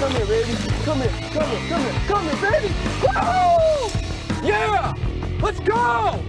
Come here, baby. Come here, come here, come here, come here, baby. Woo! Yeah! Let's go!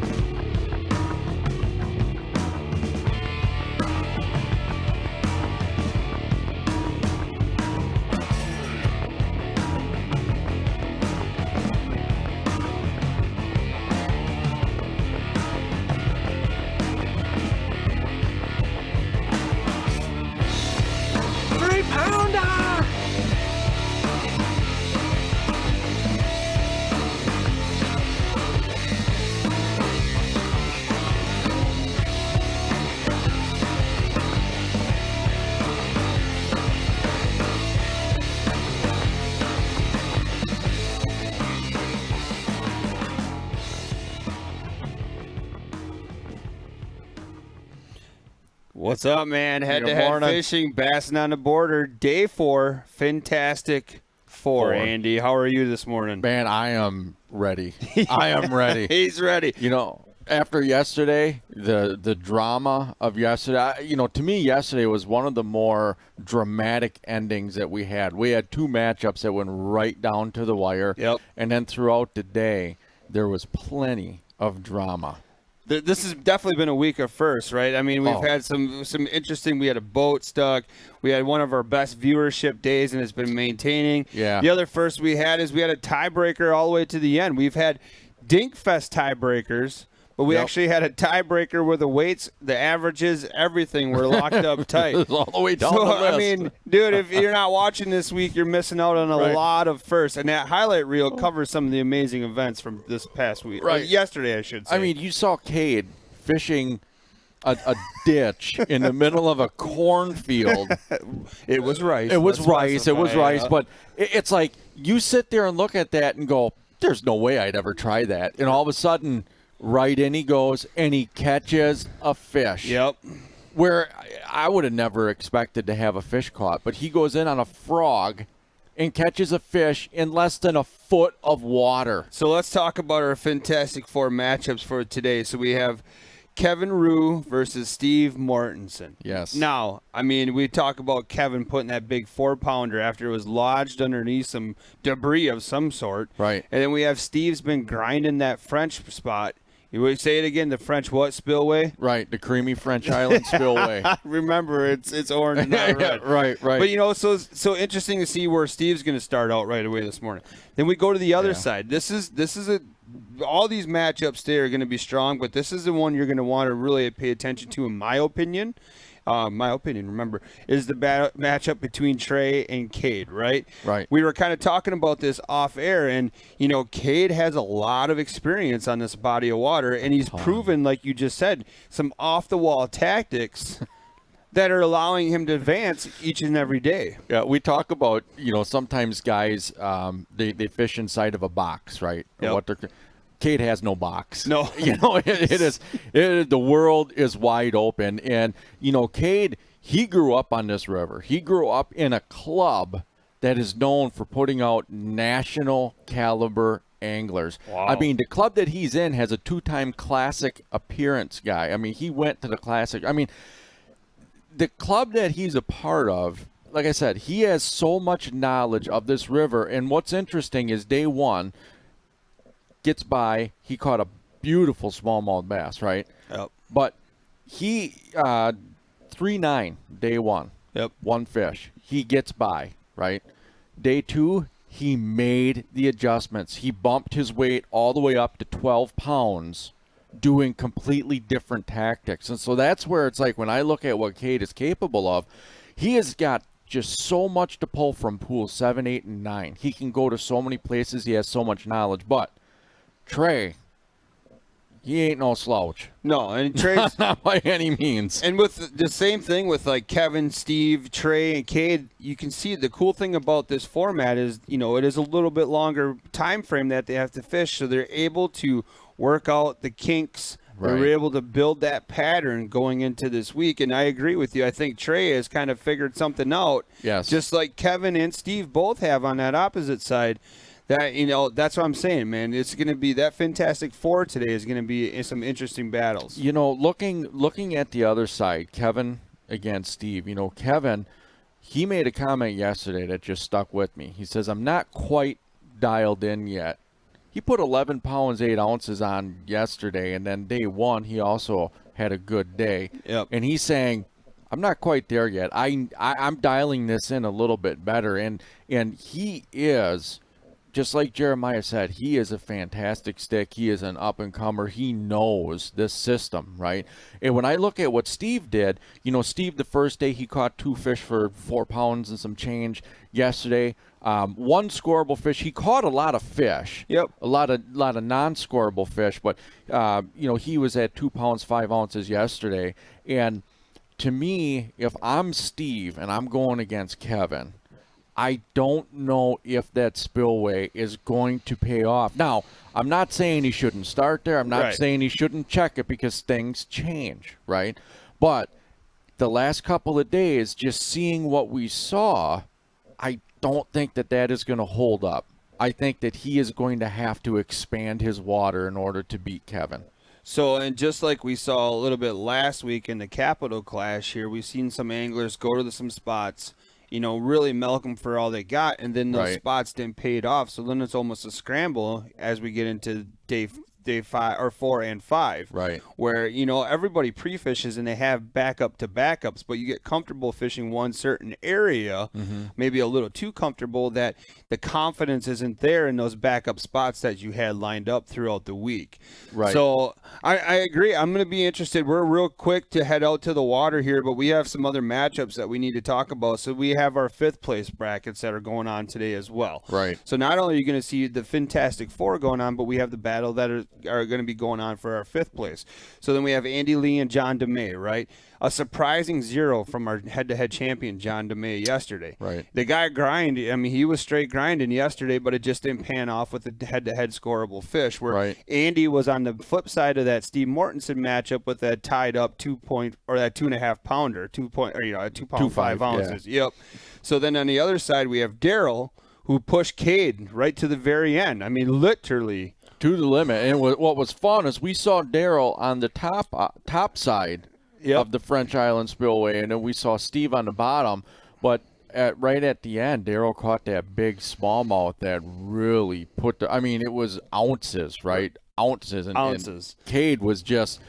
What's up, man? Head-to-head fishing, Bassin on the border, day 4, Fintastic Four. Andy, how are you this morning? Man, I am ready. I am ready. He's ready. You know, after yesterday, the drama of yesterday, to me, yesterday was one of the more dramatic endings that we had. We had 2 matchups that went right down to the wire. Yep. And then throughout the day, there was plenty of drama. This has definitely been a week of firsts, right? I mean, we've had some interesting. We had a boat stuck. We had one of our best viewership days, and it's been maintaining. Yeah. The other first we had is we had a tiebreaker all the way to the end. We've had Dinkfest tiebreakers, but we actually had a tiebreaker where the weights, the averages, everything were locked up tight. It was all the way down the list. I mean, dude, if you're not watching this week, you're missing out on a lot of firsts. And that highlight reel covers some of the amazing events from this past week. Right. Or yesterday, I should say. I mean, you saw Cade fishing a ditch in the middle of a cornfield. It was rice. It was rice. But it's like you sit there and look at that and go, there's no way I'd ever try that. And all of a sudden, right in he goes, and he catches a fish. Yep. Where I would have never expected to have a fish caught. But he goes in on a frog and catches a fish in less than a foot of water. So let's talk about our Fintastic Four matchups for today. So we have Kevin Rue versus Steve Mortensen. Yes. Now, I mean, we talk about Kevin putting that big 4-pounder after it was lodged underneath some debris of some sort. Right. And then we have Steve's been grinding that French spot. You would say it again, the French what spillway? Right, the creamy French Island spillway. Remember, it's orange, not red. Right. But, so interesting to see where Steve's going to start out right away this morning. Then we go to the other side. This is all these matchups there are going to be strong, but this is the one you're going to want to really pay attention to, in my opinion. Remember, is the matchup between Trey and Cade, right? Right. We were kind of talking about this off air, and, Cade has a lot of experience on this body of water, and he's proven, like you just said, some off-the-wall tactics that are allowing him to advance each and every day. Yeah, we talk about, sometimes guys, they fish inside of a box, right? Yep. Cade has no box. No. The world is wide open. And, Cade, he grew up on this river. He grew up in a club that is known for putting out national caliber anglers. Wow. I mean, the club that he's in has a 2-time classic appearance guy. I mean, he went to the classic. I mean, the club that he's a part of, like I said, he has so much knowledge of this river. And what's interesting is day 1, gets by, he caught a beautiful smallmouth bass, right? Yep. But he 3-9 day 1. Yep. 1 fish. He gets by, right? Day 2, he made the adjustments. He bumped his weight all the way up to 12 pounds, doing completely different tactics. And so that's where it's like when I look at what Cade is capable of, he has got just so much to pull from pools 7, 8, and 9. He can go to so many places. He has so much knowledge. But Trey, he ain't no slouch. No, and Trey's not by any means. And with the same thing with like Kevin, Steve, Trey, and Cade, you can see the cool thing about this format is, it is a little bit longer time frame that they have to fish, so they're able to work out the kinks. Right. They're able to build that pattern going into this week, and I agree with you. I think Trey has kind of figured something out. Yes. Just like Kevin and Steve both have on that opposite side. That, that's what I'm saying, man. It's going to be that Fintastic Four today is going to be some interesting battles. Looking at the other side, Kevin against Steve. Kevin, he made a comment yesterday that just stuck with me. He says, I'm not quite dialed in yet. He put 11 pounds, 8 ounces on yesterday, and then day one, he also had a good day. Yep. And he's saying, I'm not quite there yet. I'm dialing this in a little bit better. And he is, just like Jeremiah said, he is a fantastic stick. He is an up-and-comer. He knows this system, right? And when I look at what Steve did, Steve, the first day, he caught 2 fish for 4 pounds and some change. Yesterday, 1 scoreable fish. He caught a lot of fish. Yep. A lot of non-scoreable fish. But, he was at 2 pounds, 5 ounces yesterday. And to me, if I'm Steve and I'm going against Kevin, I don't know if that spillway is going to pay off. Now, I'm not saying he shouldn't start there. I'm not saying he shouldn't check it because things change, right? But the last couple of days, just seeing what we saw, I don't think that is going to hold up. I think that he is going to have to expand his water in order to beat Kevin. So, and just like we saw a little bit last week in the Capital Clash here, we've seen some anglers go to some spots, really milk them for all they got, and then those spots didn't pay it off. So then it's almost a scramble as we get into day 5 or 4 and 5, right? Where everybody pre-fishes and they have backup to backups, but you get comfortable fishing one certain area, maybe a little too comfortable that the confidence isn't there in those backup spots that you had lined up throughout the week. Right. So I agree. I'm going to be interested. We're real quick to head out to the water here, but we have some other matchups that we need to talk about. So we have our 5th place brackets that are going on today as well. Right. So not only are you going to see the Fintastic Four going on, but we have the battle that are going to be going on for our 5th place. So then we have Andy Lee and John DeMay, right? A surprising 0 from our head-to-head champion, John DeMay, yesterday. Right. The guy grinded. I mean, he was straight grinding yesterday, but it just didn't pan off with the head-to-head scoreable fish, where Andy was on the flip side of that Steve Mortensen matchup with that tied up 2.5 pounder, 2 pound 5 ounces. Yeah. Yep. So then on the other side, we have Daryl, who pushed Cade right to the very end. I mean, literally to the limit. And what was fun is we saw Daryl on the top side of the French Island Spillway, and then we saw Steve on the bottom. But right at the end, Daryl caught that big smallmouth that really it was ounces, right? Ounces. And Cade was just...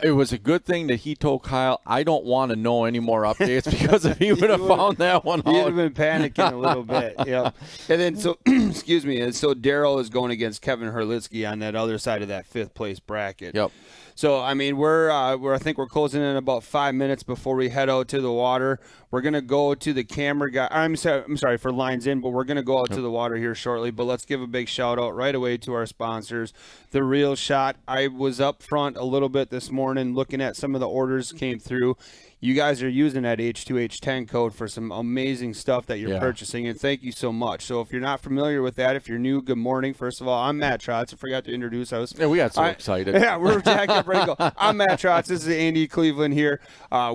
It was a good thing that he told Kyle, I don't want to know any more updates, because if he would have found that one out. He would have been panicking a little bit. Yeah. And then, so, excuse me, and so Daryl is going against Kevin Herlitsky on that other side of that 5th place bracket. Yep. So, I mean, I think we're closing in about 5 minutes before we head out to the water. We're going to go to the camera guy. I'm sorry for lines in, but we're going to go out to the water here shortly. But let's give a big shout out right away to our sponsors, The Real Shot. I was up front a little bit this morning looking at some of the orders came through. You guys are using that H2H10 code for some amazing stuff that you're purchasing, and thank you so much. So if you're not familiar with that, if you're new, good morning. First of all, I'm Matt Trotz. I forgot to introduce us. Yeah, we got so excited. Yeah, we're jacked up, ready to go. I'm Matt Trotz. This is Andy Cleveland here.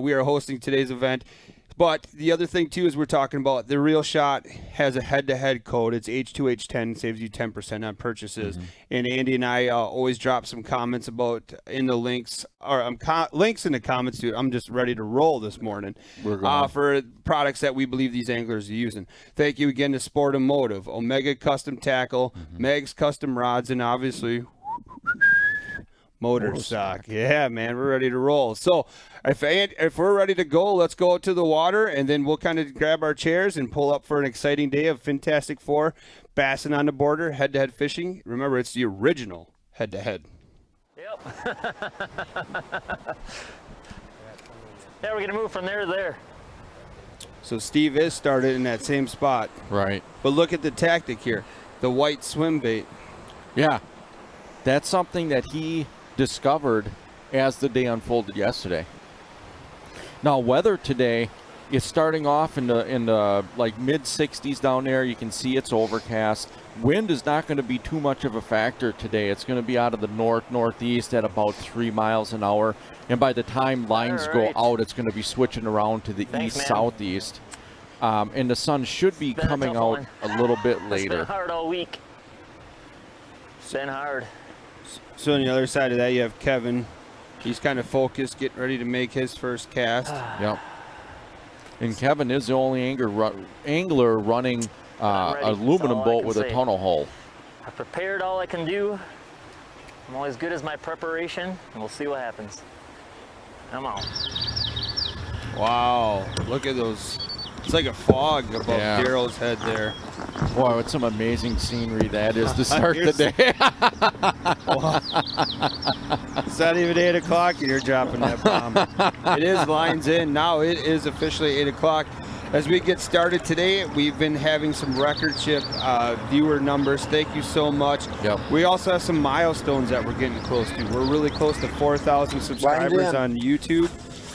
We are hosting today's event. But the other thing, too, is we're talking about The Real Shot has a head-to-head code. It's H2H10, saves you 10% on purchases. And Andy and I always drop some comments about in the links, or links in the comments, dude. I'm just ready to roll this morning for products that we believe these anglers are using. Thank you again to Sport and Motive, Omega Custom Tackle, Meg's Custom Rods, and obviously... Motor Stock. Yeah, man, we're ready to roll. So if we're ready to go, let's go out to the water, and then we'll kind of grab our chairs and pull up for an exciting day of Fintastic Four, Bassin on the border, head-to-head fishing. Remember, it's the original head-to-head. Yep. Yeah, we're going to move from there to there. So Steve is started in that same spot. Right. But look at the tactic here. The white swim bait. Yeah. That's something that he discovered as the day unfolded yesterday. Now, weather today is starting off in the like mid 60s down there. You can see it's overcast. Wind is not going to be too much of a factor today. It's going to be out of the northeast at about 3 miles an hour. And by the time lines go out, it's going to be switching around to the east-southeast. And the sun should be coming out a little bit later. It's been hard all week. It's been hard. So on the other side of that, you have Kevin. He's kind of focused, getting ready to make his first cast. Yep. And Kevin is the only angler running aluminum boat with a tunnel hull. I prepared all I can do. I'm always good as my preparation, and we'll see what happens. Come on. Wow, look at those. It's like a fog above Daryl's head there. Wow, it's some amazing scenery that is to start the day. It's not even 8 o'clock and you're dropping that bomb. It is lines in. Now it is officially 8 o'clock. As we get started today, we've been having some recordship viewer numbers. Thank you so much. Yep. We also have some milestones that we're getting close to. We're really close to 4,000 subscribers on YouTube.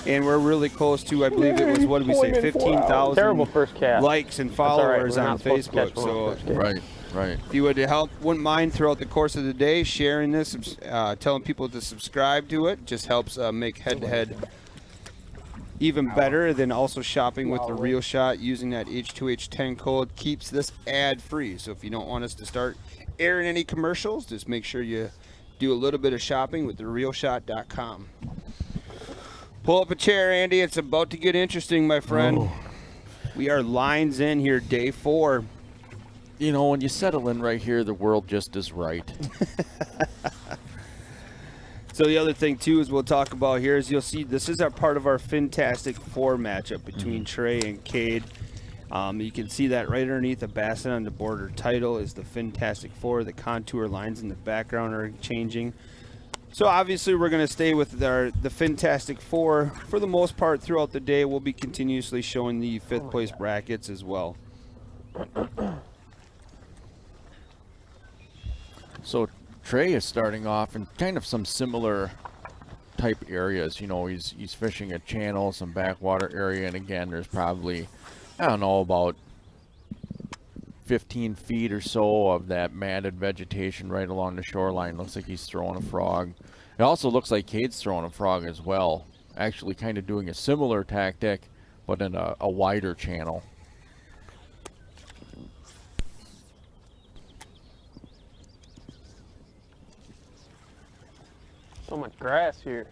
And we're really close to, I believe it was, what did we say, 15,000 Terrible first cast. likes and That's all right. followers We're on not supposed to catch Facebook. one So on the first cast. Right. if you would wouldn't mind throughout the course of the day sharing this, telling people to subscribe to it, just helps make head-to-head even better. Than also shopping with the Real Shot using that H2H10 code keeps this ad-free. So if you don't want us to start airing any commercials, just make sure you do a little bit of shopping with therealshot.com. Pull up a chair, Andy. It's about to get interesting, my friend. Oh. We are lines in here, day 4. You know, when you settle in right here, the world just is right. So the other thing, too, is we'll talk about here is you'll see this is our part of our Fintastic Four matchup between Trey and Cade. You can see that right underneath the Bassin on the border title is the Fintastic Four. The contour lines in the background are changing. So obviously we're going to stay with the Fintastic Four for the most part throughout the day. We'll be continuously showing the 5th place brackets as well. So Trey is starting off in kind of some similar type areas. You know, he's fishing a channel, some backwater area, and again, there's probably, I don't know, about 15 feet or so of that matted vegetation right along the shoreline. Looks like he's throwing a frog. It also looks like Cade's throwing a frog as well. Actually kind of doing a similar tactic, but in a wider channel. So much grass here.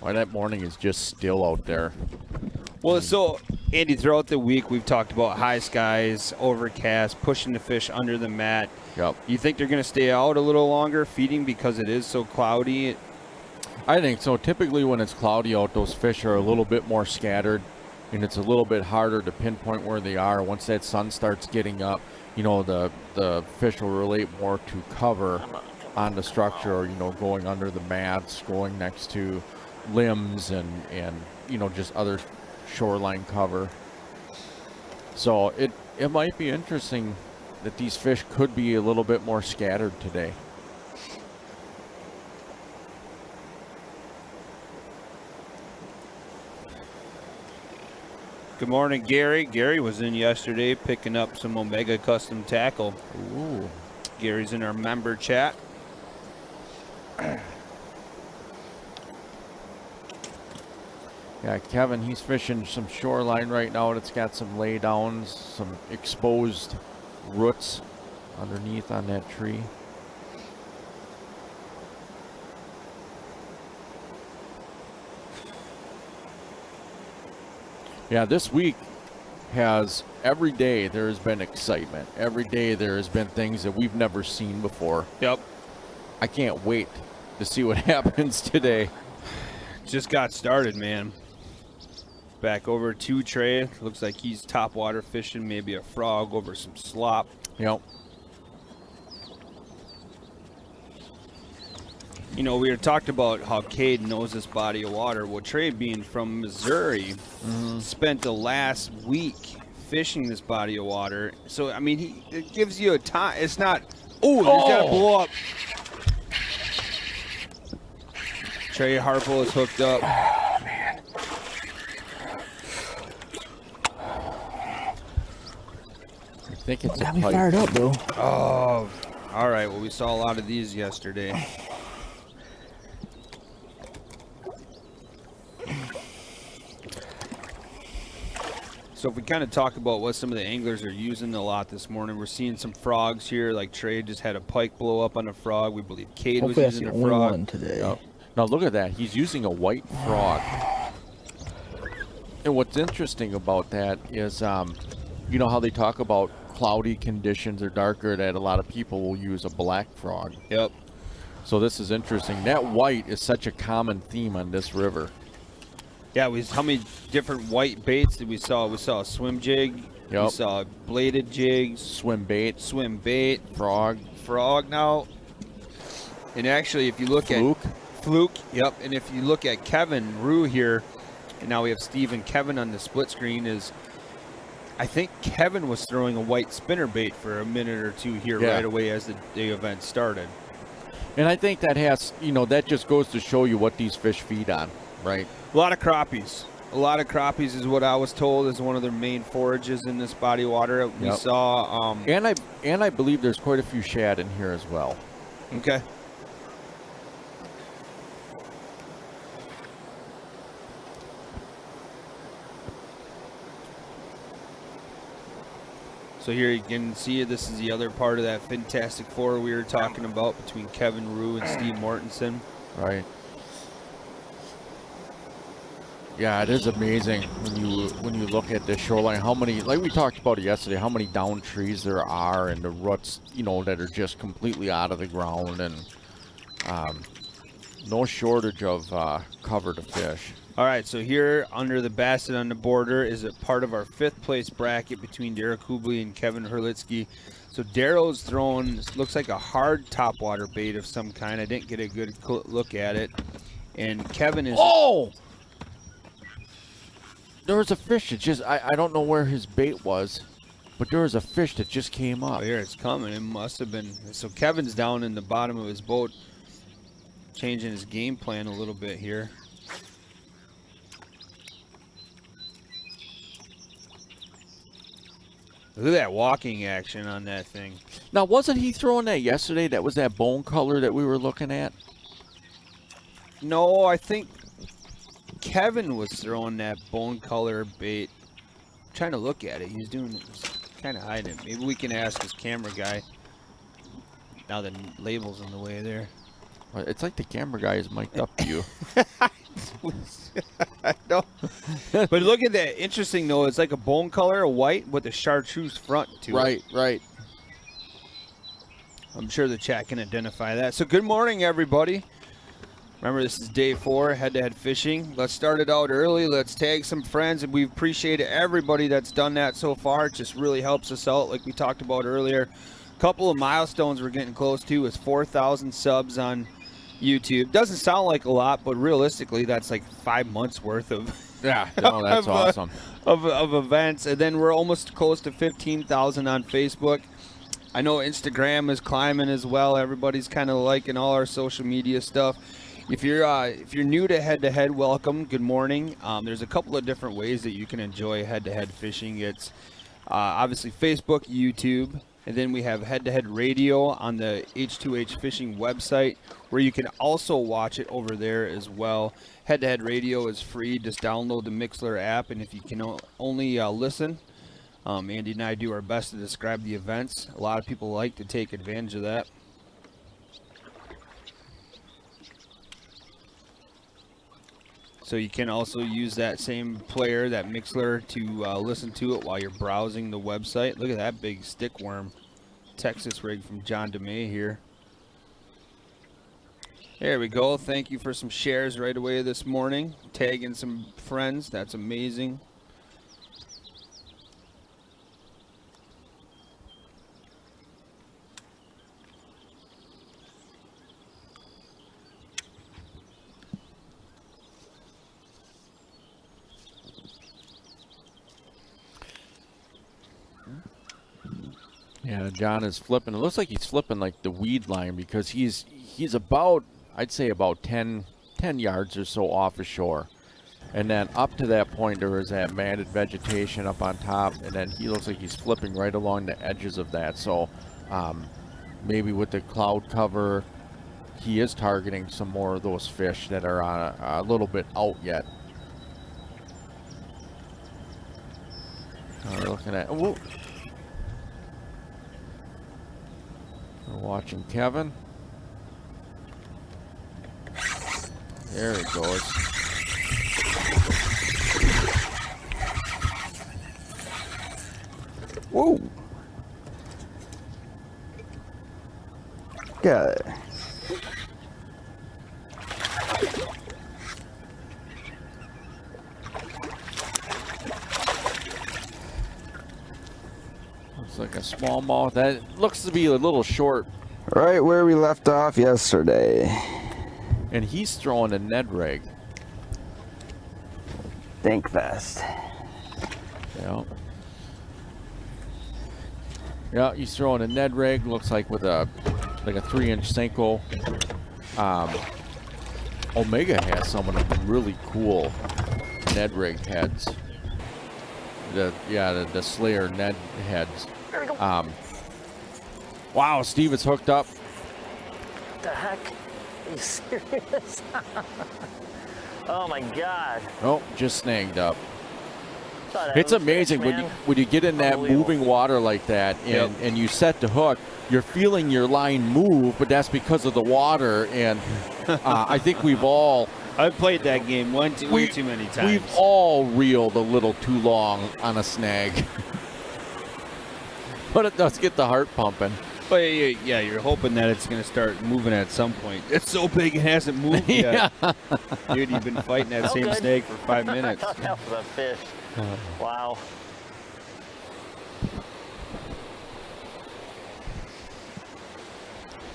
Why that morning is just still out there. Well, so Andy, throughout the week we've talked about high skies, overcast, pushing the fish under the mat. Yep. You think they're going to stay out a little longer feeding because it is so cloudy? I think so. Typically when it's cloudy out, those fish are a little bit more scattered, and it's a little bit harder to pinpoint where they are. Once that sun starts getting up, you know, the fish will relate more to cover on the structure, or, you know, going under the mats, going next to limbs and you know, just other shoreline cover. So it might be interesting that these fish could be a little bit more scattered today. Good morning, Gary. Gary was in yesterday picking up some Omega custom tackle. Ooh. Gary's in our member chat. Yeah, Kevin, he's fishing some shoreline right now that's got some laydowns, some exposed roots underneath on that tree. Yeah, this week has, every day there has been excitement. Every day there has been things that we've never seen before. Yep. I can't wait to see what happens today. Just got started, man. Back over to Trey. Looks like he's top water fishing, maybe a frog over some slop. Yep. You know, we had talked about how Cade knows this body of water. Well, Trey, being from Missouri, spent the last week fishing this body of water. So, I mean, it gives you a time. It's not, oh, there's got to blow up. Trey Harple is hooked up. Oh, man. I think it's Got a me pipe. fired up, though. Oh, all right. Well, we saw a lot of these yesterday. So if we kind of talk about what some of the anglers are using a lot this morning, we're seeing some frogs here. Like Trey just had a pike blow up on a frog. We believe Cade was Hopefully that's using the a only frog. one today. Yep. Now look at that. He's using a white frog. And what's interesting about that is, you know how they talk about cloudy conditions or darker, that a lot of people will use a black frog. Yep. So this is interesting. That white is such a common theme on this river. Yeah, how many different white baits did we saw? We saw a swim jig. Yep. We saw bladed jigs, Swim bait, swim bait, frog, frog now. And actually, if you look fluke. at Fluke, yep. And if you look at Kevin Rue here, and now we have Steve and Kevin on the split screen, I think Kevin was throwing a white spinner bait for a minute or two here right away as the event started. And I think that has, that just goes to show you what these fish feed on, right? A lot of crappies. A lot of crappies is what I was told is one of their main forages in this body of water. We saw. And I believe there's quite a few shad in here as well. Okay. So here you can see this is the other part of that Fintastic Four we were talking about between Kevin Rue and Steve Mortensen. Right. Yeah, it is amazing when you look at the shoreline, how many, like we talked about it yesterday, how many down trees there are and the roots, that are just completely out of the ground, and no shortage of cover to fish. All right, so here under the Bassin on the border is a part of our 5th place bracket between Derek Hubley and Kevin Herlitzky. So Darrow's throwing, looks like a hard topwater bait of some kind. I didn't get a good look at it. And Kevin is... Oh! There was a fish that just, I don't know where his bait was, but there was a fish that just came up. Oh, here it's coming. It must have been... So Kevin's down in the bottom of his boat, changing his game plan a little bit here. Look at that walking action on that thing. Now, wasn't he throwing that yesterday? That was that bone color that we were looking at? No, I think Kevin was throwing that bone color bait. I'm trying to look at it. He's kind of hiding it. Maybe we can ask his camera guy. Now the label's in the way there. Well, it's like the camera guy is mic'd up to you. I know. But look at that. Interesting, though. It's like a bone color, a white, with a chartreuse front to it. Right. I'm sure the chat can identify that. So good morning, everybody. Remember, this is day 4, head-to-head fishing. Let's start it out early. Let's tag some friends, and we appreciate everybody that's done that so far. It just really helps us out, like we talked about earlier. A couple of milestones we're getting close to is 4,000 subs on YouTube. Doesn't sound like a lot, but realistically, that's like 5 months worth of that's awesome. Of events. And then we're almost close to 15,000 on Facebook. I know Instagram is climbing as well. Everybody's kind of liking all our social media stuff. If you're new to head-to-head, welcome. Good morning. There's a couple of different ways that you can enjoy head-to-head fishing. It's obviously Facebook, YouTube, and then we have head-to-head radio on the H2H Fishing website, where you can also watch it over there as well. Head-to-head radio is free. Just download the Mixler app, and if you can only listen, Andy and I do our best to describe the events. A lot of people like to take advantage of that. So you can also use that same player, that Mixler, to listen to it while you're browsing the website. Look at that big stickworm Texas rig from John DeMay here. There we go. Thank you for some shares right away this morning. Tagging some friends. That's amazing. Yeah, John is flipping. It looks like he's flipping like the weed line, because he's about, I'd say about 10 yards or so off the shore. And then up to that point, there is that matted vegetation up on top, and then he looks like he's flipping right along the edges of that. So maybe with the cloud cover, he is targeting some more of those fish that are on a little bit out yet. looking at. Whoa. We're watching Kevin. There he goes. Whoa. Good. Looks like a smallmouth. That looks to be a little short. Right where we left off yesterday. And he's throwing a Ned rig. Dinkfest. Yeah. Yeah, he's throwing a Ned rig. Looks like with a 3-inch Senko. Omega has some of them really cool Ned rig heads. The Slayer Ned heads. Wow, Steve is hooked up. What the heck? Are you serious? Oh my God. Oh, just snagged up. Thought I It's was amazing fish, when you get in that Unbelievable. moving water like that and you set the hook, you're feeling your line move, but that's because of the water. And I think we've all I've played that game way too many times. We've all reeled a little too long on a snag. But it does get the heart pumping. But yeah, you're hoping that it's going to start moving at some point. It's so big it hasn't moved yet. Dude, you've been fighting that Oh, same good. snake for 5 I minutes. thought that was a fish. Wow.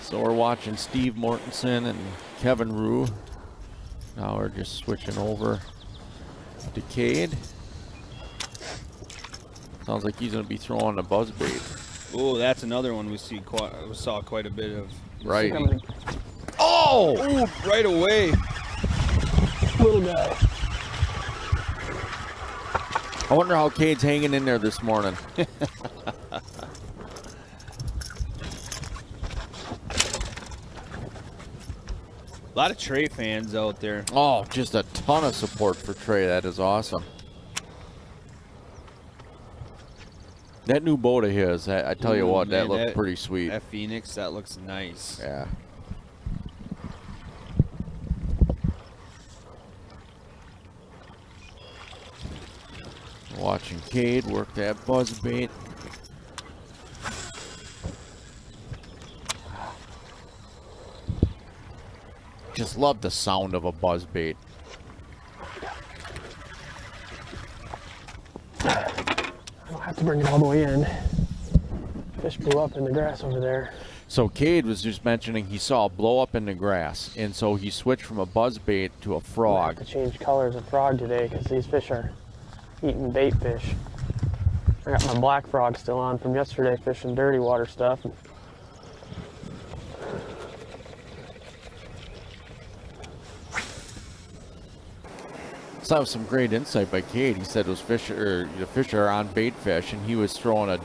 So we're watching Steve Mortensen and Kevin Rue. Now we're just switching over to Cade. Sounds like he's going to be throwing a buzzbait. Oh, that's another one we saw quite a bit of. Right. Oh! Ooh, right away. Little guy. I wonder how Cade's hanging in there this morning. A lot of Trey fans out there. Oh, just a ton of support for Trey. That is awesome. That new boat of his, I tell you Ooh, what, that man, looked pretty sweet. That Phoenix, that looks nice. Yeah. Watching Cade work that buzzbait. Just love the sound of a buzzbait. I don't have to bring it all the way in. Fish blew up in the grass over there. So Cade was just mentioning he saw a blow up in the grass, and so he switched from a buzzbait to a I have frog. to change colors of frog today because these fish are eating bait fish. I got my black frog still on from yesterday fishing dirty water stuff. So that was some great insight by Cade. He said those fish are on bait fish, and he was throwing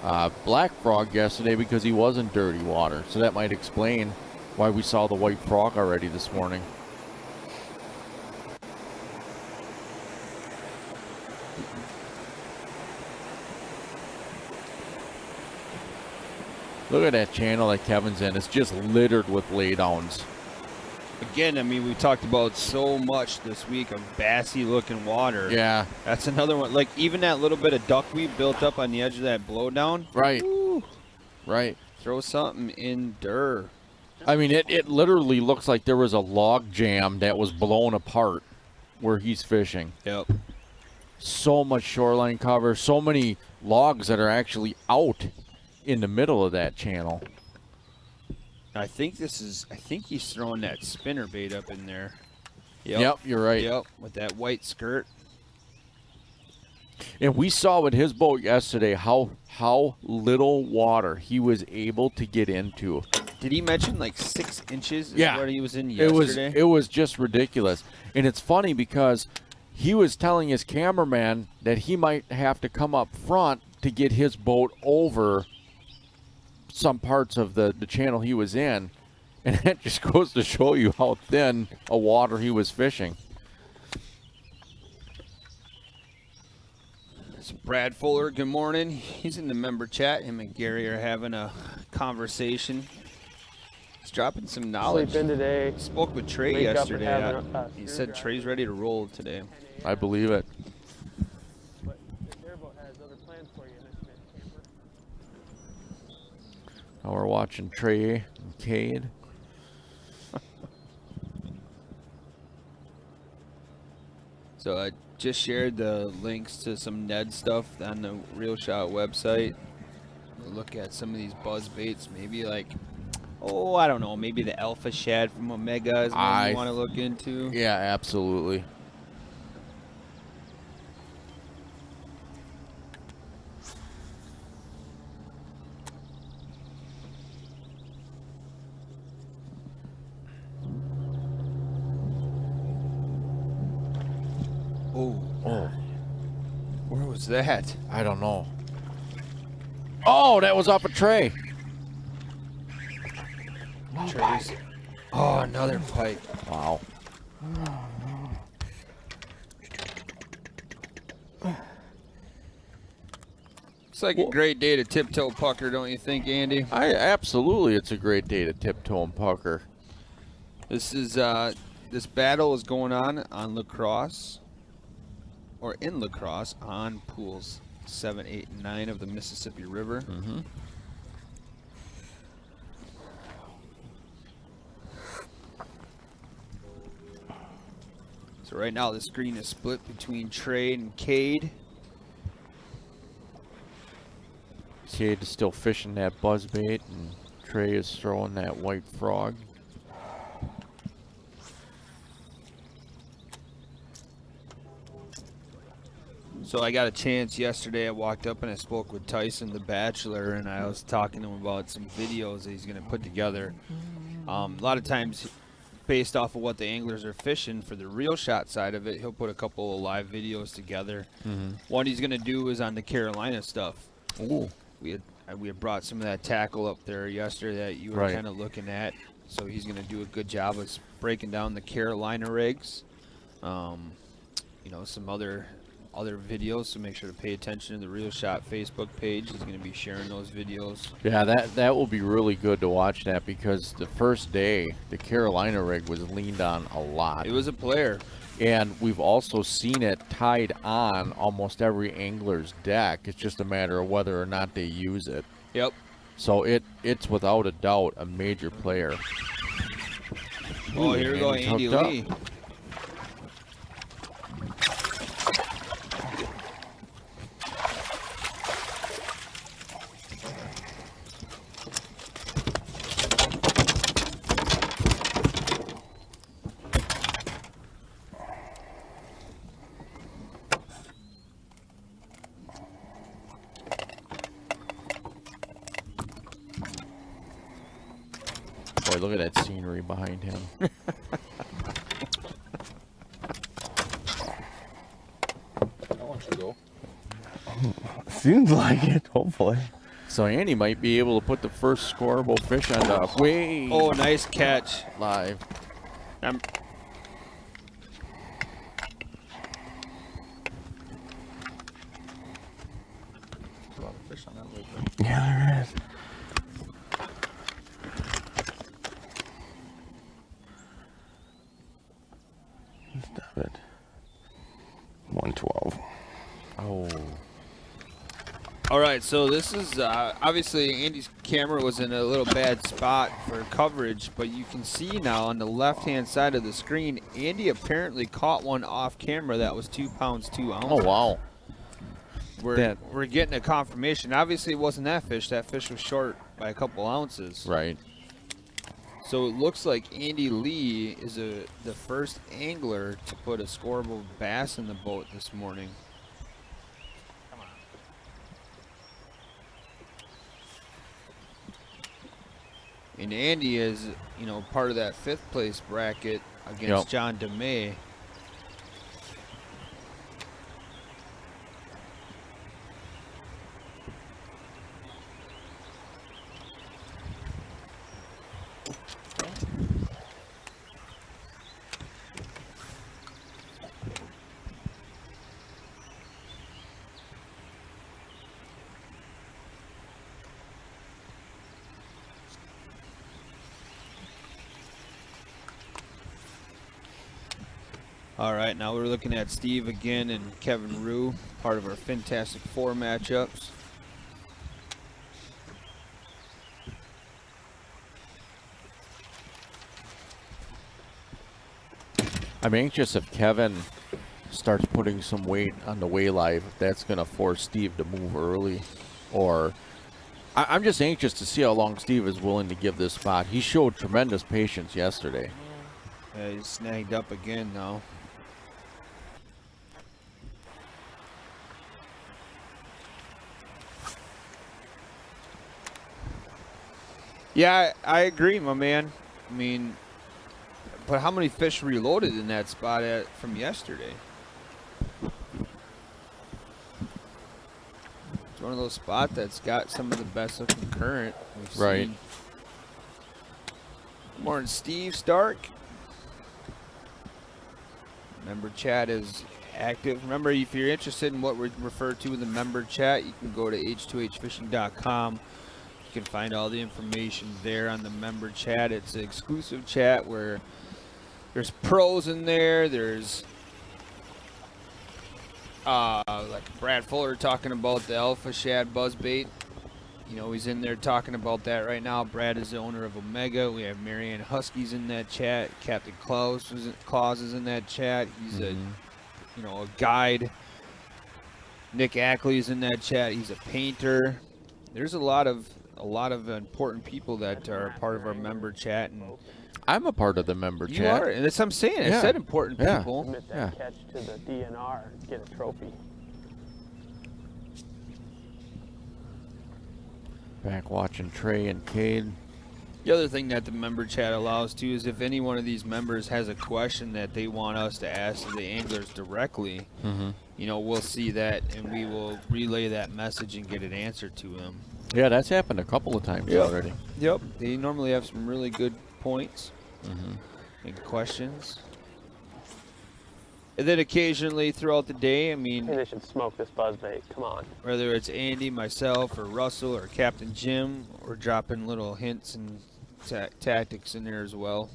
a black frog yesterday because he was in dirty water. So that might explain why we saw the white frog already this morning. Look at that channel that Kevin's in. It's just littered with laydowns. Again, I mean, we talked about so much this week of bassy looking water. Yeah. That's another one. Like, even that little bit of duckweed built up on the edge of that blowdown. Right. Woo, Right. throw something in der. I mean, it literally looks like there was a log jam that was blown apart where he's fishing. Yep. So much shoreline cover, so many logs that are actually out in the middle of that channel. I think he's throwing that spinner bait up in there. Yep, you're right. Yep, with that white skirt. And we saw with his boat yesterday how little water he was able to get into. Did he mention like 6 inches is Yeah. what he was in yesterday? It was just ridiculous. And it's funny because he was telling his cameraman that he might have to come up front to get his boat over some parts of the channel he was in. And that just goes to show you how thin a water he was fishing. So Brad Fuller, good morning. He's in the member chat. Him and Gary are having a conversation. He's dropping some knowledge. Sleep in today. Spoke with Trey Wake up and yesterday. have He said Trey's ready to roll today. I believe it. But the airboat has other plans for you, Michigan camper. Now we're watching Trey and Cade. So I just shared the links to some Ned stuff on the Real Shot website. We'll look at some of these buzz baits, maybe like, oh, I don't know, maybe the Alpha Shad from Omega is one you want to look into. Yeah, absolutely. Oh, where was that? I don't know. Oh, that was off a tray. Trey's. Oh, another pike. Wow. It's like a great day to tiptoe pucker, don't you think, Andy? Absolutely, it's a great day to tiptoe and pucker. This is this battle is going on Lacrosse, or in Lacrosse, on pools 7, 8, and 9 of the Mississippi River. Mm-hmm. So right now the screen is split between Trey and Cade. Cade is still fishing that buzzbait, and Trey is throwing that white frog. So I got a chance yesterday. I walked up and I spoke with Tyson, the Bachelor, and I was talking to him about some videos that he's going to put together. A lot of times, based off of what the anglers are fishing for the Real Shot side of it, he'll put a couple of live videos together. Mm-hmm. One he's going to do is on the Carolina stuff. Ooh. We had brought some of that tackle up there yesterday that you were Right. kind of looking at. So he's going to do a good job of breaking down the Carolina rigs. You know, some other videos, so make sure to pay attention to the Real Shot Facebook page. He's going to be sharing those videos. Yeah, that will be really good to watch that, because the first day, the Carolina rig was leaned on a lot. It was a player. And we've also seen it tied on almost every angler's deck. It's just a matter of whether or not they use it. Yep. So it's without a doubt a major player. Oh, here we go, Andy's Andy hooked up. Lee. Boy, look at that scenery behind him. I want you to go. Seems like it, hopefully. So Andy might be able to put the first scoreable fish on the way Oh, nice catch. live. I'm There's a lot of fish on that lake. Yeah, there is. Stop it. 112. Oh. All right, so this is obviously Andy's camera was in a little bad spot for coverage, but you can see now on the left-hand side of the screen, Andy apparently caught one off camera that was 2 pounds 2 ounces. Oh, wow. We're getting a confirmation. Obviously, it wasn't that fish. That fish was short by a couple ounces. Right. So it looks like Andy Lee is the first angler to put a scoreable bass in the boat this morning. And Andy is, you know, part of that 5th place bracket against Yep. John DeMay. All right, now we're looking at Steve again and Kevin Rue, part of our Fintastic Four matchups. I'm anxious if Kevin starts putting some weight on the weigh live, if that's going to force Steve to move early. Or I'm just anxious to see how long Steve is willing to give this spot. He showed tremendous patience yesterday. Yeah, he's snagged up again now. Yeah, I agree, my man. I mean, but how many fish reloaded in that spot from yesterday? It's one of those spots that's got some of the best looking current we've Right. seen. Good morning, Steve Stark. Member chat is active. Remember, if you're interested in what we refer to in the member chat, you can go to h2hfishing.com. You can find all the information there on the member chat. It's an exclusive chat where there's pros in there. There's like Brad Fuller talking about the Alpha Shad Buzzbait. You know, he's in there talking about that right now. Brad is the owner of Omega. We have Marianne Huskies in that chat. Captain Claus is in that chat. He's a guide. Nick Ackley's in that chat. He's a painter. There's a lot of important people that are part of our member chat, and I'm a part of the member you chat. are, and that's what I'm saying. I Yeah. said important Yeah. people. Submit that catch to the DNR, get a trophy. Back watching Trey and Cade. The other thing that the member chat allows too is if any one of these members has a question that they want us to ask the anglers directly, we'll see that and we will relay that message and get it answered to them. Yeah, that's happened a couple of times already. Yep. They normally have some really good points and questions. And then occasionally throughout the day, I mean, Maybe they should smoke this buzzbait. Come on. whether it's Andy, myself, or Russell, or Captain Jim, we're dropping little hints and tactics in there as well.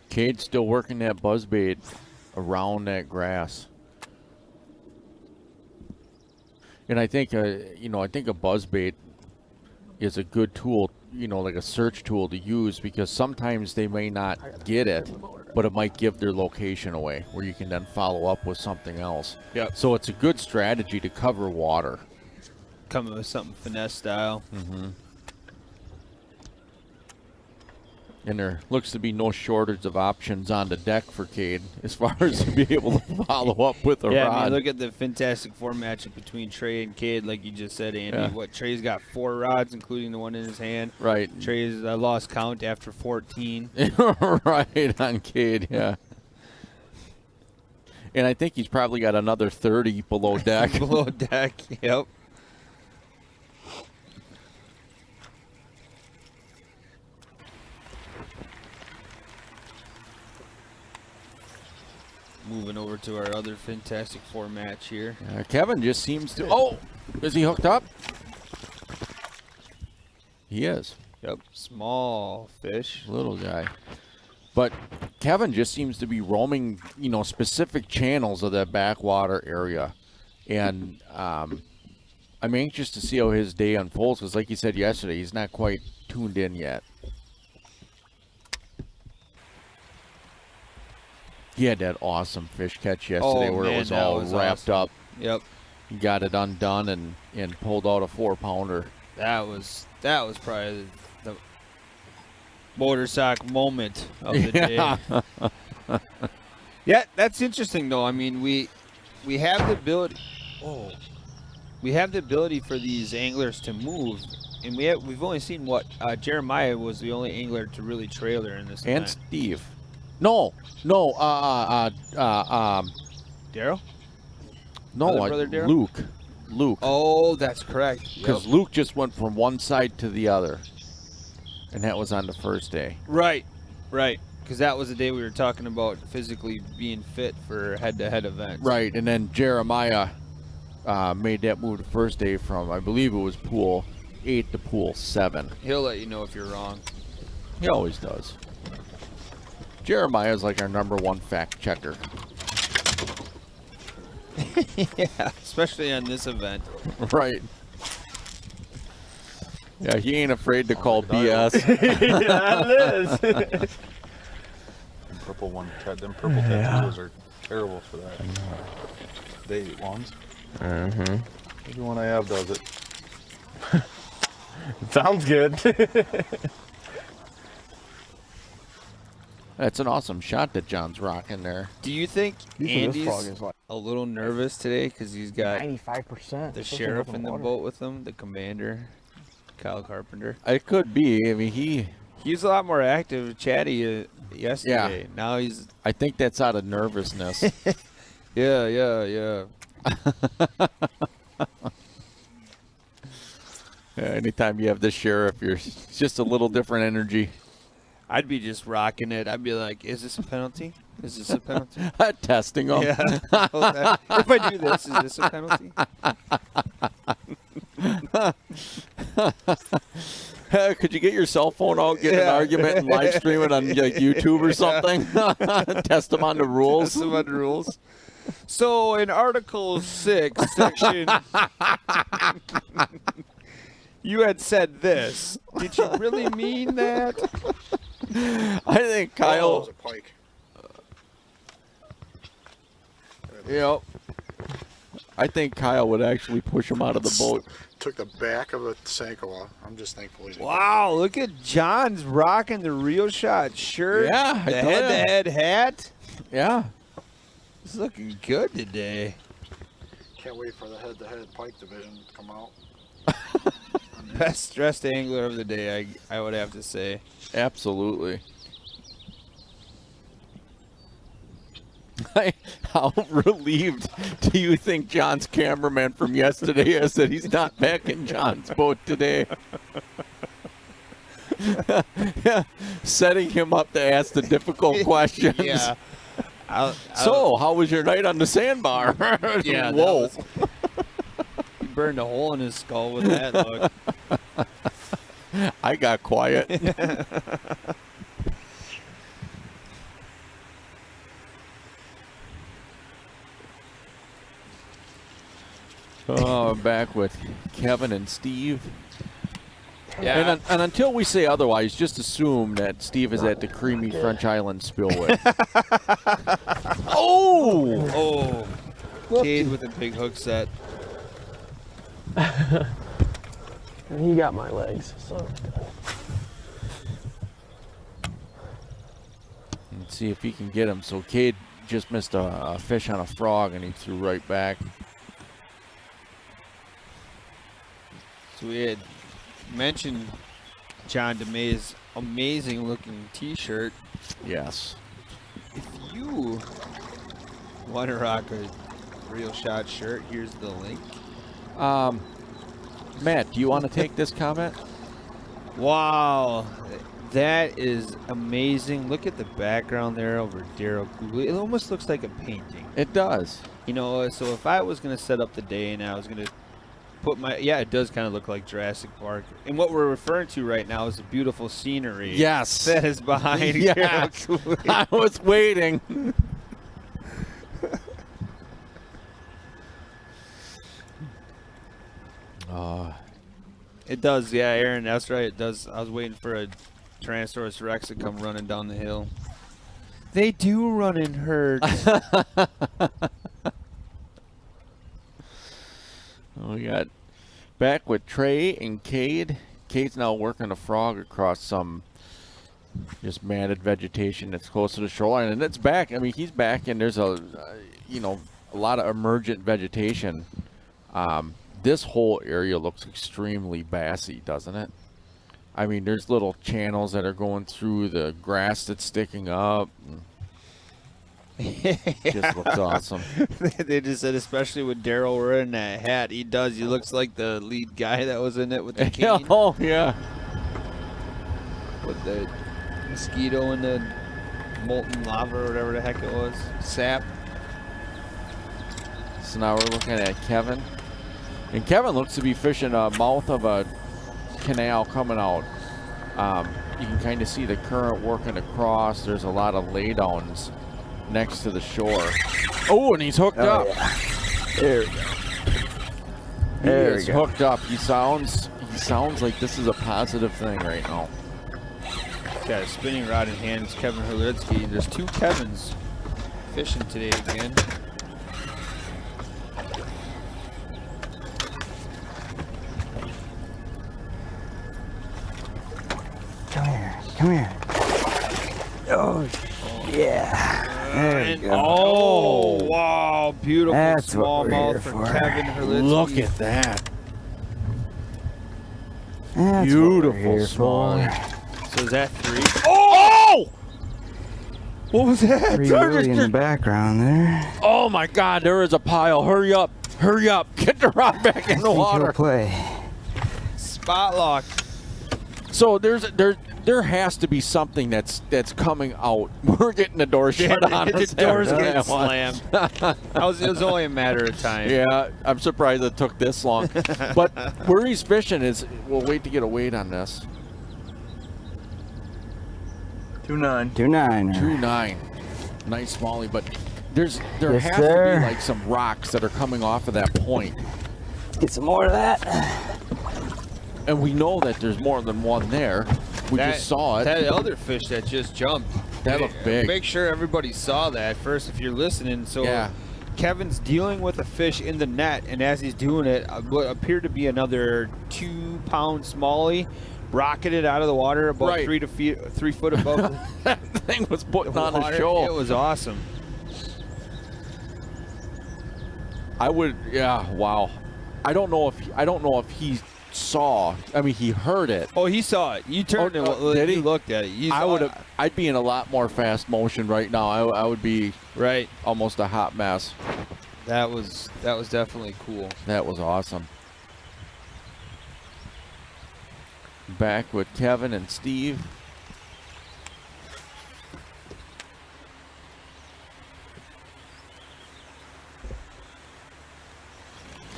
Cade's still working that buzzbait around that grass. And I think, I think a buzzbait is a good tool, like a search tool to use, because sometimes they may not get it, but it might give their location away, where you can then follow up with something else. Yep. So it's a good strategy to cover water. Coming with something finesse style. And there looks to be no shortage of options on the deck for Cade as far as to be able to follow up with a Yeah, rod. I mean, look at the Fantastic Four matchup between Trey and Cade, like you just said, Andy. Yeah. What, Trey's got 4 rods, including the one in his hand. Right. Trey's lost count after 14. Right on Cade, yeah. And I think he's probably got another 30 below deck. Below deck, yep. Moving over to our other Fantastic Four match here. Kevin just seems to... Oh! Is he hooked up? He is. Yep, small fish. Little guy. But Kevin just seems to be roaming, specific channels of that backwater area. And I'm anxious to see how his day unfolds, because like you said yesterday, he's not quite tuned in yet. He had that awesome fish catch yesterday where it was all wrapped up. Yep. He got it undone and pulled out a 4-pounder. That was probably the motorcycle moment of the day. Yeah, that's interesting though. I mean, we have the ability. Oh, we have the ability for these anglers to move, and we've only seen what Jeremiah was the only angler to really trailer in this And event. Steve. No. Daryl. No, Other brother Daryl? Luke. Oh, that's correct. Because Luke just went from one side to the other. And that was on the first day. Right. Because that was the day we were talking about physically being fit for head-to-head events. Right, and then Jeremiah made that move the first day from, I believe it was pool 8 to pool 7. He'll let you know if you're wrong. He always does. Jeremiah's like our #1 fact checker. Yeah, especially on this event. Right. Yeah, he ain't afraid to call BS. Yeah, it is. Them purple tattoos are terrible for that. Date ones. Mm-hmm. Every one I have does it. Sounds good. That's an awesome shot that John's rocking there. Do you think Usually this frog Andy's is like a little nervous today because he's got 95%. the sheriff in the boat with him, the commander, Kyle Carpenter? It could be. I mean, He was a lot more active, chatty yesterday. Now he's I think that's out of nervousness. yeah. Yeah, anytime you have the sheriff, it's just a little different energy. I'd be just rocking it. I'd be like, "Is this a penalty? Is this a penalty?" Testing them. Yeah. If I do this, is this a penalty? Could you get your cell phone out, get an argument, and live stream it on like YouTube or something? Test them on the rules. Test them on the rules. So in Article 6, Section, you had said this. Did you really mean that? I think Kyle. a pike. Yep. I think Kyle would actually push him out of the boat. Took the back of a Sankoa. I'm just thankful he's Wow, look at John's rocking the Real Shot shirt. Yeah, I the tell ya. head-to-head hat. Yeah. It's looking good today. Can't wait for the head-to-head pike division to come out. Best dressed angler of the day, I would have to say. Absolutely. How relieved do you think John's cameraman from yesterday is that he's not back in John's boat today? Yeah, setting him up to ask the difficult questions. Yeah. So, how was your night on the sandbar? Yeah. Whoa. He burned a hole in his skull with that look. I got quiet. Oh, back with Kevin and Steve. Yeah. And until we say otherwise, just assume that Steve is at the Creamy French Island Spillway. Oh! Cade with a big hook set. He got my legs, so Let's see if he can get him. So Cade just missed a fish on a frog, and he threw right back. So we had mentioned John DeMay's amazing looking t-shirt. Yes. If you want to rock a Real Shot shirt, here's the link. Matt, do you want to take this comment? Wow, that is amazing. Look at the background there over Daryl Cooley. It almost looks like a painting. It does. You know, so if I was going to set up the day and I was going to put my, yeah, it does kind of look like Jurassic Park. And what we're referring to right now is the beautiful scenery. Yes. That is behind Yes. Daryl Cooley. I was waiting. It does, yeah, Aaron, that's right. It does. I was waiting for a Tyrannosaurus Rex to come running down the hill. They do run in herds. We got back with Trey and Cade. Cade's now working a frog across some just matted vegetation that's close to the shoreline, and it's back. I mean, he's back, and there's a lot of emergent vegetation. This whole area looks extremely bassy, doesn't it? I mean, there's little channels that are going through the grass that's sticking up. Just looks awesome. They just said, especially with Daryl wearing that hat, he does. He looks like the lead guy that was in it with the cane. Oh, yeah. With the mosquito and the molten lava or whatever the heck it was. Sap. So now we're looking at Kevin. And Kevin looks to be fishing a mouth of a canal coming out. You can kind of see the current working across. There's a lot of laydowns next to the shore. Oh, and he's hooked up. Yeah. There we go. He There is we go. hooked up. He sounds like this is a positive thing right now. Got a spinning rod in hand. It's Kevin Herlitsky. There's 2 Kevins fishing today again. Come here. Come here. Oh, yeah. There we And, go. oh, wow. Beautiful That's what we're smallmouth here from for. Kevin Herlitsky. Look at that. That's Beautiful what we're here small. for. So is that 3? Oh! What was that? Free Willy in the background there. Oh my God, there is a pile. Hurry up. Hurry up. Get the rod back in the Think he'll water. play. Spot lock. So there has to be something that's coming out. We're getting the door shut on The us. door's after getting that one. slammed. It was only a matter of time. Yeah, I'm surprised it took this long. But where he's fishing is, we'll wait to get a weight on this. 2-9. 2-9. 2.9. Nice smallie, but there Yes, has to sir. be like some rocks that are coming off of that point. Get some more of that. And we know that there's more than one there. We just saw it. That other fish that just jumped. That looked big. Make sure everybody saw that first if you're listening. So Yeah. Kevin's dealing with a fish in the net, and as he's doing it, what appeared to be another 2-pound smallie rocketed out of the water about Right. 3 foot above That thing was the putting on water. a show. It was awesome. Wow. I don't know if he saw. I mean, he heard it. Oh, he saw it. You turned and did he? looked at it. You saw it. I'd be in a lot more fast motion right now. I would be Right. almost a hot mess. That was definitely cool. That was awesome. Back with Kevin and Steve.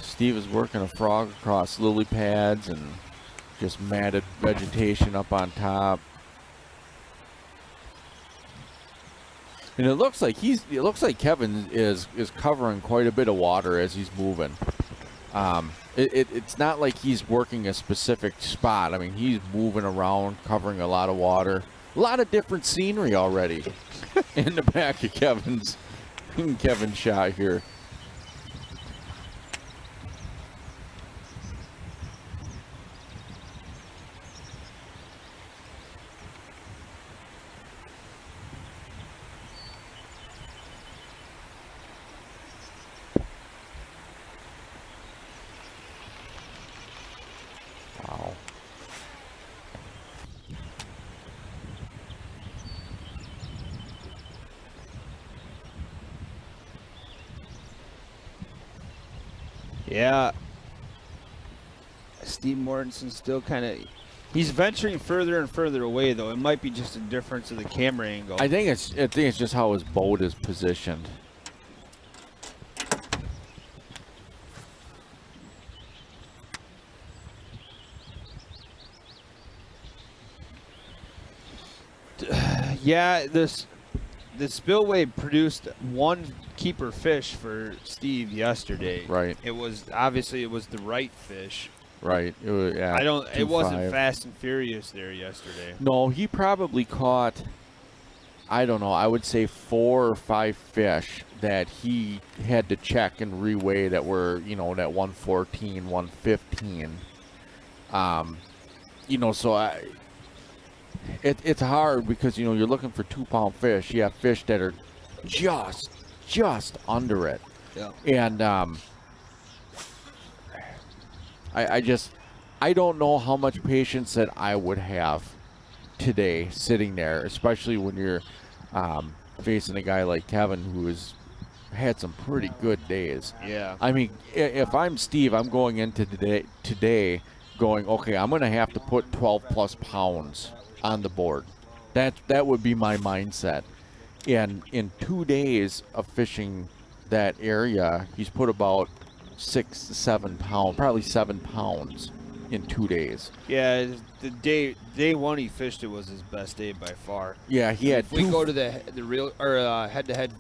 Steve is working a frog across lily pads and just matted vegetation up on top. And it looks like Kevin is covering quite a bit of water as he's moving. It's not like he's working a specific spot. I mean, he's moving around, covering a lot of water. A lot of different scenery already in the back of Kevin's shot here. Wow. Yeah. Steve Mortensen's still kind of... He's venturing further and further away, though. It might be just a difference of the camera angle. I think it's just how his boat is positioned. Yeah, the spillway produced one keeper fish for Steve yesterday. Right. It was the right fish. Right. It was, yeah, It wasn't 2.5. Fast and Furious there yesterday. No, he probably caught, I don't know, I would say 4 or 5 fish that he had to check and reweigh that were, that 114, 115. So it's hard because, you're looking for 2-pound fish. You have fish that are just under it. Yeah. And I don't know how much patience that I would have today sitting there, especially when you're facing a guy like Kevin who has had some pretty good days. Yeah. I mean, if I'm Steve, I'm going into today going, okay, I'm going to have to put 12 plus pounds on the board. That would be my mindset. And in 2 days of fishing that area, he's put about 6 to 7 pounds, probably 7 pounds in 2 days. Yeah, the day one he fished it was his best day by far. Yeah, he had If we go to the real or head-to-head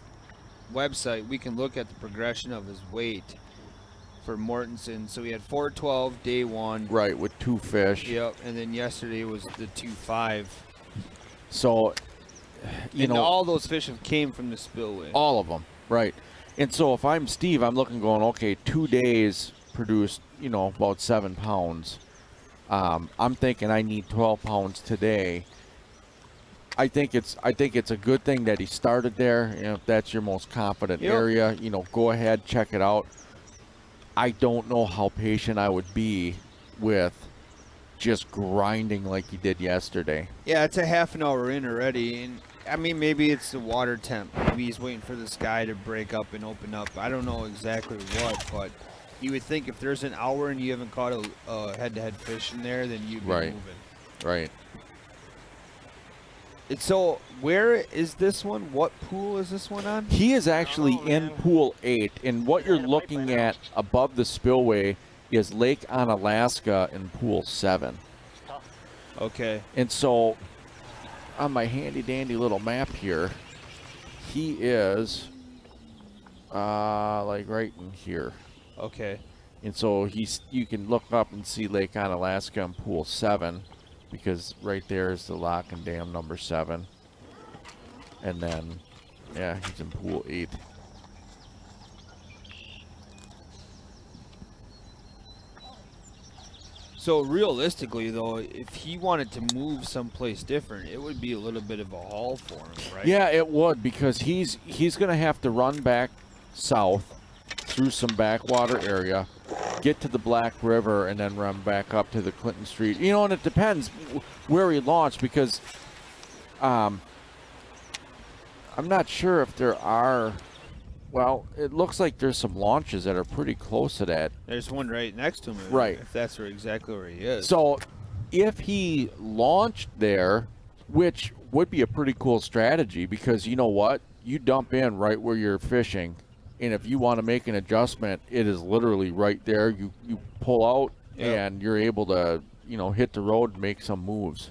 website, we can look at the progression of his weight for Mortensen. So he had 412 day one. Right, with 2 fish. Yep, and then yesterday was the 2.5. So, you know, all those fish have came from the spillway. all of them, right. And so if I'm Steve, I'm looking going, okay, 2 days produced, you know, about 7 pounds. I'm thinking I need 12 pounds today. I think it's a good thing that he started there. You know, if that's your most confident area, you know, go ahead, check it out. I don't know how patient I would be with just grinding like he did yesterday. Yeah, it's a half an hour in already, and I mean maybe it's the water temp. Maybe he's waiting for the sky to break up and open up. I don't know exactly what, but you would think if there's an hour and you haven't caught a head-to-head fish in there, then you'd be moving. Right. And so where is this one? What pool is this one on? He is actually in pool 8, and what you're looking at above the spillway is Lake Onalaska in pool 7. Okay. And so on my handy dandy little map here, he is like right in here. Okay. And so you can look up and see Lake Onalaska in pool 7, because right there is the lock and dam number 7. And then, yeah, he's in pool 8. So realistically, though, if he wanted to move someplace different, it would be a little bit of a haul for him, right? Yeah, it would, because he's going to have to run back south through some backwater area, get to the Black River, and then run back up to the Clinton Street. You know, and it depends where he launched, because I'm not sure if there are. Well, it looks like there's some launches that are pretty close to that. There's one right next to him. Right. If that's exactly where he is. So if he launched there, which would be a pretty cool strategy, because you know what? You dump in right where you're fishing, and if you want to make an adjustment, it is literally right there. You pull out, and you're able to, you know, hit the road and make some moves.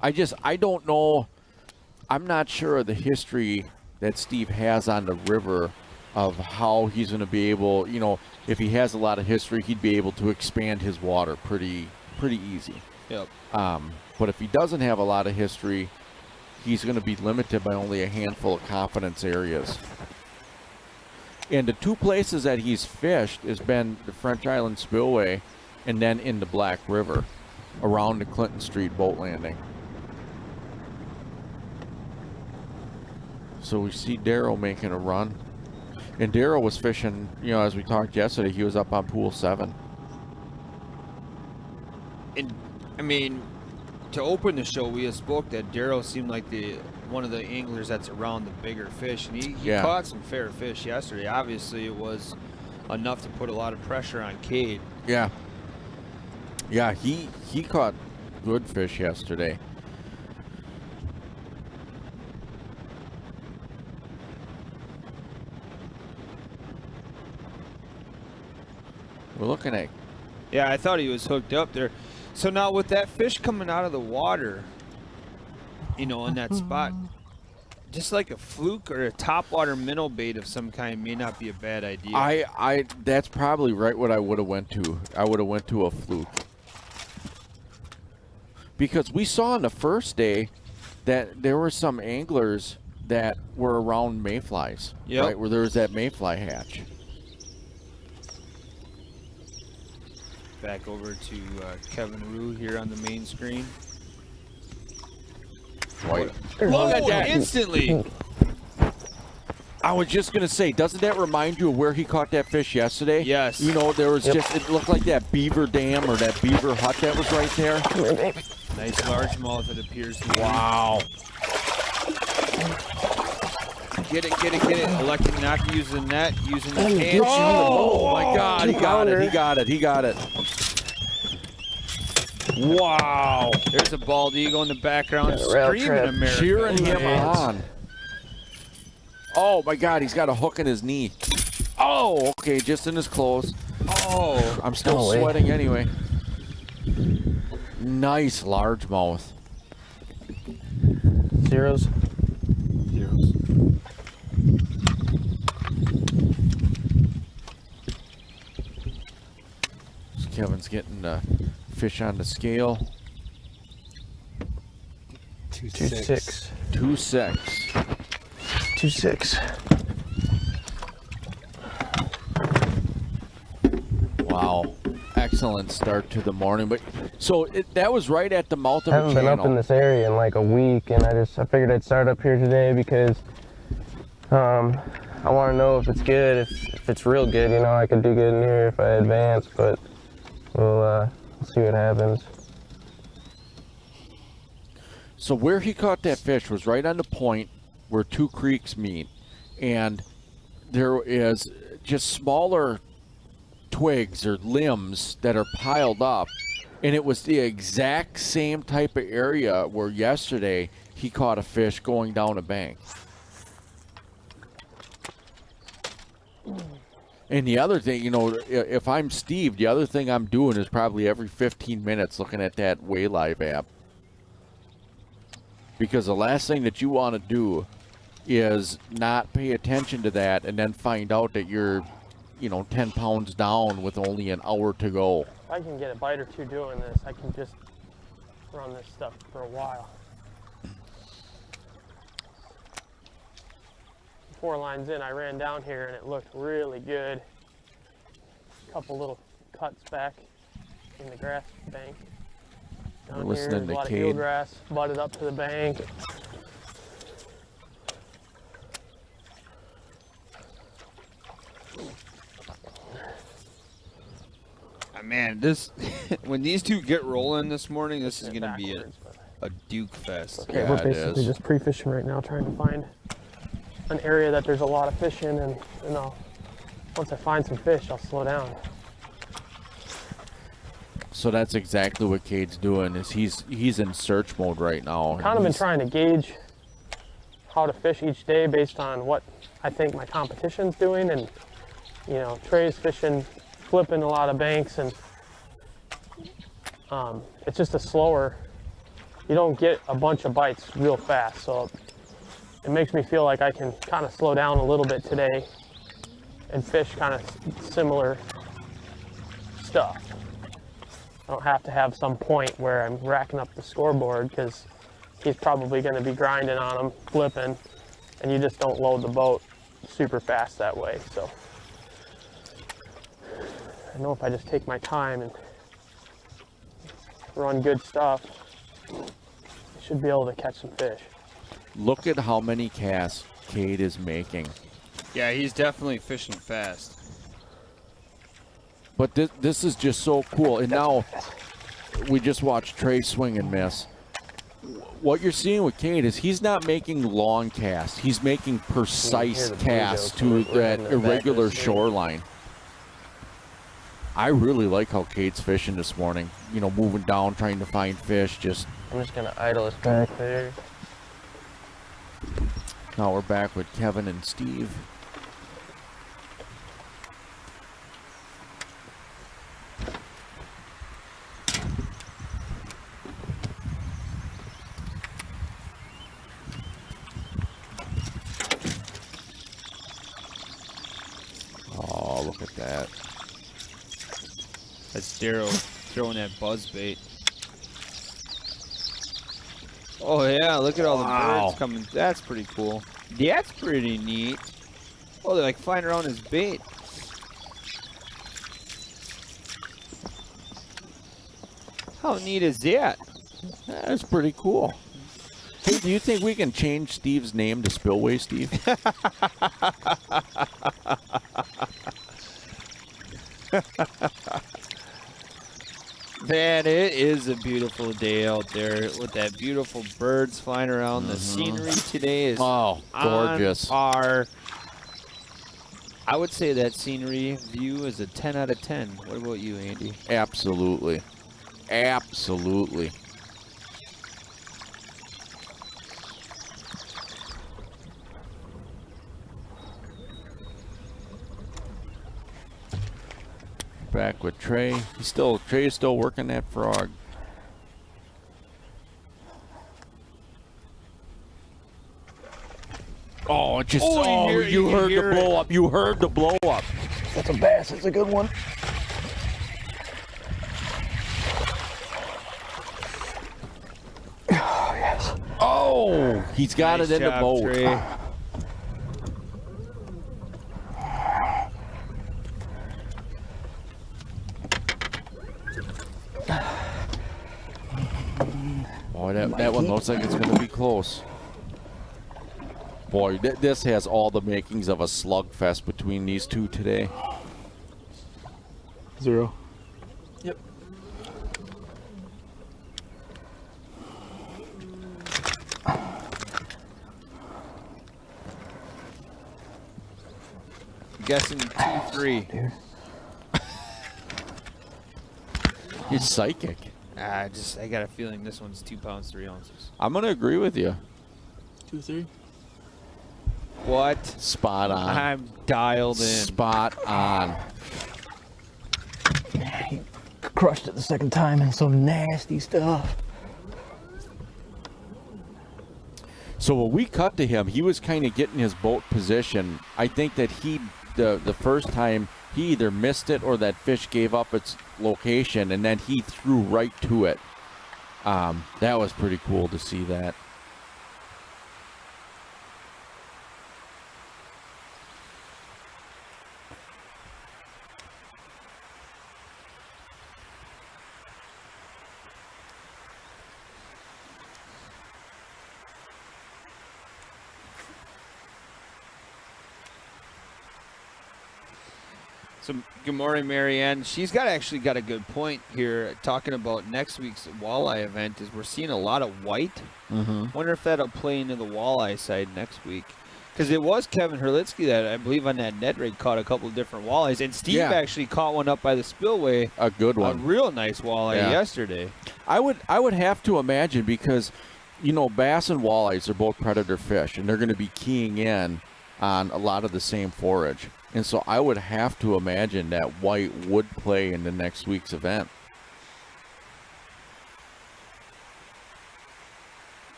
I don't know. I'm not sure of the history that Steve has on the river of how he's going to be able, you know, if he has a lot of history, he'd be able to expand his water pretty easy. Yep. But if he doesn't have a lot of history, he's going to be limited by only a handful of confidence areas. And the 2 places that he's fished has been the French Island Spillway and then in the Black River around the Clinton Street boat landing. So we see Darrow making a run. And Darrow was fishing, you know, as we talked yesterday, he was up on pool 7. And I mean, to open the show, we had spoke that Darrow seemed like one of the anglers that's around the bigger fish, and he caught some fair fish yesterday. Obviously, it was enough to put a lot of pressure on Cade. Yeah. Yeah, he caught good fish yesterday. We're looking at... Yeah, I thought he was hooked up there. So now with that fish coming out of the water, you know, in that spot, just like a fluke or a topwater minnow bait of some kind may not be a bad idea. That's probably right what I would have went to. I would have went to a fluke. Because we saw on the first day that there were some anglers that were around mayflies, right, where there was that mayfly hatch. Back over to Kevin Rue here on the main screen. White. Look at that instantly. I was just going to say, doesn't that remind you of where he caught that fish yesterday? Yes. You know, there was just, it looked like that beaver dam or that beaver hut that was right there. Nice largemouth, it appears to be. Wow. Get it. Electing not to use the net, using the can. Oh my God, he got it. Wow. There's a bald eagle in the background screaming America. Cheering him on. Oh my God, he's got a hook in his knee. Oh, okay, just in his clothes. Oh, I'm still No way. sweating anyway. Nice largemouth. Zeros. Zeros. So Kevin's getting the fish on the scale. 2.6. 2.6. 2.6. Wow. Excellent start to the morning. But so that was right at the mouth of I a haven't channel. been up in this area in like a week, and I figured I'd start up here today because I want to know if it's good. If it's real good, you know, I could do good in here if I advance, but we'll see what happens. So where he caught that fish was right on the point where two creeks meet, and there is just smaller twigs or limbs that are piled up, and it was the exact same type of area where yesterday he caught a fish going down a bank. And the other thing, you know, if I'm Steve, the other thing I'm doing is probably every 15 minutes looking at that Waylive app. Because the last thing that you want to do is not pay attention to that and then find out that you're, you know, 10 pounds down with only an hour to go. If I can get a bite or two doing this, I can just run this stuff for a while. 4 lines in, I ran down here and it looked really good. A couple little cuts back in the grass bank. Down We're here, listening there's to a lot of Cade. eelgrass butted up to the bank. man, this when these two get rolling this morning, this is gonna be Backwards, but- a Duke fest. Okay, Yeah, we're it basically is. just pre-fishing right now, trying to find an area that there's a lot of fish in, and once I find some fish, I'll slow down. So that's exactly what Cade's doing. Is he's in search mode right now. and Kind of been he's- trying to gauge how to fish each day based on what I think my competition's doing, and Trey's fishing, flipping a lot of banks, and it's just a slower. You don't get a bunch of bites real fast, so it makes me feel like I can kind of slow down a little bit today and fish kind of similar stuff. I don't have to have some point where I'm racking up the scoreboard, because he's probably going to be grinding on them, flipping, and you just don't load the boat super fast that way. So I know if I just take my time and run good stuff, I should be able to catch some fish. Look at how many casts Cade is making. Yeah, he's definitely fishing fast. But this is just so cool. And now we just watched Trey swing and miss. What you're seeing with Cade is he's not making long casts. He's making precise casts to that irregular shoreline. I really like how Cade's fishing this morning. Moving down, trying to find fish. I'm just going to idle this back there. Now we're back with Kevin and Steve. Oh, look at that. That's Daryl throwing that buzz bait. Oh yeah, look at all the birds coming. That's pretty cool. That's pretty neat. Oh, they're like flying around his bait. How neat is that? That's pretty cool. Hey, do you think we can change Steve's name to Spillway Steve? Man, it is a beautiful day out there with that beautiful birds flying around. The scenery today is gorgeous. on par. I would say that scenery view is a 10 out of 10. What about you, Andy? Absolutely. Absolutely. back with Trey. Trey is still working that frog. Oh, it just you heard the blow up. You heard the blow up. That's a bass. It's a good one. Oh, yes. Oh, he's got Nice it in the job, boat. Trey. Boy, that one looks like it's going to be close. Boy, this has all the makings of a slugfest between these two today. 0. Yep. Guessing 2-3. Dude. He's psychic. I got a feeling this one's 2 pounds 3 ounces. I'm going to agree with you. 2-3. What? Spot on. I'm dialed in. Spot on. He crushed it the second time and some nasty stuff. So when we cut to him, he was kind of getting his boat position. I think that the first time he either missed it or that fish gave up its location, and then he threw right to it. That was pretty cool to see that. So, good morning, Marianne. She's actually got a good point here talking about next week's walleye event is we're seeing a lot of white. Wonder if that'll play into the walleye side next week. Because it was Kevin Herlitzky that I believe on that net rig caught a couple of different walleyes. And Steve actually caught one up by the spillway. A good one. A real nice walleye yesterday. I would have to imagine because, you know, bass and walleyes are both predator fish, and they're going to be keying in on a lot of the same forage. And so I would have to imagine that white would play in the next week's event.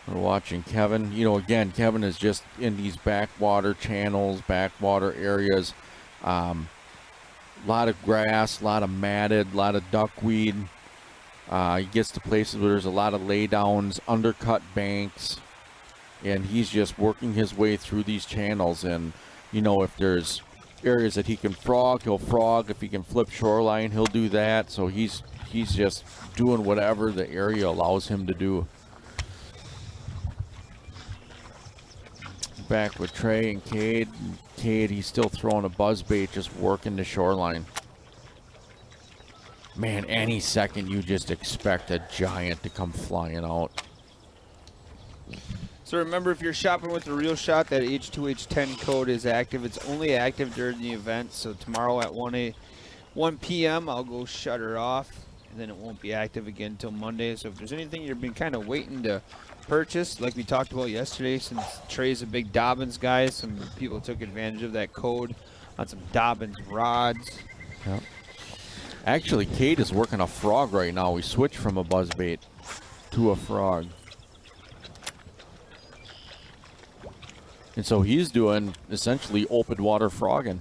We're watching Kevin. You know, again, Kevin is just in these backwater channels, backwater areas. A lot of grass, a lot of matted, a lot of duckweed. He gets to places where there's a lot of laydowns, undercut banks, and he's just working his way through these channels. And, you know, if there's areas that he can frog, he'll frog. If he can flip shoreline, he'll do that. So he's just doing whatever the area allows him to do. Back with Trey and Cade. Cade, he's still throwing a buzzbait, just working the shoreline. Man, any second you just expect a giant to come flying out. So remember, if you're shopping with the Real Shot, that H2H10 code is active. It's only active during the event. So tomorrow at 1 p.m., I'll go shut her off, and then it won't be active again until Monday. So if there's anything you've been kind of waiting to purchase, like we talked about yesterday, since Trey's a big Dobbins guy, some people took advantage of that code on some Dobbins rods. Yep. Actually, Cade is working a frog right now. We switched from a buzzbait to a frog. And so he's doing essentially open water frogging,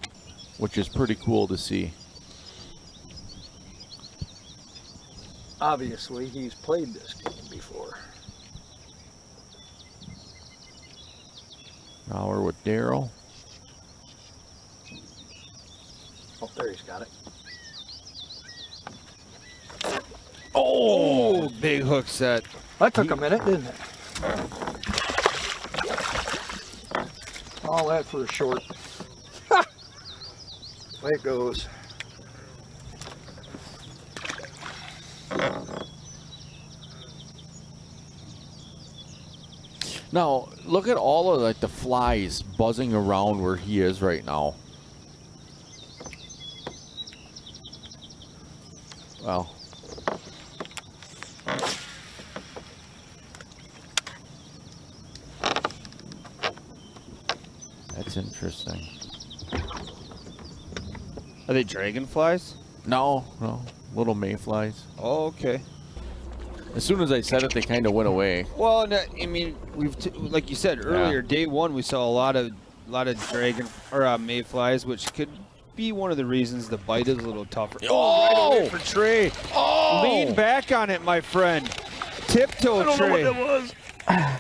which is pretty cool to see. Obviously, he's played this game before. Now we're with Daryl. Oh, there he's got it. Oh, big hook set. That took a minute, didn't it? All that for a short. Ha! Way it goes. Now, look at all of like the flies buzzing around where he is right now. Well, That's interesting. Are they dragonflies? No, little mayflies. Oh, okay. As soon as I said it, they kind of went away. Well, I mean, like you said earlier, day one we saw a lot of dragon or mayflies, which could be one of the reasons the bite is a little tougher. Oh! Right away for Trey. Oh! Lean back on it, my friend. Tiptoe, Trey. I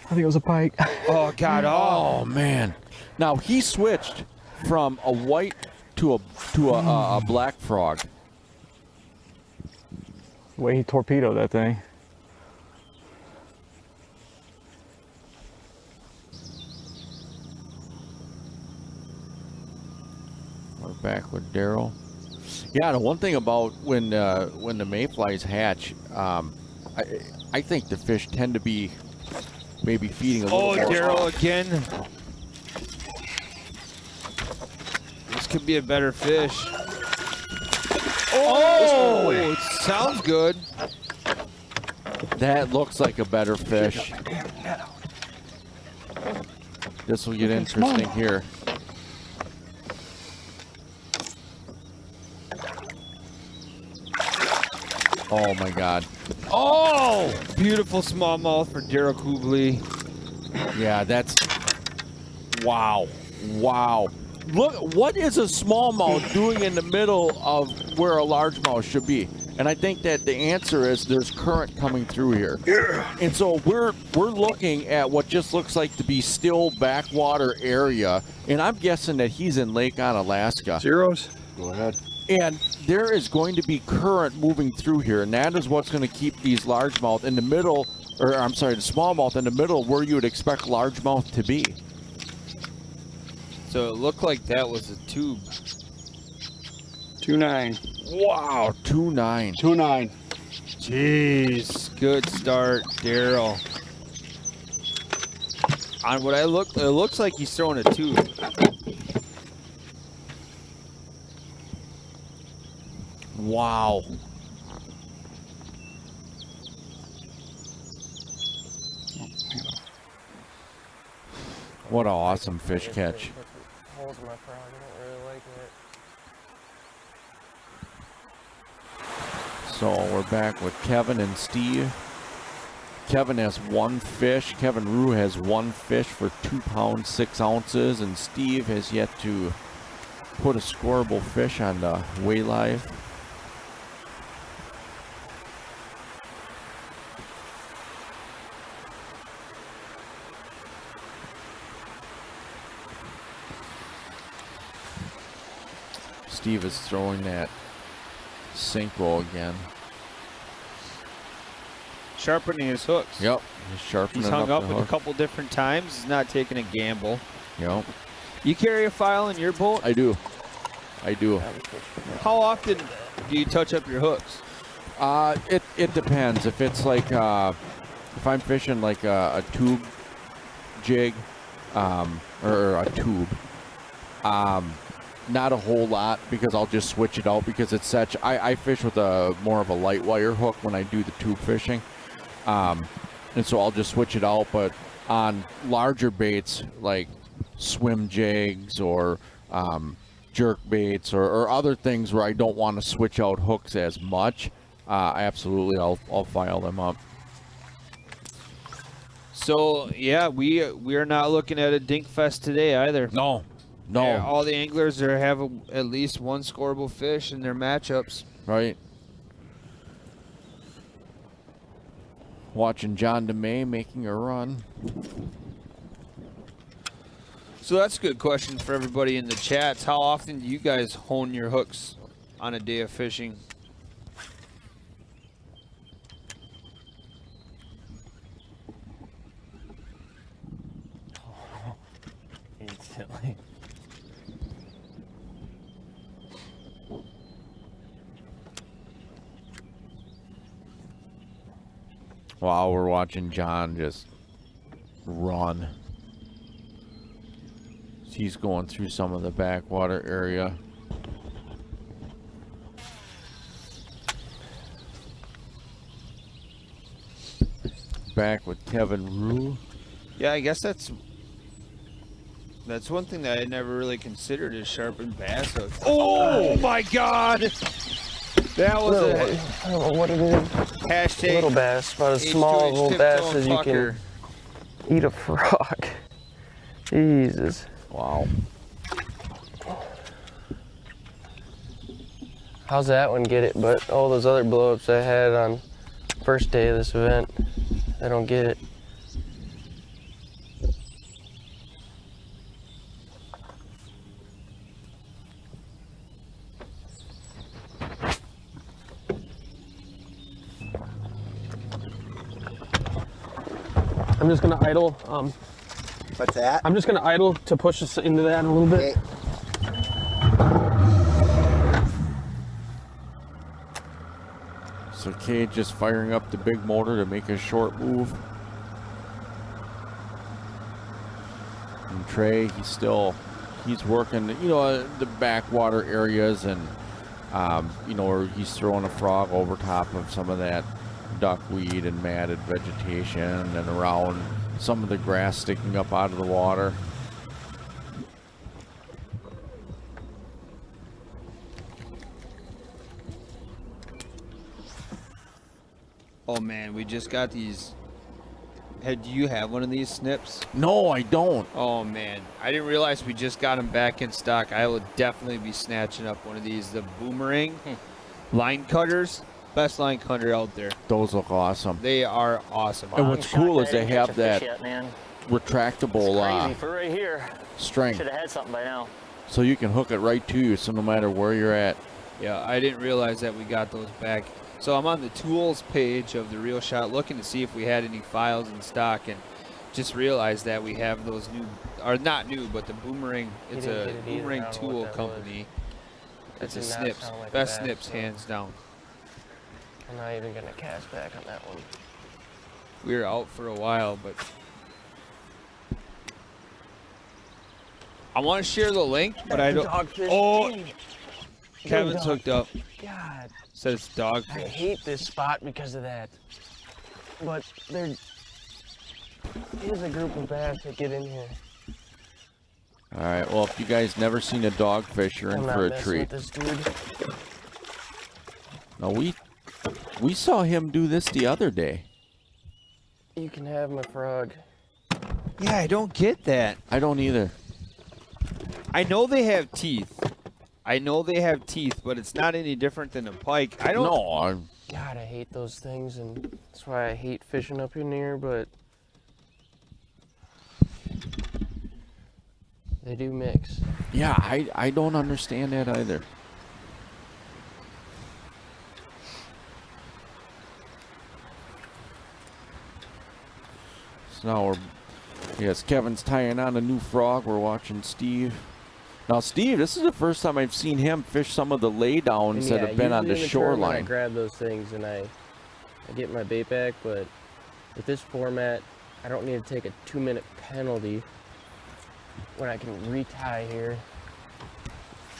think it was a pike. Oh God! Oh man! Now he switched from a white to a black frog. The way he torpedoed that thing. We're back with Daryl. Yeah, the one thing about when the mayflies hatch, I think the fish tend to be maybe feeding a little Oh, more. Daryl again. This could be a better fish. Oh, it sounds good. That looks like a better fish. This will get interesting here. Oh my God. Oh, beautiful smallmouth for Daryl Kubley. Yeah, that's... Wow. Wow. Look, what is a smallmouth doing in the middle of where a largemouth should be? And I think that the answer is there's current coming through here. Yeah. And so we're looking at what just looks like to be still backwater area, and I'm guessing that he's in Lake Onalaska. Zeros? Go ahead. And there is going to be current moving through here, and that is what's going to keep these largemouth in the middle, or I'm sorry, the smallmouth in the middle where you would expect largemouth to be. So it looked like that was a tube. 2.9. Wow, 2.9. 2.9. Jeez, good start, Daryl. On what it looks like he's throwing a tube. Wow. What an awesome fish catch. Holes in my frog. I don't really like it. So we're back with Kevin and Steve. Kevin has one fish. Kevin Rue has one fish for 2 pounds, 6 ounces. And Steve has yet to put a scoreable fish on the weigh live. Steve is throwing that Synchro again. Sharpening his hooks. Yep, he's sharpening He's hung up the with hook. a couple different times. He's not taking a gamble. Yep, You carry a file in your boat? I do. I do. How often do you touch up your hooks? It depends. If it's like if I'm fishing like a tube jig, or a tube, not a whole lot, because I'll just switch it out because it's such. I fish with a more of a light wire hook when I do the tube fishing, and so I'll just switch it out. But on larger baits like swim jigs or jerk baits or other things where I don't want to switch out hooks as much, absolutely I'll file them up. So yeah, we are not looking at a dink fest today either. No. Yeah, all the anglers have at least one scoreable fish in their matchups. Right. Watching John DeMay making a run. So that's a good question for everybody in the chats. How often do you guys hone your hooks on a day of fishing? Instantly. Wow, we're watching John just run. He's going through some of the backwater area. Back with Kevin Rue. Yeah, I guess that's That's one thing that I never really considered is sharpened bass hooks. Oh my God! That was a I don't know what it is. hashtag Little bass, about as H2H small a little bass tiptoe as you can pucker. eat a frog. Jesus. Wow. How's that one get it? But all those other blow-ups I had on first day of this event, I don't get it. I'm just gonna idle. What's that? I'm just gonna idle to push us into that a little bit. Okay. So Cade just firing up the big motor to make a short move. And Trey, he's working, the backwater areas and, where he's throwing a frog over top of some of that duckweed and matted vegetation and around some of the grass sticking up out of the water. Oh man, we just got these. Hey, do you have one of these snips? No, I don't. Oh man, I didn't realize we just got them back in stock. I will definitely be snatching up one of these. The boomerang line cutters, best line cutter out there. Those look awesome. They are awesome. And what's cool is they have that retractable Crazy for right here. string, Should have had something by now. so you can hook it right to you. So no matter where you're at. Yeah, I didn't realize that we got those back. So I'm on the tools page of the Real Shot looking to see if we had any files in stock, and just realized that we have those new, or not new, but the boomerang. It's didn't a get it either. boomerang I don't know tool what that company. That It's a did not snips, sound like a best bass, snips so hands down. I'm not even gonna cast back on that one. We were out for a while, but I want to share the link, but I don't. Dogfish. Oh, Dang. Kevin's Dog. hooked up. God, Says it's I dogfish. hate this spot because of that. But there is a group of bass that get in here. All right. Well, if you guys never seen a dogfish, you're in I'm not for a messing treat. with this dude. No, we saw him do this the other day. You can have my frog. Yeah, I don't get that. I don't either. I know they have teeth. But it's not any different than a pike. I don't. No, God, I hate those things, and that's why I hate fishing up in here, but they do mix. yeah, I don't understand that either. So now yes, Kevin's tying on a new frog. We're watching Steve. Now, Steve, this is the first time I've seen him fish some of the laydowns that have been on the usually in tournament, I shoreline. grab those things and I get my bait back, but with this format, I don't need to take a 2-minute penalty when I can retie here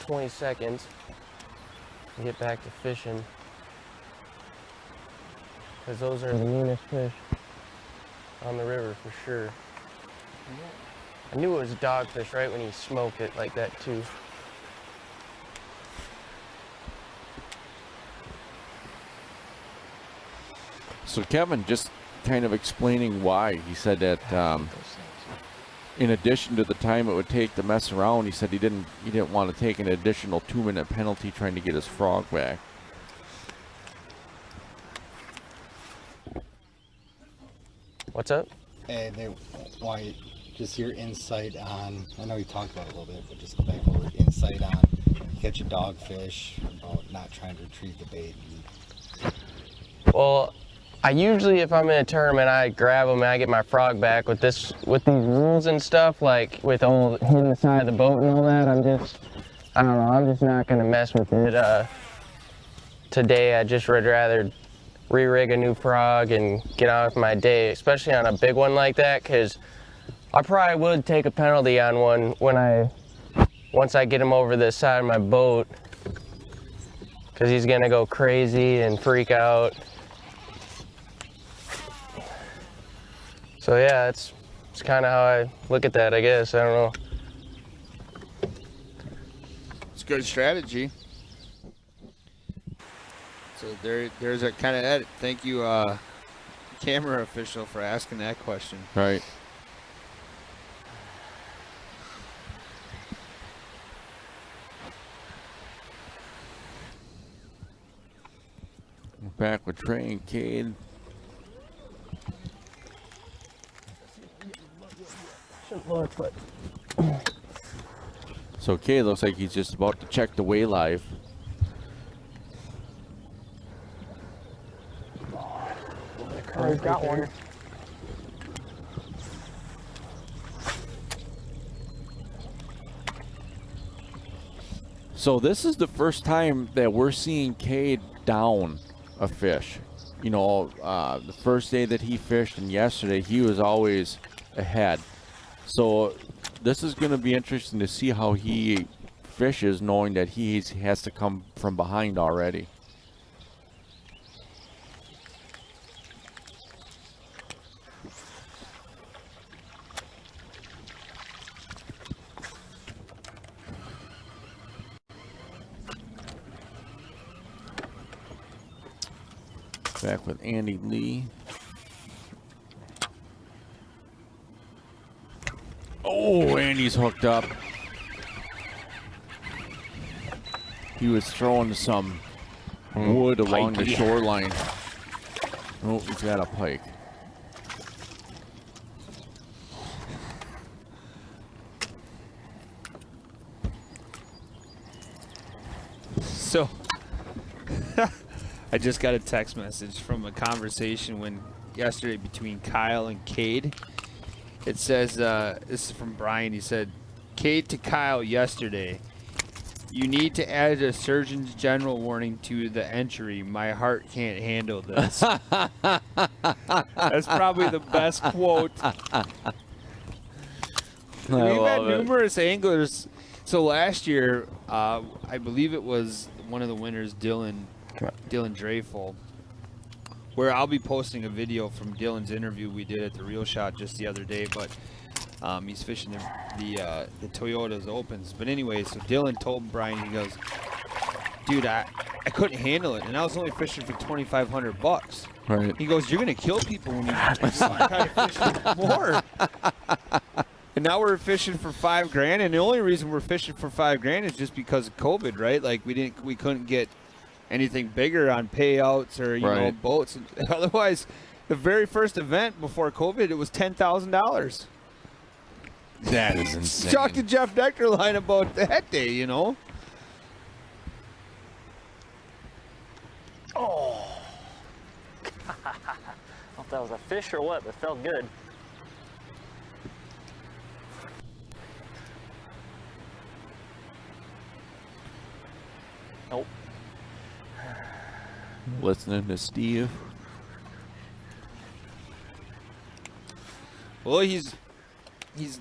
20 seconds and get back to fishing. Because those are the meanest fish on the river for sure. I knew it was dogfish right when he smoked it like that too. So Kevin just kind of explaining why. He said that in addition to the time it would take to mess around, he said he didn't want to take an additional 2-minute penalty trying to get his frog back. What's up? And they want just your insight on, I know you talked about it a little bit, but just go back over insight on catch a dogfish, about not trying to retrieve the bait. Well, I usually, if I'm in a tournament, I grab them and I get my frog back. With these rules and stuff, like with all hitting the side of the boat and all that, I don't know, I'm just not gonna mess with it. Today, I just would rather re-rig a new frog and get on with my day, especially on a big one like that, because I probably would take a penalty on one once I get him over the side of my boat, because he's gonna go crazy and freak out. So yeah, it's kind of how I look at that, I guess. I don't know. good strategy. So there's a kind of edit. Thank you, camera official, for asking that question. Right. We're back with Trey and Cade. Shouldn't look, but So Cade looks like he's just about to check the weigh live. He's got one. So this is the first time that we're seeing Cade down a fish. You know, the first day that he fished and yesterday, he was always ahead. So this is going to be interesting to see how he fishes, knowing that he has to come from behind already. Back with Andy Lee. Oh, Andy's hooked up. He was throwing some wood along the shoreline. Oh, he's got a pike. So I just got a text message from a conversation yesterday between Kyle and Cade. It says, this is from Brian. He said, Cade to Kyle yesterday, you need to add a Surgeon's General warning to the entry. My heart can't handle this. That's probably the best quote. We've had numerous anglers. So last year, I believe it was one of the winners, Dylan Dreyfel, where I'll be posting a video from Dylan's interview we did at the Reel Shot just the other day, but he's fishing the Toyota's Opens. But anyway, so Dylan told Brian, he goes, dude, I couldn't handle it, and I was only fishing for $2,500. Right. He goes, you're going to kill people when you try to fish more. And now we're fishing for $5,000, and the only reason we're fishing for $5,000 is just because of COVID, right? Like we couldn't get anything bigger on payouts or you know, boats. Otherwise, the very first event before COVID, it was $10,000. That is insane. Talk to Jeff Deckerline about that day, you know. Oh. I don't know if that was a fish or what, but it felt good. Nope. Listening to Steve. Well, he's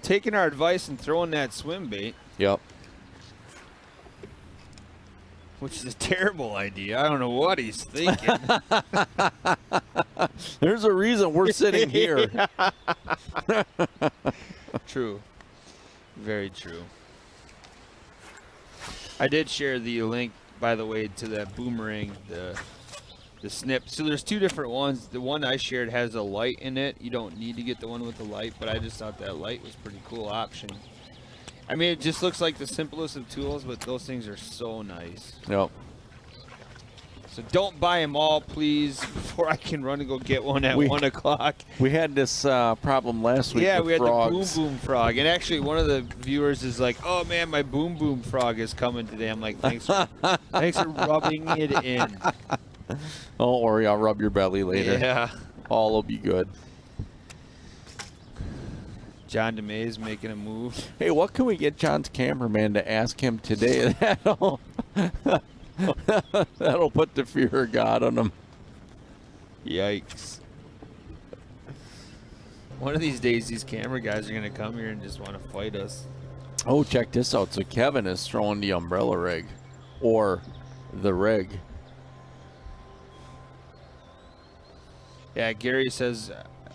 taking our advice and throwing that swim bait. Yep. Which is a terrible idea. I don't know what he's thinking. There's a reason we're sitting here. True. Very true. I did share the link, by the way, to that boomerang, the snip. So there's two different ones. The one I shared has a light in it. You don't need to get the one with the light, but I just thought that light was a pretty cool option. I mean, it just looks like the simplest of tools, but those things are so nice. Yep. So don't buy them all, please, before I can run and go get one at 1 o'clock. We had this problem last week. Yeah, with we had frogs. the boom boom frog, and actually one of the viewers is like, "Oh man, my boom boom frog is coming today." I'm like, "Thanks, thanks for rubbing it in." Don't worry, I'll rub your belly later. Yeah. All will be good. John DeMay's making a move. Hey, what can we get John's cameraman to ask him today? That'll put the fear of God on him. Yikes. One of these days, these camera guys are going to come here and just want to fight us. Oh, check this out. So Kevin is throwing the umbrella rig, or the rig. Yeah, Gary says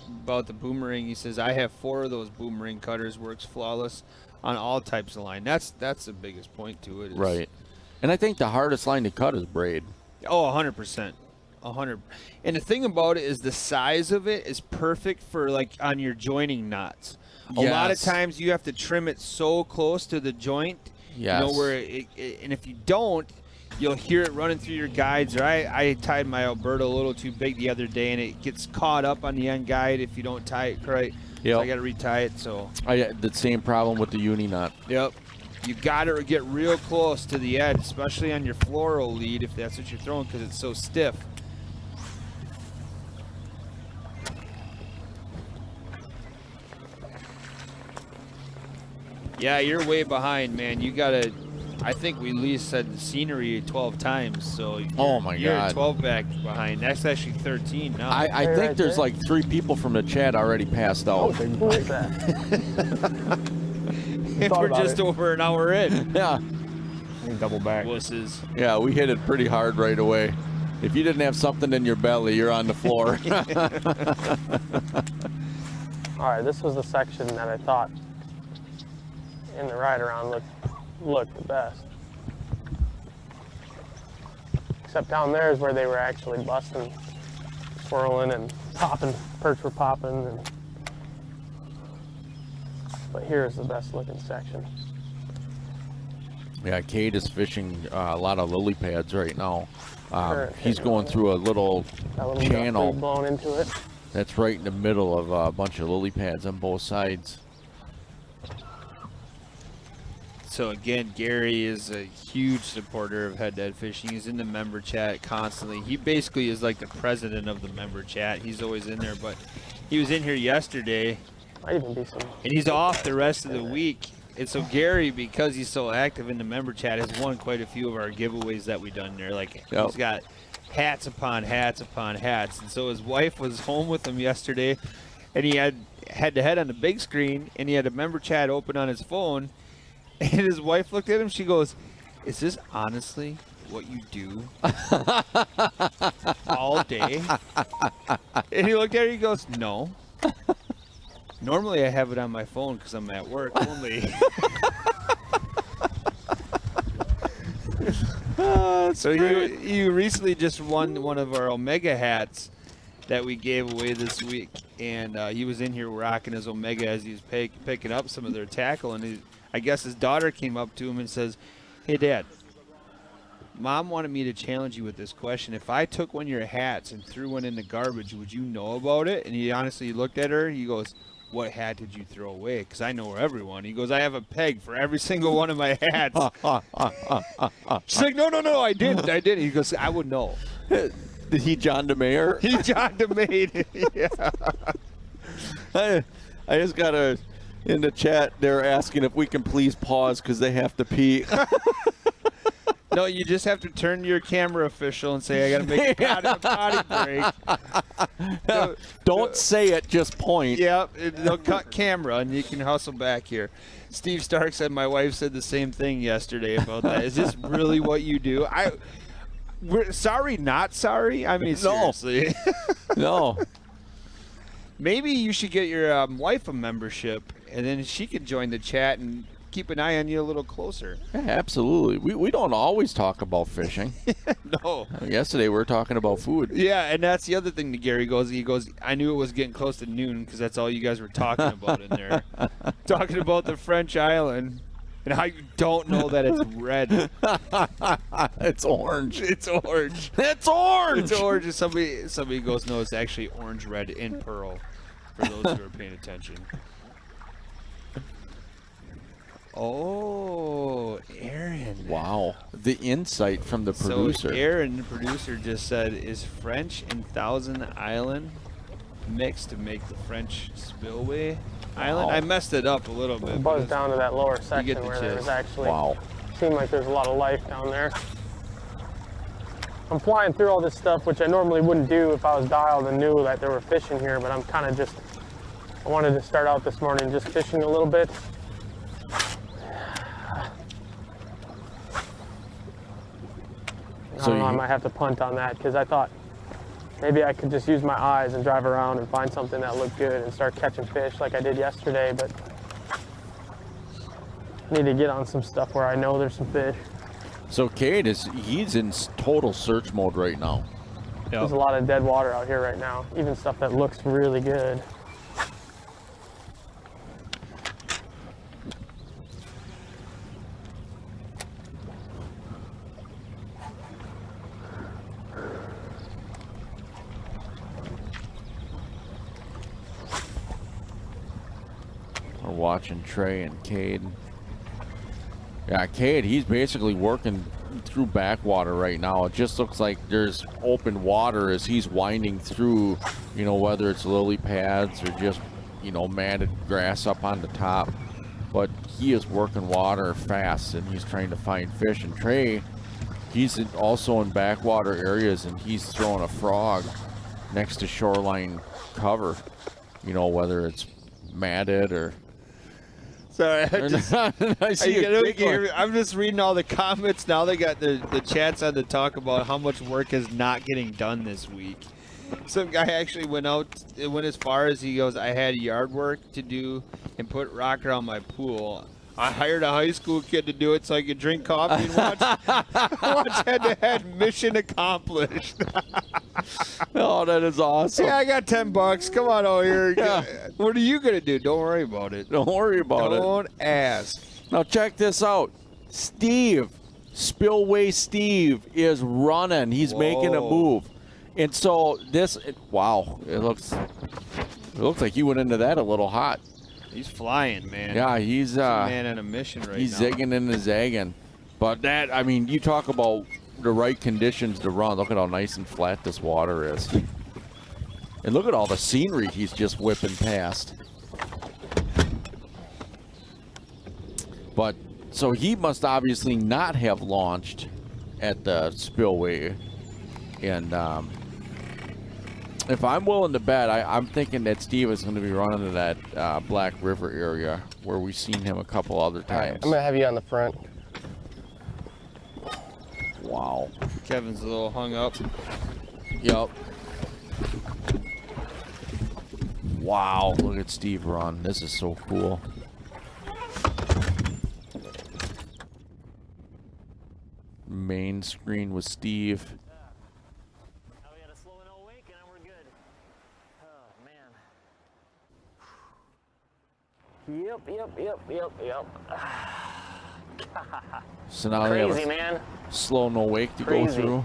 about the boomerang, he says, I have 4 of those boomerang cutters, works flawless on all types of line. That's the biggest point to it. Is Right. And I think the hardest line to cut is braid. Oh, 100%. 100. And the thing about it is the size of it is perfect for like on your joining knots. A lot of Yes. times you have to trim it so close to the joint, Yes. you know, where and if you don't, you'll hear it running through your guides. Or I tied my Alberta a little too big the other day, and it gets caught up on the end guide if you don't tie it right. Yep. So I got to retie it. So I had the same problem with the uni knot. yep, you got to get real close to the edge, especially on your floral lead if that's what you're throwing, because it's so stiff. Yeah, you're way behind, man. You gotta. I think we at least said the scenery 12 times, so Oh my you're God. 12 back behind. That's actually 13 now. I Right think there's there. like 3 people from the chat already passed out. Who is that? thought We're about just it. over an hour in. Yeah. Double back. Wusses. Yeah, we hit it pretty hard right away. If you didn't have something in your belly, you're on the floor. All right, this was the section that I thought in the ride around looked the best. Except down there is where they were actually busting, swirling and popping, perch were popping. But here's the best looking section. Yeah, Cade is fishing a lot of lily pads right now. Sure, He's going through a little That little channel guthrie blown into it. that's right in the middle of a bunch of lily pads on both sides. So again, Gary is a huge supporter of head-to-head fishing. He's in the member chat constantly. He basically is like the president of the member chat. He's always in there, but he was in here yesterday, Might even be some. and he's off the rest of the week. And so Gary, because he's so active in the member chat, has won quite a few of our giveaways that we done there. Like Yep. he's got hats upon hats upon hats. And so his wife was home with him yesterday, and he had head-to-head on the big screen, and he had a member chat open on his phone. And his wife looked at him. She goes, "Is this honestly what you do all day?" And he looked at her. He goes, "No. Normally I have it on my phone because I'm at work only." So you recently just won one of our Omega hats that we gave away this week, and he was in here rocking his Omega as he was picking up some of their tackle, and I guess his daughter came up to him and says, "Hey, Dad, Mom wanted me to challenge you with this question. If I took one of your hats and threw one in the garbage, would you know about it?" And he honestly looked at her. He goes, "What hat did you throw away? Because I know everyone." He goes, "I have a peg for every single one of my hats." She's like, No, I didn't. He goes, "I would know." Did he John DeMayer? He John DeMade. Yeah. I just got in the chat, they're asking if we can please pause because they have to pee. No, you just have to turn to your camera official and say, "I got to make a potty break." Don't say it, just point. Yeah, they'll cut camera and you can hustle back here. Steve Stark said my wife said the same thing yesterday about that. Is this really what you do? We're sorry, not sorry. I mean, No. seriously. No. Maybe you should get your wife a membership, and then she could join the chat and keep an eye on you a little closer. Yeah, absolutely. We don't always talk about fishing. No. Yesterday we were talking about food. Yeah, and that's the other thing that Gary goes. He goes, "I knew it was getting close to noon because that's all you guys were talking about in there. Talking about the French island and how you don't know that it's red." It's orange. It's orange. It's orange. It's orange. And somebody goes, "No, it's actually orange, red, and pearl," for those who are paying attention. Oh, Aaron. Wow. The insight from the producer. So Aaron, the producer, just said, "Is French and Thousand Island mixed to make the French Spillway Island?" Wow. I messed it up a little bit. Buzzed because- down to that lower get section the where there was gist. actually Wow. seemed like there's a lot of life down there. I'm flying through all this stuff, which I normally wouldn't do if I was dialed and knew that there were fish in here, but I'm kind of I wanted to start out this morning just fishing a little bit. I So don't know, I you- might have to punt on that because I thought maybe I could just use my eyes and drive around and find something that looked good and start catching fish like I did yesterday, but I need to get on some stuff where I know there's some fish. So Cade he's in total search mode right now. There's a lot of dead water out here right now, even stuff that looks really good. We're watching Trey and Cade. Yeah, Cade, he's basically working through backwater right now. It just looks like there's open water as he's winding through, you know, whether it's lily pads or just, you know, matted grass up on the top. But he is working water fast and he's trying to find fish. And Trey, he's also in backwater areas and he's throwing a frog next to shoreline cover, you know, whether it's matted or... Sorry, I'm just reading all the comments now. They got the chats on to talk about how much work is not getting done this week. Some guy actually went as far as he goes, I had yard work to do and put rock around my pool. I hired a high school kid to do it so I could drink coffee and watch head-to-head. Mission accomplished. Oh, that is awesome. Yeah, I got $10. Come on over here. Yeah. What are you going to do? Don't worry about it. Don't worry about it. Don't ask. Now check this out. Steve, Spillway Steve is running. He's making a move. And so wow, it looks like he went into that a little hot. He's flying, man. Yeah, he's a man on a mission right now. He's zigging and zagging. But that, I mean, you talk about the right conditions to run. Look at how nice and flat this water is. And look at all the scenery he's just whipping past. But, so he must obviously not have launched at the spillway. And if I'm willing to bet, I'm thinking that Steve is going to be running to that Black River area where we've seen him a couple other times. All right, I'm going to have you on the front. Wow. Kevin's a little hung up. Yep. Wow, look at Steve run. This is so cool. Main screen with Steve. Now we got a slow and no wake, and then we're good. Oh, man. Yep. So now Crazy, they have a man. slow no wake to Crazy. go through.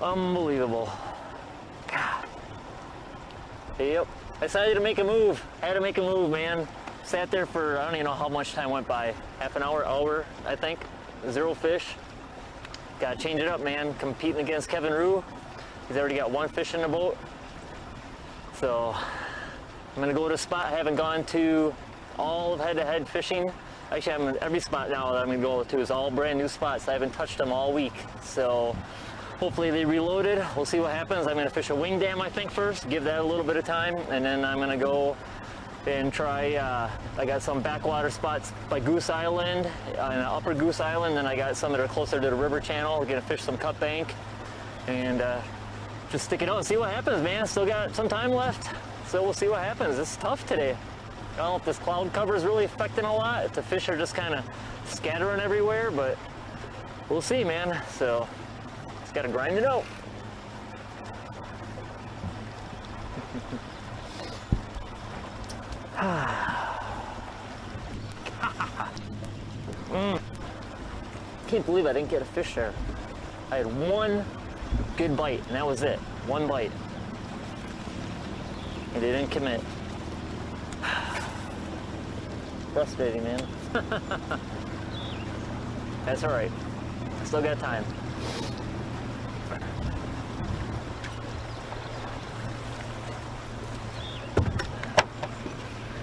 Unbelievable. Yep. I decided to make a move. I had to make a move, man. Sat there for, I don't even know how much time went by. Half an hour, I think. 0 fish. Gotta change it up, man. Competing against Kevin Rue. He's already got 1 fish in the boat. So, I'm gonna go to a spot I haven't gone to all of head-to-head fishing. Actually, I'm in every spot now that I'm gonna go to is all brand new spots. I haven't touched them all week. So, hopefully they reloaded. We'll see what happens. I'm gonna fish a wing dam, I think, first. Give that a little bit of time, and then I'm gonna go and try, I got some backwater spots by Goose Island, on Upper Goose Island, and I got some that are closer to the river channel. We're gonna fish some cut bank, and just stick it out and see what happens, man. Still got some time left, so we'll see what happens. It's tough today. I don't know if this cloud cover is really affecting a lot, if the fish are just kind of scattering everywhere, but we'll see, man. So, just gotta grind it out. Can't believe I didn't get a fish there. I had 1 good bite, and that was it. 1 bite. And they didn't commit. Frustrating, man. That's all right. Still got time.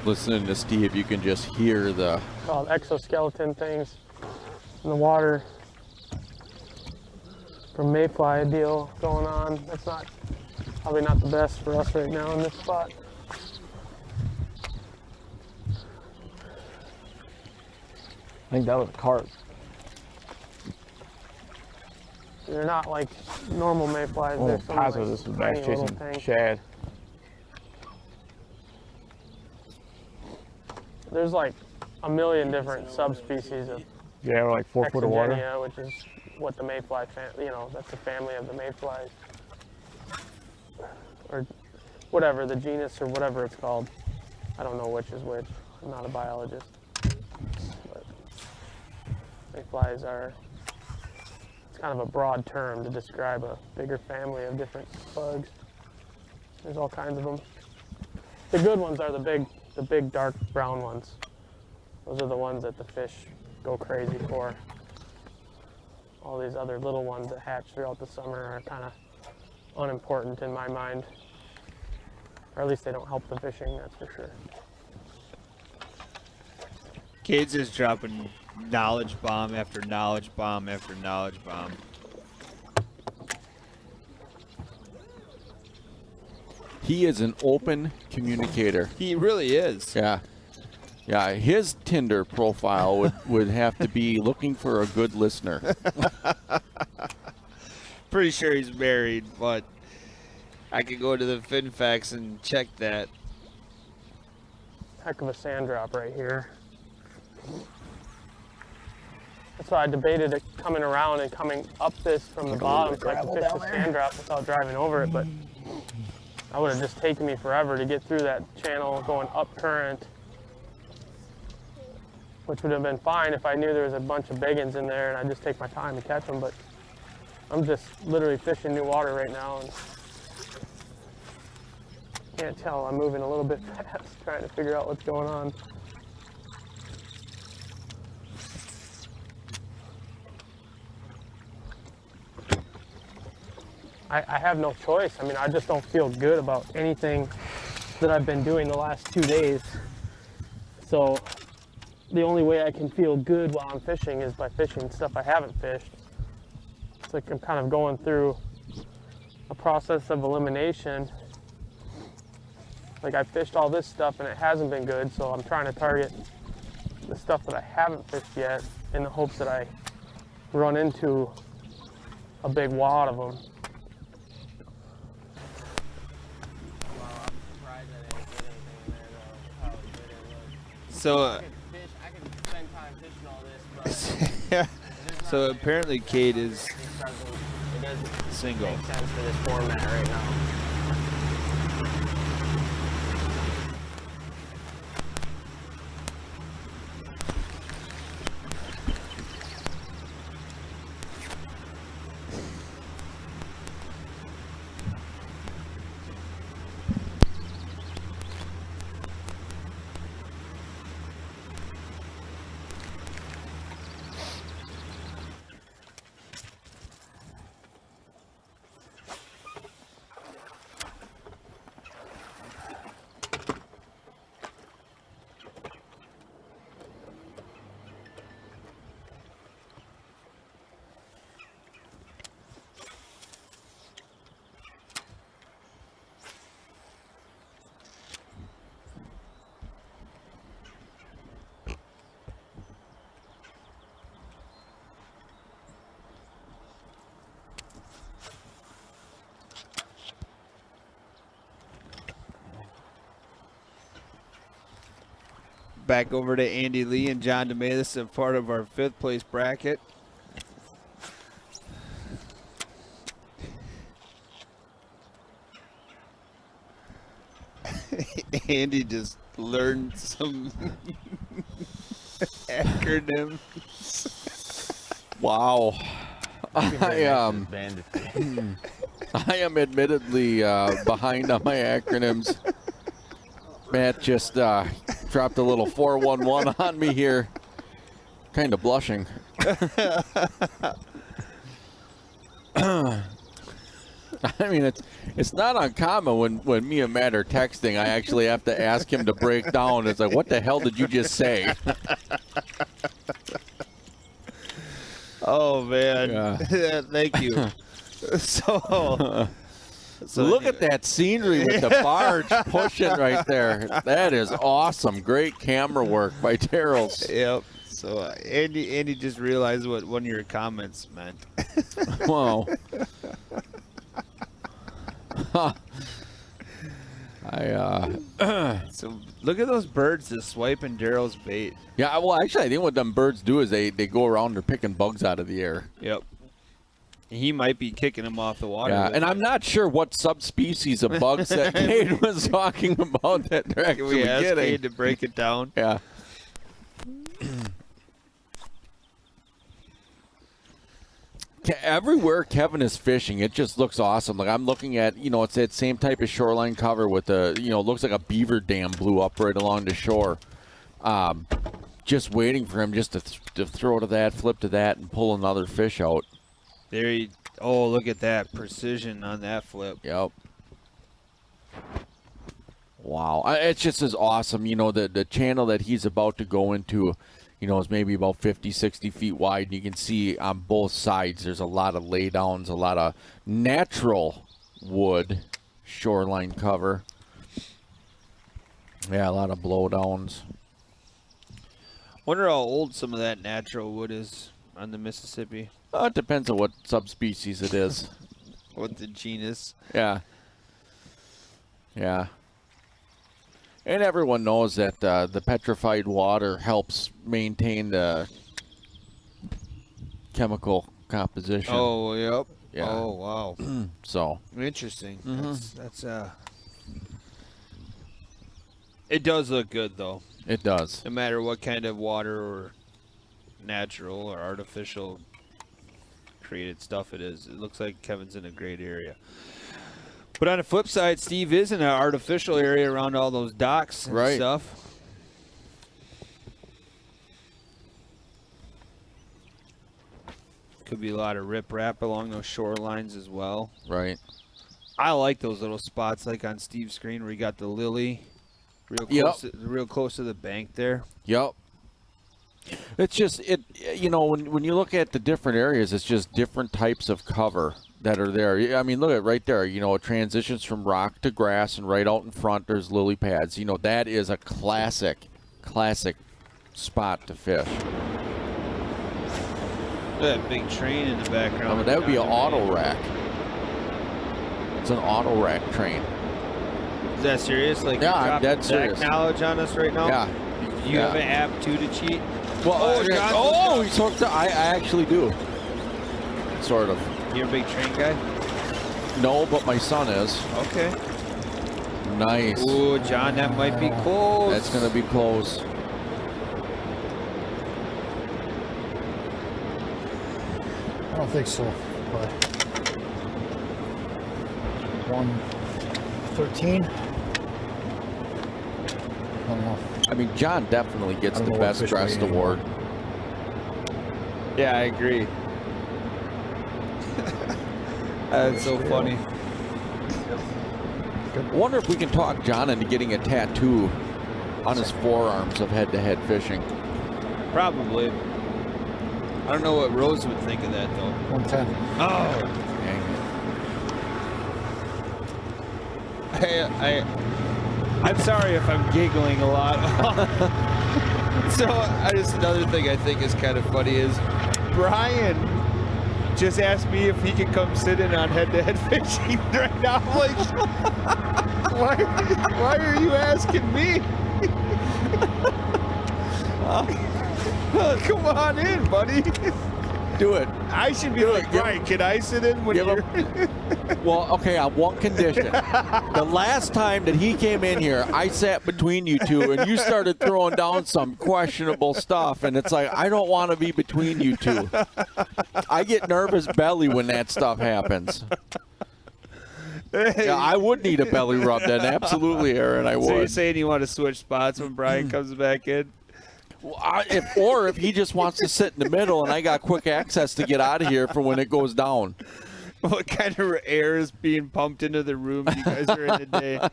Listening to Steve, you can just hear the Exoskeleton things in the water from mayfly deal going on. That's probably not the best for us right now in this spot. I think that was a carp. They're not like normal mayflies. Oh, They're some positive like this is bass tiny little chasing thing. shad. There's like a million different subspecies of Yeah, like 4 foot of water. Exogenia, which is what the mayfly, that's the family of the mayflies. Or whatever, the genus or whatever it's called. I don't know which is which. I'm not a biologist. But mayflies are, it's kind of a broad term to describe a bigger family of different bugs. There's all kinds of them. The good ones are the big dark brown ones. Those are the ones that the fish go crazy for. All these other little ones that hatch throughout the summer are kind of unimportant in my mind. Or at least they don't help the fishing, that's for sure. Cade's just dropping knowledge bomb after knowledge bomb after knowledge bomb. He is an open communicator. He really is. Yeah. Yeah, his Tinder profile would have to be looking for a good listener. Pretty sure he's married, but I could go to the Finfax and check that. Heck of a sand drop right here. That's why I debated it coming around and coming up this from the bottom so I could fish the sand drop without driving over it, but I would have just taken me forever to get through that channel going up current, which would have been fine if I knew there was a bunch of big ones in there and I'd just take my time to catch them, but I'm just literally fishing new water right now and can't tell. I'm moving a little bit fast trying to figure out what's going on. I have no choice. I mean, I just don't feel good about anything that I've been doing the last 2 days. So the only way I can feel good while I'm fishing is by fishing stuff I haven't fished. It's like I'm kind of going through a process of elimination. Like I fished all this stuff and it hasn't been good, so I'm trying to target the stuff that I haven't fished yet in the hopes that I run into a big wad of them. So, I could spend time fishing all this, but so apparently Cade is it doesn't single. make sense for this format right now. Back over to Andy Lee and John DeMay. This is a part of our 5th place bracket. Andy just learned some acronym. Wow. I am admittedly behind on my acronyms. Matt just dropped a little 411 on me here. Kind of blushing. I mean, it's not uncommon when me and Matt are texting. I actually have to ask him to break down. It's like, what the hell did you just say? Oh, man. Yeah. Thank you. So look at that scenery with the barge pushing right there. That is awesome. Great camera work by Terrell's. Yep. So Andy just realized what one of your comments meant. Wow. So look at those birds just swiping Daryl's bait. Yeah, well, actually, I think what them birds do is they go around, they're picking bugs out of the air. Yep. He might be kicking them off the water. Yeah, and I'm not sure what subspecies of bugs that Cade was talking about that they're actually we asked getting. Cade to break it down. Yeah. Everywhere Kevin is fishing, it just looks awesome. Like I'm looking at, it's that same type of shoreline cover with the, looks like a beaver dam blew up right along the shore. Just waiting for him just to throw to that, flip to that, and pull another fish out. Oh, look at that precision on that flip. Yep. Wow. It's just as awesome. The channel that he's about to go into, is maybe about 50, 60 feet wide. And you can see on both sides there's a lot of laydowns, a lot of natural wood shoreline cover. Yeah, a lot of blowdowns. Wonder how old some of that natural wood is on the Mississippi. It depends on what subspecies it is. What the genus. Yeah. Yeah. And everyone knows that the petrified water helps maintain the chemical composition. Oh, yep. Yeah. Oh, wow. So. Interesting. That's it does look good, though. It does. No matter what kind of water or natural or artificial created stuff it is. It looks like Kevin's in a great area. But on the flip side, Steve is in an artificial area around all those docks and stuff. Could be a lot of riprap along those shorelines as well. Right. I like those little spots like on Steve's screen where you got the lily real close to the bank there. Yep. It's just, when you look at the different areas, it's just different types of cover that are there. I mean, look at right there. It transitions from rock to grass, and right out in front there's lily pads. That is a classic spot to fish. Look at that big train in the background. That would be an auto rack. It's an auto rack train. Is that serious? Like, yeah, I'm dead back serious. knowledge on us right now? Yeah. You have an app too to cheat? Well, I actually do. Sort of. You're a big train guy? No, but my son is. Okay. Nice. Ooh, John, that might be close. That's going to be close. I don't think so, but 113. I don't know. I mean, John definitely gets the best dressed award. Yeah, I agree. That's so funny. I wonder if we can talk John into getting a tattoo on his forearms of head-to-head fishing. Probably. I don't know what Rose would think of that, though. 110. Oh. Dang it. I'm sorry if I'm giggling a lot. So, another thing I think is kind of funny is Brian just asked me if he could come sit in on head-to-head fishing right now. I'm like, why are you asking me? Come on in, buddy. Do it. I should be like, Brian, can I sit in when you're... Well, okay, on one condition. The last time that he came in here, I sat between you two, and you started throwing down some questionable stuff, and it's like, I don't want to be between you two. I get nervous belly when that stuff happens. Yeah, I would need a belly rub then. Absolutely, Aaron, I would. So you're saying you want to switch spots when Brian comes back in? Well, if he just wants to sit in the middle and I got quick access to get out of here for when it goes down. What kind of air is being pumped into the room you guys are in today?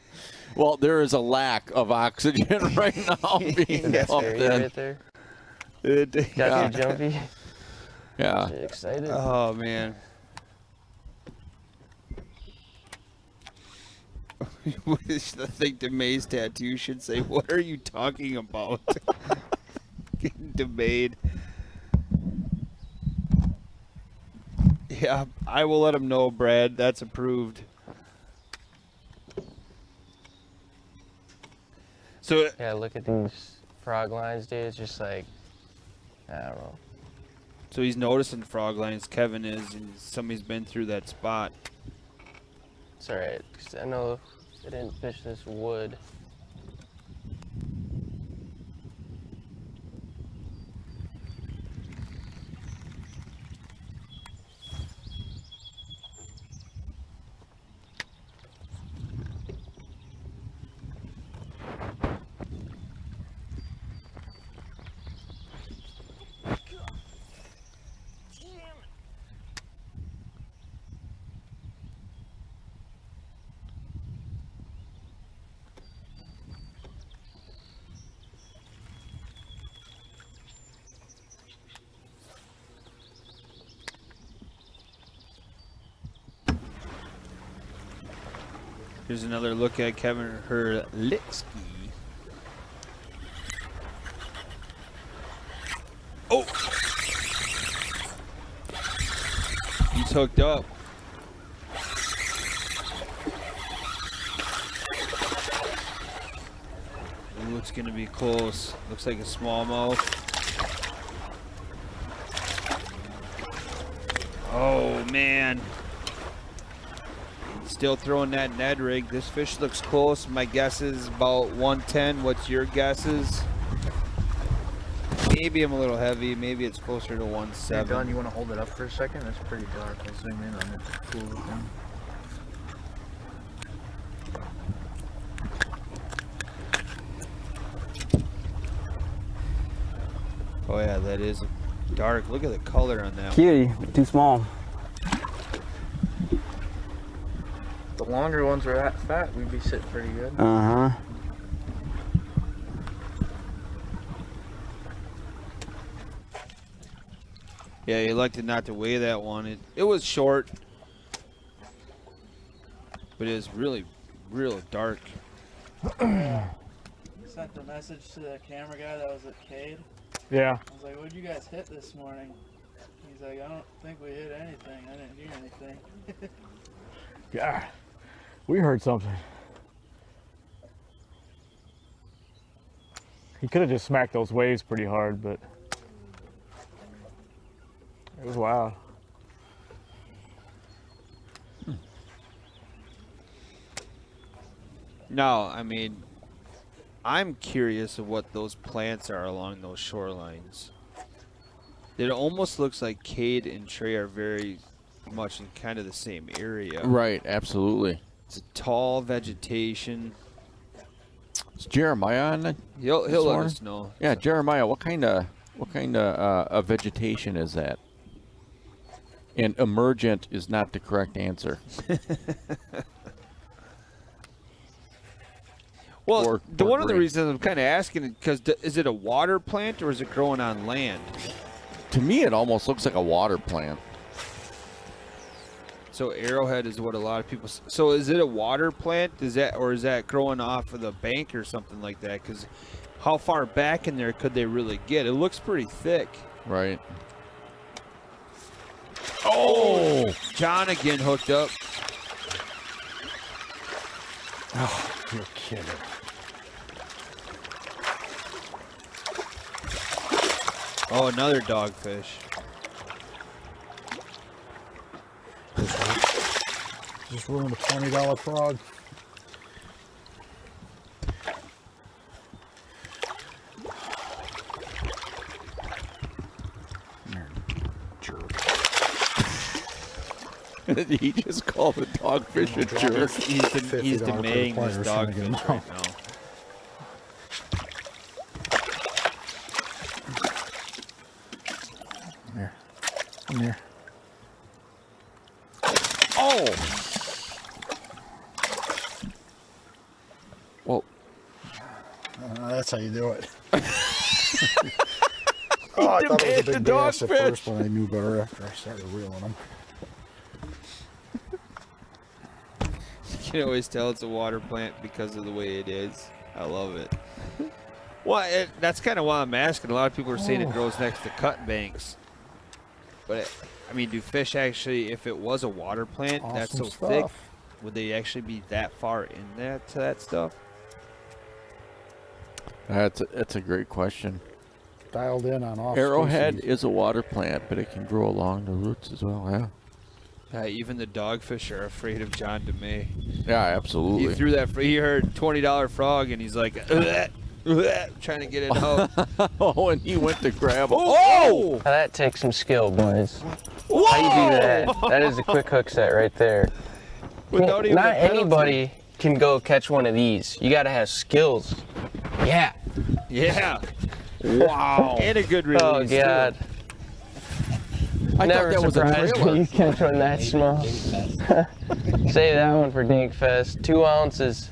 Well, there is a lack of oxygen right now being pumped in. Right there. Got you jumpy. Yeah. Get excited. Oh, man. I think the Maze tattoo should say, "What are you talking about?" Getting debayed. Yeah, I will let him know, Brad. That's approved. So Yeah, look at these frog lines, dude. It's just like, I don't know. So he's noticing frog lines. Kevin is, and somebody's been through that spot. It's alright, 'cause I know they didn't fish this wood. Here's another look at Kevin Herlitzky. Oh! He's hooked up. Ooh, it's gonna be close. Looks like a smallmouth. Oh man. Still throwing that Ned rig. This fish looks close. My guess is about 110. What's your guesses? Maybe I'm a little heavy. Maybe it's closer to 1.7. Hey, Don, you want to hold it up for a second? It's pretty dark. I'll zoom in on it. Cool thing. Oh yeah, that is dark. Look at the color on that. Cutie, too small. The longer ones were that fat, we'd be sitting pretty good. Uh-huh. Yeah, you elected not to weigh that one. It was short, but it was really, real dark. Sent the message to the camera guy that was at Cade. Yeah. I was like, what'd you guys hit this morning? He's like, I don't think we hit anything. I didn't hear anything. Yeah. We heard something. He could have just smacked those waves pretty hard, but it was loud. No, I mean, I'm curious of what those plants are along those shorelines. It almost looks like Cade and Trey are very much in kind of the same area. Right, absolutely. It's a tall vegetation. Is Jeremiah on it? He'll let us know. Yeah, Jeremiah, what kind of vegetation is that? And emergent is not the correct answer. Well, one of the reasons I'm kind of asking because is it a water plant or is it growing on land? To me, it almost looks like a water plant. So arrowhead is what a lot of people. So is it a water plant? Is that growing off of the bank or something like that? Because how far back in there could they really get? It looks pretty thick. Right. Oh, John again hooked up. Oh, you're kidding. Oh, another dogfish. Just ruined a $20 frog. Jerk. He just called the dogfish a jerk. He's demaying this dogfish right now. Here. Come here. Oh! Well, that's how you do it. Oh, I thought it was a big bass at first, but I knew better after I started reeling them. You can always tell it's a water plant because of the way it is. I love it. Well, that's kind of why I'm asking. A lot of people are saying it grows next to cut banks. But, I mean, do fish actually, if it was a water plant that's so thick, would they actually be that far in to that stuff? That's a great question. Dialed in on off. Arrowhead species. is a water plant, but it can grow along the roots as well. Yeah. Even the dogfish are afraid of John DeMay. Yeah, absolutely. He threw that. He heard $20 frog, and he's like, trying to get it out. Oh, and he went to grab him. Oh! Now that takes some skill, boys. Whoa! How you do that? That is a quick hook set right there. Without even Not a penalty. anybody can go catch one of these. You got to have skills. Yeah. Yeah. Wow. And a good release. Oh, God. I Never thought that was a surprised trailer. me you catch one that small. Save that one for Dink Fest. 2 ounces.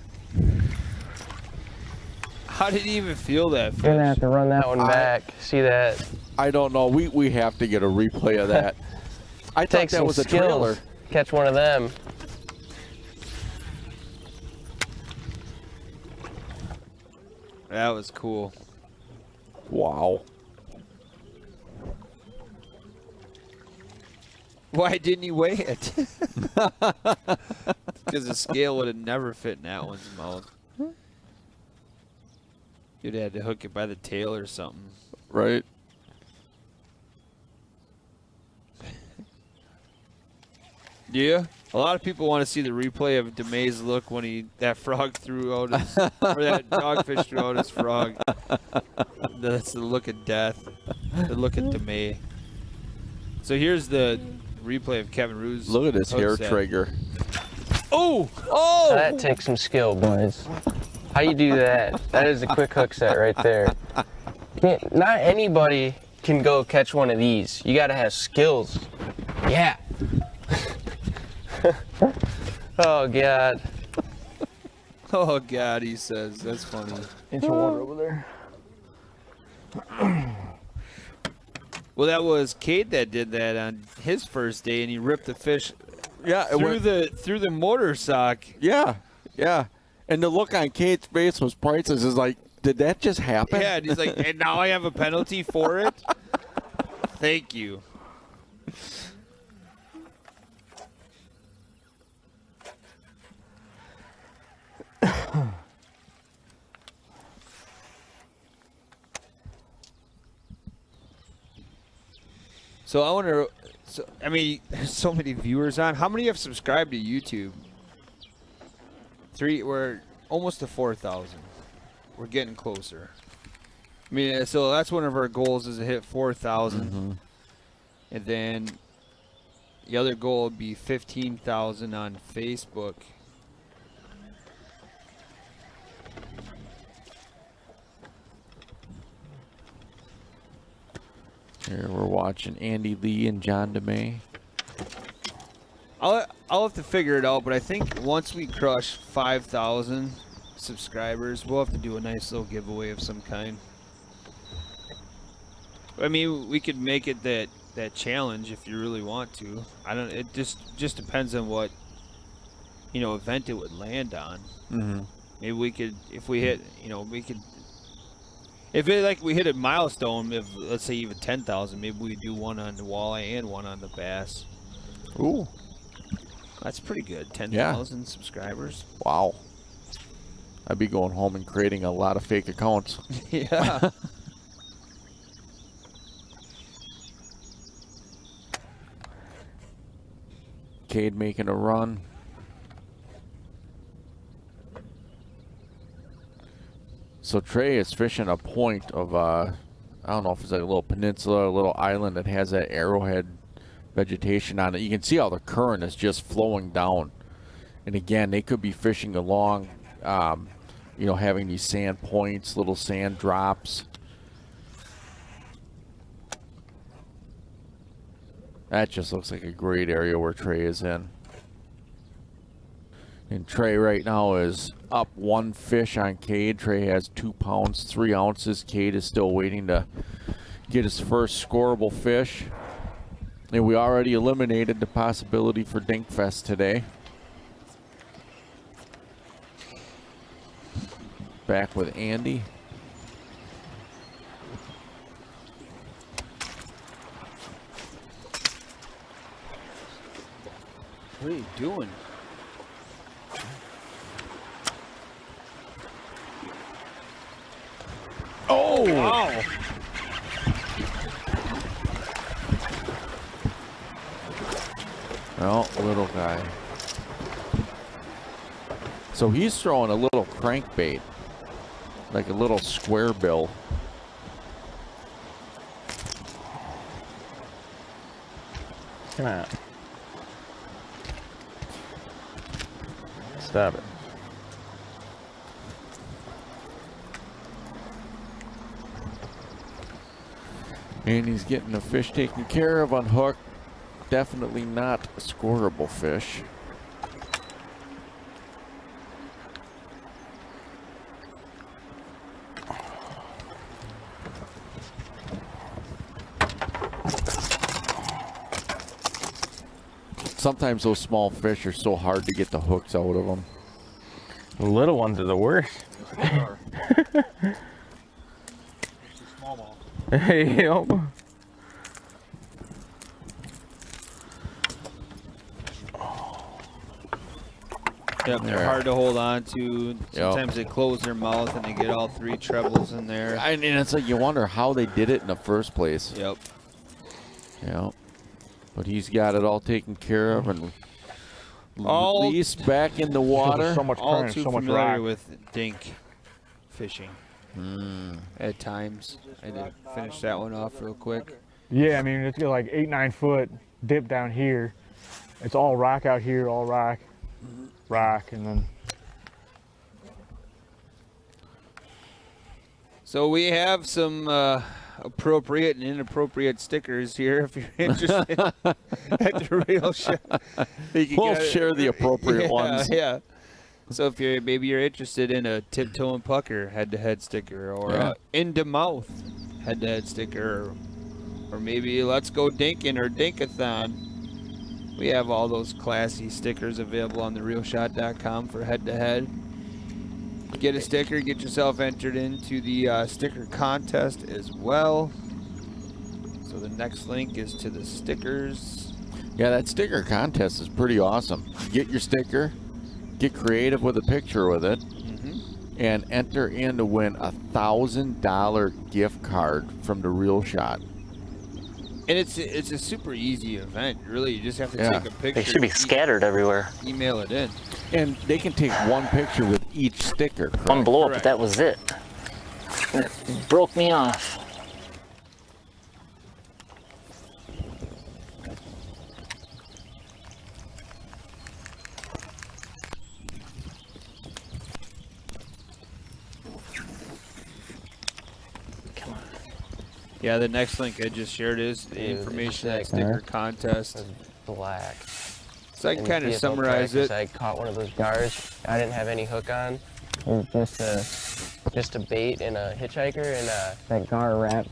How did he even feel that fish? Gonna have to run that one back. See that? I don't know. We have to get a replay of that. I thought Take that some was a skills. trailer. Catch one of them. That was cool. Wow. Why didn't he weigh it? Because the scale would have never fit in that one's mouth. You'd have had to hook it by the tail or something. Right. Yeah. A lot of people want to see the replay of DeMay's look when that frog threw out his, or that dogfish threw out his frog. That's the look of death. The look at DeMay. So here's the replay of Kevin Rue's. Look at this hook hair set. trigger. Oh! Oh! That takes some skill, boys. How you do that? That is a quick hook set right there. Not anybody can go catch one of these. You got to have skills. Yeah. Oh, God. Oh, God, he says. That's funny. Inch of water over there. Well, that was Cade that did that on his first day, and he ripped the fish Yeah, through the motor sock. Yeah, yeah. And the look on Kate's face was priceless. Is like, did that just happen? Yeah, and he's like, and now I have a penalty for it? Thank you. So I wonder, I mean, there's so many viewers on. How many have subscribed to YouTube? 3, we're almost to 4,000. We're getting closer. I mean, so that's one of our goals is to hit 4,000. Mm-hmm. And then the other goal would be 15,000 on Facebook. Here we're watching Andy Lee and John DeMay. I'll have to figure it out, but I think once we crush 5,000 subscribers, we'll have to do a nice little giveaway of some kind. I mean, we could make it that challenge if you really want to. I don't. It just depends on what event it would land on. Mm-hmm. Maybe we could, if we hit, we could. If it we hit a milestone, if let's say even 10,000, maybe we do one on the walleye and one on the bass. Ooh, that's pretty good. 10,000 subscribers. Wow. I'd be going home and creating a lot of fake accounts. Yeah. Cade making a run. So Trey is fishing a point of, I don't know if it's like a little peninsula, a little island that has that arrowhead vegetation on it. You can see how the current is just flowing down. And again, they could be fishing along, having these sand points, little sand drops. That just looks like a great area where Trey is in. And Trey right now is up 1 fish on Cade. Trey has 2 pounds, 3 ounces. Cade is still waiting to get his first scoreable fish. And we already eliminated the possibility for Dinkfest today. Back with Andy. What are you doing? Wow. Oh, little guy. So he's throwing a little crankbait, like a little square bill. Come on. Stop it. And he's getting the fish taken care of on hook. Definitely not a scoreable fish. Sometimes those small fish are so hard to get the hooks out of them. The little ones are the worst. Yep. Yep, they're hard to hold on to. Sometimes they close their mouth and they get all three trebles in there. And it's like you wonder how they did it in the first place. Yep. Yep. But he's got it all taken care of and released back in the water. So much All current, too so much familiar rock. with dink fishing. At times. I did finish that one off real quick. Yeah, I mean, it's got like 8-9 foot dip down here. It's all rock out here, all rock, and then. So we have some appropriate and inappropriate stickers here if you're interested at the reel shop. We'll share the appropriate ones. Yeah. So if you're interested in a tiptoe and pucker head-to-head sticker, or a into mouth head-to-head sticker, or maybe let's go dinking or dinkathon, we have all those classy stickers available on thereelshot.com for head-to-head. Get a sticker, get yourself entered into the sticker contest as well. So the next link is to the stickers. Yeah, that sticker contest is pretty awesome. Get your sticker, get creative with a picture with it, and enter in to win a $1,000 gift card from the Reel Shot. And it's a super easy event, really. You just have to take a picture. They should be scattered everywhere. Email it in. And they can take one picture with each sticker. Correct? One blow up, but that was it. It broke me off. Yeah, the next link I just shared is the information at sticker contest. Black. So I can kind of summarize it. I caught one of those gars. I didn't have any hook on. It was just a bait and a hitchhiker, and that gar wrapped.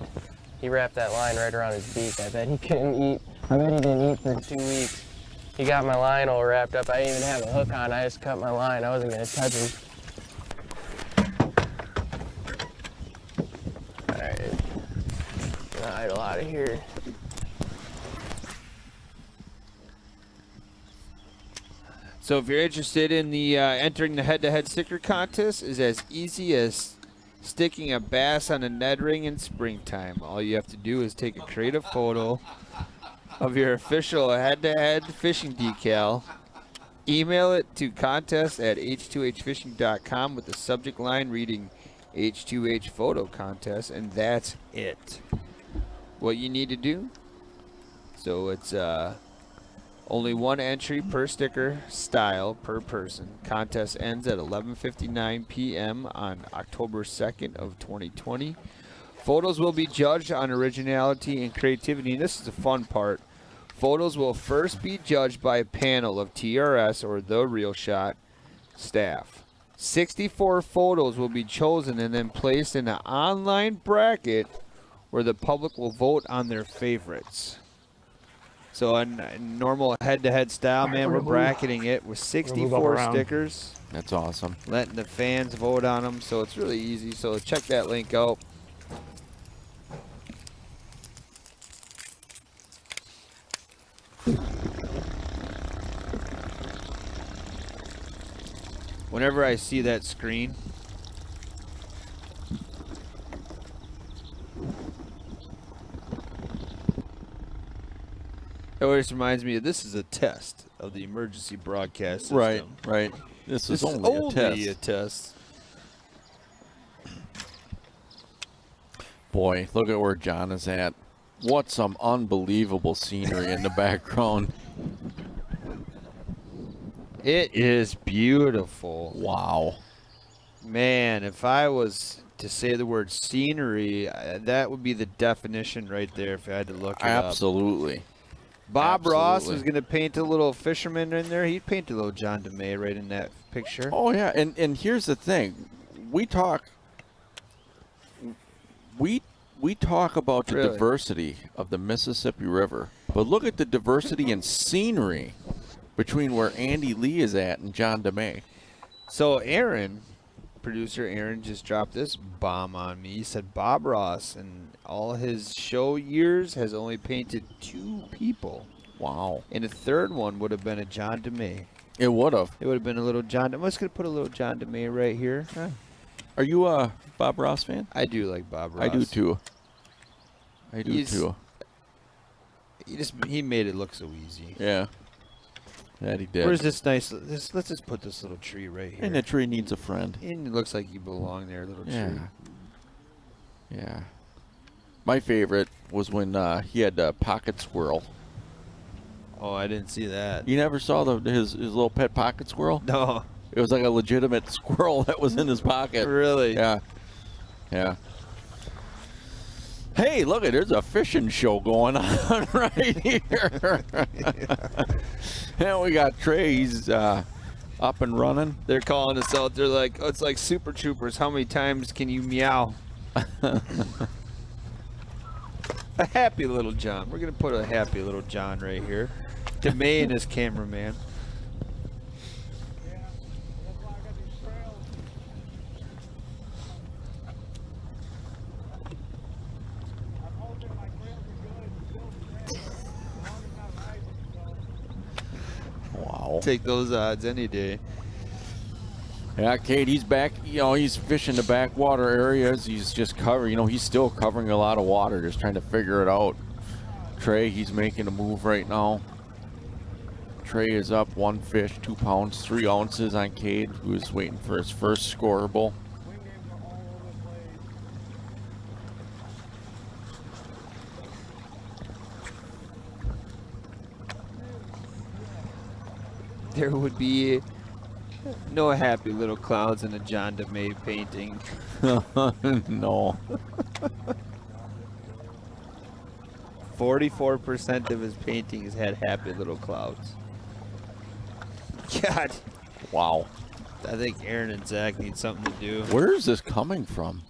He wrapped that line right around his beak. I bet he couldn't eat. I bet he didn't eat for 2 weeks. He got my line all wrapped up. I didn't even have a hook on. I just cut my line. I wasn't gonna touch him. All right. Gonna idle out of here. So if you're interested in the entering the head-to-head sticker contest, is as easy as sticking a bass on a Ned ring in springtime. All you have to do is take a creative photo of your official head-to-head fishing decal, email it to contest@h2hfishing.com with the subject line reading H2H photo contest, and that's it. What you need to do, so it's only one entry per sticker style per person. Contest ends at 11:59 p.m. on October 2nd of 2020. Photos will be judged on originality and creativity, and this is the fun part. Photos will first be judged by a panel of TRS or the Reel Shot staff. 64 photos will be chosen and then placed in an online bracket where the public will vote on their favorites. So in normal head-to-head style, man, we're bracketing it with 64 stickers. That's awesome. Letting the fans vote on them, so it's really easy. So check that link out. Whenever I see that screen, always reminds me of this is a test of the emergency broadcast system. Right. This is only a test. Boy, look at where John is at. What some unbelievable scenery in the background. It is beautiful. Wow. Man, if I was to say the word scenery, that would be the definition right there if I had to look it up. Absolutely. Bob Ross was going to paint a little fisherman in there. He'd paint a little John DeMay right in that picture. Oh, yeah. And here's the thing. We talk about the diversity of the Mississippi River, but look at the diversity in scenery between where Andy Lee is at and John DeMay. So producer Aaron just dropped this bomb on me. He said Bob Ross in all his show years has only painted 2 people. Wow. And the third one would have been a John DeMay. It would have. It would have been a little John. I'm just going to put a little John DeMay right here. Huh. Are you a Bob Ross fan? I do like Bob Ross. I do too. He made it look so easy. Yeah. That he did. Where's this nice? Let's just put this little tree right here. And the tree needs a friend. And it looks like you belong there, little tree. Yeah. My favorite was when he had a pocket squirrel. Oh, I didn't see that. You never saw his little pet pocket squirrel? No. It was like a legitimate squirrel that was in his pocket. Really? Yeah. Hey, look, there's a fishing show going on right here. And we got Trey. He's up and running. They're calling us out. They're like, oh, it's like Super Troopers. How many times can you meow? A happy little John. We're going to put a happy little John right here. DeMay and his cameraman. Wow. Take those odds any day. Yeah, Kate, he's back. He's fishing the backwater areas. He's just covering, he's still covering a lot of water, just trying to figure it out. Trey, he's making a move right now. Trey is up 1 fish, 2 pounds, 3 ounces on Cade, who's waiting for his first scoreable. There would be no happy little clouds in a John DeMay painting. No. 44% of his paintings had happy little clouds. God. Wow. I think Aaron and Zach need something to do. Where is this coming from?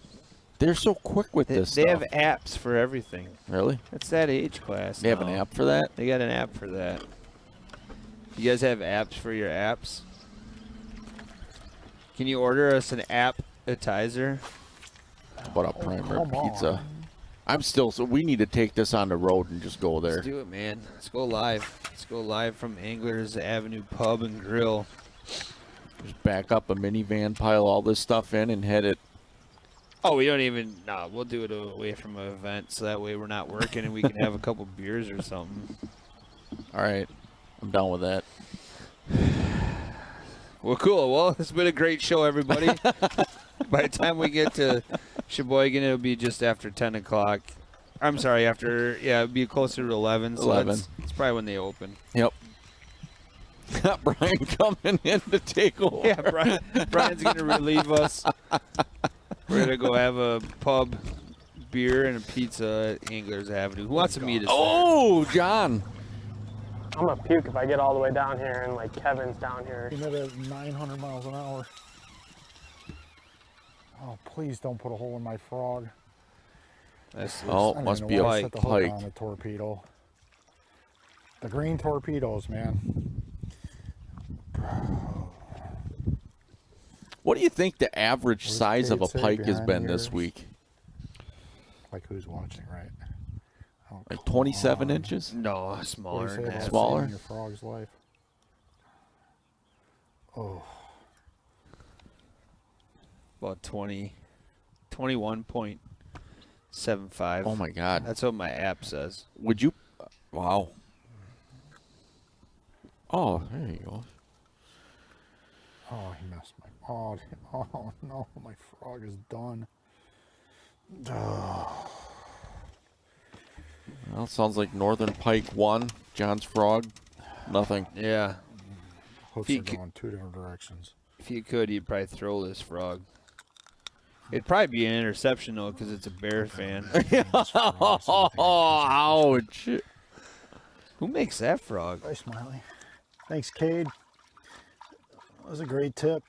They're so quick with this They stuff. have apps for everything. Really? It's that age class. They have an app for that? They got an app for that. You guys have apps for your apps? Can you order us an appetizer? How about a prime rib pizza? We need to take this on the road and just go there. Let's do it, man. Let's go live. Let's go live from Anglers Avenue Pub and Grill. Just back up a minivan, pile all this stuff in, and head it. Oh, we don't even. No, we'll do it away from an event, so that way we're not working and we can have a couple beers or something. All right, I'm down with that. Well, cool. Well, it's been a great show, everybody. By the time we get to Sheboygan, it'll be just after 10 o'clock. I'm sorry, it'll be closer to 11. So 11. That's probably when they open. Yep. Got Brian coming in to take over. Yeah, Brian's going to relieve us. We're going to go have a pub, beer, and a pizza at Anglers Avenue. Who wants to meet us? Oh, John. I'm gonna puke if I get all the way down here and like Kevin's down here. You know that 900 miles an hour. Oh, please don't put a hole in my frog. Must be a pike. The hook pike. on the torpedo. The green torpedoes, man. What do you think the average size of a Kate pike has behind been yours? this week? Like who's watching, right? Oh, Like 27 inches? No, smaller than that. Smaller? In your frog's life. Oh. About 21.75. Oh my God. That's what my app says. Would you? Wow. Oh, there you go. Oh, he messed my. Oh no, my frog is done. Oh. Well, sounds like Northern Pike 1, John's frog, nothing. Yeah. Hooks are going two different directions. If you could, you'd probably throw this frog. It'd probably be an interception, though, because it's a Bear fan. Ouch. Who makes that frog? Bye, Smiley. Thanks, Cade. That was a great tip.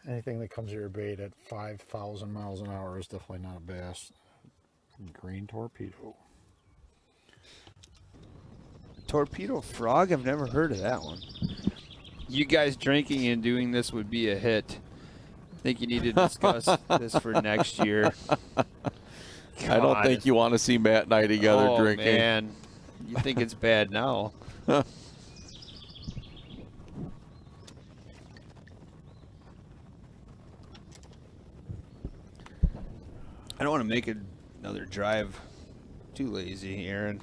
Anything that comes to your bait at 5,000 miles an hour is definitely not a bass. Green torpedo. Torpedo frog? I've never heard of that one. You guys drinking and doing this would be a hit. I think you need to discuss this for next year. I don't think you want to see Matt and I together drinking. Oh, man. You think it's bad now. I don't want to make another drive. Too lazy, Aaron.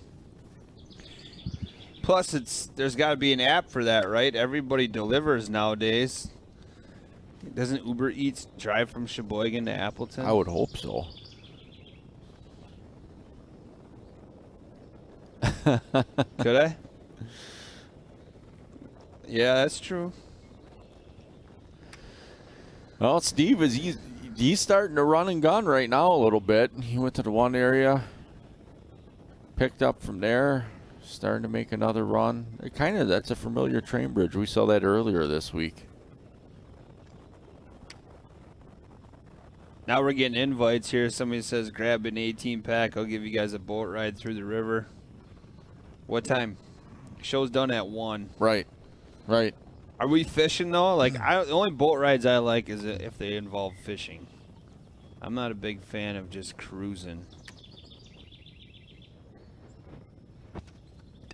Plus, there's got to be an app for that, right? Everybody delivers nowadays. Doesn't Uber Eats drive from Sheboygan to Appleton? I would hope so. Could I? Yeah, that's true. Well, Steve he's starting to run and gun right now a little bit. He went to the one area, picked up from there, starting to make another run. That's a familiar train bridge. We saw that earlier this week. Now we're getting invites here. Somebody says grab an 18-pack. I'll give you guys a boat ride through the river. What time? Show's done at 1. Right. Are we fishing though? Like, the only boat rides I like is if they involve fishing. I'm not a big fan of just cruising.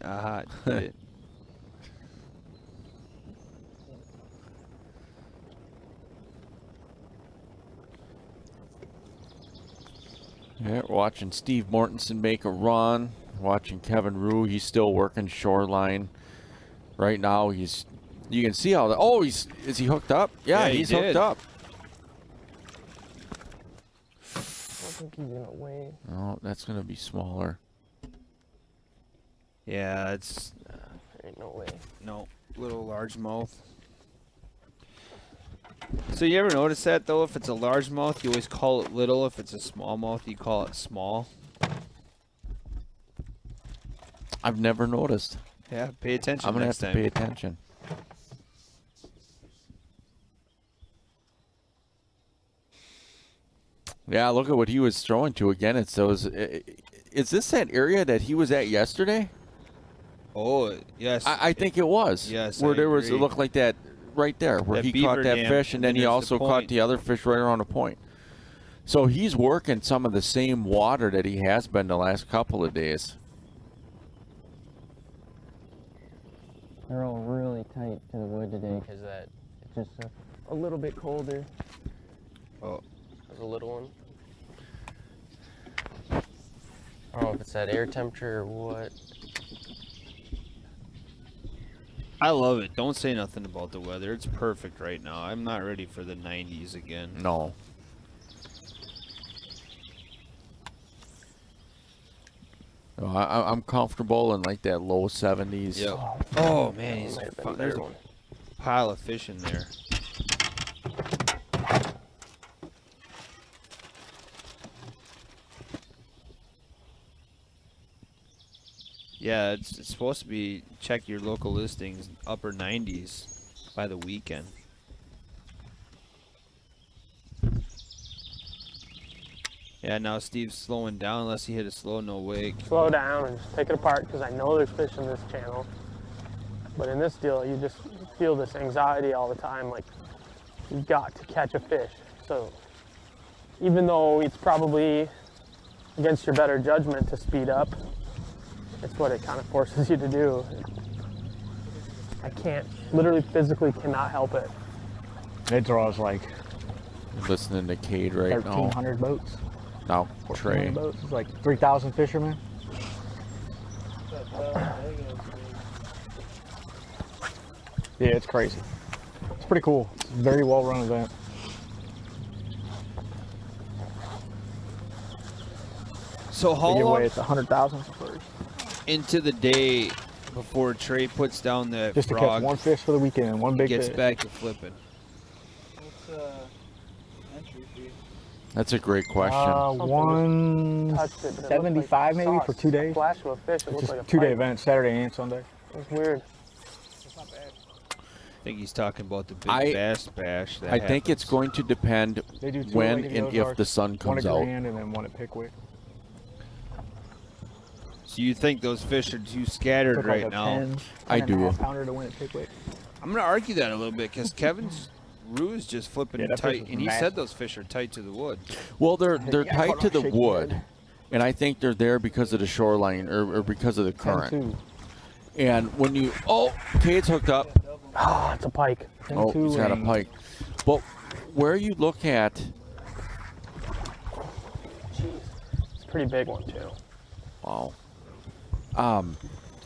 Aha, did it. Yeah, we're watching Steve Mortensen make a run. Watching Kevin Rue. He's still working shoreline. Right now, you can see how is he hooked up? Yeah, he's hooked up. I don't think he's gonna weigh. Oh, that's gonna be smaller. Yeah, it's There ain't no way. no little largemouth. So you ever notice that though? If it's a largemouth, you always call it little. If it's a smallmouth, you call it small. I've never noticed. Yeah, pay attention. I'm gonna next have time. to pay attention. Yeah, look at what he was throwing to again. It's those. Is this that area that he was at yesterday? Oh yes, I think it was. Yes, where I there was it agree. looked like that right there, where That he beaver caught that dam, fish, and then he there's the also caught point. the other fish right around the point. So he's working some of the same water that he has been the last couple of days. They're all really tight to the wood today because it's just a little bit colder. Oh, There's a little one. I don't know if it's that air temperature or what. I love it. Don't say nothing about the weather. It's perfect right now. I'm not ready for the 90s again. No. I'm comfortable in like that low 70s. Yep. Oh man, there's a one. pile of fish in there. Yeah, it's supposed to be, check your local listings, upper 90s by the weekend. Yeah, now Steve's slowing down unless he hit a slow no wake. Slow down and just take it apart because I know there's fish in this channel. But in this deal, you just feel this anxiety all the time, like you've got to catch a fish. So even though it's probably against your better judgment to speed up, it's what it kind of forces you to do. I can't, literally physically cannot help it. It draws like Listening to Cade right now. 1,300 boats. Now, Trey. Boats. It's like 3,000 fishermen. Yeah, it's crazy. It's pretty cool. It's a very well run event. So how They give away long it's 100,000 first. into the day before Trey puts down the Just to frog catch one fish for the weekend, one big gets fish. back to flipping? What's entry fee? That's a great question. Touched it, but it looked like 175 maybe sauce. for 2 days. Flash of a fish. It It's looked just like a a 2-day pike. event, Saturday and Sunday. It's weird. I think he's talking about the big I- bass bash. That I think it's happens. going to depend They do 2 when Lake and Ozarks, if the sun one comes at out. Grand and then one at Pickwick. So you think those fish are too scattered Took like right a now? 10, I 10 and a do. half pounder to win at Pickwick. I'm going to argue that a little bit because Kevin's ruse just flipping Yeah, that fish tight, was and he massive. said those fish are tight to the wood. Well, they're Yeah, tight hold to on, the shake wood, your head. and I think they're there because of the shoreline or because of the current. 10-2. And when you Cade's hooked up. Oh, it's a pike. Oh, he's got a and- pike. But where you look at, Jeez. It's a pretty big one, too. wow,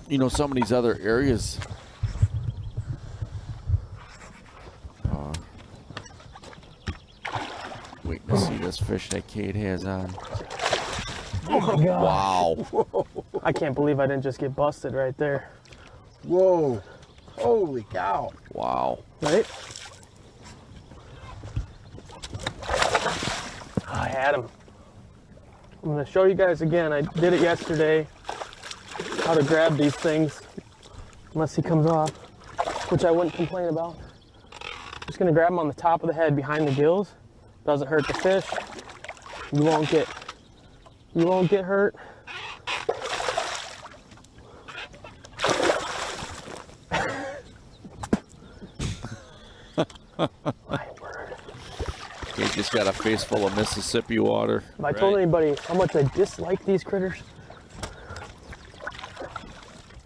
you know, some of these other areas. Waiting to see this fish that Cade has on. Oh, my God. Wow. I can't believe I didn't just get busted right there. Whoa. Holy cow. Wow. Right? I had him. I'm going to show you guys again. I did it yesterday. How to grab these things. Unless he comes off. Which I wouldn't complain about. Just going to grab him on the top of the head behind the gills. Doesn't hurt the fish. You won't get hurt. My word. Cade just got a face full of Mississippi water. If I told anybody how much I dislike these critters,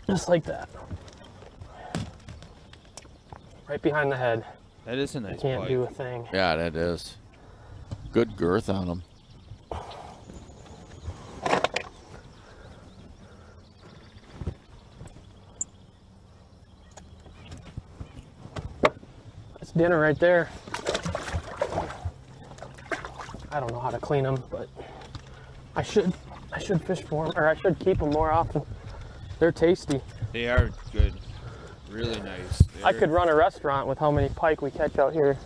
just like that. Right behind the head. That is a nice Can't pike. do a thing. Yeah, that is. Good girth on them. That's dinner right there. I don't know how to clean them, but I should fish for them, or I should keep them more often. They're tasty. They are good. Really nice. I could run a restaurant with how many pike we catch out here.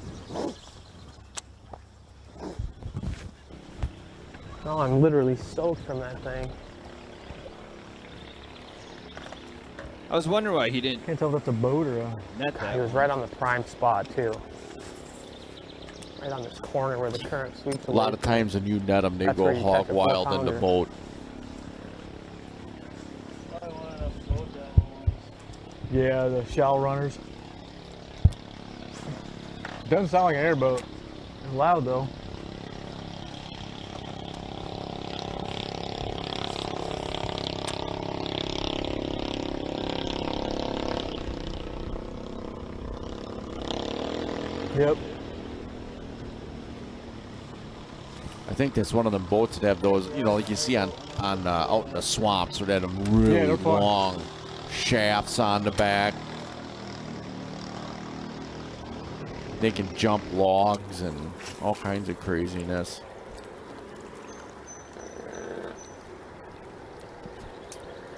Oh, I'm literally soaked from that thing. I was wondering why he didn't Can't tell if that's a boat or a. net that. He was right on the prime spot too. Right on this corner where the current sweeps A away. lot of times when you net them, they That's go where you hog catch a wild in the 4-pounder. boat. Probably one of them boat down ones. Yeah, the shallow runners. Doesn't sound like an airboat. It's loud though. Yep. I think that's one of them boats that have those, you know, like you see on out in the swamps, where they have them really they're fun. long shafts on the back. They can jump logs and all kinds of craziness.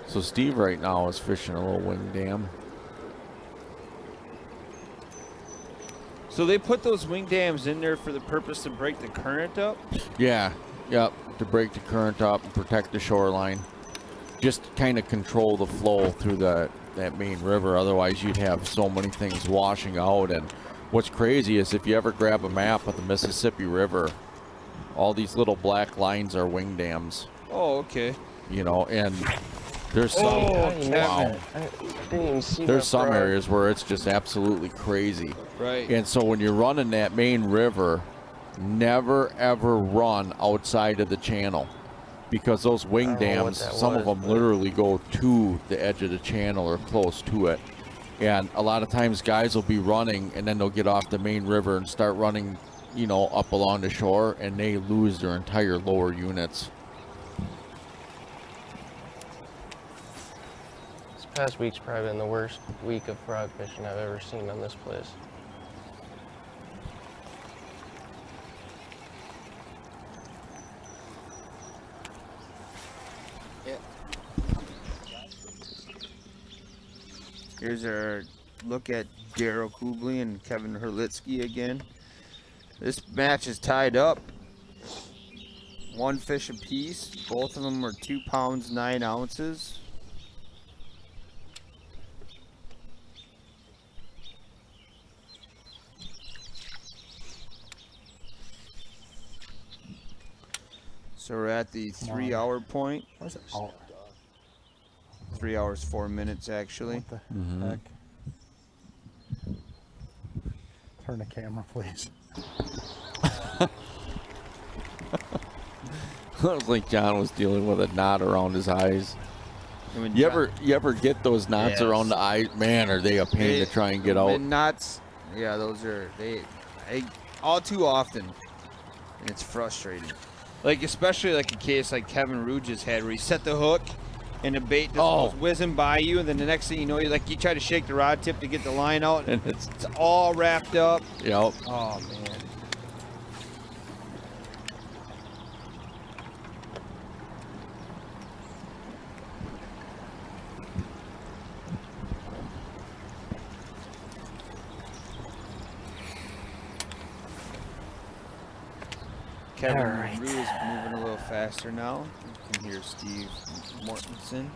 So Steve right now is fishing a little wing dam. So they put those wing dams in there for the purpose to break the current up? Yeah, yep, to break the current up and protect the shoreline. Just kind of control the flow through that main river. Otherwise, you'd have so many things washing out. And what's crazy is if you ever grab a map of the Mississippi River, all these little black lines are wing dams. Oh, okay. You know, and there's some wow. I didn't even see There's that some frog. areas where it's just absolutely crazy. Right. And so when you're running that main river, never ever run outside of the channel, because those wing I don't know what dams, that some of was, them but- literally go to the edge of the channel or close to it. And a lot of times guys will be running and then they'll get off the main river and start running you know, up along the shore, and they lose their entire lower units. This past week's probably been the worst week of frog fishing I've ever seen on this place. Here's our look at Daryl Kubley and Kevin Herlitsky again. This match is tied up. 1 fish apiece. Both of them are 2 pounds 9 ounces. So we're at the 3-hour point. Where's it? 3 hours 4 minutes actually. What the heck? Turn the camera, please. It was like John was dealing with a knot around his eyes. You ever get those knots around the eye? Man, are they a pain to try and get out? Knots, yeah, those are all too often, and it's frustrating. Like especially like a case like Kevin Ruge just had, where he set the hook, and the bait just goes whizzing by you, and then the next thing you know, you try to shake the rod tip to get the line out, and it's all wrapped up. Yep. Oh man. Kevin Rue is moving a little faster now. You can hear Steve Mortensen.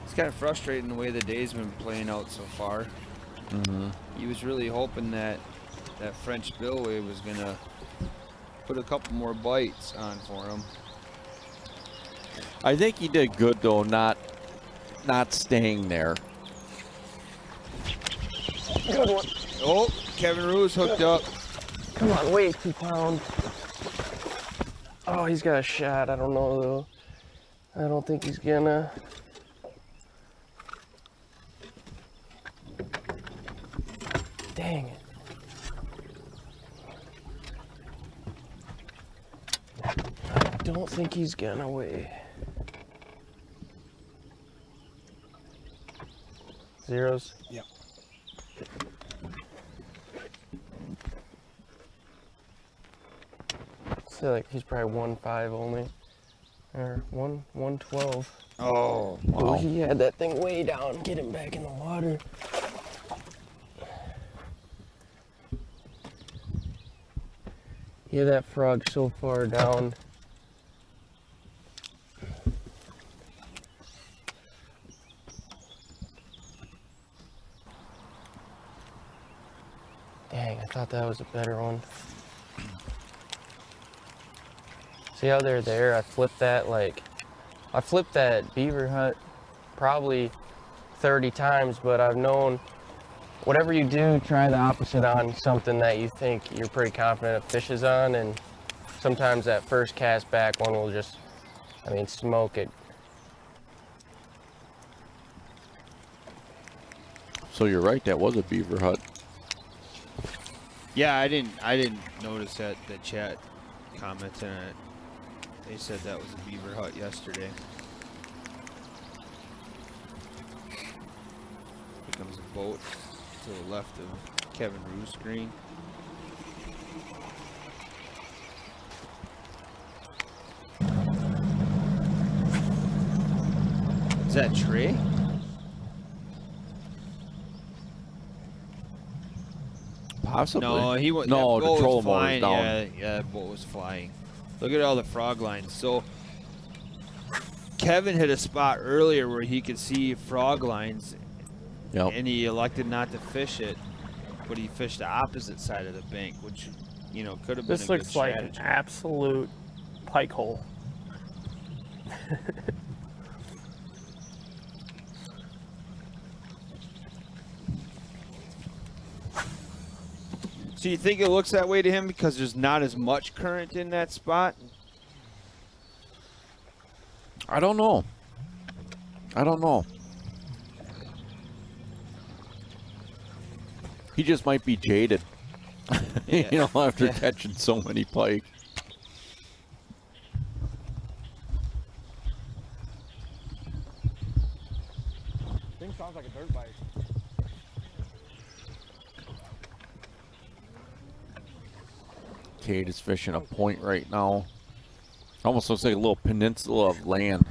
It's kind of frustrating the way the day's been playing out so far. He was really hoping that that French billway was gonna put a couple more bites on for him. I think he did good though, not staying there. Good one. Oh, Kevin Rue's hooked up. Come on, wait, 2 pounds. Oh, he's got a shot. I don't know though. I don't think he's gonna. Dang it. I don't think he's gonna weigh. Zeros? Yep. Say like he's probably 1.5 only. Or 112. Oh, wow. He had that thing way down. Get him back in the water. Yeah, that frog so far down. Dang, I thought that was a better one. See how they're there? I flipped that beaver hut probably 30 times, but I've known whatever you do, try the opposite on something that you think you're pretty confident a fish is on, and sometimes that first cast back one will just, smoke it. So you're right, that was a beaver hut. yeah, I didn't notice that the chat commented on it. They said that was a beaver hut yesterday. Here comes a boat to the left of Kevin Rue's screen. Is that Trey? Possibly. No, he was. No, the trolling motor was down. Yeah, the boat was flying. Look at all the frog lines. So Kevin hit a spot earlier where he could see frog lines, and he elected not to fish it, but he fished the opposite side of the bank, which could have been a good strategy. This looks like an absolute pike hole. So you think it looks that way to him because there's not as much current in that spot? I don't know. He just might be jaded. You know, after catching so many pike. Thing sounds like a dirt bike. Cade is fishing a point right now. Almost looks like a little peninsula of land.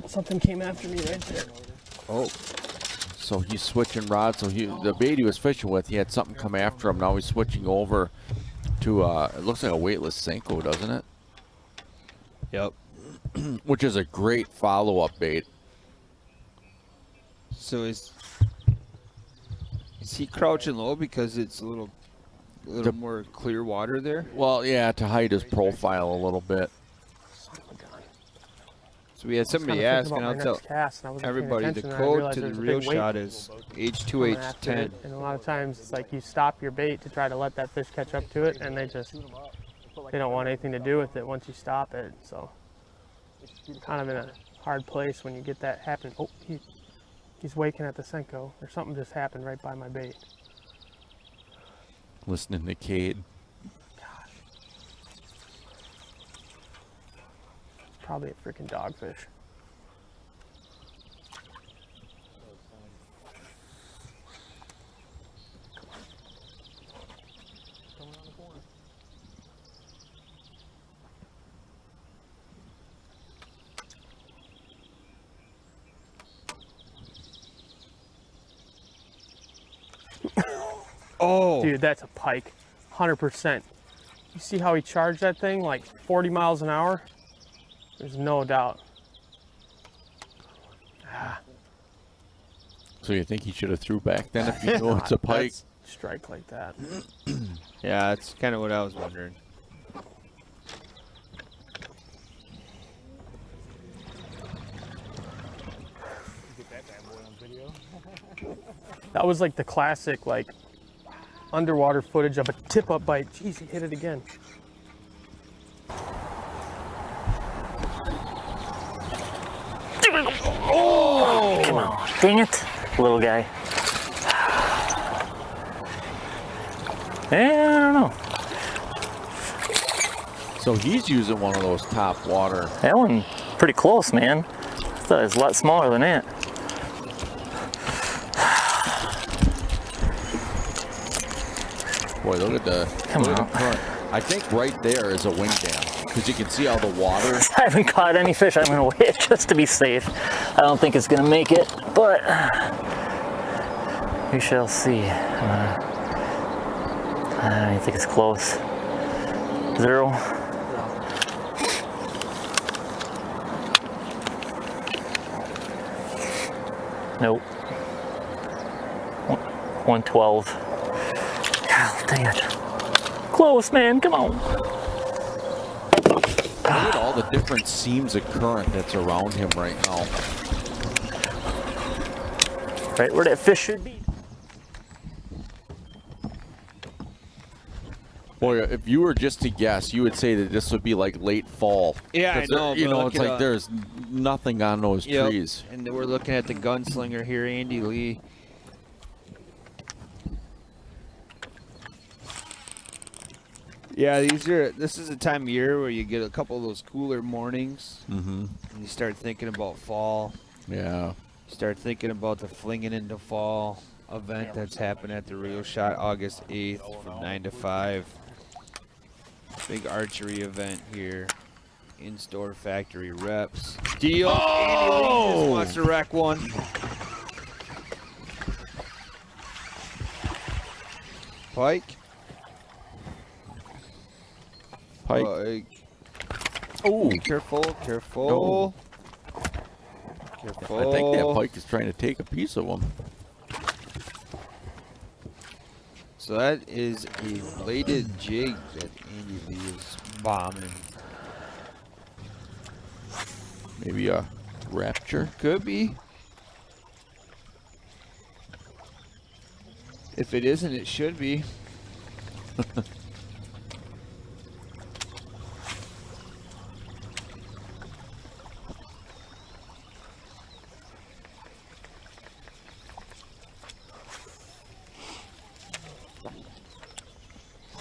Something came after me right there. Oh. So he's switching rods. So the bait he was fishing with, he had something come after him. Now he's switching over to, it looks like a weightless Senko, doesn't it? Yep. Which is a great follow-up bait. So is he crouching low because it's a little more clear water there? Well, yeah, to hide his profile a little bit. So we had somebody ask, and I'll tell everybody the code to the reel shot is H2H10. And a lot of times it's like you stop your bait to try to let that fish catch up to it, and they don't want anything to do with it once you stop it. So kind of in a hard place when you get that happen. Oh, he's waking at the Senko, or something just happened right by my bait. Listening to Cade. Probably a freaking dogfish. Oh, dude, that's a pike, 100%. You see how he charged that thing like 40 miles an hour? There's no doubt. So you think he should have threw back then if you know it's a pike? Strike like that. Yeah, that's kind of what I was wondering. That was like the classic, like, underwater footage of a tip-up bite. Jeez, he hit it again. Oh! Come on. Dang it, little guy. I don't know. So he's using one of those top water. That one pretty close, man. I thought it was a lot smaller than that. Boy, look at the current. I think right there is a wing dam because you can see all the water. I haven't caught any fish. I'm gonna wait just to be safe. I don't think it's gonna make it, but we shall see. I don't think it's close. 0. Nope. 112. God dang it. Close, man. Come on. Look at all the different seams of current that's around him right now. Right where that fish should be. Boy, if you were just to guess, you would say that this would be like late fall. Yeah, I know. You know, it's like there's nothing on those trees. And then we're looking at the gunslinger here, Andy Lee. Yeah, this is a time of year where you get a couple of those cooler mornings. Mm-hmm. And you start thinking about fall. Yeah. You start thinking about the Flinging into Fall event that's happening at the Reel Shot August 8th from 9 to 5. Big archery event here. In-store factory reps. Deal. Andy Lee just wants to wreck one. Pike. Pike. Oh, careful, careful. Careful. I think that pike is trying to take a piece of him. So that is a bladed jig that Andy Lee is bombing. Maybe a rapture? Could be. If it isn't, it should be.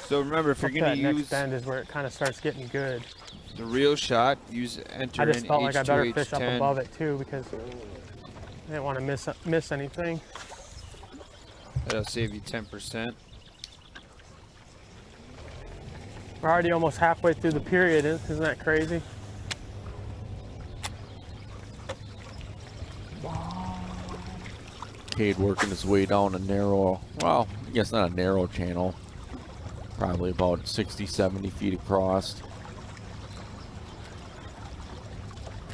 So remember, if you're Up going that to next use bend is where it kind of starts getting good. the real shot, enter I just in felt like I better H2, fish up H10. above it too because I didn't want to miss anything. That'll save you 10%. We're already almost halfway through the period. Isn't that crazy? Cade working his way down a narrow, well, I guess not a narrow channel. Probably about 60, 70 feet across.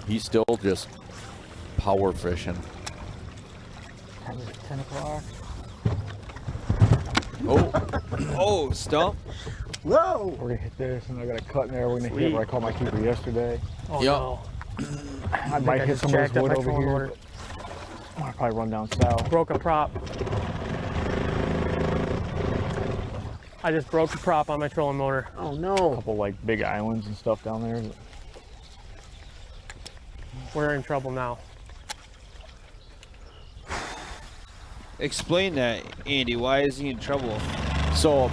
He's still just power fishing. 10 o'clock. Oh, stump. Whoa! We're gonna hit this, and I got a cut in there. We're gonna hit where I caught my keeper yesterday. Oh Yep. no. I might hit some of this wood over trolling here. motor. I'll probably run down south. Broke a prop. I just broke the prop on my trolling motor. Oh A no! couple like big islands and stuff down there. We're in trouble now. Explain that, Andy. Why is he in trouble? So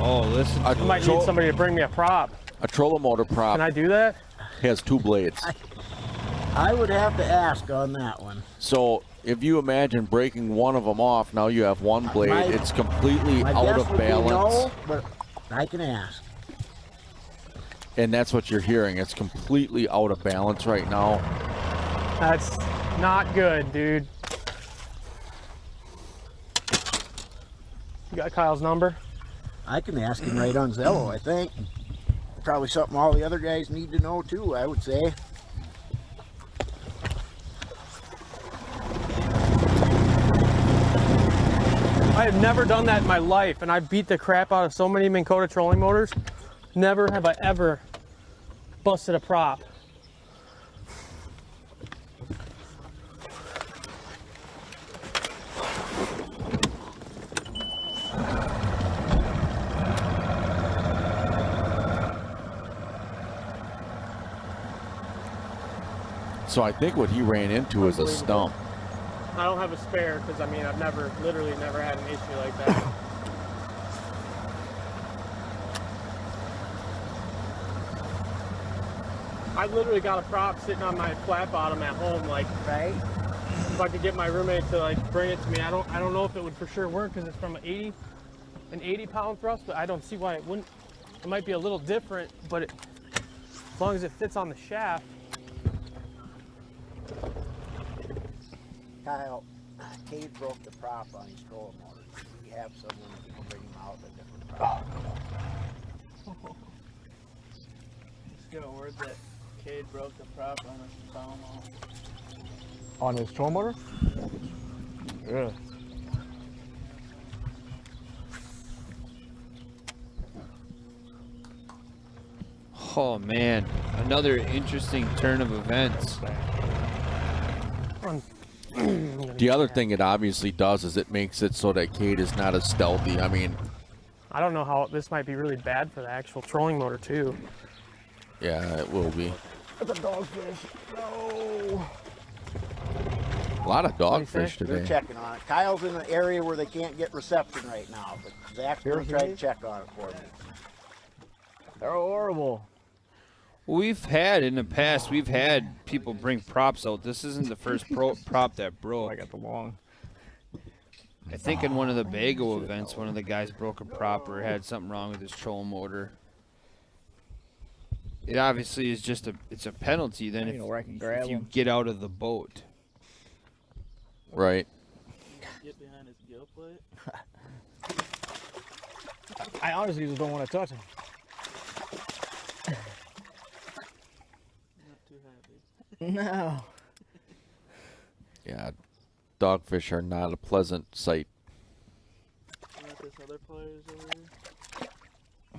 Oh, listen. I might need somebody to bring me a prop. a trolling motor prop Can I do that? has 2 blades. I would have to ask on that one. So if you imagine breaking one of them off, now you have one blade. It's completely My out guess of would be balance. no, but I can ask. And that's what you're hearing. It's completely out of balance right now. That's not good, dude. You got Kyle's number? I can ask him right on Zello, I think. Probably something all the other guys need to know too, I would say. I have never done that in my life, and I beat the crap out of so many Minn Kota trolling motors. Never have I ever busted a prop. So I think what he ran into is a stump. I don't have a spare because I mean I've literally never had an issue like that. I literally got a prop sitting on my flat bottom at home, like Right? if I could get my roommate to like bring it to me. I don't know if it would for sure work because it's from an 80 pound thrust, but I don't see why it wouldn't. It might be a little different, but as long as it fits on the shaft. Kyle, Cade broke the prop on his trolling motor. We have someone who can bring him out with a different prop. Just got word that Cade broke the prop on his Falmo. On his trolling motor? Yeah. Oh man, another interesting turn of events. The other thing it obviously does is it makes it so that Cade is not as stealthy. I mean, I don't know how this might be really bad for the actual trolling motor too. yeah, it will be. It's a dogfish. No. A lot of dogfish They're today. checking on it. Kyle's in an area where they can't get reception right now, but Zach's gonna try to check on it for me. They're horrible. We've had in the past, we've had people bring props out. This isn't the first prop that broke. I got the long. I think in one of the Bago events, one of the guys broke a prop or had something wrong with his trolling motor. It obviously is just it's a penalty then You know where I can grab if you him. get out of the boat. Right. Get behind his gill plate. I honestly just don't want to touch him. Not too happy. No. Yeah, dogfish are not a pleasant sight. You got this other players over here.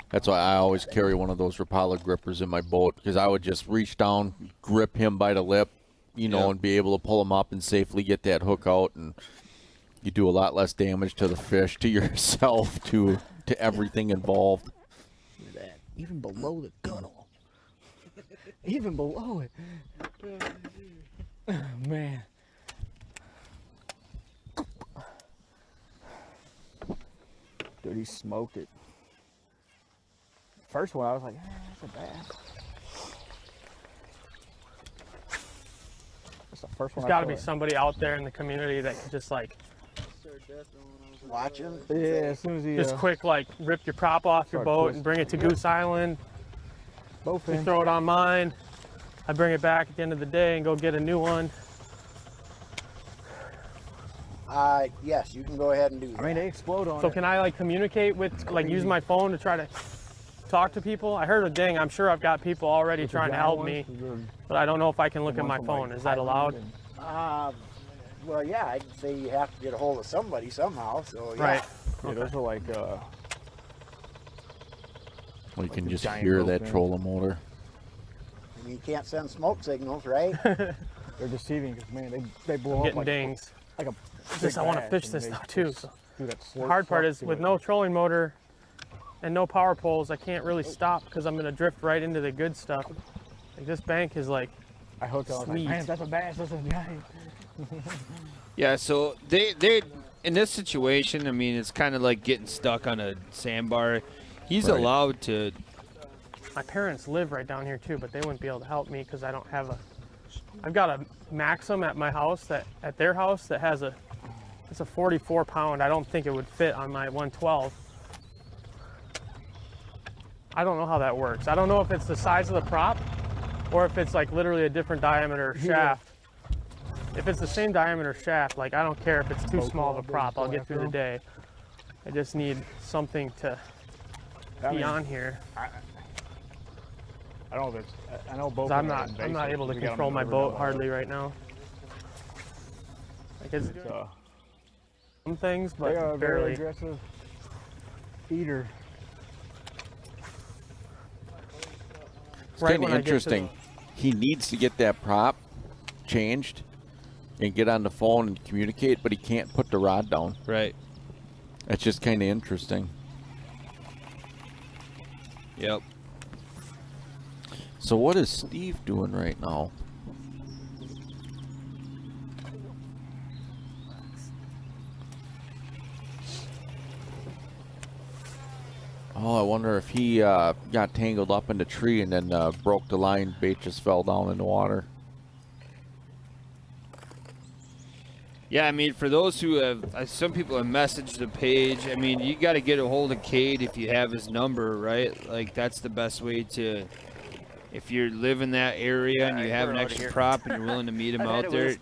That's why I always carry one of those Rapala grippers in my boat, because I would just reach down, grip him by the lip, you know, Yep. and be able to pull him up and safely get that hook out, and you do a lot less damage to the fish, to yourself, to everything involved. Look at that. Even below the gunnel. Even below it. Oh, man. Dude, he smoked it. First one, I was like, that's a bass. That's the first one. There's got to be somebody out there in the community that can just like Watching? Yeah, as soon as he just quick like rip your prop off your boat and bring it to Goose Island. You throw it on mine. I bring it back at the end of the day and go get a new one. Yes, you can go ahead and do that. I mean, they explode on So it. can I like communicate with, like use my phone to try to talk to people? I heard a ding. I'm sure I've got people already trying to help me, but I don't know if I can look at my phone. Is that allowed? Well, yeah, I'd say you have to get a hold of somebody somehow, so yeah. Right. Yeah, those are like, Well, you can the just giant hear rope that thing. trolling motor. I mean, you can't send smoke signals, right? they're deceiving because, man, they blow up Getting like, dings. like a Just I want to bass, fish and this they though too. just So do that the slurp hard part suck is to with it. no trolling motor and no power poles, I can't really stop because I'm gonna drift right into the good stuff. Like this bank is like I hooked on. I was like, sweet. man, that's a bass. That's a giant. Yeah, so they in this situation, I mean, it's kind of like getting stuck on a sandbar. He's Right. allowed to. My parents live right down here too, but they wouldn't be able to help me because I don't have a. I've got a Maxim at my house at their house that has it's a 44 pound. I don't think it would fit on my 112. I don't know how that works. I don't know if it's the size of the prop or if it's like literally a different diameter shaft. If it's the same diameter shaft, like I don't care if it's too small of a prop, I'll get through the day. I just need something to be on here. I don't know if it's. I know both. 'Cause I'm not able to control my boat hardly right now. Like it's doing some things, They are but a very barely. aggressive eater. It's Right kind when of I get to interesting. He needs to get that prop changed and get on the phone and communicate, but he can't put the rod down. Right. That's just kind of interesting. Yep. So what is Steve doing right now? Oh, I wonder if he got tangled up in the tree and then broke the line. Bait just fell down in the water. Yeah, I mean, for those who have, some people have messaged the page. I mean, you got to get a hold of Cade if you have his number, right? Like, that's the best way to, if you live in that area and you have an extra prop and you're willing to meet him out there,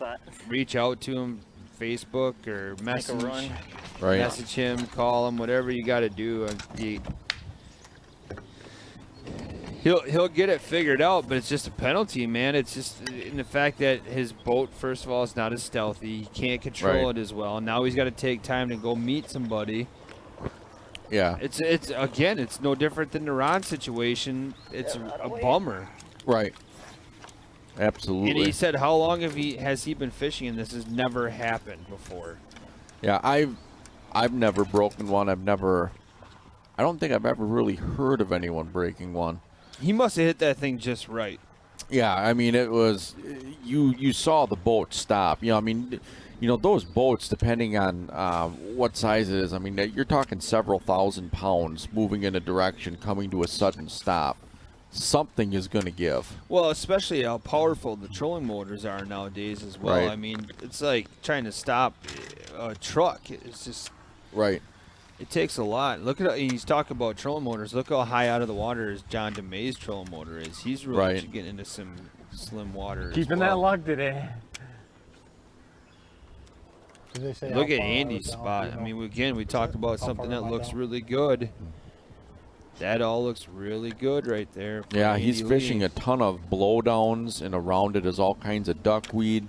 reach out to him, Facebook or message, Right. message him, call him, whatever you got to do. He'll get it figured out, but it's just a penalty, man. It's just in the fact that his boat, first of all, is not as stealthy. He can't control it as well. Now he's got to take time to go meet somebody. Yeah. It's again, it's no different than the Ron situation. It's a bummer. Right. Absolutely. And he said, how long has he been fishing, and this has never happened before? Yeah, I've never broken one. I don't think I've ever really heard of anyone breaking one. He must have hit that thing just right. Yeah, I mean, it was, you saw the boat stop. I mean, those boats, depending on what size it is, I mean, you're talking several thousand pounds moving in a direction, coming to a sudden stop. Something is going to give. Well, especially how powerful the trolling motors are nowadays as well. Right. I mean, it's like trying to stop a truck. It's just... Right. It takes a lot. Look at he's talking about trolling motors. Look how high out of the water John DeMay's trolling motor is. He's really getting into some slim water. Keeping that luck today. Look at Andy's spot. I mean, we talked about something that looks really good. That all looks really good right there. Yeah, Andy he's Lee. fishing a ton of blowdowns, and around it is all kinds of duckweed.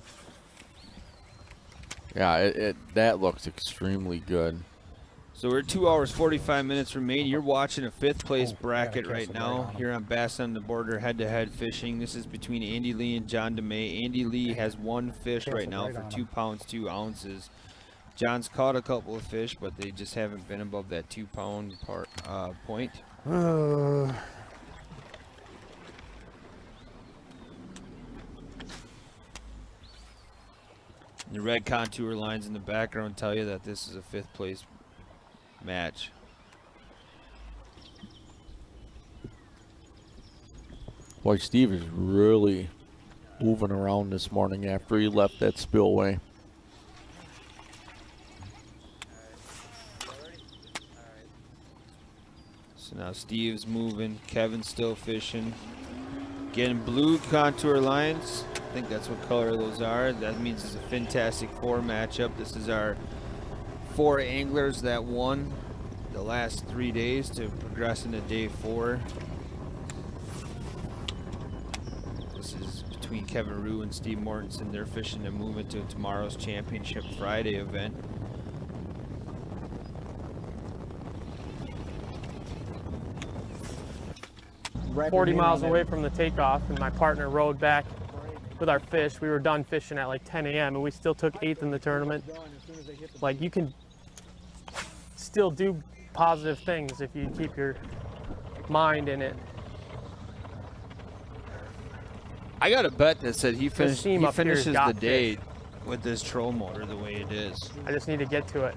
Yeah, that looks extremely good. So we're 2 hours 45 minutes remaining. You're watching a fifth place bracket right now here on Bassin on the Border head-to-head fishing. This is between Andy Lee and John DeMay. Andy Lee has one fish right now for 2 pounds 2 ounces. John's caught a couple of fish, but they just haven't been above that 2 pound point. Uh, The red contour lines in the background tell you that this is a fifth place match. Boy, Steve is really moving around this morning after he left that spillway. So now Steve's moving, Kevin's still fishing. Getting blue contour lines. I think that's what color those are. That means it's a Fintastic Four matchup. This is our 4 anglers that won the last 3 days to progress into day 4. This is between Kevin Rue and Steve Mortensen. They're fishing to move into tomorrow's Championship Friday event. Right 40 miles away from the takeoff, and my partner rode back with our fish. We were done fishing at like 10 a.m. and we still took 8th in the tournament. Like, you can still do positive things if you keep your mind in it. I got a bet that said he finishes the day fish with this troll motor the way it is. I just need to get to it.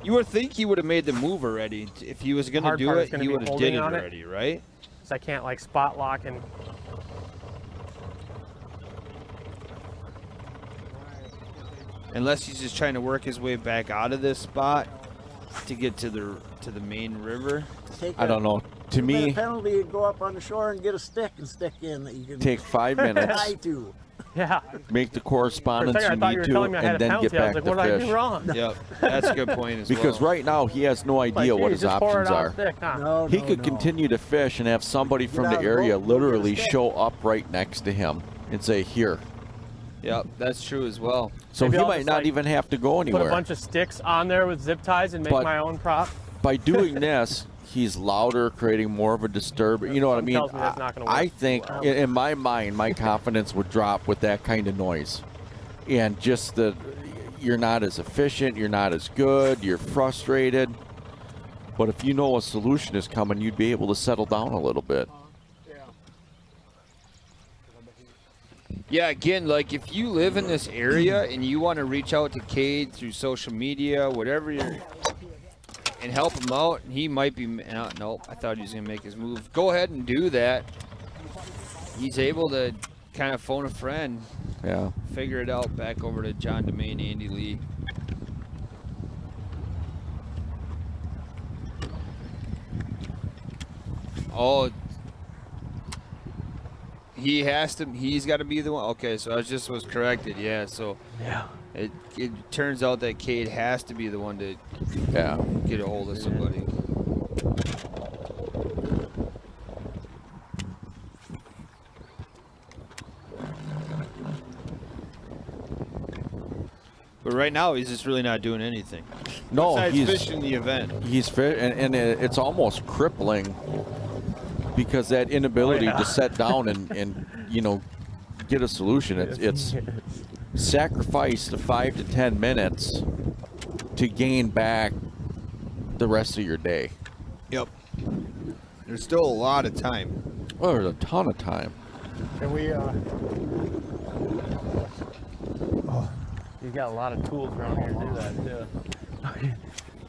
You would think he would have made the move already. If he was going to do it, he would have did it already, right? So I can't like spot lock and. Unless he's just trying to work his way back out of this spot to get to the main river. I don't know. To me, penalty, go up on the shore and get a stick and stick in that you can take 5 minutes. try to. Yeah. Make the correspondence you need to, and then get back to fish. What did I do wrong? Yep, that's a good point as well. Because right now he has no idea what his options are. He could continue to fish and have somebody from the area literally show up right next to him and say, "Here." Yep, that's true as well. So Maybe he I'll might just, not like, even have to go anywhere. Put a bunch of sticks on there with zip ties and make my own prop. By doing this, he's louder, creating more of a disturbance. You know what I mean? Tells me that's not gonna work. I think, in my mind, my confidence would drop with that kind of noise. And just that you're not as efficient, you're not as good, you're frustrated. But if you know a solution is coming, you'd be able to settle down a little bit. Yeah, again, like if you live in this area and you want to reach out to Cade through social media, whatever you're, and help him out, he might be, no, I thought he was going to make his move. Go ahead and do that. He's able to kind of phone a friend. Yeah. Figure it out back over to John Domain, Andy Lee. Oh, he's got to be the one. Okay, so I was corrected. Yeah, so yeah, it turns out that Cade has to be the one to get a hold of somebody. But right now, he's just really not doing anything. No, besides he's fishing the event. He's and it's almost crippling because that inability to set down and you know, get a solution. It's sacrifice the 5 to 10 minutes to gain back the rest of your day. Yep. There's still a lot of time. Oh, there's a ton of time. Can we You got a lot of tools around here to do that too.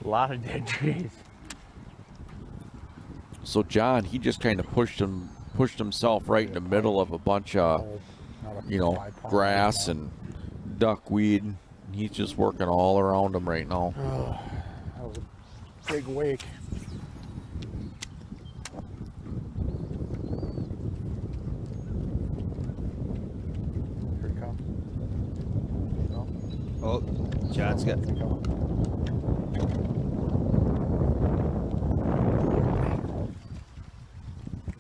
A lot of dead trees. So John, he just kind of pushed himself right in the middle of a bunch of, you know, grass and duckweed. He's just working all around him right now. that was a big wake. Here it comes. No? Oh, John's got.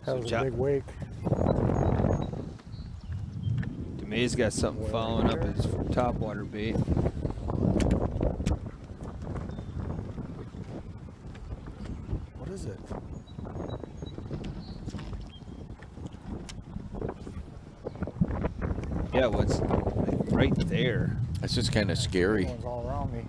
That was a big wake. DeMay's got something following up his topwater bait. What is it? Yeah, what's right there? That's just kind of scary. One's all around me.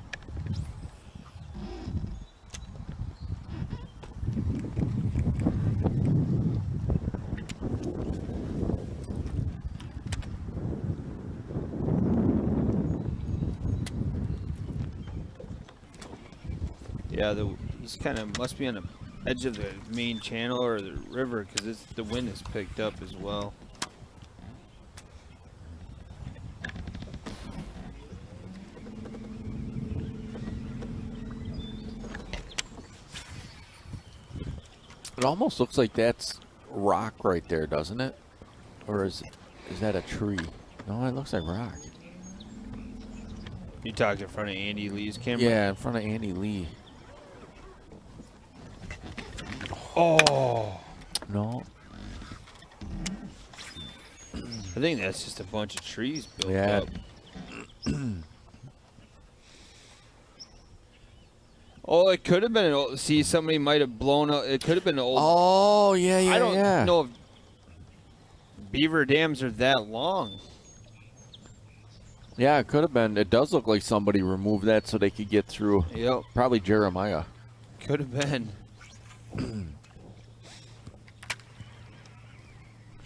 Yeah, he's kind of must be on a edge of the main channel or the river because the wind is picked up as well. It almost looks like that's rock right there, doesn't it? Or is that a tree? No, it looks like rock. You talked in front of Andy Lee's camera? Yeah, in front of Andy Lee. Oh. No. I think that's just a bunch of trees built Yeah. up. Oh, it could have been an old. See, somebody might have blown up. It could have been an old. Oh, yeah, yeah, I don't yeah. know if beaver dams are that long. Yeah, it could have been. It does look like somebody removed that so they could get through. Yep. Probably Jeremiah. Could have been. Did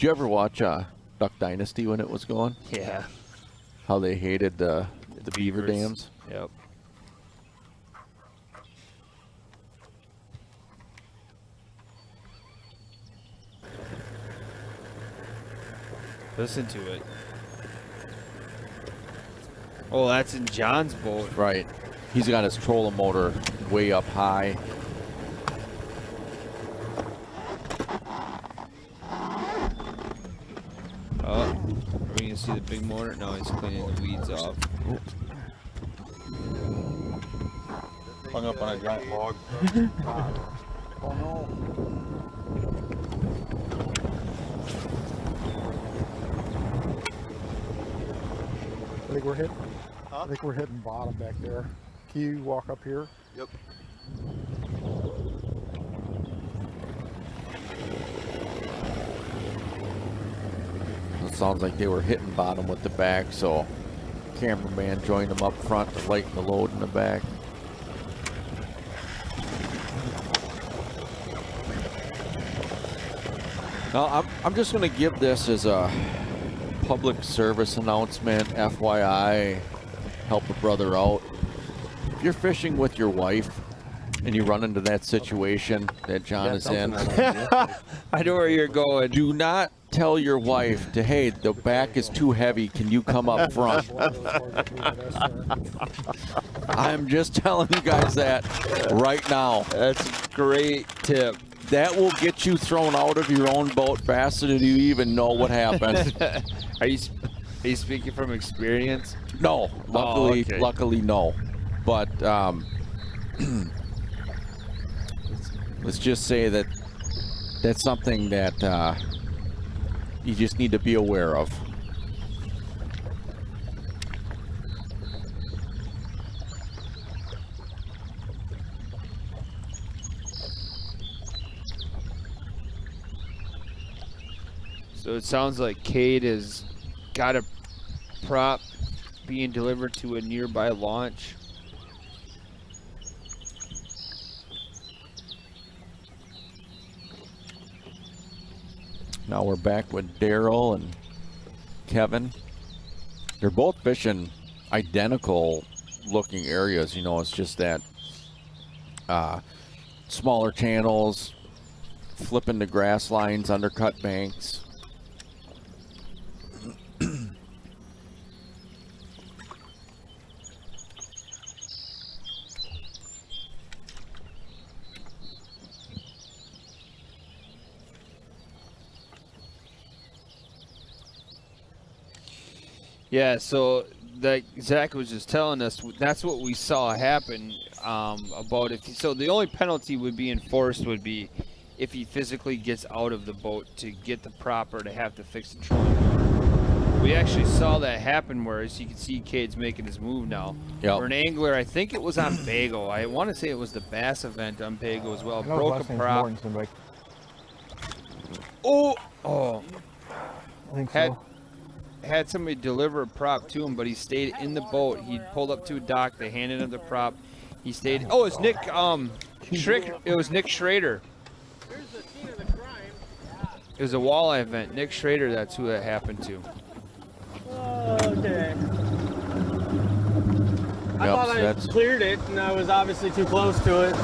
you ever watch Duck Dynasty when it was going? Yeah. How they hated the beaver beavers. dams? Yep. Listen to it. Oh, that's in John's boat. Right. He's got his trolling motor way up high. Oh, are we going to see the big motor? No, he's cleaning the weeds off. Hung up on a giant log. Oh no. I think we're hitting. I think we're hitting bottom back there. Can you walk up here? Yep. It sounds like they were hitting bottom with the back, so cameraman joined them up front to lighten the load in the back. Now, I'm just going to give this as a public service announcement, FYI, help a brother out. If you're fishing with your wife and you run into that situation that John is in, I know where you're going. Do not tell your wife to, hey, the back is too heavy, can you come up front? I'm just telling you guys that right now. That's a great tip. That will get you thrown out of your own boat faster than you even know what happened. Are you speaking from experience? No, luckily, okay. luckily no. But let's just say that that's something that you just need to be aware of. So it sounds like Cade has got a prop being delivered to a nearby launch. Now we're back with Daryl and Kevin. They're both fishing identical looking areas. You know, it's just that smaller channels, flipping the grass lines, undercut banks. Yeah, so that Zach was just telling us that's what we saw happen. About so the only penalty would be enforced would be if he physically gets out of the boat to get the prop or to have to fix the trolling. We actually saw that happen, where as you can see, Cade's making his move now. Yep. For an angler, I think it was on Bago. I want to say it was the bass event on Bago as well. Broke a prop. Oh, I think so. Had somebody deliver a prop to him, but he stayed in the boat. He pulled up to a dock. They handed him the prop. He stayed. Oh, it's Nick. It was Nick Schrader. It was a walleye event. Nick Schrader. That's who that happened to. Okay. I thought I cleared it, and I was obviously too close to it.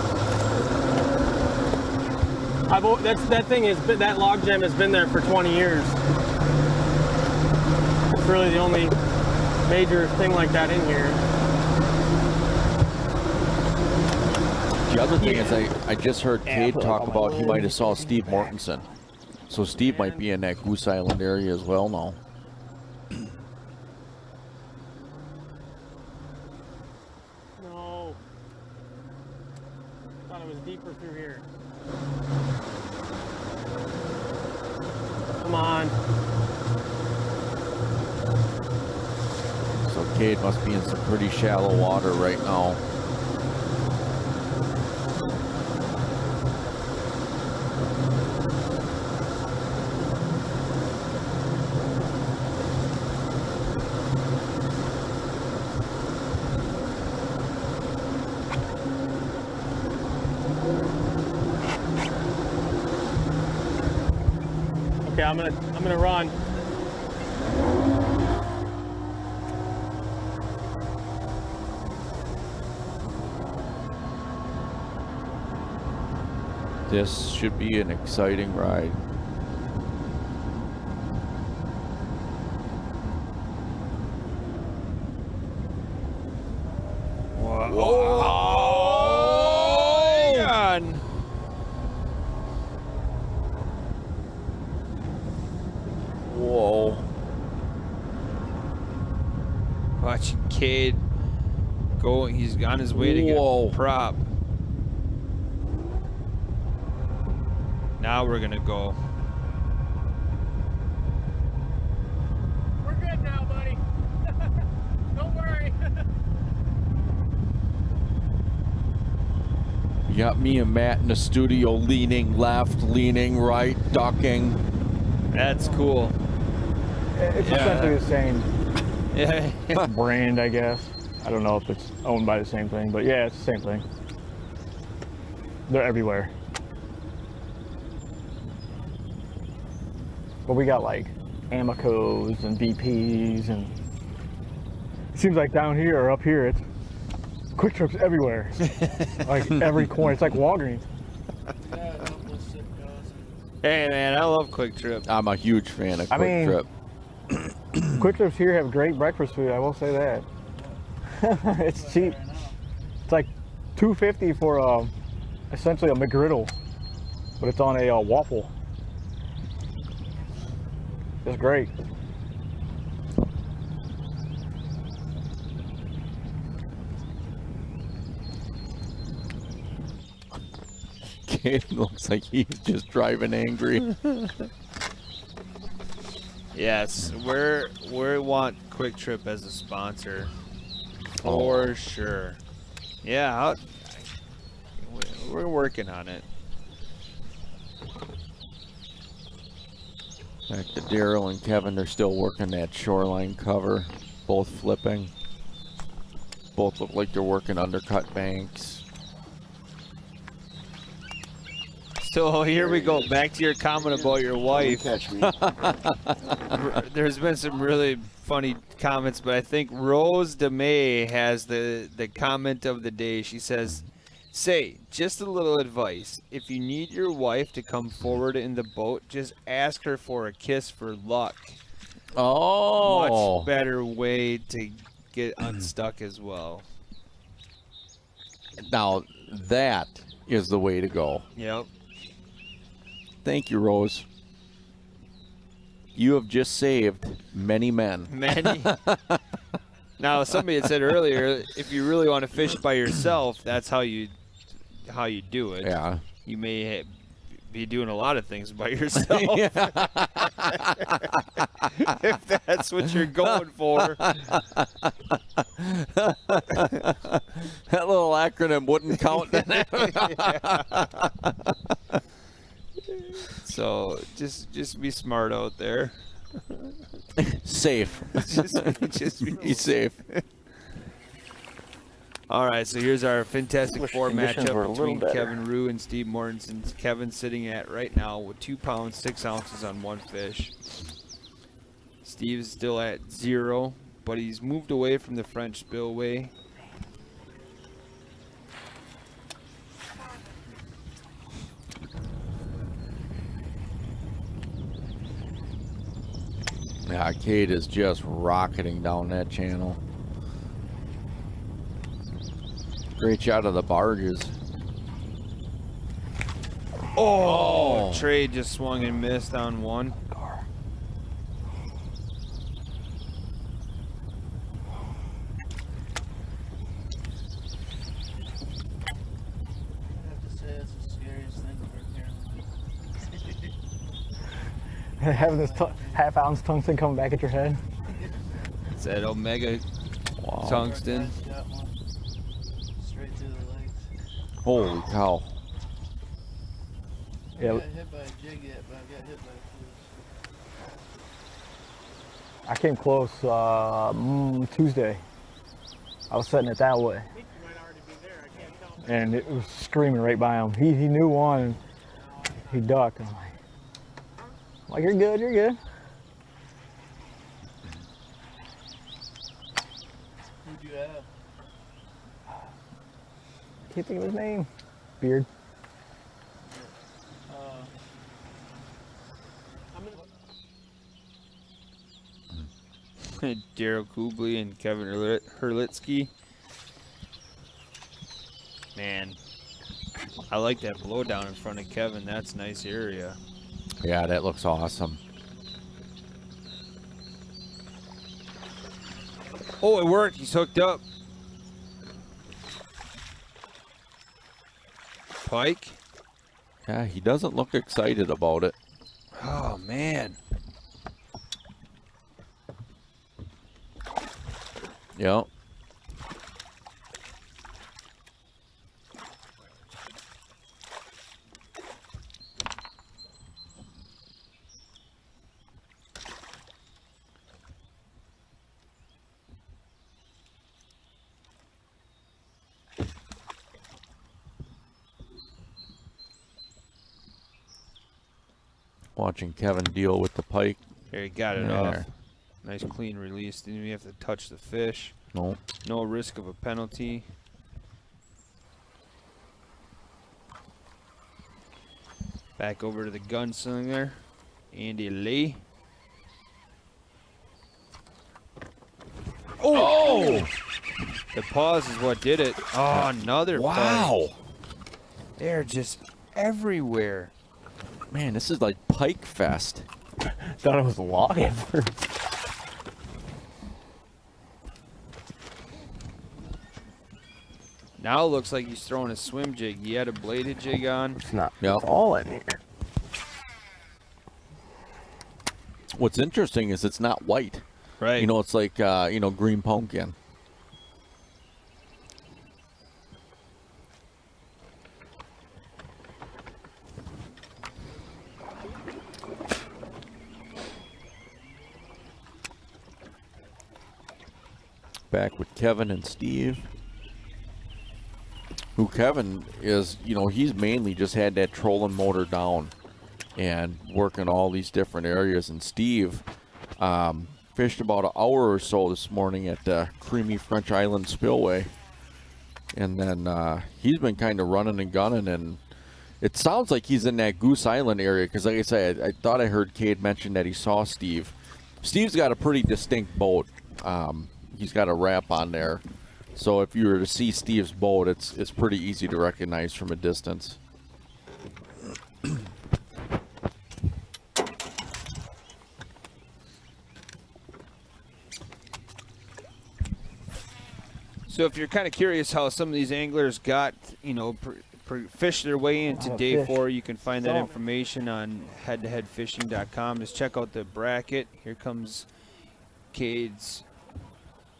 That thing is, that log jam has been there for 20 years. It's really the only major thing like that in here. The other thing is I just heard Cade talk about he might have saw Steve Mortensen. So Steve might be in that Goose Island area as well now. No. Thought it was deeper through here. Come on. So Cade must be in some pretty shallow water right now. Okay, I'm gonna run. This should be an exciting ride. Whoa! Hang on. Whoa. Watching Cade go. He's on his way to get a prop. Now we're gonna go. We're good now, buddy. Don't worry. You got me and Matt in the studio leaning left, leaning right, ducking. That's cool. It's essentially the same Yeah. brand, I guess. I don't know if it's owned by the same thing, but yeah, it's the same thing. They're everywhere. But we got like Amicos and BPs, and it seems like down here or up here, it's Quick Trips everywhere. Like every corner, it's like Walgreens. Hey man, I love Quick Trip. I'm a huge fan of Quick Trip. Quick Trips here have great breakfast food, I will say that. It's cheap. It's like $2.50 for essentially a McGriddle, but it's on a waffle. It's great. Cade looks like he's just driving angry. Yes, we want Quick Trip as a sponsor for sure. Yeah, we're working on it. Back to Daryl and Kevin, they're still working that shoreline cover, both flipping. Both look like they're working undercut banks. So here we go, back to your comment about your wife. There's been some really funny comments, but I think Rose DeMay has the comment of the day. She says, "Say, just a little advice. If you need your wife to come forward in the boat, just ask her for a kiss for luck." Oh. Much better way to get unstuck as well. Now, that is the way to go. Yep. Thank you, Rose. You have just saved many men. Many. Now, somebody had said earlier, if you really want to fish by yourself, that's how you do it. Yeah. You may be doing a lot of things by yourself. If that's what you're going for. That little acronym wouldn't count. So just be smart out there. Safe. just be safe. All right, so here's our Fintastic Four conditions were a matchup little between better. Kevin Rue and Steve Mortensen. Kevin sitting at right now with 2 pounds 6 ounces on one fish. Steve's still at 0, but he's moved away from the French spillway. Yeah, Cade is just rocketing down that channel. Great shot of the barges. Oh, Trey just swung and missed on one. Having this half-ounce tungsten coming back at your head. It's that Omega tungsten. Straight through the legs. Holy cow. I got hit by a jig yet, but I got hit by a fish. I came close Tuesday. I was setting it that way. And it was screaming right by him. He knew one, and he ducked. I'm like, you're good, you're good. Who'd you have? Can't think of his name. Beard. Daryl Kubley and Kevin Hurlitsky. Man, I like that blowdown in front of Kevin. That's a nice area. Yeah, that looks awesome. Oh, it worked. He's hooked up. Pike? Yeah, he doesn't look excited about it. Oh, man. Yep. Watching Kevin deal with the pike. There, he got it There. off. Nice clean release. Didn't even have to touch the fish. No. No risk of a penalty. Back over to the gunslinger, Andy Lee. Oh! The pause is what did it. Oh, another Wow. pike. They're just everywhere. Man, this is like Pike Fest. Thought it was a log at first. Now it looks like he's throwing a swim jig. He had a bladed jig on. It's not Yep. all in here. What's interesting is it's not white. Right. You know, it's like, green pumpkin. Back with Kevin and Steve. Who Kevin is, he's mainly just had that trolling motor down and working all these different areas. And Steve fished about an hour or so this morning at the Creamy French Island Spillway. And then he's been kind of running and gunning, and it sounds like he's in that Goose Island area because, like I said, I thought I heard Cade mention that he saw Steve. Steve's got a pretty distinct boat. He's got a wrap on there. So if you were to see Steve's boat, it's pretty easy to recognize from a distance. So if you're kind of curious how some of these anglers got, fished their way into day 4, you can find that information on headtoheadfishing.com. Just check out the bracket. Here comes Cade's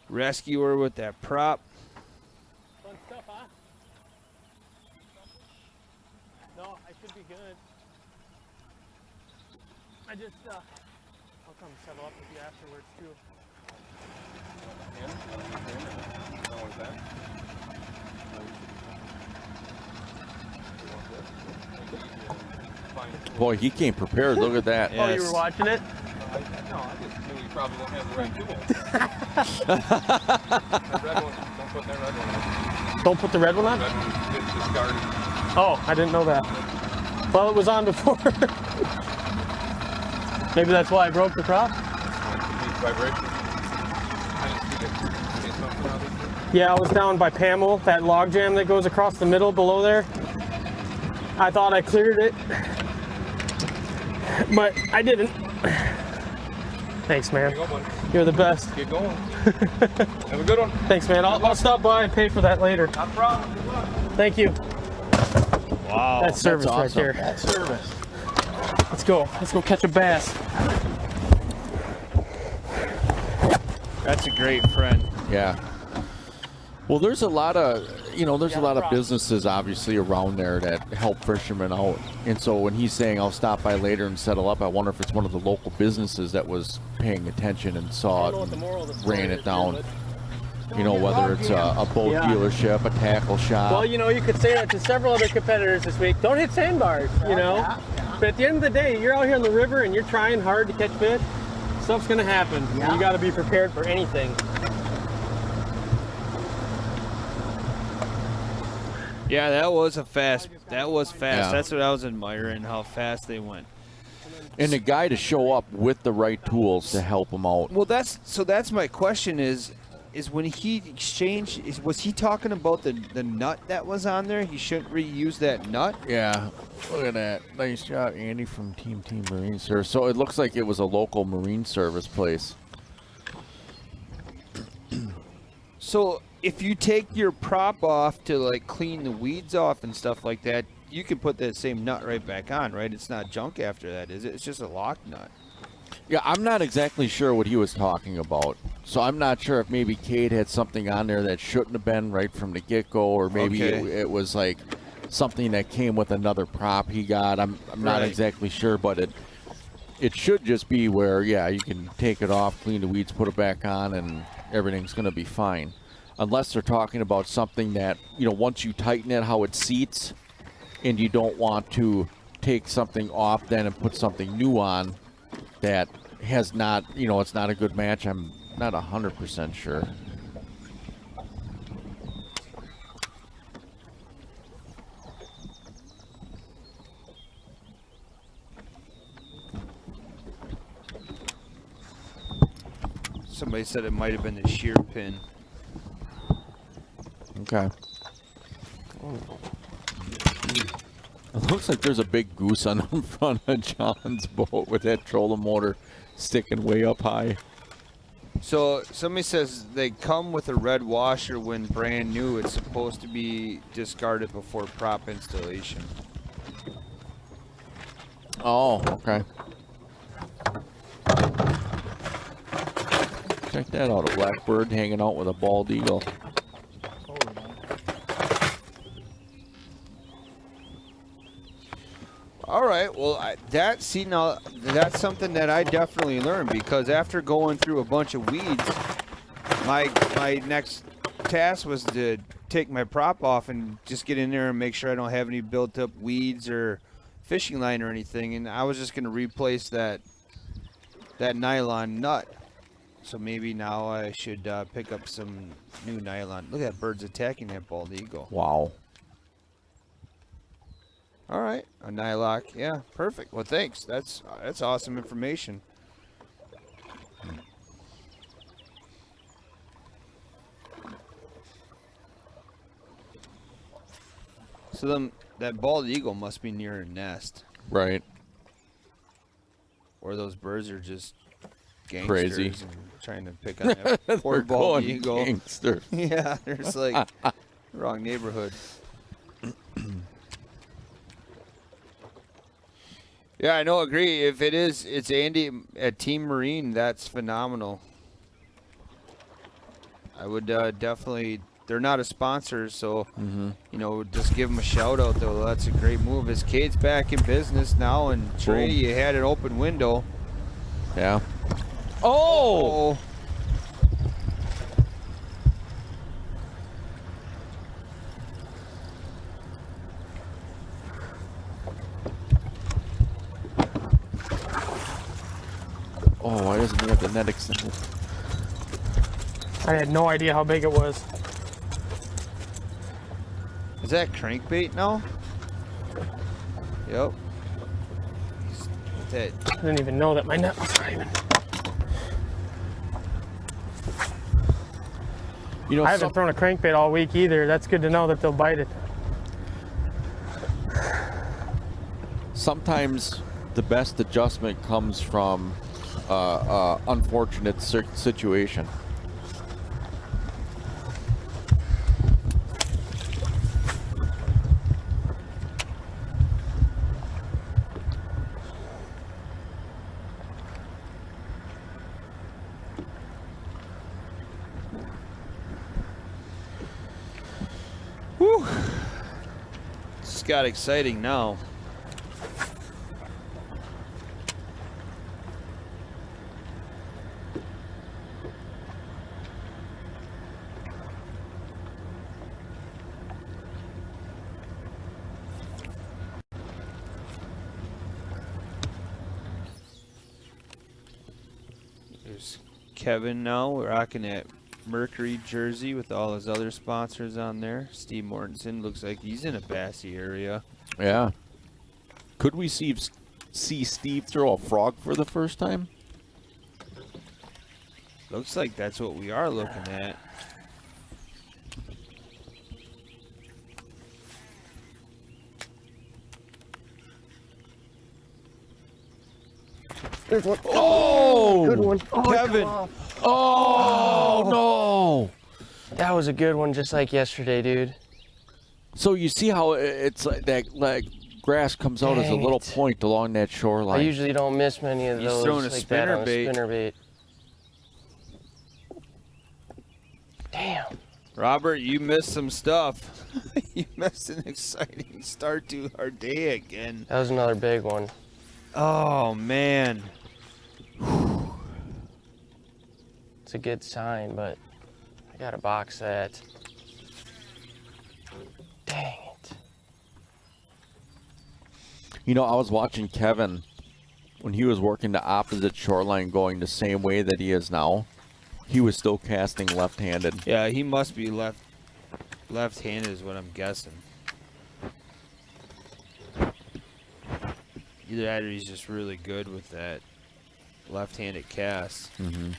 rescuer with that prop. Fun stuff, huh? No, I should be good. I just, I'll come settle up with you afterwards, too. Boy, he came prepared. Look at that. Oh, you were watching it? No, I just knew you probably don't have the right tools. That red one, don't put that red one on. Don't put the red one on? Red one gets discarded. Oh, I didn't know that. Well, it was on before. Maybe that's why I broke the prop. Vibration. I didn't see something obviously. Yeah, I was down by Pamel, that log jam that goes across the middle below there. I thought I cleared it, but I didn't. Thanks, man. There you go, buddy. You're the best. Get going. Have a good one. Thanks, man. I'll stop by and pay for that later. Not a problem. Good luck. Thank you. Wow. That's service awesome. right there. That's service. Let's go. Let's go catch a bass. That's a great friend. Yeah. Well, there's a lot of, there's a lot of businesses obviously around there that help fishermen out. And so when he's saying I'll stop by later and settle up, I wonder if it's one of the local businesses that was paying attention and saw it and ran it down. Whether it's a boat dealership, a tackle shop. Well, you could say that to several other competitors this week. Don't hit sandbars, But at the end of the day, you're out here on the river and you're trying hard to catch fish. Stuff's going to happen. Yeah. You got to be prepared for anything. Yeah, that was fast. Yeah. That's what I was admiring, how fast they went. And the guy to show up with the right tools to help him out. Well, that's my question is when he exchanged, was he talking about the nut that was on there? He shouldn't reuse that nut? Yeah, look at that. Nice job, Andy from Team Marine Service. So it looks like it was a local Marine Service place. So if you take your prop off to like clean the weeds off and stuff like that, you can put that same nut right back on, right? It's not junk after that, is it? It's just a lock nut. Yeah, I'm not exactly sure what he was talking about. So I'm not sure if maybe Cade had something on there that shouldn't have been right from the get-go, or maybe it was like something that came with another prop he got. I'm not exactly sure, but it should just be where, you can take it off, clean the weeds, put it back on, and everything's going to be fine. Unless they're talking about something that, once you tighten it, how it seats, and you don't want to take something off then and put something new on that has not, it's not a good match. I'm not 100% sure. Somebody said it might have been the shear pin. Okay. It looks like there's a big goose on the front of John's boat with that trolling motor sticking way up high. So somebody says they come with a red washer when brand new. It's supposed to be discarded before prop installation. Oh, okay. Check that out, a blackbird hanging out with a bald eagle. All right, well, that's something that I definitely learned, because after going through a bunch of weeds, my next task was to take my prop off and just get in there and make sure I don't have any built up weeds or fishing line or anything, and I was just going to replace that nylon nut. So maybe now I should pick up some new nylon. Look at that bird's attacking that bald eagle. Wow. All right, a nylock, yeah, perfect. Well, thanks. That's awesome information. So then that bald eagle must be near a nest, right? Or those birds are just gangsters crazy and trying to pick on that poor bald eagle. Gangster. Yeah, there's like wrong neighborhood. Yeah, I know, agree. If it's Andy at Team Marine, that's phenomenal. I would definitely, they're not a sponsor, so, just give them a shout out, though. That's a great move. As Cade's back in business now, and Trey, you had an open window. Yeah. Oh! Oh, why doesn't he have the net extended? I had no idea how big it was. Is that crankbait now? Yep. I didn't even know that my net was not even. You know, I haven't thrown a crankbait all week either. That's good to know that they'll bite it. Sometimes the best adjustment comes from unfortunate situation. Whew. It's got exciting now. There's Kevin now rocking that Mercury jersey with all his other sponsors on there. Steve Mortensen looks like he's in a Bassie area. Yeah. Could we see Steve throw a frog for the first time? Looks like that's what we are looking at. There's one. Oh! Good one. Oh, Kevin. Oh, no! That was a good one, just like yesterday, dude. So you see how it's like that, like grass comes out as a Dang little it. point along that shoreline. I usually don't miss many of He's those throwing a like that on a spinnerbait. spinnerbait. Damn. Robert, you missed some stuff. You missed an exciting start to our day again. That was another big one. Oh, man. It's a good sign, but I gotta box that. Dang it. You know, I was watching Kevin when he was working the opposite shoreline going the same way that he is now. He was still casting left-handed. Yeah, he must be left-handed is what I'm guessing. Either that or he's just really good with that left-handed cast. Mm-hmm.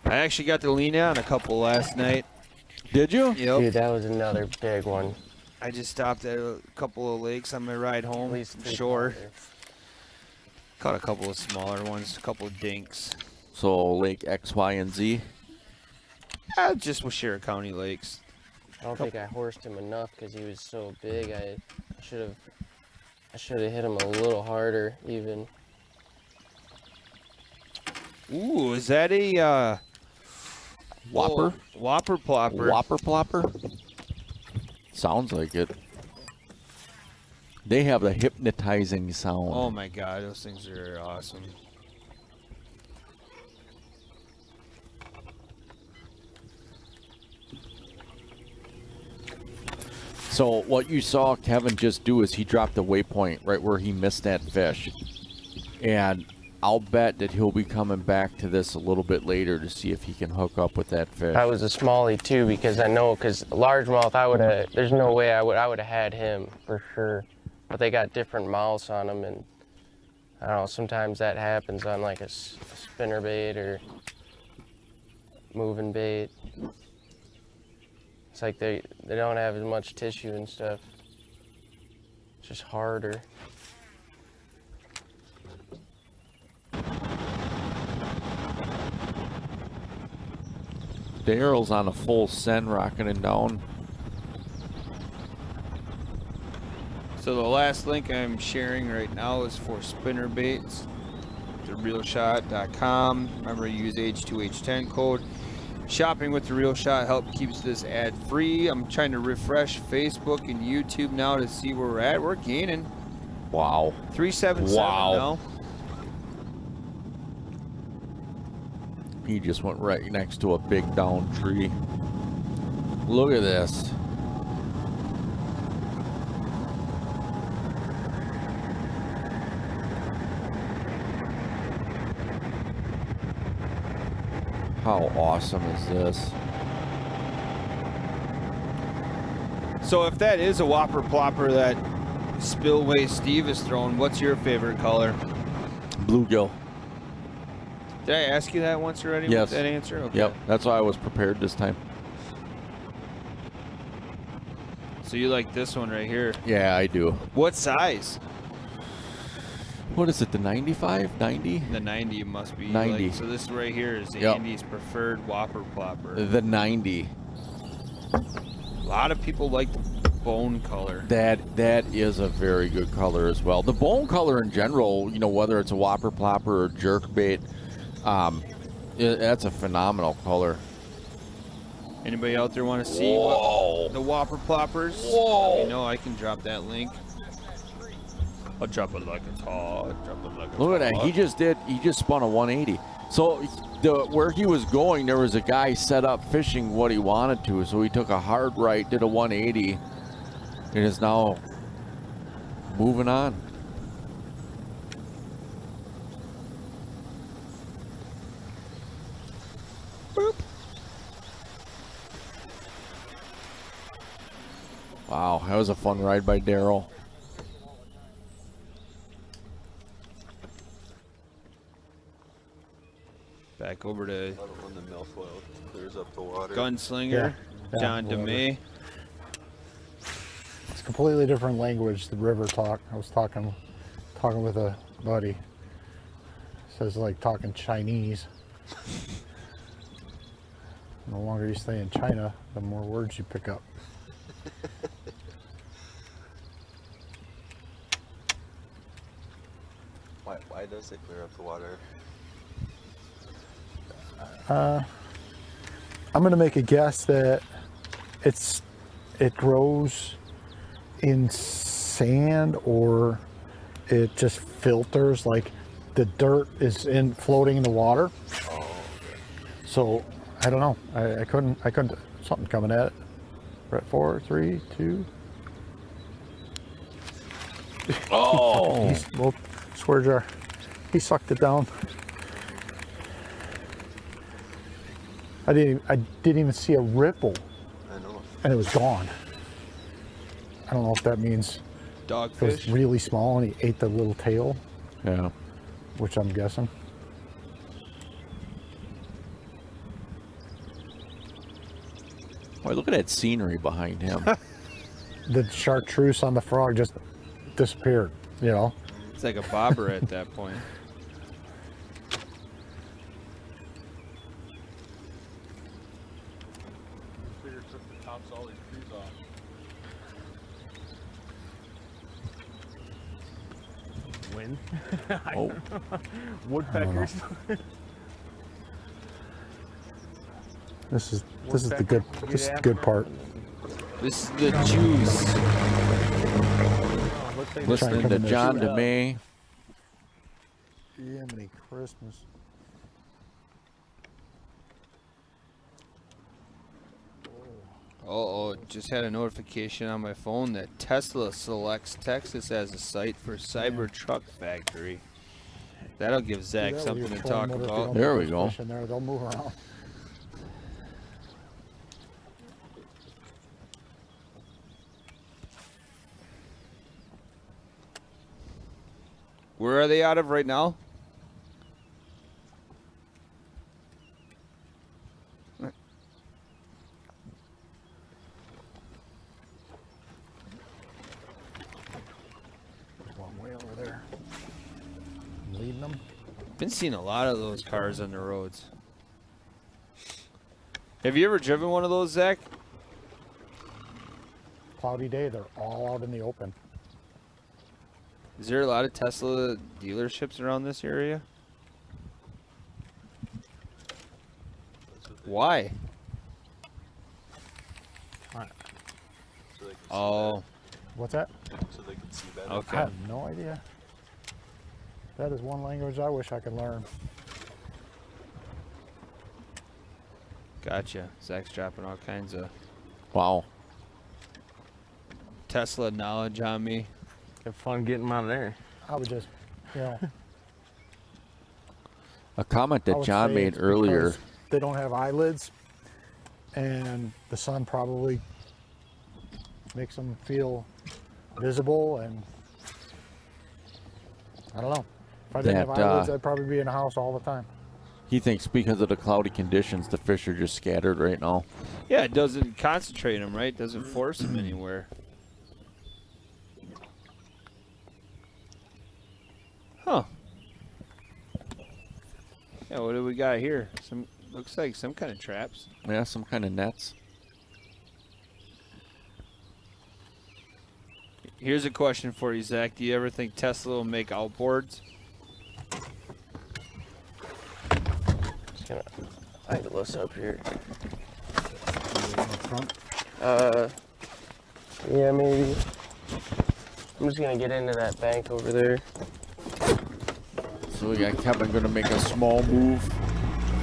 I actually got to lean on a couple last night. Did you? Yep. Dude, that was another big one. I just stopped at a couple of lakes on my ride home. At least three Shore. pounder. Caught a couple of smaller ones, a couple of dinks. So Lake X, Y, and Z? Just with Sheriff County lakes. I don't think I horsed him enough because he was so big. I should have hit him a little harder even. Ooh, is that a Whopper? Whopper plopper. Whopper plopper? Sounds like it. They have a hypnotizing sound. Oh my god, those things are awesome. So what you saw Kevin just do is he dropped the waypoint right where he missed that fish. And I'll bet that he'll be coming back to this a little bit later to see if he can hook up with that fish. I was a smallie too because I know because largemouth there's no way I would have had him for sure. But they got different mouths on them, and I don't know, sometimes that happens on like a spinnerbait or moving bait. It's like they don't have as much tissue and stuff. It's just harder. Daryl's on a full send rocking it down. So the last link I'm sharing right now is for spinnerbaits. TheRealShot.com. Remember, use H2H10 code. Shopping with The Real Shot help keeps this ad free. I'm trying to refresh Facebook and YouTube now to see where we're at. We're gaining. Wow. 377 Wow. now. He just went right next to a big down tree. Look at this. How awesome is this? So if that is a whopper plopper that Spillway Steve is throwing, what's your favorite color? Bluegill. Did I ask you that once already? Yes. With that answer? Okay. Yep. That's why I was prepared this time. So you like this one right here? Yeah, I do. What size? What is it, the 95, 90? The 90 must be. 90. Like, so this right here is Yep. Andy's preferred Whopper Plopper. The 90. A lot of people like the bone color. That is a very good color as well. The bone color in general, you know, whether it's a Whopper Plopper or jerkbait, that's a phenomenal color. Anybody out there want to see the Whopper Ploppers? Whoa. You know I can drop that link. I'll drop it like it's hot. Drop it like it's Look at that. He just spun a 180. So where he was going, there was a guy set up fishing what he wanted to. So he took a hard right, did a 180, and is now moving on. Boop. Wow, that was a fun ride by Daryl. Back over to When the milfoil clears up the water. Gunslinger, John whatever. DeMay. It's a completely different language, the river talk. I was talking with a buddy. Says like talking Chinese. The longer you stay in China, the more words you pick up. Why does it clear up the water? I'm going to make a guess that it grows in sand, or it just filters, like the dirt is floating in the water. Oh, okay. So I don't know. I couldn't. Something coming at it. We're at 4, 3, 2. Oh! Well, swear jar. He sucked it down. I didn't even see a ripple. I know. And it was gone. I don't know if that means it was Dogfish. really small and he ate the little tail. Yeah. Which I'm guessing. Boy, look at that scenery behind him. The chartreuse on the frog just disappeared, you know? It's like a bobber at that point. Figure took the tops of all these trees off. Wind. Oh. Woodpeckers. This is the good part. This is the juice. Listening to John DeMay. Jiminy Christmas. Oh, just had a notification on my phone that Tesla selects Texas as a site for Cybertruck factory. That'll give Zach something to talk about. There we go. There, they'll move around. Where are they out of right now? There's one way over there. I'm leading them. Been seeing a lot of those cars on the roads. Have you ever driven one of those, Zach? Cloudy day, they're all out in the open. Is there a lot of Tesla dealerships around this area? Why? So they can see Oh, What's that? better. So they can see better. I okay. have no idea. That is one language I wish I could learn. Gotcha. Zach's dropping all kinds of Wow. Tesla knowledge on me. Have fun getting them out of there. I would just, you know. A comment I that would John say made it's earlier. because they don't have eyelids, and the sun probably makes them feel visible, and I don't know. If I didn't have That, eyelids, I'd probably be in the house all the time. He thinks because of the cloudy conditions, the fish are just scattered right now. Yeah, it doesn't concentrate them, right? Doesn't force them anywhere. Huh. Yeah, what do we got here? Some looks like some kind of traps. Yeah, some kind of nets. Here's a question for you, Zach. Do you ever think Tesla will make outboards? Just gonna idle this up here. Yeah, maybe. I'm just gonna get into that bank over there. So we got Kevin gonna make a small move,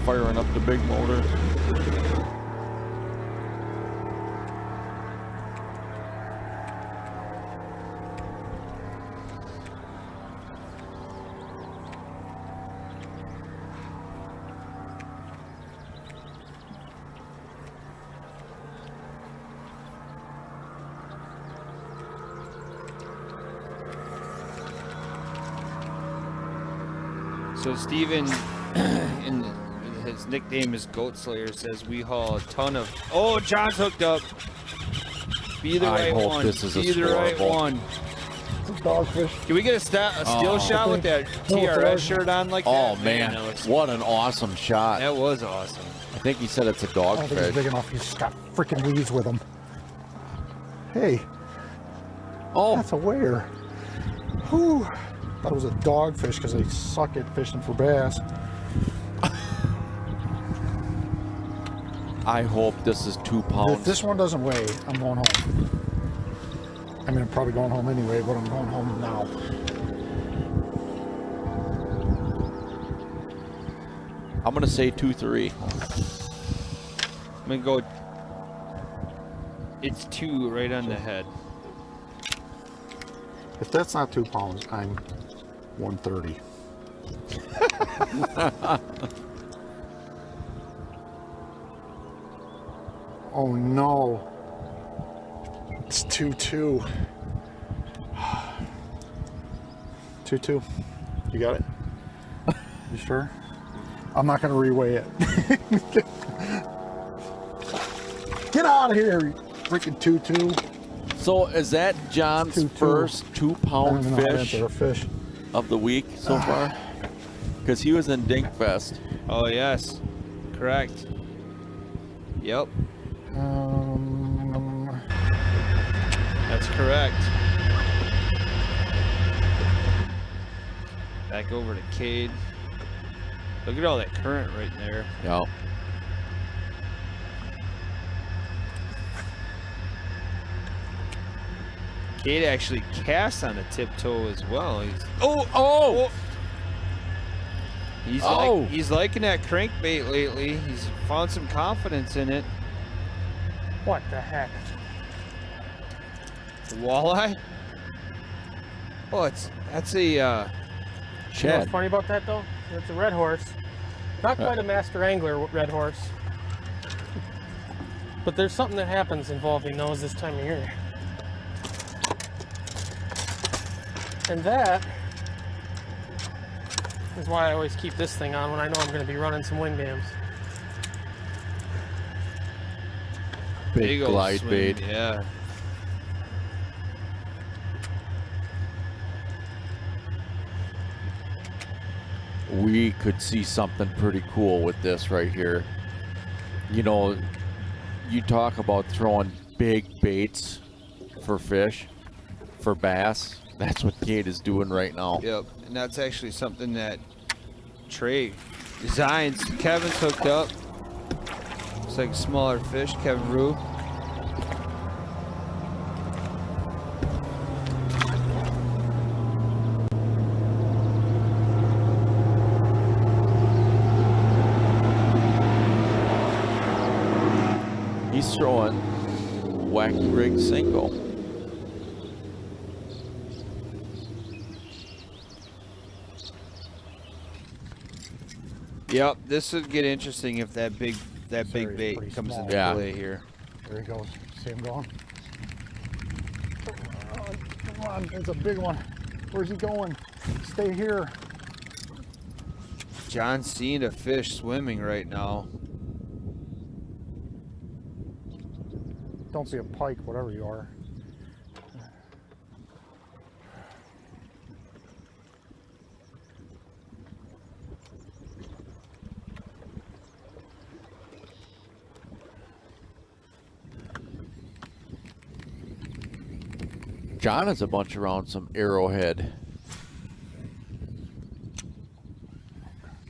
firing up the big motor. So Steven, in his nickname is Goat Slayer, says we haul a ton of. Oh, John's hooked up. Be the I right hope one. this is a Be the right scoreable. one. It's a dogfish. Can we get a still shot with that TRS shirt on like that? Oh man, that looks- what an awesome shot! That was awesome. I think he said it's a I don't think he's dogfish. big enough. He's got freaking weeds with him. Hey, Oh, that's a where? Whew. Thought it was a dogfish because they suck at fishing for bass. I hope this is 2 pounds. If this one doesn't weigh, I'm going home. I mean, I'm probably going home anyway, but I'm going home now. I'm gonna say 2-3. I'm gonna go. It's 2 right on the head. If that's not 2 pounds, I'm 130. Oh no. It's 2-2. 2-2. You got it? You sure? I'm not going to reweigh it. Get out of here, you freaking 2-2. So is that John's 2-2. first 2 I don't pound even know how to fish answer a fish. of the week so far? Because he was in Dinkfest. Oh yes, correct. Yep, that's correct. Back over to Cade. Look at all that current right there. Yeah. Cade actually casts on a tiptoe as well. He's he's liking that crankbait lately. He's found some confidence in it. What the heck? Walleye? Oh, that's a You know Chad. what's funny about that though? It's a red horse. Not quite a master angler red horse. But there's something that happens involving those this time of year. And that is why I always keep this thing on when I know I'm going to be running some wind dams. Big old glide swing, bait. Yeah. We could see something pretty cool with this right here. You know, you talk about throwing big baits for fish, for bass. That's what Cade is doing right now. Yep, and that's actually something that Trey designs. Kevin's hooked up. Looks like smaller fish, Kevin Rue. He's throwing wacky rig single. Yep, this would get interesting if that big Sorry, bait pretty comes small. into Yeah. play here. There he goes. See him going? Come on, it's a big one. Where's he going? Stay here. John's seeing a fish swimming right now. Don't be a pike, whatever you are. John has a bunch around some arrowhead.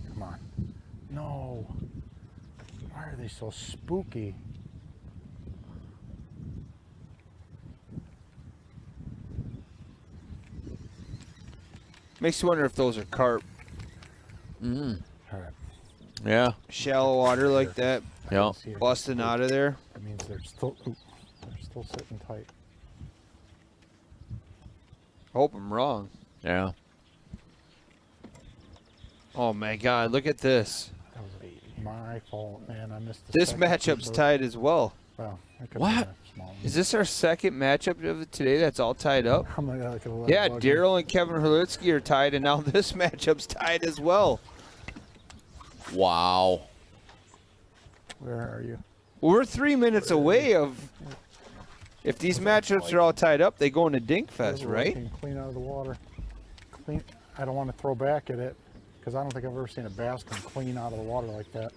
Come on. No. Why are they so spooky? Makes you wonder if those are carp. All right. Yeah. Shallow water like that. Yeah. Busting out of there. That means they're still sitting tight. I hope I'm wrong. Yeah. Oh my God! Look at this. That was my fault, man. I missed the This second matchup's boat. tied as well. Wow. that could've What? been a small one. Is this our second matchup of it today that's all tied up? Oh my God, I could've let Yeah, it bug me. Daryl and Kevin Herlitzky are tied, and now this matchup's tied as well. Wow. Where are you? Well, we're 3 minutes away of. If these matchups are all tied up, they go into Dinkfest, right? Clean out of the water. Clean. I don't want to throw back at it because I don't think I've ever seen a bass come clean out of the water like that.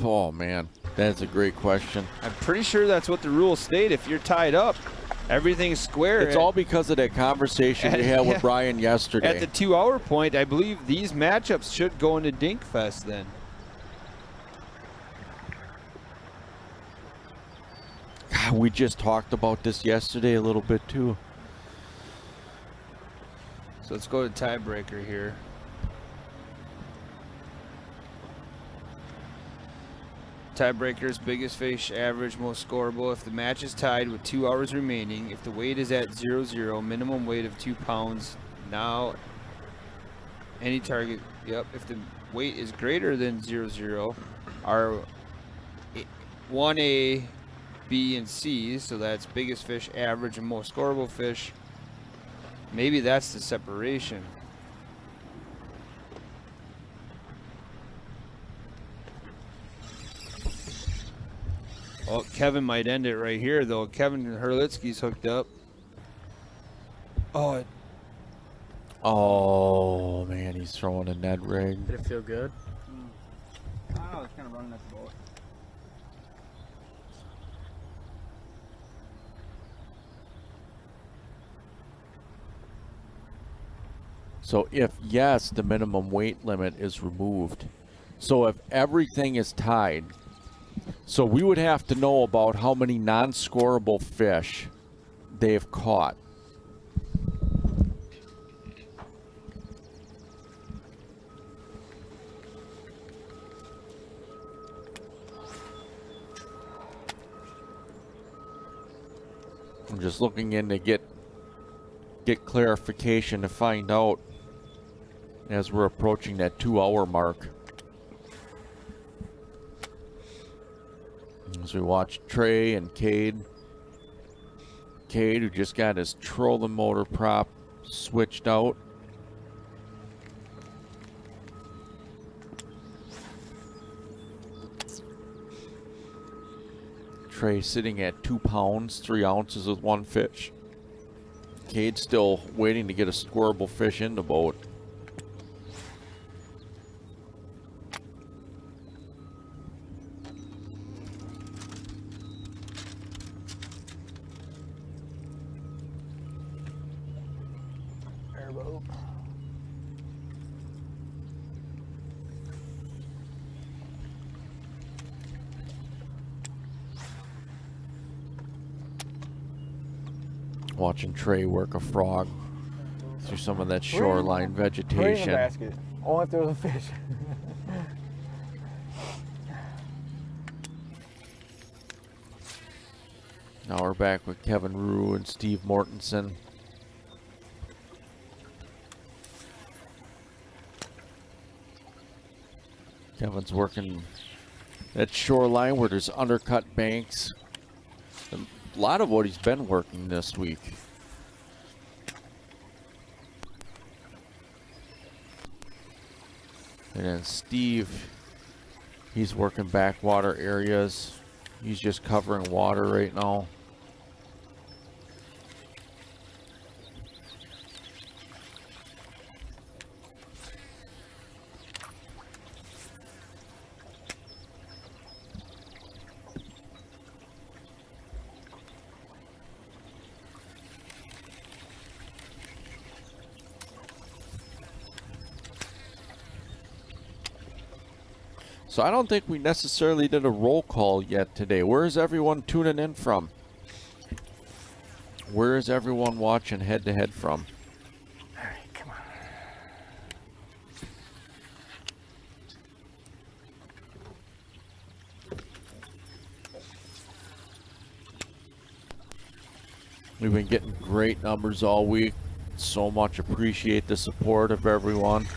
Oh, man. That's a great question. I'm pretty sure that's what the rules state. If you're tied up, everything's square. It's all because of that conversation we had with Brian yesterday. At the 2-hour point, I believe these matchups should go into Dinkfest then. God, we just talked about this yesterday a little bit too. So let's go to tiebreaker here. Tiebreakers, biggest fish, average, most scoreable. If the match is tied with 2 hours remaining, if the weight is at 0-0, minimum weight of 2 pounds. Now, any target. Yep. If the weight is greater than 0-0, are 1A, B, and C. So that's biggest fish, average, and most scoreable fish. Maybe that's the separation. Oh, Kevin might end it right here, though. Kevin Herlitzky's hooked up. Oh, Oh, man, he's throwing a Ned rig. Did it feel good? I don't know, it's kind of running at the boat. So if yes, the minimum weight limit is removed. So if everything is tied, so we would have to know about how many non-scoreable fish they've caught. I'm just looking in to get clarification to find out as we're approaching that 2-hour mark. As we watch Trey and Cade. Cade, who just got his trolling motor prop switched out. Trey sitting at 2 pounds, 3 ounces with one fish. Cade still waiting to get a scoreable fish in the boat. Airboat. Watching Trey work a frog through some of that shoreline Put it in vegetation. the basket. Only if there was a fish. Now we're back with Kevin Rue and Steve Mortensen. Kevin's working that shoreline where there's undercut banks. A lot of what he's been working this week. And then Steve, he's working backwater areas. He's just covering water right now. So I don't think we necessarily did a roll call yet today. Where is everyone tuning in from? Where is everyone watching head-to-head from? All right, come on. We've been getting great numbers all week. So much appreciate the support of everyone.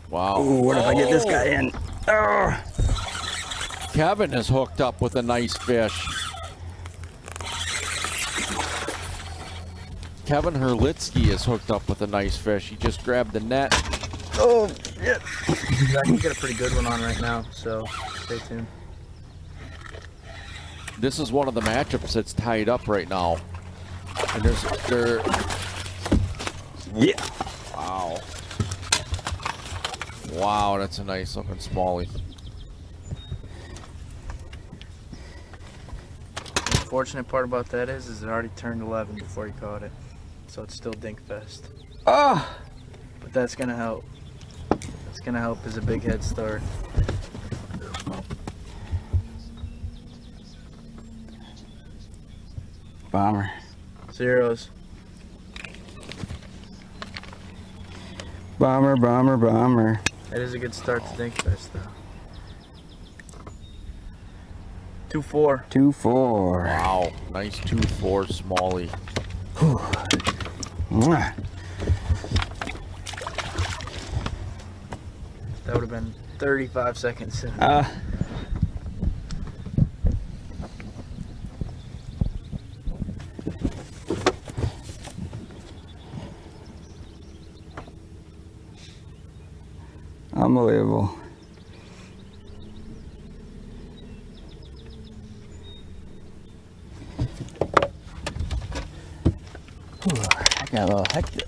Wow. Ooh, what if I get this guy in? Oh. Kevin is hooked up with a nice fish. Kevin Herlitsky is hooked up with a nice fish. He just grabbed the net. Oh, yeah. He's actually got a pretty good one on right now, so stay tuned. This is one of the matchups that's tied up right now. And yeah. Wow. Wow, that's a nice looking smallie. The unfortunate part about that is it already turned 11 before he caught it. So it's still Dinkfest. Ah! But that's gonna help. It's gonna help as a big head start. Bomber. Zeros. Bomber, bomber, bomber. That is a good start to Dinkfest, though. 2-4. 2-4. Wow, nice 2-4 smallie. Mwah. That would have been 35 seconds. Unbelievable. I got a little hectic.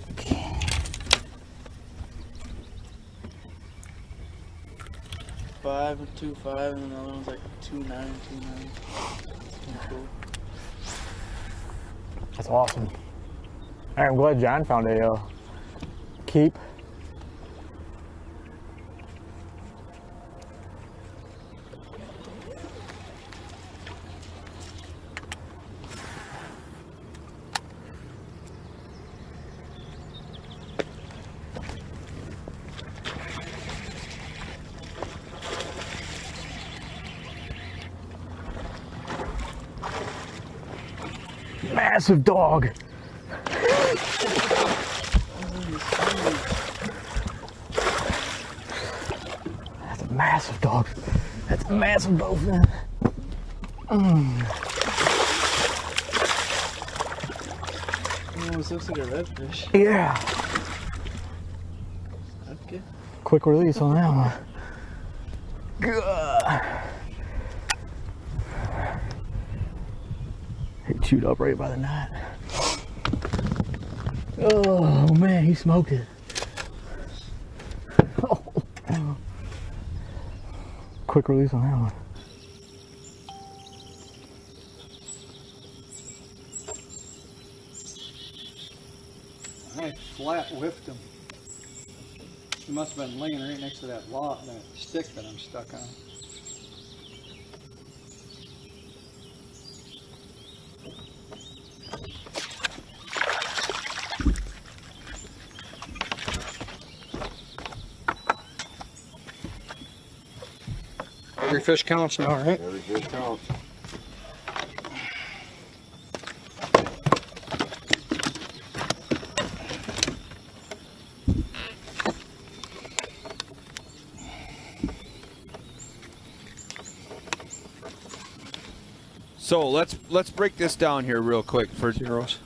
Five and 2.5, and the other one's like 2.9, 2.9. Cool. That's awesome. All right, I'm glad John found a keep. Massive dog. That's a massive dog. That's a massive bowfin. Almost looks like a redfish. Yeah. Okay. Quick release on that one. Good. He chewed up right by the knot. Oh man, he smoked it. Oh. Quick release on that one. I flat whipped him. He must have been laying right next to that stick that I'm stuck on. Every fish counts now, right? Every fish counts. So let's break this down here real quick for Zeros.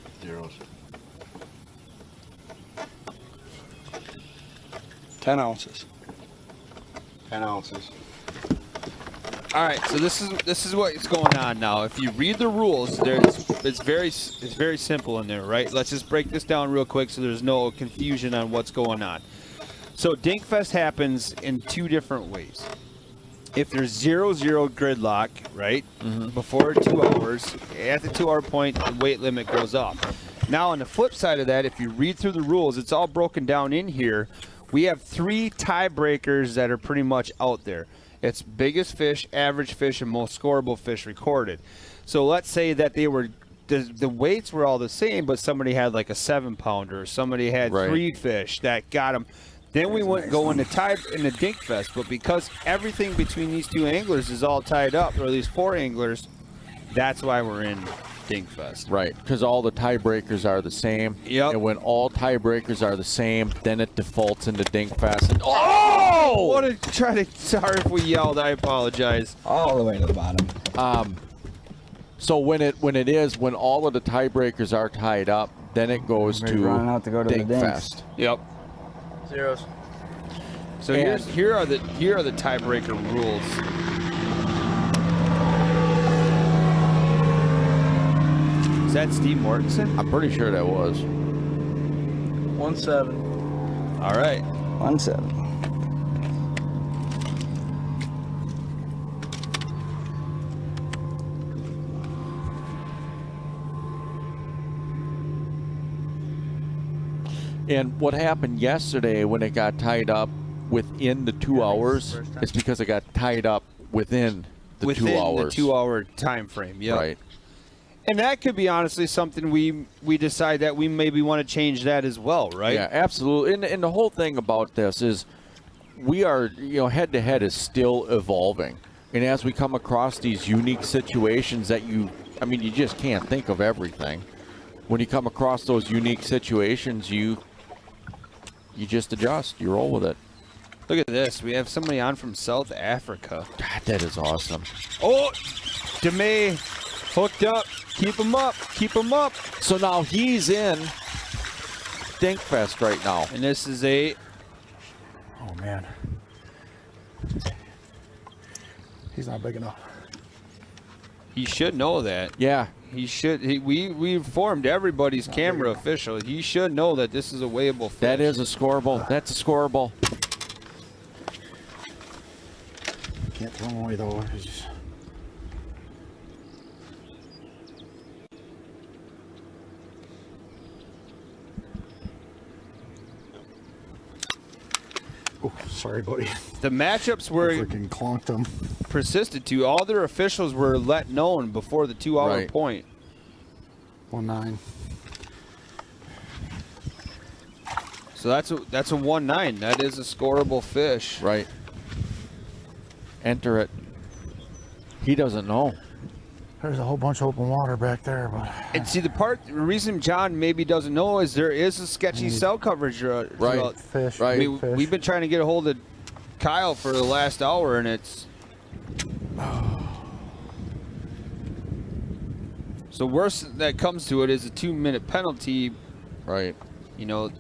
10 ounces. 10 ounces. All right, so this is what's going on now. If you read the rules, it's very simple in there, right? Let's just break this down real quick so there's no confusion on what's going on. So Dinkfest happens in 2 different ways. If there's 0-0 gridlock, right, before 2 hours, at the 2-hour point, the weight limit goes up. Now, on the flip side of that, if you read through the rules, it's all broken down in here. We have 3 tiebreakers that are pretty much out there. It's biggest fish, average fish, and most scoreable fish recorded. So let's say that they were the weights were all the same, but somebody had like a 7-pounder, somebody had 3 fish that got them. Then we wouldn't go into Dinkfest, but because everything between these 2 anglers is all tied up, or at least 4 anglers, that's why we're in Dinkfest. Right, because all the tiebreakers are the same. Yep. And when all tiebreakers are the same, then it defaults into Dinkfest. And Sorry if we yelled. I apologize. All the way to the bottom. So when all of the tiebreakers are tied up, then it goes to running out to go to the Dinkfest. Yep. Zeros. So here are the tiebreaker rules. Is that Steve Mortensen? I'm pretty sure that was. 1-7. All right. 1-7. And what happened yesterday when it got tied up within the 2 hours is because it got tied up within the 2 hours. The 2-hour time frame. Yep. Right. And that could be honestly something we decide that we maybe want to change that as well, right? Yeah, absolutely. And the whole thing about this is we are, head to head is still evolving. And as we come across these unique situations that you just can't think of everything. When you come across those unique situations, you just adjust. You roll with it. Look at this. We have somebody on from South Africa. God, that is awesome. Oh, DeMay hooked up. Keep him up. Keep him up. So now he's in Dinkfest right now. And this is a... Oh, man. He's not big enough. He should know that. Yeah. He should. We informed everybody's camera official. He should know that this is a weighable fish. That is a scoreable. That's a scoreable. Can't throw him away, though. He's just... Oh, sorry, buddy. The matchups were freaking clonked them. Persisted to. All their officials were let known before the 2-hour point. 1-9. So that's a 1-9. That is a scoreable fish. Right. Enter it. He doesn't know. There's a whole bunch of open water back there, but... And see, the reason John maybe doesn't know is there is a sketchy cell coverage throughout. Fish, right. We've been trying to get a hold of Kyle for the last hour, and it's... So worst that comes to it is a 2-minute penalty. Right.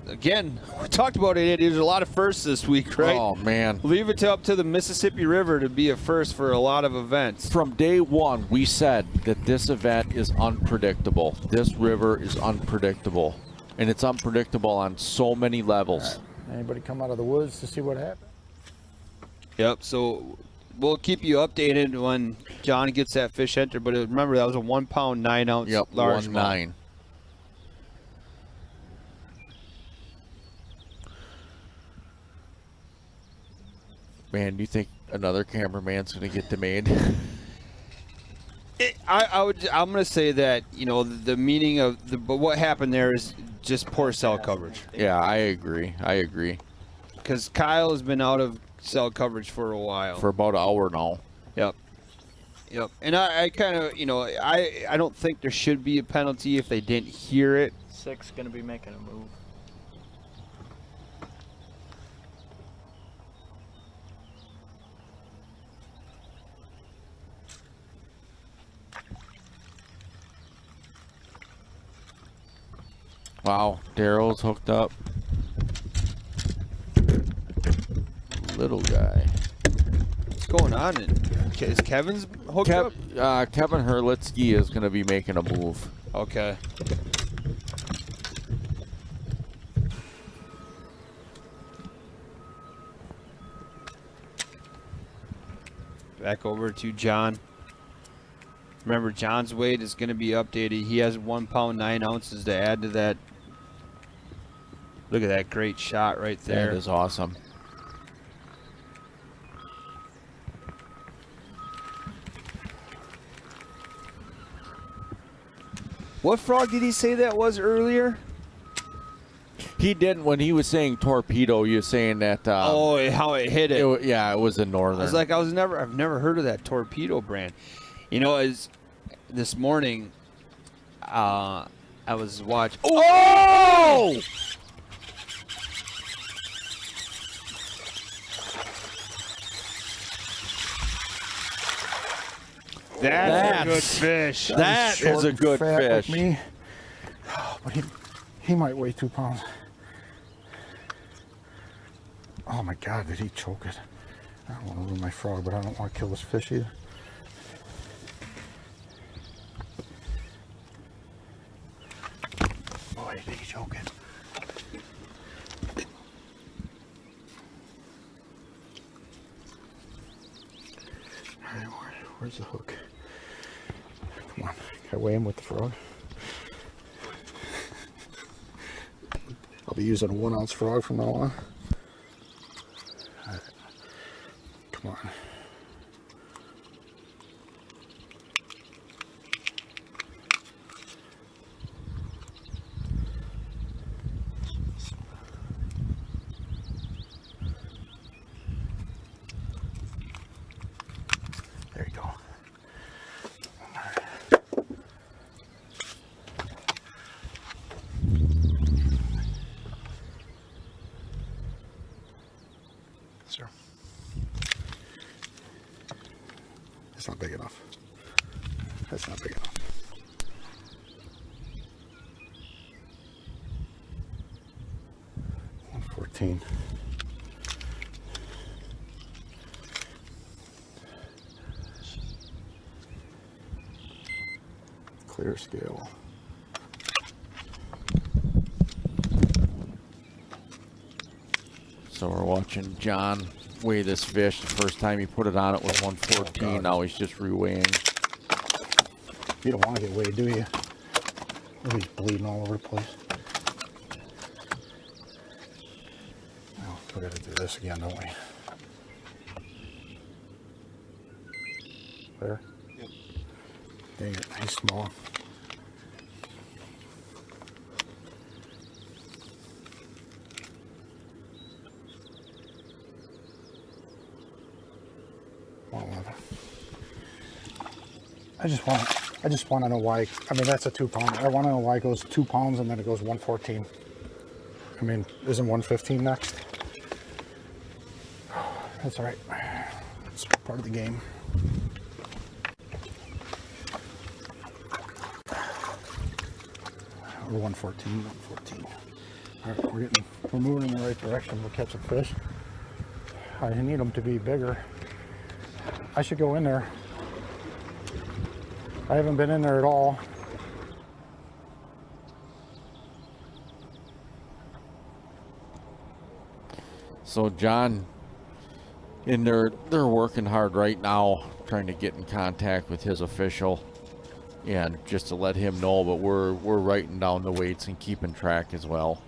Again, we talked about it. There's a lot of firsts this week, right? Oh, man. Leave it up to the Mississippi River to be a first for a lot of events. From day one, we said that this event is unpredictable. This river is unpredictable. And it's unpredictable on so many levels. Right. Anybody come out of the woods to see what happened? Yep, so we'll keep you updated when John gets that fish entered. But remember, that was a 1-pound, 9-ounce largemouth. 1-9. Man, do you think another cameraman's going to get delayed? I'm going to say that, the meaning of but what happened there is just poor cell coverage. Yeah, I agree. Because Kyle has been out of cell coverage for a while. For about an hour now. Yep. And I kind of, I don't think there should be a penalty if they didn't hear it. 6 going to be making a move. Wow, Daryl's hooked up. Little guy. What's going on? Is Kevin's hooked up? Kevin Herlitsky is going to be making a move. Okay. Back over to John. Remember, John's weight is going to be updated. He has 1 pound 9 ounces to add to that. Look at that great shot right there. That is awesome. What frog did he say that was earlier? He didn't. When he was saying torpedo, you were saying that. Oh, how it hit it. Yeah, it was a northern. I was like, I've never heard of that torpedo brand. You know, as this morning, I was watching. Oh! That's a good fish. That is a good fish. Like me. But he might weigh 2 pounds. Oh my God, did he choke it? I don't want to ruin my frog, but I don't want to kill this fish either. Boy, did he choke it. All right, where's the hook? Come on, can I weigh him with the frog? I'll be using a 1 ounce frog from now on. All right. Come on. There you go. Sir. That's not big enough. That's not big enough. $114. Clear scale. So we're watching John weigh this fish. The first time he put it on, it was 114. Now he's just reweighing. You don't want to get weighed, do you? Or he's bleeding all over the place. Oh, we got to do this again, don't we? There? Yep. Dang it, he's small. I just want to know why. I mean, that's a 2 pound. I want to know why it goes 2 pounds and then it goes 114. I mean, isn't 115 next? That's all right. It's part of the game. Or 114, 114. All right, we're moving in the right direction. We're catching fish. I need them to be bigger. I should go in there. I haven't been in there at all. So John, and they're working hard right now, trying to get in contact with his official, and just to let him know. But we're writing down the weights and keeping track as well.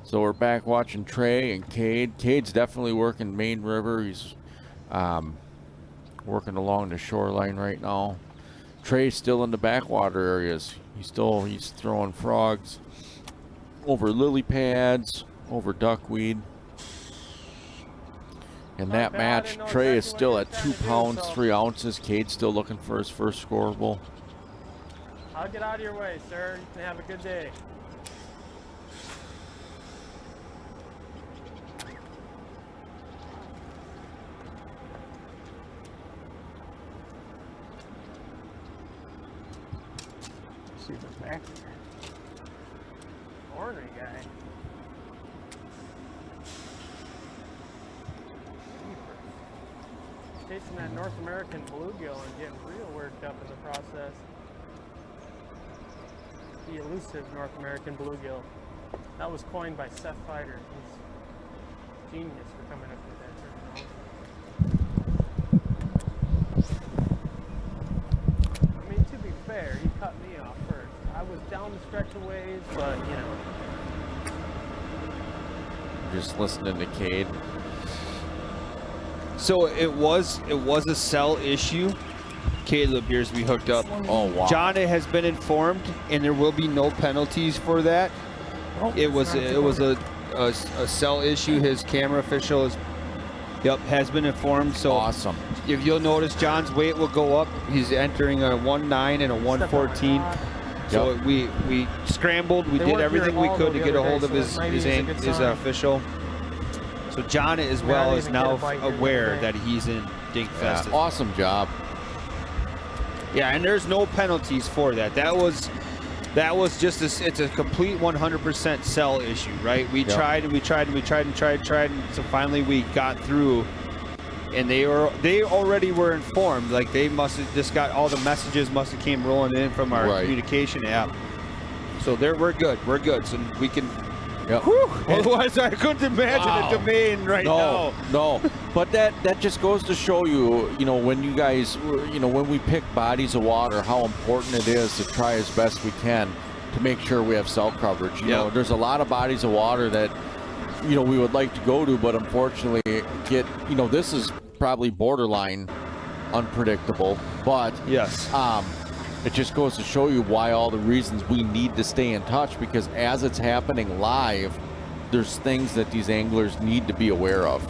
So we're back watching Trey and Cade. Cade's definitely working Main River. He's working along the shoreline right now. Trey's still in the backwater areas. He's throwing frogs over lily pads, over duckweed. In that match, Trey is still at 2 pounds, 3 ounces. Cade's still looking for his first scoreable. I'll get out of your way, sir. You can have a good day. See the back. ornery guy. Chasing that North American bluegill and getting real worked up in the process. The elusive North American bluegill. That was coined by Seth Feider. He's genius for coming up with that terminology. I mean, to be fair, he cut me off first. I was down the stretch of ways, but you know. Just listening to Cade. So it was a cell issue. Caleb appears to be hooked up. Oh wow! John has been informed, and there will be no penalties for that. It was a cell issue. His camera official has been informed. So awesome. If you'll notice, John's weight will go up. He's entering a 1.9 and a 114. So we scrambled. We did everything we could to get a hold of his official. So John as well is now aware that he's in Dinkfest. Yeah, awesome job. Yeah, and there's no penalties for that. That was just it's a complete 100% cell issue, right? We tried and we tried and we tried and tried and so finally we got through, and they already were informed. Like they must have just got all the messages must have came rolling in from our communication app. So we're good. We're good. So we can. Yep. Otherwise, I couldn't imagine a domain now. No, but that just goes to show you, when you guys, when we pick bodies of water, how important it is to try as best we can to make sure we have cell coverage. You know, there's a lot of bodies of water that, we would like to go to, but unfortunately this is probably borderline unpredictable. But yes, it just goes to show you why all the reasons we need to stay in touch, because as it's happening live, there's things that these anglers need to be aware of.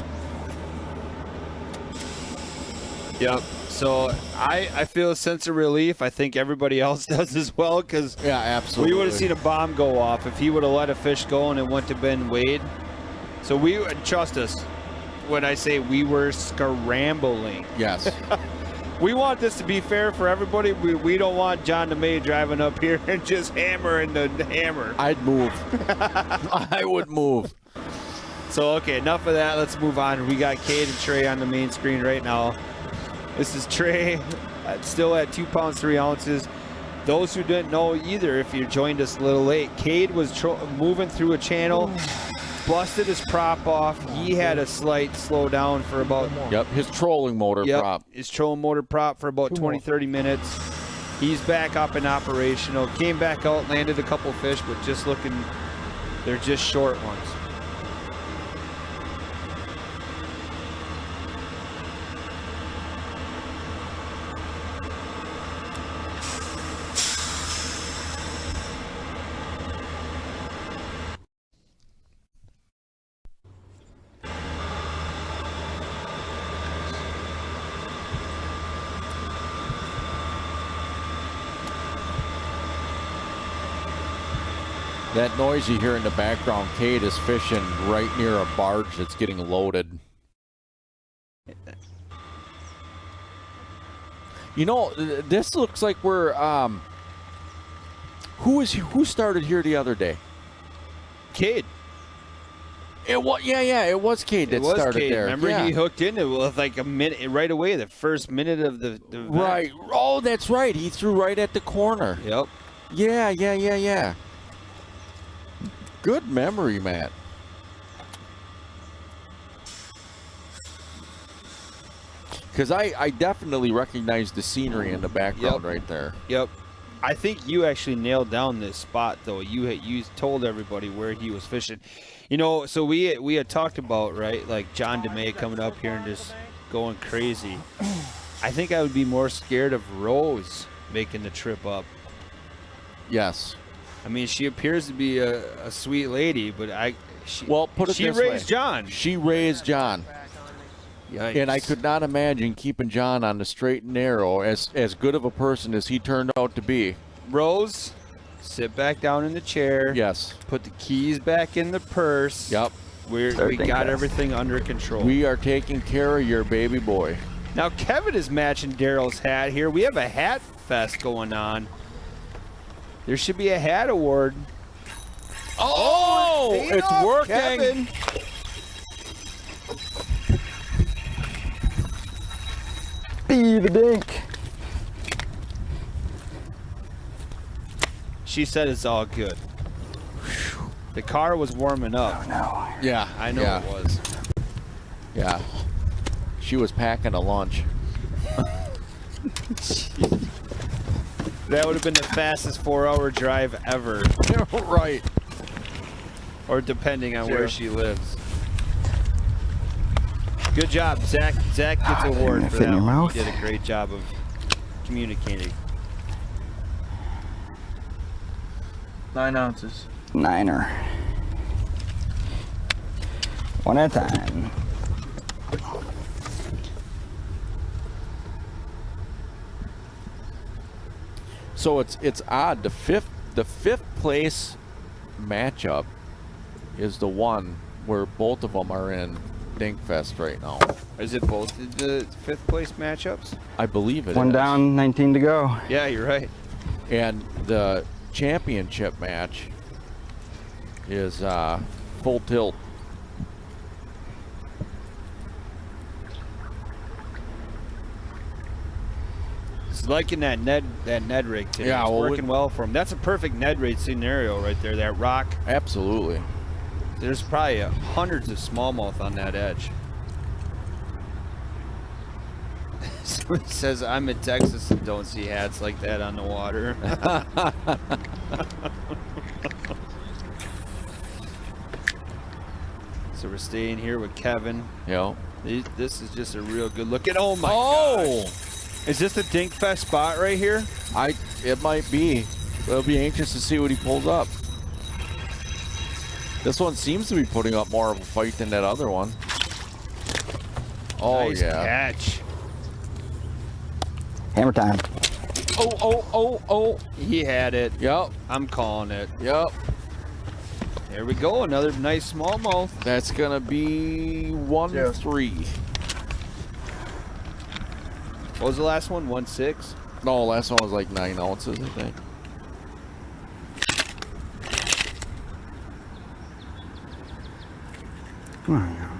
Yep. So I feel a sense of relief. I think everybody else does as well, because absolutely, we would have seen a bomb go off if he would have let a fish go and it went to Ben Wade. So trust us when I say we were scrambling. Yes. We want this to be fair for everybody. We don't want John DeMay driving up here and just hammering the hammer. I'd move. I would move. So, okay, enough of that. Let's move on. We got Cade and Trey on the main screen right now. This is Trey, still at 2 pounds, 3 ounces. Those who didn't know either, if you joined us a little late, Cade was moving through a channel, busted his prop off. He had a slight slowdown for about... Yep, his trolling motor prop. His trolling motor prop for about 20, 30 minutes. He's back up and operational. Came back out, landed a couple fish, but just looking... They're just short ones. That noise you hear in the background, Cade is fishing right near a barge that's getting loaded. This looks like we're who started here the other day? Cade. It was it was Cade that started Cade. there. Remember he hooked into it with like a minute right away, the first minute of the right. Oh, that's right. He threw right at the corner. Yep. Yeah. Good memory, Matt. Because I definitely recognize the scenery in the background right there. Yep. I think you actually nailed down this spot, though. You told everybody where he was fishing. So we had talked about, right, like John DeMay coming up here and just going crazy. I think I would be more scared of Rose making the trip up. Yes. I mean, she appears to be a sweet lady, but she raised John. She raised John. Yikes. And I could not imagine keeping John on the straight and narrow, as good of a person as he turned out to be. Rose, sit back down in the chair. Yes. Put the keys back in the purse. Yep. We got everything under control. We are taking care of your baby boy. Now, Kevin is matching Daryl's hat here. We have a hat fest going on. There should be a hat award. Oh, it's working. Kevin. Be the dink. She said it's all good. The car was warming up. Oh, no. Yeah, I know yeah. it was. Yeah. She was packing a lunch. That would have been the fastest 4-hour drive ever. Right. Or depending on where she lives. Good job, Zach. Zach gets an award for fit in that your one. mouth. He did a great job of communicating. 9 ounces. Niner. One at a time. So it's odd. The fifth place matchup is the one where both of them are in Dinkfest right now. Is it both the 5th place matchups? I believe it is. One down, 19 to go. Yeah, you're right. And the championship match is full tilt. It's liking that Ned rig today. Yeah, it's well, working well for him. That's a perfect Ned rig scenario right there. That rock. Absolutely. There's probably hundreds of smallmouth on that edge. Someone says I'm in Texas and don't see hats like that on the water. So we're staying here with Kevin. Yeah. This is just a real good look at. Oh my gosh. Is this the Dinkfest spot right here? It might be. I'll be anxious to see what he pulls up. This one seems to be putting up more of a fight than that other one. Oh, Nice yeah. catch. Hammer time. Oh. He had it. Yep. I'm calling it. Yep. There we go. Another nice smallmouth. That's going to be 1-3. What was the last one? 1.6? No, last one was like 9 ounces, I think. Come on now.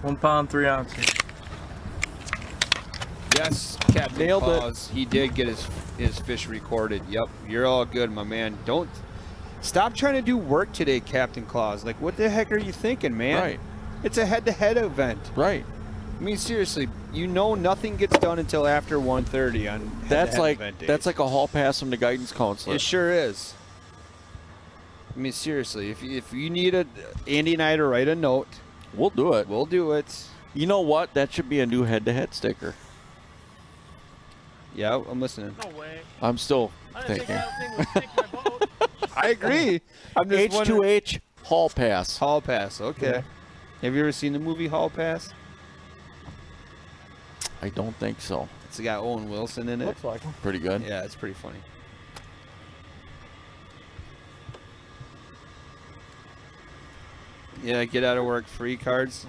1 pound, 3 ounces. Yes, Captain Nailed it. Claus. He did get his fish recorded. Yep, you're all good, my man. Don't stop trying to do work today, Captain Claus. Like, what the heck are you thinking, man? Right. It's a head-to-head event. Right. I mean, seriously, you know nothing gets done until after 1:30 on That's head-to-head like event days. that's like a hall pass from the guidance counselor. It sure is. I mean, seriously, if you need Andy and I to write a note, we'll do it. We'll do it. You know what? That should be a new head-to-head sticker. Yeah, I'm listening. No way. I'm still I didn't thinking. think that thing would sink my boat. I agree. I'm just wondering. H2H hall pass. Hall Pass, okay. Yeah. Have you ever seen the movie Hall Pass? I don't think so. It's got Owen Wilson in it. Looks like him. Pretty good. Yeah, it's pretty funny. Yeah, get out of work free cards.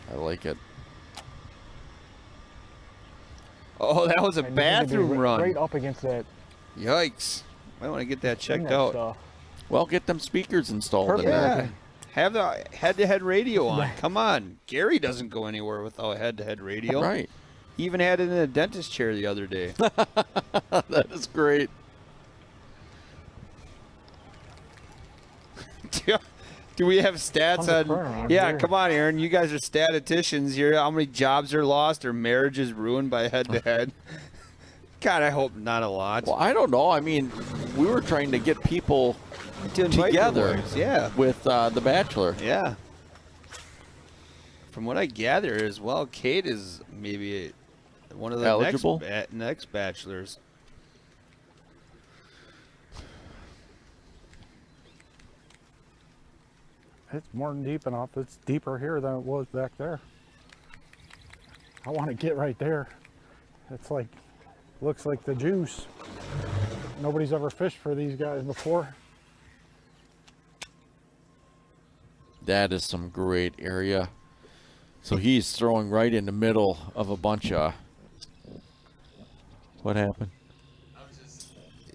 I like it. Oh, that was a And this is gonna be bathroom run. Right up against that. Yikes. I want to get that checked that out. stuff. Well, get them speakers installed in Perfect. there. Yeah. Have the head-to-head radio on. Come on. Gary doesn't go anywhere without head-to-head radio. Right. He even had it in a dentist chair the other day. That is great. Do we have stats Tons of on? turnaround Yeah, here. come on, Aaron. You guys are statisticians here. How many jobs are lost or marriages ruined by head-to-head? God, I hope not a lot. Well, I don't know. I mean, we were trying to get people To invite together the boys, yeah. with The Bachelor. Yeah. From what I gather as well, Kate is maybe one of the Eligible? next bachelors. It's more than deep enough. It's deeper here than it was back there. I want to get right there. It's like, looks like the juice. Nobody's ever fished for these guys before. That is some great area. So he's throwing right in the middle of a bunch of What happened?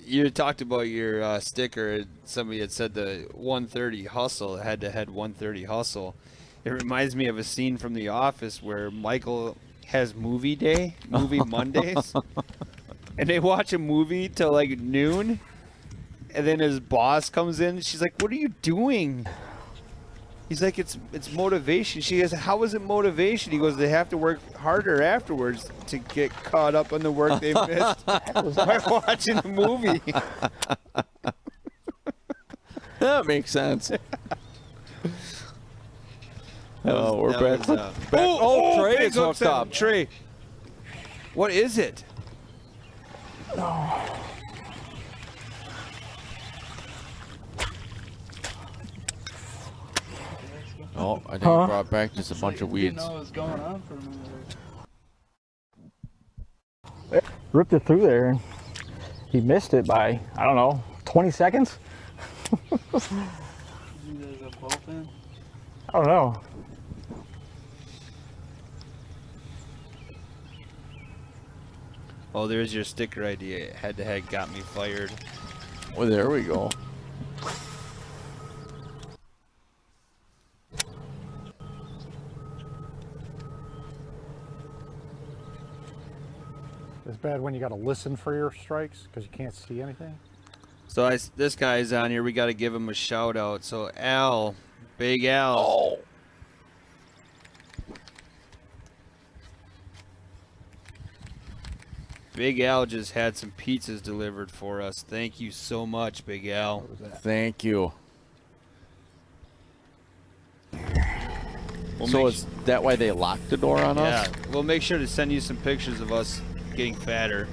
You talked about your sticker. Somebody had said the 130 hustle, head-to-head 130 hustle. It reminds me of a scene from The Office where Michael has movie Mondays, and they watch a movie till like noon, and then his boss comes in. She's like, "What are you doing?" He's like, it's motivation. She goes, "How is it motivation?" He goes, "They have to work harder afterwards to get caught up on the work they missed by watching the movie." That makes sense. We're back. Trey is hooked up. Trey, what is it? Oh, I think he brought back just a bunch of weeds. Didn't know what was going on for a minute. Ripped it through there, and he missed it by, I don't know, 20 seconds? There's a bullpen. I don't know. Oh, there's your sticker idea. Head-to-head got me fired. Well, there we go. It's bad when you got to listen for your strikes because you can't see anything. So this guy's on here. We got to give him a shout out. So Al, Big Al. Oh. Big Al just had some pizzas delivered for us. Thank you so much, Big Al. Thank you. We'll Is that why they locked the door on us? Yeah, we'll make sure to send you some pictures of us getting fatter.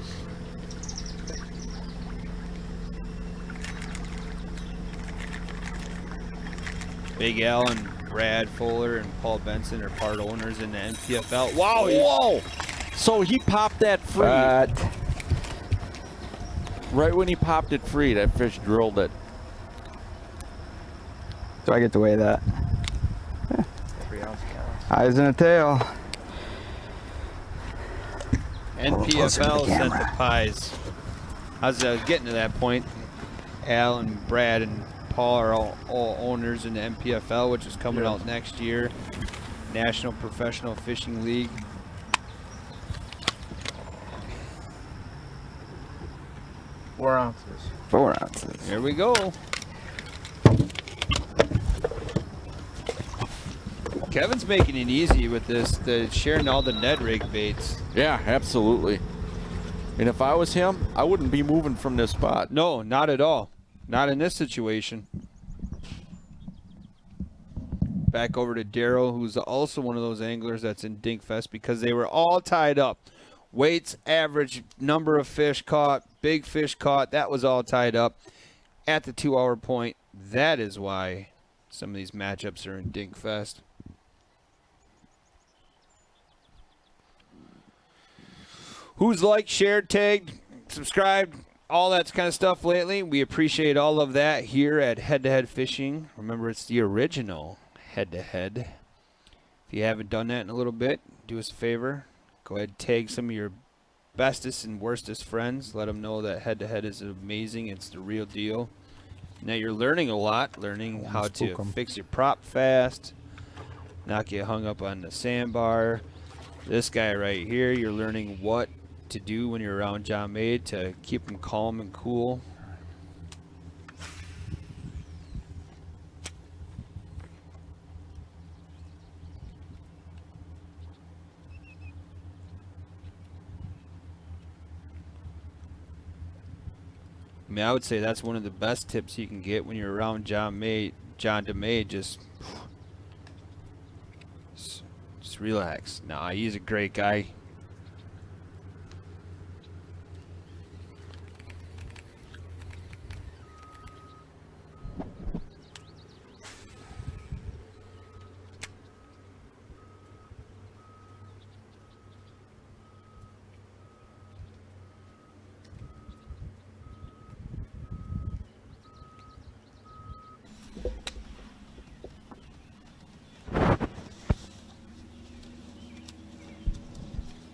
Big Al and Brad Fuller and Paul Benson are part owners in the NPFL. Wow! Whoa! So he popped that free. Right when he popped it free, that fish drilled it. Do I get to weigh that? Eyes and a tail. NPFL sent the pies. I was getting to that point. Al and Brad and Paul are all owners in the NPFL, which is coming out next year. National Professional Fishing League. Four ounces. 4 ounces. There we go. Kevin's making it easy with this, sharing all the Ned rig baits. Yeah, absolutely. And if I was him, I wouldn't be moving from this spot. No, not at all. Not in this situation. Back over to Daryl, who's also one of those anglers that's in Dinkfest because they were all tied up. Weights, average, number of fish caught, big fish caught, that was all tied up at the 2-hour point. That is why some of these matchups are in Dinkfest. Who's liked, shared, tagged, subscribed, all that kind of stuff lately? We appreciate all of that here at Head to Head Fishing. Remember, it's the original Head to Head. If you haven't done that in a little bit, do us a favor. Go ahead and tag some of your bestest and worstest friends. Let them know that Head to Head is amazing. It's the real deal. Now you're learning a lot, learning how to fix your prop fast, not get hung up on the sandbar. This guy right here, you're learning what to do when you're around John Maid to keep him calm and cool. I mean, I would say that's one of the best tips you can get when you're around John DeMay. Just relax. Nah, he's a great guy.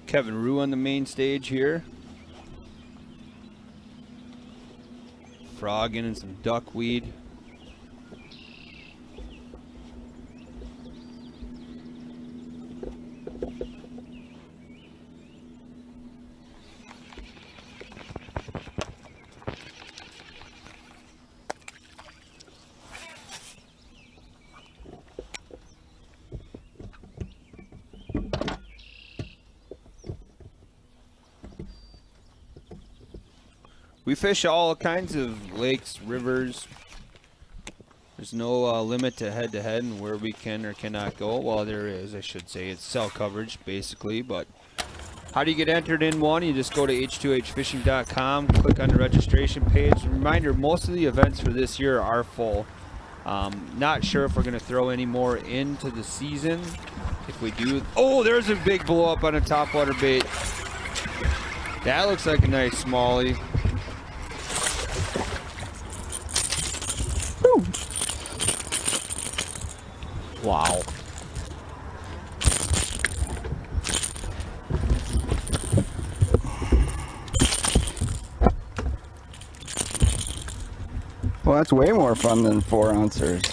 Kevin Rue on the main stage here. frog in and some duckweed. We fish all kinds of lakes, rivers. There's no limit to head-to-head and where we can or cannot go. Well, there is, I should say. It's cell coverage, basically. But how do you get entered in one? You just go to h2hfishing.com, click on the registration page. Reminder, most of the events for this year are full. Not sure if we're going to throw any more into the season. If we do... Oh, there's a big blow-up on a topwater bait. That looks like a nice smallie. Wow. Well, that's way more fun than 4-ouncers.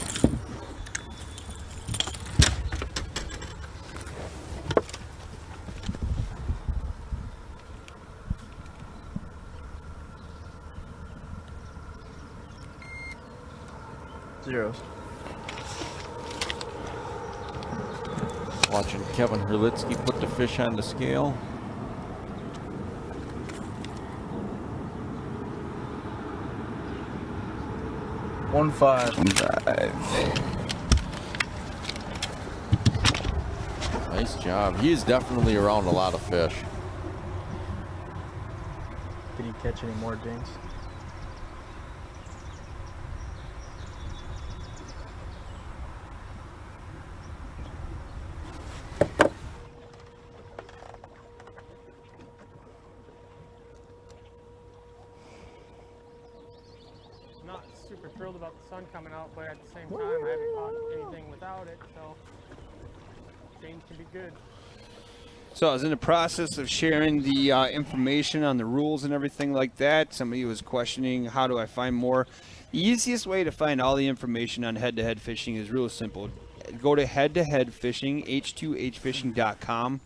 Zeros. Watching Kevin Herlitsky put the fish on the scale. One five. Nice job. He's definitely around a lot of fish. Can you catch any more, James? Not super thrilled about the sun coming out, but at the same time, I haven't caught anything without it, so change can be good. So I was in the process of sharing the information on the rules and everything like that. Somebody was questioning, how do I find more? The easiest way to find all the information on head-to-head fishing is real simple. Go to head-to-head fishing, h2hfishing.com.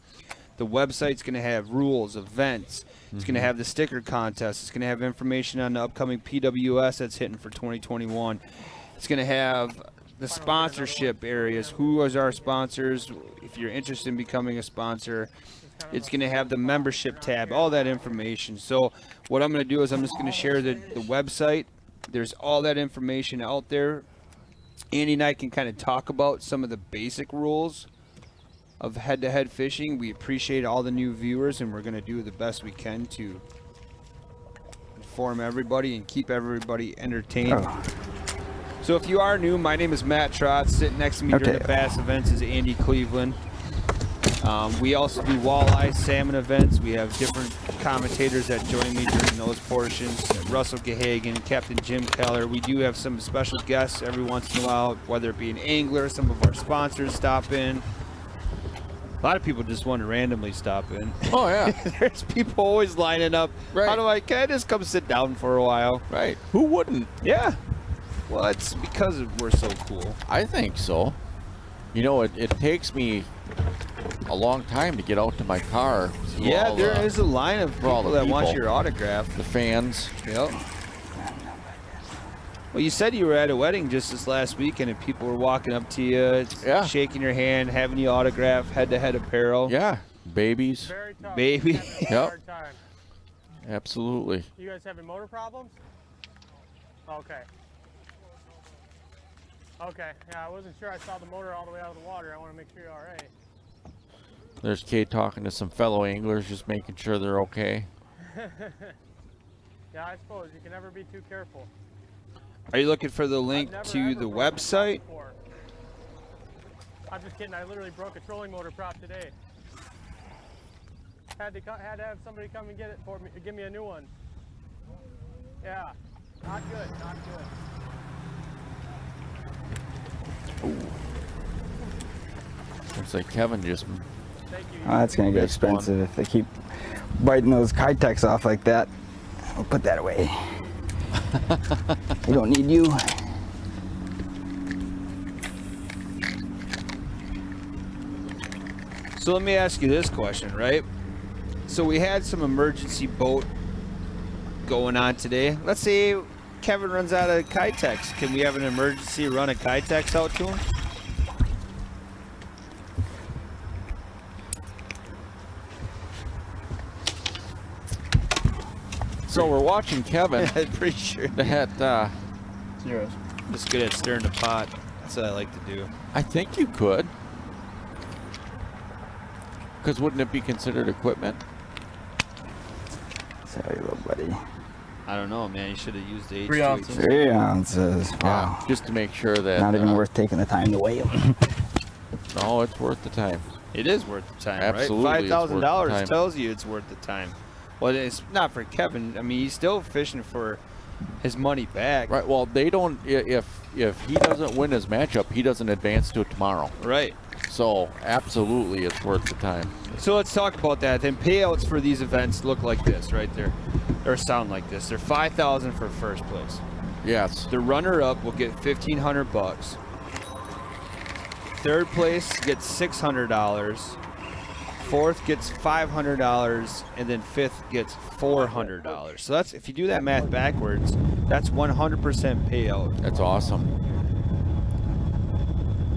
The website's going to have rules, events. It's going to have the sticker contest. It's going to have information on the upcoming PWS that's hitting for 2021. It's going to have the sponsorship areas. Who is our sponsors? If you're interested in becoming a sponsor, it's going to have the membership tab, all that information. So what I'm going to do is I'm just going to share the website. There's all that information out there. Andy and I can kind of talk about some of the basic rules of head-to-head fishing. We appreciate all the new viewers, and we're going to do the best we can to inform everybody and keep everybody entertained. Oh. So if you are new, my name is Matt Trotz. Sitting next to me during the bass events is Andy Cleveland. We also do walleye, salmon events. We have different commentators that join me during those portions. Russell Gahagan, Captain Jim Keller. We do have some special guests every once in a while, whether it be an angler, some of our sponsors stop in. A lot of people just want to randomly stop in. Oh, yeah. There's people always lining up. Right. Can I just come sit down for a while? Right. Who wouldn't? Yeah. Well, it's because we're so cool. I think so. You know, it takes me a long time to get out to my car. Yeah, there is a line of people that want your autograph. The fans. Yep. Well, you said you were at a wedding just this last weekend, and people were walking up to you, shaking your hand, having you autograph, head-to-head apparel. Yeah, babies. Very tough. Baby. Yep. Hard time. Absolutely. You guys having motor problems? Okay. Okay, yeah, I wasn't sure I saw the motor all the way out of the water. I want to make sure you're all right. There's Kate talking to some fellow anglers, just making sure they're okay. Yeah, I suppose. You can never be too careful. Are you looking for the link to the website? I'm just kidding. I literally broke a trolling motor prop today. Had to have somebody come and get it for me, give me a new one. Yeah, not good, not good. Looks like Kevin just. Oh, that's gonna get expensive if they keep biting those Kytex off like that. I'll put that away. We don't need you. So let me ask you this question, right? So we had some emergency boat going on today. Let's say Kevin runs out of Kitex. Can we have an emergency run of Kitex out to him? So we're watching Kevin. I'm pretty sure. That, Zeros. Just good at stirring the pot. That's what I like to do. I think you could. Because wouldn't it be considered equipment? Sorry, little buddy. I don't know, man. You should have used the 3 ounces. 3 ounces. Wow. Yeah, just to make sure that... Not even worth taking the time to weigh them. No, it's worth the time. It is worth the time, Absolutely, right? it's worth the $5,000 time. tells you it's worth the time. Well, it's not for Kevin. I mean, he's still fishing for his money back. Right, well, they don't... If he doesn't win his matchup, he doesn't advance to it tomorrow. Right. So, absolutely, it's worth the time. So let's talk about that. Then payouts for these events look like this right there, or sound like this. They're $5,000 for first place. Yes. The runner-up will get $1,500. Third place gets $600. Fourth gets $500, and then fifth gets $400. So that's, if you do that math backwards, that's 100% payout. That's awesome.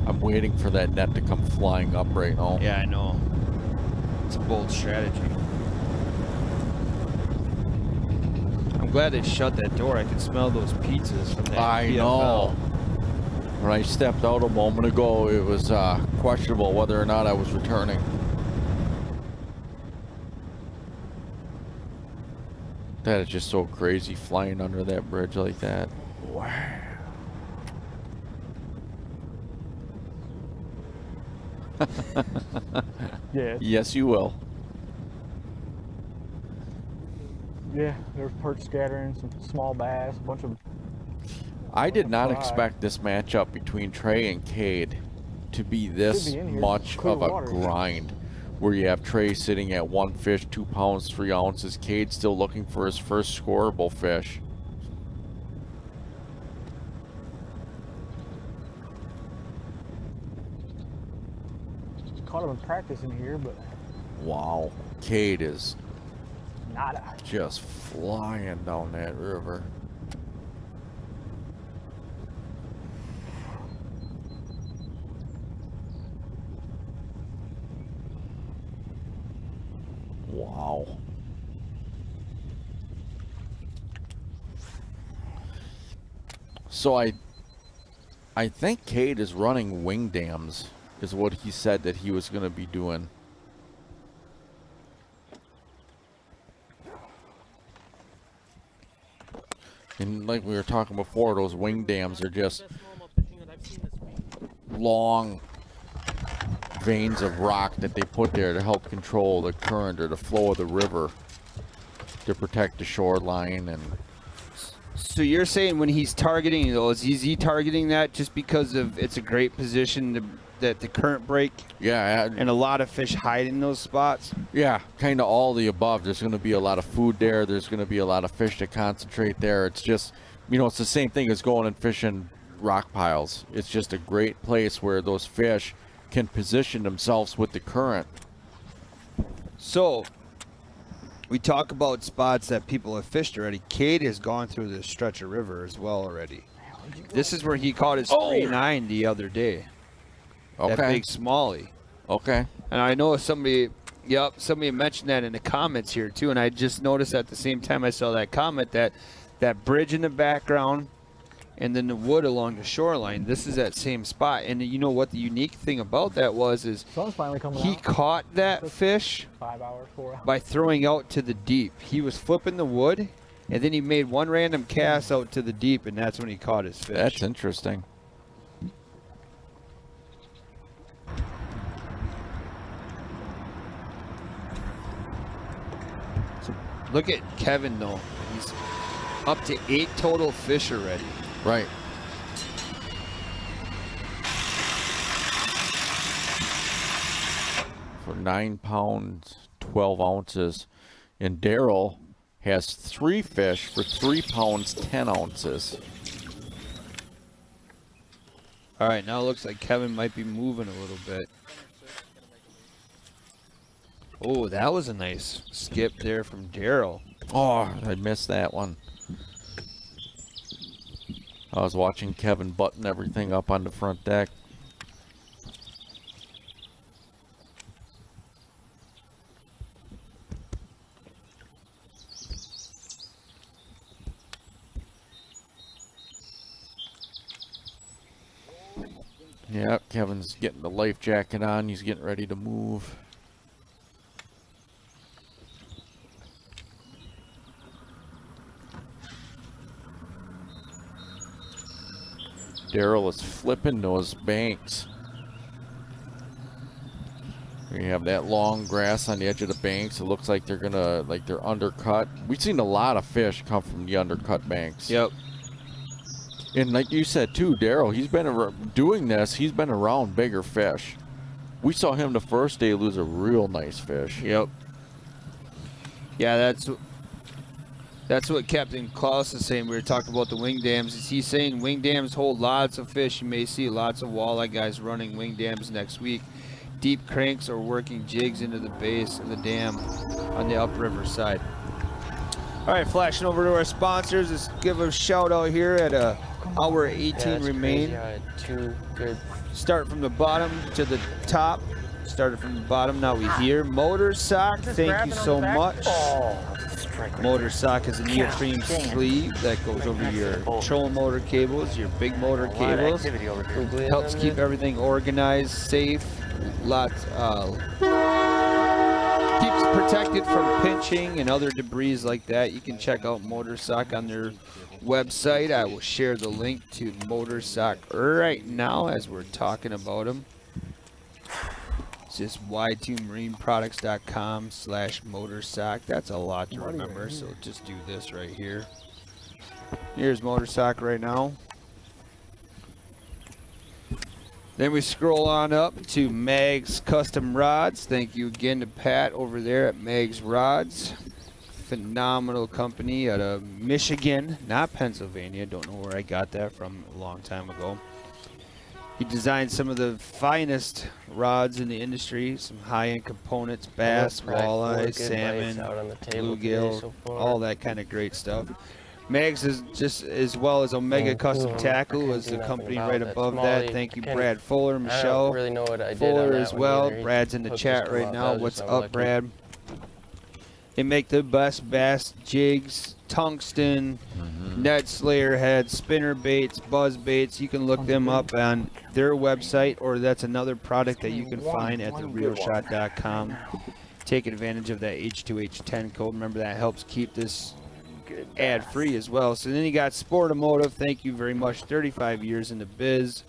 I'm waiting for that net to come flying up right now. Yeah, I know. It's a bold strategy. I'm glad they shut that door. I could smell those pizzas from that I PFL. know. When I stepped out a moment ago, it was questionable whether or not I was returning. That is just so crazy flying under that bridge like that. Wow. Yeah. Yes, you will. Yeah, there's perch scattering, some small bass, a bunch of... I did not Fry. expect this matchup between Trey and Cade to be this Should be in here. much Clear of a water. grind, where you have Trey sitting at 1 fish, 2 pounds, 3 ounces. Cade still looking for his first scoreable fish. Caught him in practice in here, but Wow, Cade is nada. just flying down that river. Wow. So I think Cade is running wing dams, is what he said that he was going to be doing. And like we were talking before, those wing dams are just long veins of rock that they put there to help control the current or the flow of the river to protect the shoreline. And So you're saying when he's targeting those, is he targeting that just because of it's a great position to, that the current break? Yeah, and a lot of fish hide in those spots. Yeah, kind of all the above. There's going to be a lot of food there. There's going to be a lot of fish to concentrate there. It's just, you know, it's the same thing as going and fishing rock piles. It's just a great place where those fish can position themselves with the current. So we talk about spots that people have fished already. Cade has gone through this stretch of river as well already. This is where he caught his 3.9 the other day. Okay. That big smallie. Okay. And I know somebody mentioned that in the comments here too. And I just noticed at the same time I saw that comment that that bridge in the background and then the wood along the shoreline, this is that same spot. And you know what the unique thing about that is Sun's finally coming he out. caught that fish 5 hours, 4 hours. by throwing out to the deep. He was flipping the wood, and then he made one random cast out to the deep, and that's when he caught his fish. That's interesting. So look at Kevin, though. He's up to 8 total fish already. Right. For 9 pounds, 12 ounces. And Daryl has 3 fish for 3 pounds, 10 ounces. All right, now it looks like Kevin might be moving a little bit. Oh, that was a nice skip there from Daryl. Oh, I missed that one. I was watching Kevin button everything up on the front deck. Yep, Kevin's getting the life jacket on. He's getting ready to move. Daryl is flipping those banks. We have that long grass on the edge of the banks. It looks like they're undercut. We've seen a lot of fish come from the undercut banks. Yep. And like you said too, Daryl, he's been doing this. He's been around bigger fish. We saw him the first day lose a real nice fish. Yep. Yeah, that's what Captain Klaus is saying. We were talking about the wing dams. He's saying wing dams hold lots of fish. You may see lots of walleye guys running wing dams next week. Deep cranks or working jigs into the base of the dam on the upriver side. All right, flashing over to our sponsors. Let's give a shout out here at hour 18 remain. Too good. Start from the bottom to the top. Started from the bottom, now we hear Motor Sock. Thank you so much. Motor Sock is a neoprene sleeve that goes over your trolling motor cables, your big motor cables. Helps keep everything organized, safe. Lots keeps protected from pinching and other debris like that. You can check out Motor Sock on their website. I will share the link to Motor Sock right now as we're talking about them. It's just y2marineproducts.com/motorsock. That's a lot to remember, so just do this right here. Here's Motor Sock right now. Then we scroll on up to Mag's Custom Rods. Thank you again to Pat over there at Mag's Rods. Phenomenal company out of Michigan, not Pennsylvania. Don't know where I got that from a long time ago. He designed some of the finest rods in the industry, some high-end components, bass, walleye, salmon, bluegill, all that kind of great stuff. Mags is just as well as Omega Custom Tackle is the company right above that. Thank you, Brad Fuller, Michelle Fuller as well. Brad's in the chat right now. What's up, Brad? They make the best bass jigs, tungsten, net slayer heads, spinner baits, buzz baits. You can look them up on their website, or that's another product that you can find at therealshot.com. Take advantage of that H2H10 code. Remember, that helps keep this ad free as well. So then you got Sportamotive. Thank you very much. 35 years in the biz,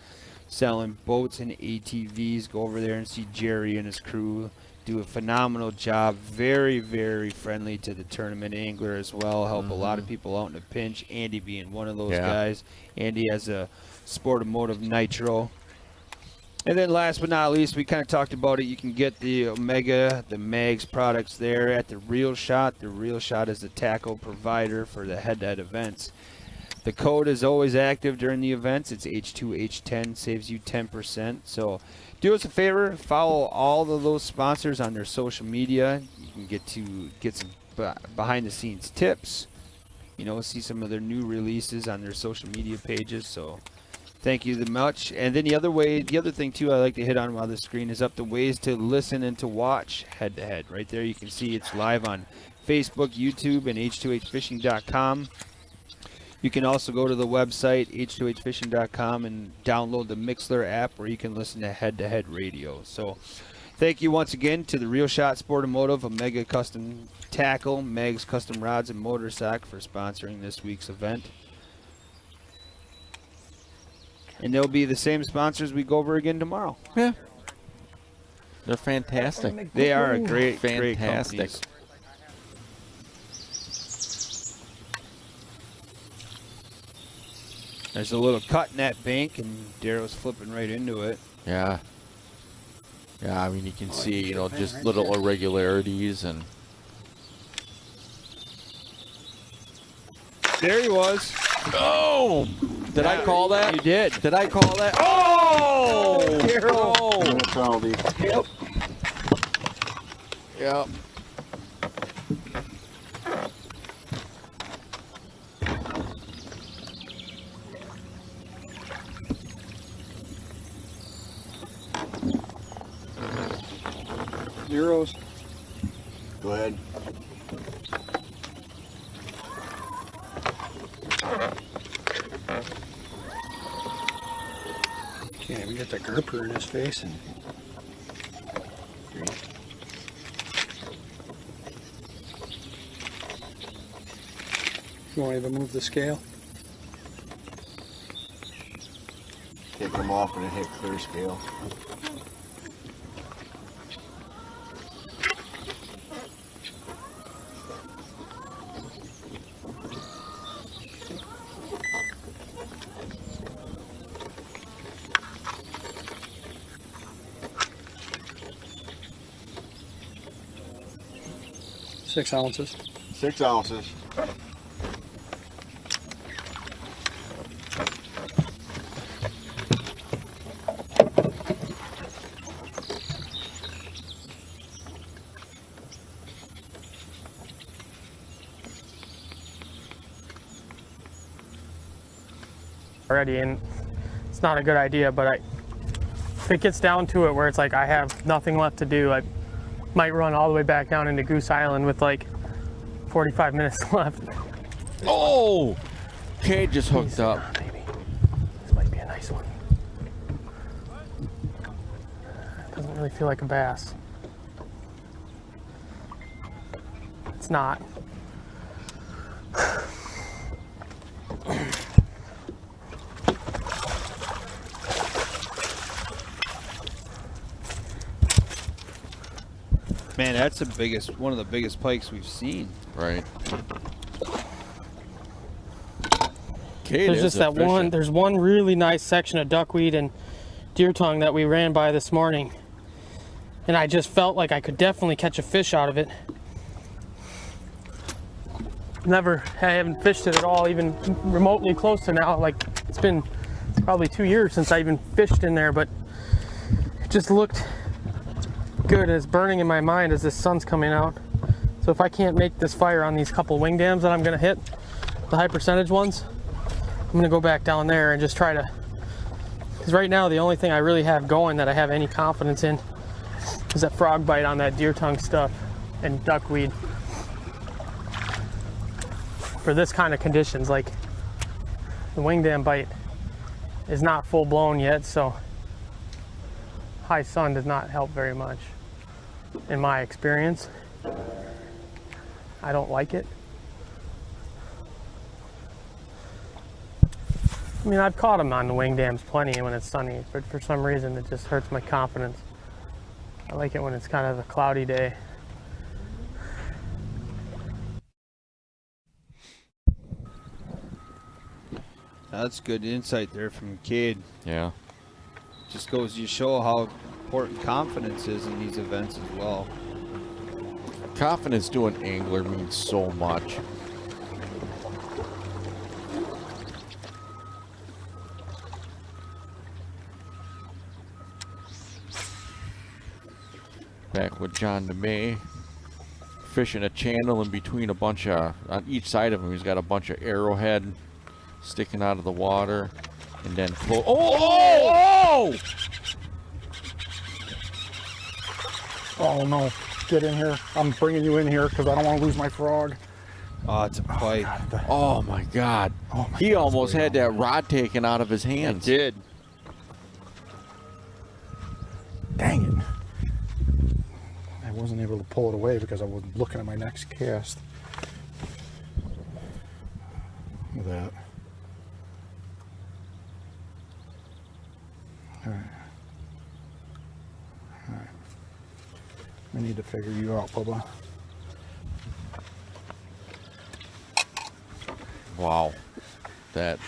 selling boats and ATVs. Go over there and see Jerry and his crew do a phenomenal job. Very, very friendly to the tournament angler as well. Help a lot of people out in a pinch. Andy being one of those guys. Andy has a Sportamotive Nitro. And then last but not least, we kind of talked about it. You can get the Omega, the Mags products there at the Real Shot. The Real Shot is the tackle provider for the head-to-head events. The code is always active during the events. It's H2H10, saves you 10%. So do us a favor, follow all of those sponsors on their social media. You can get some behind-the-scenes tips. You know, see some of their new releases on their social media pages. So thank you so much. And then the other thing too I like to hit on while the screen is up, the ways to listen and to watch head-to-head. Right there you can see it's live on Facebook, YouTube, and h2hfishing.com. You can also go to the website, h2hfishing.com, and download the Mixler app where you can listen to head-to-head radio. So thank you once again to the Real Shot Sportamotive, Omega Custom Tackle, Meg's Custom Rods, and Motor Sock for sponsoring this week's event. And they'll be the same sponsors we go over again tomorrow. Yeah. They're fantastic. They are a great fantastic. companies. There's a little cut in that bank, and Darrow's flipping right into it. Yeah. Yeah, I mean, you can see, you know, just little irregularities and There he was. Oh! Did I call that? You did. Did I call that? Oh! No penalty. Yep. Yep. Zeros. Go ahead. Can't even get the gripper in his face. And you want to even move the scale? Can't come off and hit clear scale. Six ounces. 6 ounces. Already, and it's not a good idea, but if it gets down to it where it's like I have nothing left to do, I might run all the way back down into Goose Island with like 45 minutes left. Oh! Cade just hooked up. This might be a nice one. Doesn't really feel like a bass. It's not. Man, that's one of the biggest pikes we've seen. Right. Cade There's just that efficient. one. There's one really nice section of duckweed and deer tongue that we ran by this morning, and I just felt like I could definitely catch a fish out of it. I haven't fished it at all, even remotely close to now. Like it's been probably 2 years since I even fished in there, but it just looked good. It's burning in my mind as this sun's coming out. So if I can't make this fire on these couple wing dams that I'm gonna hit, the high percentage ones, I'm gonna go back down there and just try to, because right now the only thing I really have going that I have any confidence in is that frog bite on that deer tongue stuff and duckweed. For this kind of conditions, like the wing dam bite is not full blown yet, so high sun does not help very much in my experience. I don't like it. I mean, I've caught them on the wing dams plenty when it's sunny, but for some reason it just hurts my confidence. I like it when it's kind of a cloudy day. That's good insight there from Cade. Yeah. Just goes to show how important confidence is in these events as well. Confidence to an angler means so much. Back with John DeMay, fishing a channel in between a bunch of, on each side of him, he's got a bunch of arrowhead sticking out of the water, and then oh! Oh no, get in here. I'm bringing you in here because I don't want to lose my frog. Oh, it's a bite. Oh my God. He almost had that rod taken out of his hands. He did. Dang it. I wasn't able to pull it away because I was looking at my next cast. Look at that. All right. All right. I need to figure you out, Bubba. Wow. That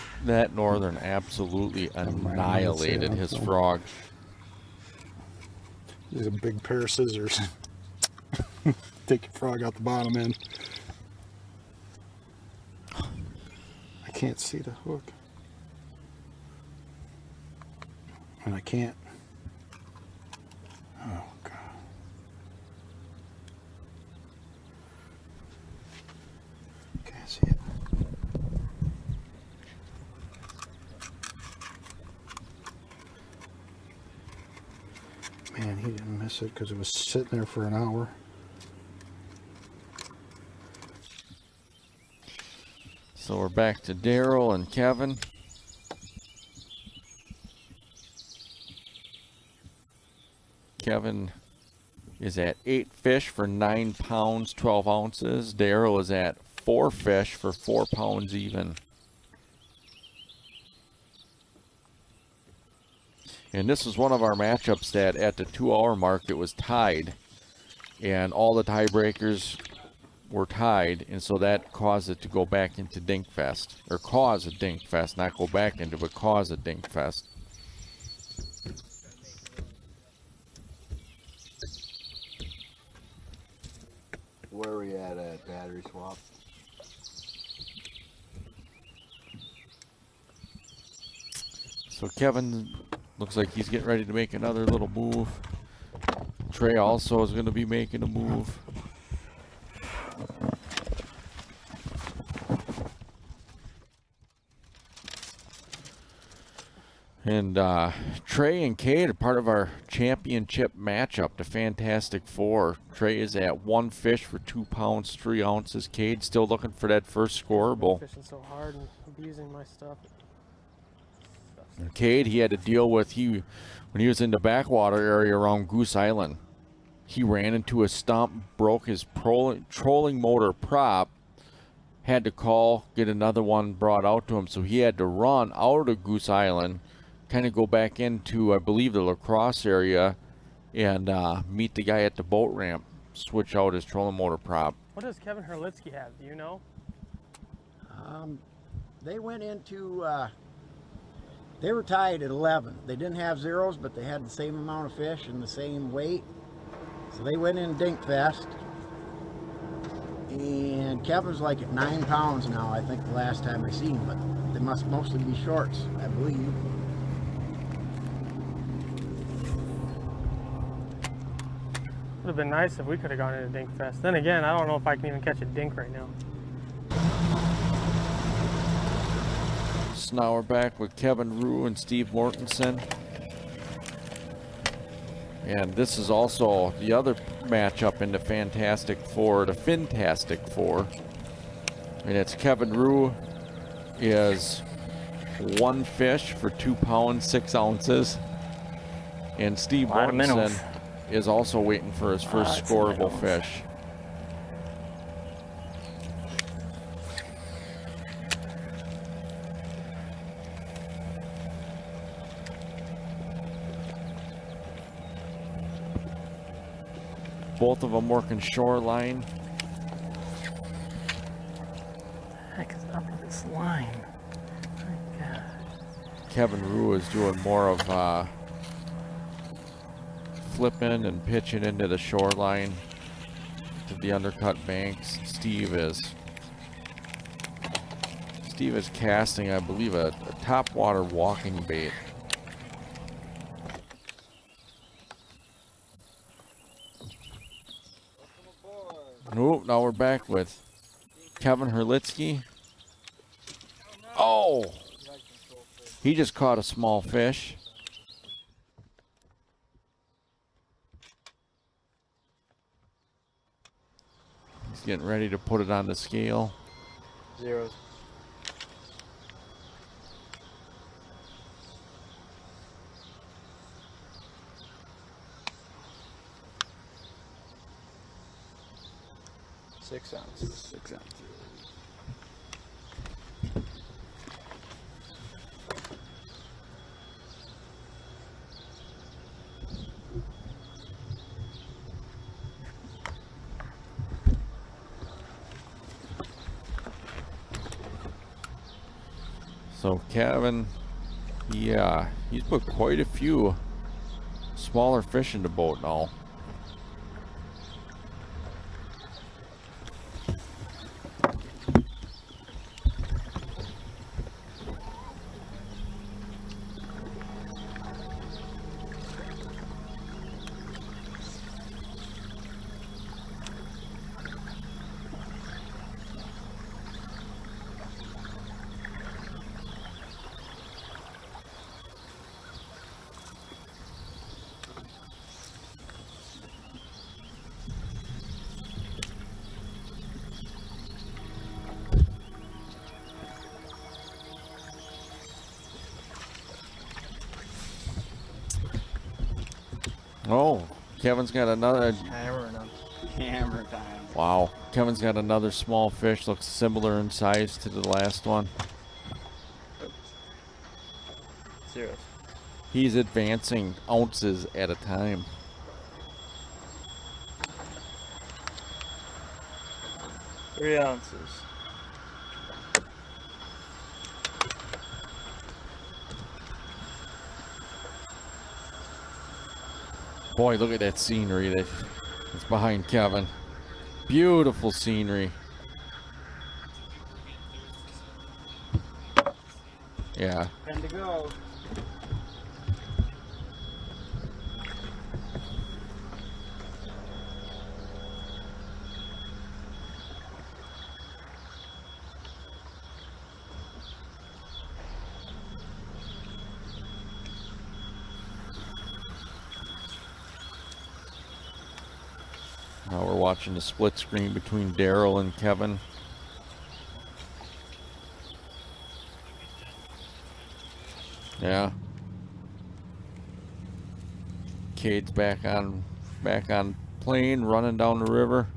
northern absolutely annihilated his frog. There's a big pair of scissors. Take your frog out the bottom end. can't see the hook. And I can't. Oh, God. Can't see it. Man, he didn't miss it because it was sitting there for an hour. So we're back to Daryl and Kevin. Kevin is at 8 fish for 9 pounds, 12 ounces. Daryl is at 4 fish for 4 pounds even. And this was one of our matchups that at the 2-hour mark it was tied. And all the tiebreakers were tied, and so that caused it to go back into Dinkfest. Or cause a Dinkfest, not go back into, but cause a Dinkfest. Where are we at battery swap? So Kevin looks like he's getting ready to make another little move. Trey also is going to be making a move. And Trey and Cade are part of our championship matchup, the Fantastic Four. Trey is at 1 fish for 2 pounds, 3 ounces. Cade still looking for that first scoreable. Fishing so hard and abusing my stuff. And Cade, he had to deal with, when he was in the backwater area around Goose Island, he ran into a stump, broke his trolling motor prop, had to call, get another one brought out to him, so he had to run out of Goose Island, kind of go back into, I believe, the Lacrosse area and meet the guy at the boat ramp, switch out his trolling motor prop. What does Kevin Herlitsky have? Do you know? They went into, they were tied at 11. They didn't have zeros, but they had the same amount of fish and the same weight. So they went in Dinkfest. And Kevin's like at 9 pounds now, I think, the last time I seen him, but they must mostly be shorts, I believe. Would have been nice if we could have gone into Dinkfest. Then again, I don't know if I can even catch a dink right now. So now we're back with Kevin Rue and Steve Mortensen. And this is also the other matchup in the Fantastic Four, the Fintastic Four. And it's Kevin Rue is 1 fish for 2 pounds, 6 ounces. And Steve Mortensen is also waiting for his first scoreable fish. Both of them working shoreline. Heck is up with this line? My God. Kevin Rue is doing more of flipping and pitching into the shoreline to the undercut banks. Steve is casting, I believe, a topwater walking bait. Oh, now we're back with Kevin Herlitsky. Oh! He just caught a small fish. He's getting ready to put it on the scale. Zeros. Six ounces. 6 ounces. So Kevin, he's put quite a few smaller fish in the boat now. Oh, Kevin's got another. Hammering them. Hammer time. Wow. Kevin's got another small fish. Looks similar in size to the last one. Zeros. He's advancing ounces at a time. Three ounces. Boy, look at that scenery that's behind Kevin. Beautiful scenery. Yeah. 10 to go. Now we're watching the split screen between Daryl and Kevin. Yeah. Cade's back on plane, running down the river.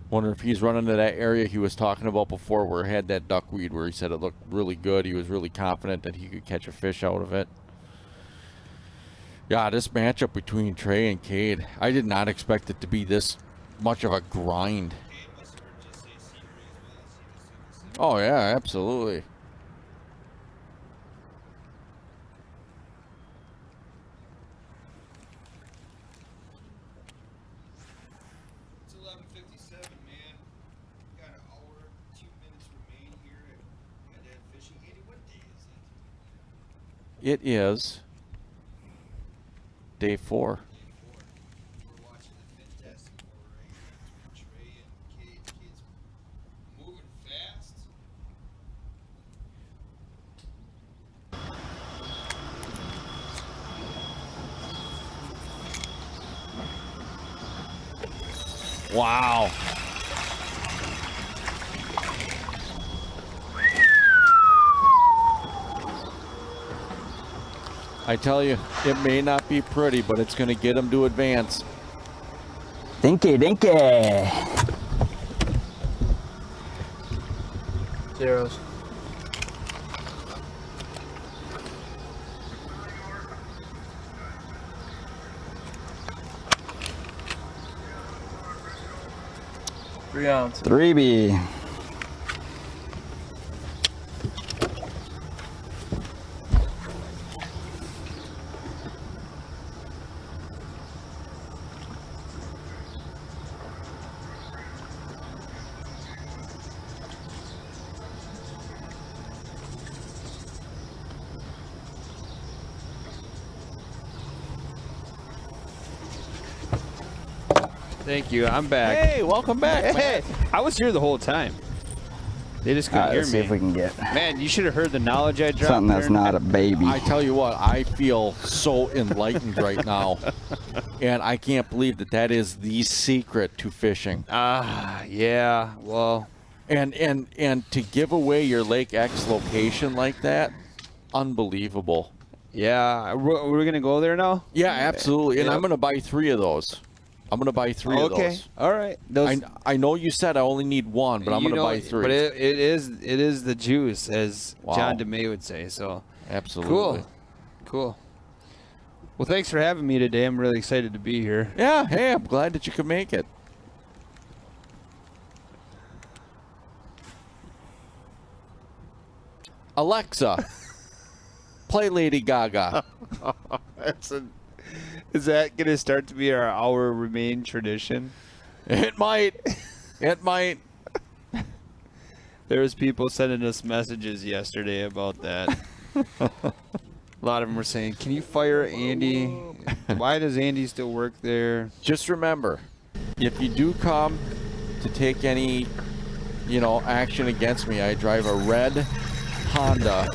Wonder if he's running to that area he was talking about before where it had that duckweed where he said it looked really good. He was really confident that he could catch a fish out of it. Yeah, this matchup between Trey and Cade, I did not expect it to be this much of a grind. Oh, yeah, absolutely. It's 11:57, man. Got an hour, 2 minutes remain here. Got that fishing. Andy, what day is it? It is day 4. We're watching the Fintastic Four right here between Trey and Cade. Cade's moving fast. Wow. I tell you, it may not be pretty, but it's going to get them to advance. Dinky, dinky. Zeros. Three ounces. 3B. Thank you. I'm back. Hey, welcome back. Hey, I was here the whole time. They just couldn't hear Let's me. see if we can get Man, you should have heard the knowledge I dropped. something that's there. not a baby. I tell you what, I feel so enlightened right now. And I can't believe that that is the secret to fishing. Yeah. Well, And to give away your Lake X location like that, unbelievable. yeah. We're gonna go there now. Yeah, absolutely. And Yep. I'm going to buy 3 of those. I'm going to buy 3 of Okay. those. All right. Those, I know you said I only need 1, but I'm you going to know, buy 3. But it is the juice, as Wow. John DeMay would say. So Absolutely. cool. Well, thanks for having me today. I'm really excited to be here. Yeah, hey, I'm glad that you could make it. Alexa, play Lady Gaga. Is that gonna start to be our hour remain tradition? It might. It might. There was people sending us messages yesterday about that. A lot of them were saying, "Can you fire Andy? Why does Andy still work there?" Just remember, if you do come to take any, action against me, I drive a red Honda.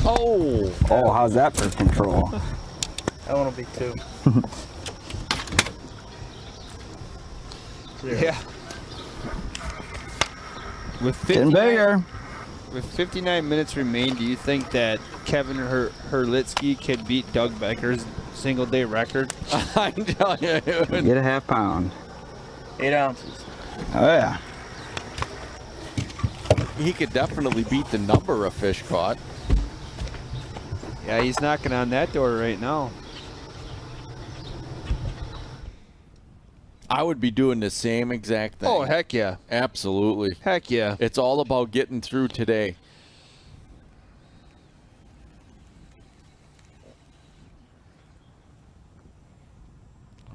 Oh, how's that for control? That one will be 2. Yeah. With 50 Getting bigger. with 59 minutes remain, do you think that Kevin Herlitsky could beat Doug Becker's single-day record? I'm telling you. Get a half pound. 8 ounces. Oh, yeah. He could definitely beat the number of fish caught. Yeah, he's knocking on that door right now. I would be doing the same exact thing. Oh, heck yeah. Absolutely. Heck yeah. It's all about getting through today.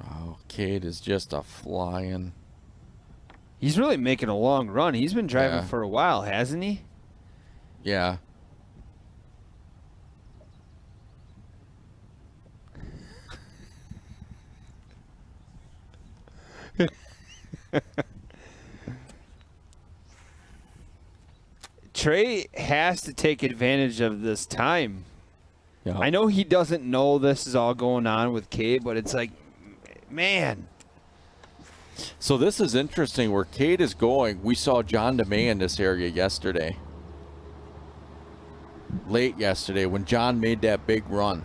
Oh, Cade is just a flying. He's really making a long run. He's been driving for a while, hasn't he? Yeah. Trey has to take advantage of this time. Yeah. I know he doesn't know this is all going on with Cade, but it's like, man. So this is interesting where Cade is going. We saw John DeMay in this area yesterday. Late yesterday when John made that big run.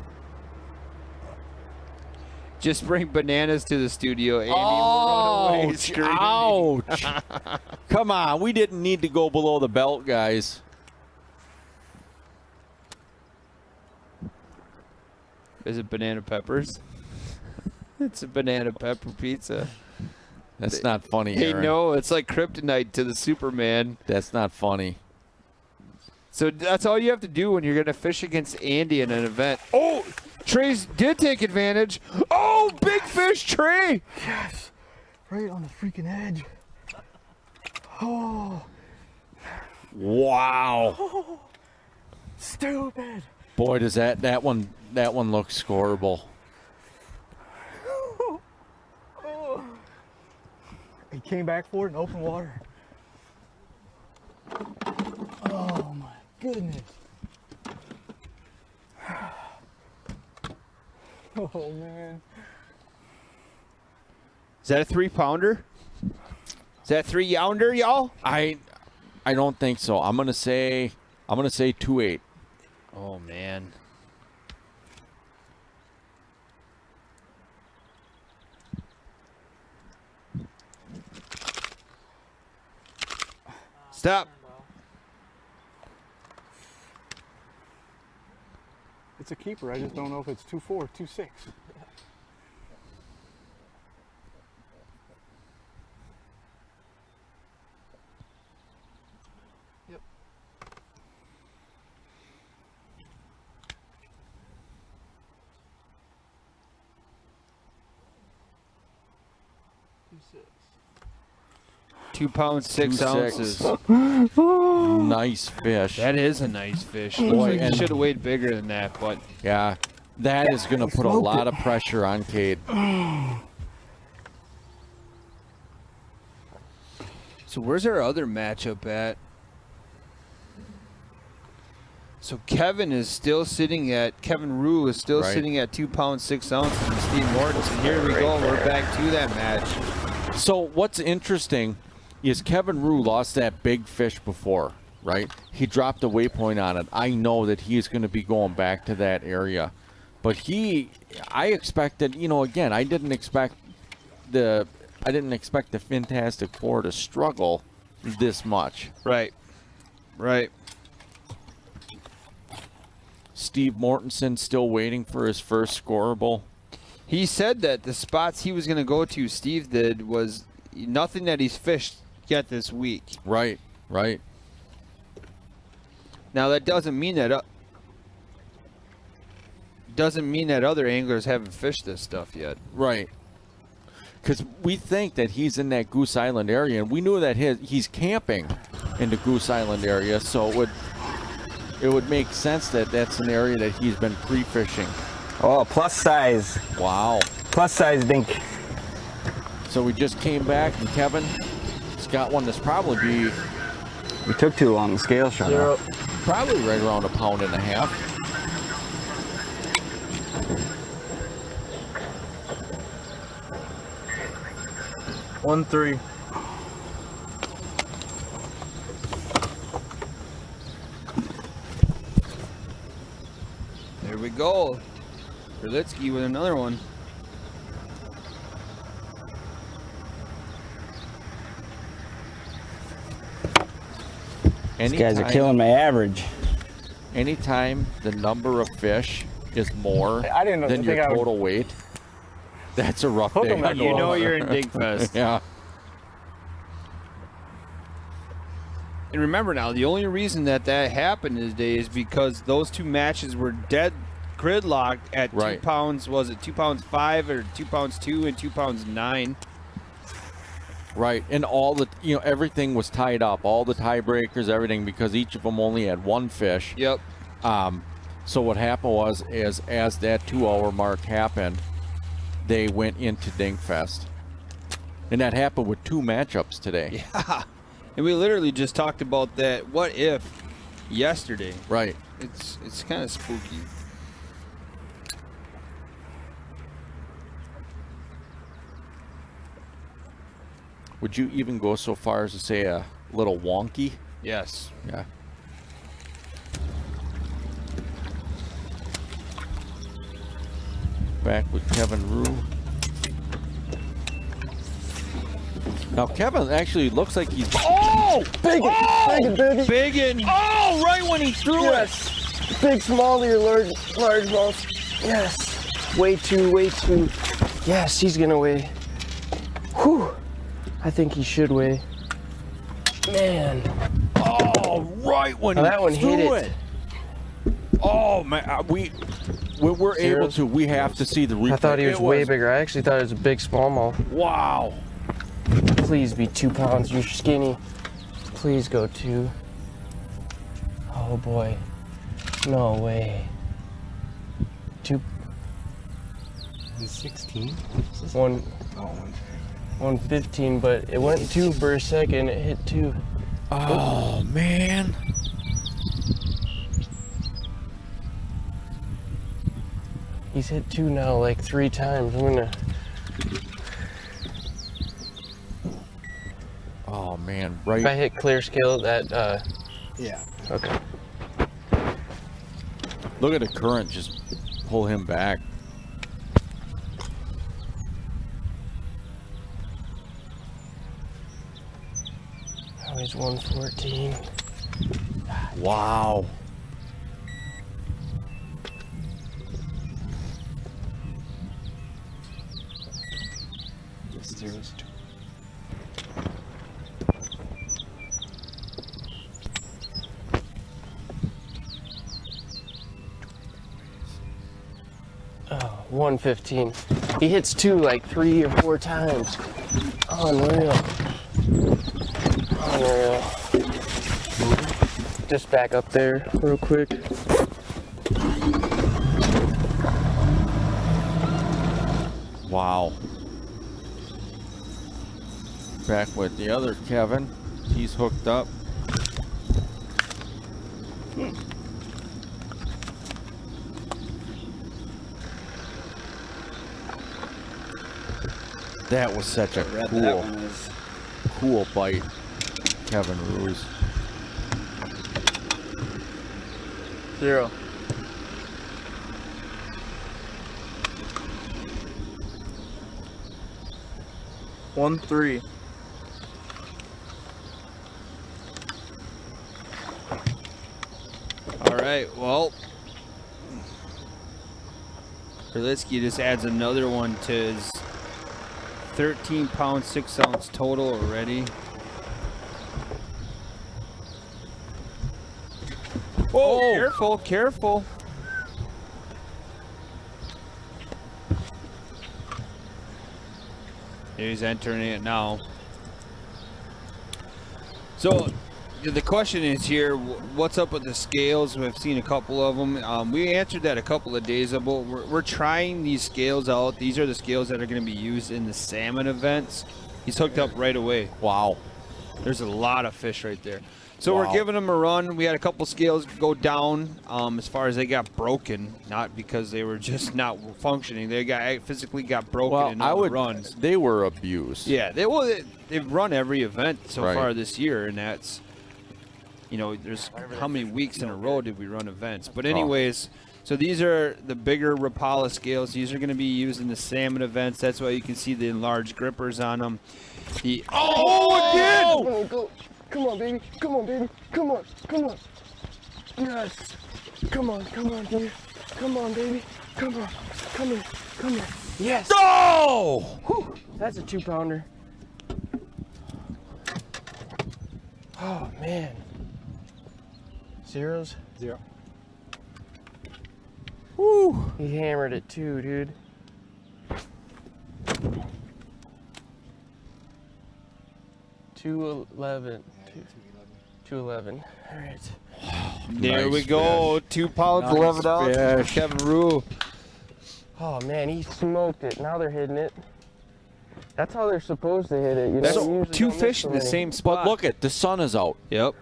Just bring bananas to the studio, Andy. We'll run away screaming. Ouch. Come on. We didn't need to go below the belt, guys. Is it banana peppers? It's a banana pepper pizza. That's not funny, Hey, Aaron. no, it's like kryptonite to the Superman. That's not funny. So that's all you have to do when you're going to fish against Andy in an event. Oh, Trey's did take advantage. Oh, big fish, Trey. Yes. Right on the freaking edge. Oh. Wow. Oh. Stupid. Boy, does that one look scoreable. He came back for it in open water. Oh my goodness. Oh man. Is that a 3-pounder? Is that 3-younder, y'all? I don't think so. I'm gonna say 2.8. Oh man. Stop. It's a keeper. I just don't know if it's 2.4, 2.6. Yep. £2 6 ounces. Nice fish. That is a nice fish. Boy, Boy, should have weighed bigger than that, but yeah, that is going to put a lot of pressure on Cade. So where's our other matchup at? So Kevin Rue is still sitting at sitting at £2 6 ounces, and Steve Mortensen. Here we go. We're back to that match. So what's interesting is Kevin Rue lost that big fish before, right? He dropped a waypoint on it. I know that he is going to be going back to that area. But I expected, again, I didn't expect the Fintastic Four to struggle this much. Right. Steve Mortensen still waiting for his first scoreable. He said that the spots he was going to go to, Steve did, was nothing that he's fished yet this week. Right. Now that doesn't mean that other anglers haven't fished this stuff yet. Right. Because we think that he's in that Goose Island area, and we knew that he's camping in the Goose Island area, so it would make sense that that's an area that he's been pre-fishing. Oh, plus size. Wow. Plus size dink. So we just came back, and Kevin's got one that's probably We took too long. The scale shut off. probably right around 1.5 pounds. 1-3. go. Berlitsky with another one. These guys are killing my average. Anytime the number of fish is more I didn't than think your I would total weight, that's a rough hook day. 'em that You close. know you're in Dig Fest. Yeah. And remember now, the only reason that happened today is because those two matches were dead gridlocked at 2 pounds. Was it 2 pounds 5 or 2 pounds 2 and 2 pounds 9? Right, and all the everything was tied up, all the tiebreakers, everything, because each of them only had one fish. Yep. So what happened was, as that 2 hour mark happened, they went into Dingfest, and that happened with 2 matchups today. Yeah. And we literally just talked about that what if yesterday. Right. It's kind of spooky. Would you even go so far as to say a little wonky? Yes. Yeah. Back with Kevin Rue. Now Kevin actually looks like he's Biggin, Biggin. Oh, right when he threw it. Big, small, or large balls. Yes. Way too. Yes, he's gonna weigh. Whew. I think he should weigh. Man. Oh, right when that one threw hit it. Oh man, we're able to. We have to see the replay. I thought he was way bigger. I actually thought it was a big smallmouth. Wow. Please be 2 pounds. You're skinny. Please go 2. Oh boy. No way. 2. 16? 115, but it went 2 for a second. It hit 2. Oh man. He's hit 2 now like 3 times. I'm gonna. Oh man, right. If I hit clear scale, that. Yeah. Okay. Look at the current. Just pull him back. Oh, he's 114. Wow. Zeros. Oh, 115. He hits 2 like 3 or 4 times. Unreal. Just back up there real quick. Wow. Back with the other Kevin. He's hooked up. That was such a cool bite, Kevin Ruse. 0. One 3. All right, well, Berlitsky just adds another one to his 13 pound 6 ounce total already. Whoa, careful, careful. He's entering it now. So the question is here, what's up with the scales? We've seen a couple of them. We answered that a couple of days ago. We're trying these scales out. These are the scales that are going to be used in the salmon events. He's hooked up right away. Wow. There's a lot of fish right there. So Wow. we're giving them a run. We had a couple scales go down as far as they got broken, not because they were just not functioning. They physically got broken in all the runs. They were abused. Yeah, they've run every event so far this year, and that's, there's how many weeks in a row did we run events? But anyways, So these are the bigger Rapala scales. These are going to be used in the salmon events. That's why you can see the enlarged grippers on them. Again! Oh, go. Come on, baby. Come on, baby. Come on. Come on. Yes. Come on, baby. Come on, baby. Come on. Come here. Come here. Yes. Oh! Whew. That's a 2-pounder. Oh, man. Zeros? 0. Woo! He hammered it too, dude. $2.11. $2.11. All right. There Nice we go. fish. 2 pounds, Nice 11 ounces. fish. Kevin Rue. Oh man, he smoked it. Now they're hitting it. That's how they're supposed to hit it. You That's know, usually 2 don't miss fish so in the many. same spot. But look at the sun is out. Yep.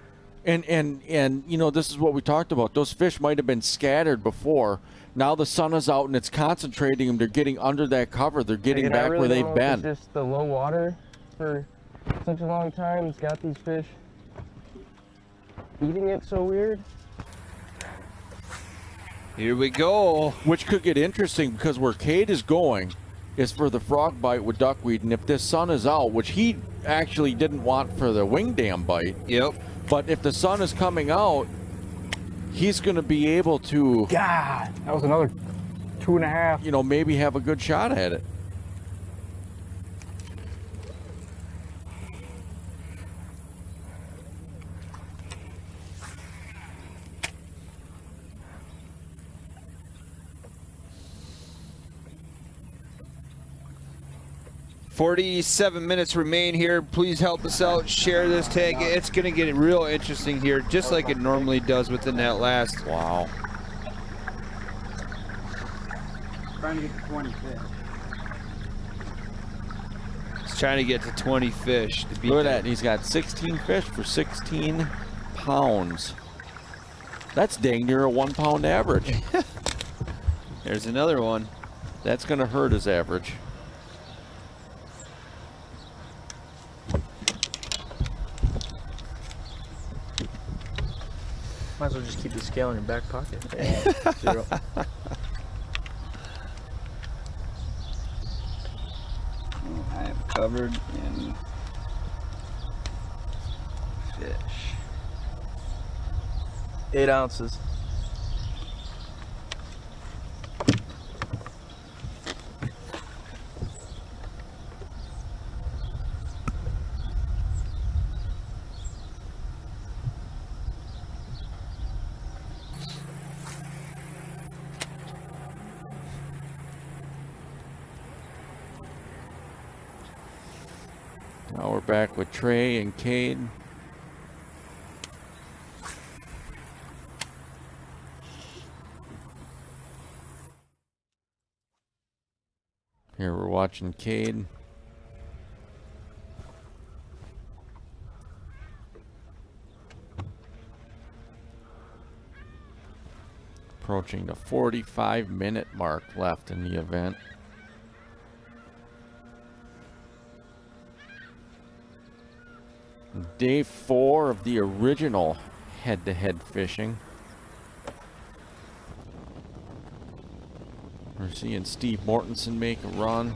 And you know, this is what we talked about. Those fish might have been scattered before. Now the sun is out and it's concentrating them. They're getting under that cover. They're getting Again, I back really where don't they've know if been. it's just the low water for such a long time. It's got these fish eating it so weird. Here we go. Which could get interesting because where Cade is going is for the frog bite with duckweed. And if this sun is out, which he actually didn't want for the wing dam bite. Yep. But if the sun is coming out, he's going to be able to, God, that was another 2.5. you know, maybe have a good shot at it. "47 minutes remain here. Please help us out. Share this tag. It's going to get real interesting here, just like it normally does within that last. Wow. Trying to get to 20 fish. He's trying to get to 20 fish. To beat Look at that. He's got 16 fish for 16 pounds. That's dang near a 1 pound average. There's another one. That's going to hurt his average. Might as well just keep the scale in your back pocket. 0. I am covered in fish. 8 ounces. Now we're back with Trey and Cade. Here we're watching Cade. Approaching the 45-minute mark left in the event. Day 4 of the original head-to-head fishing. We're seeing Steve Mortensen make a run.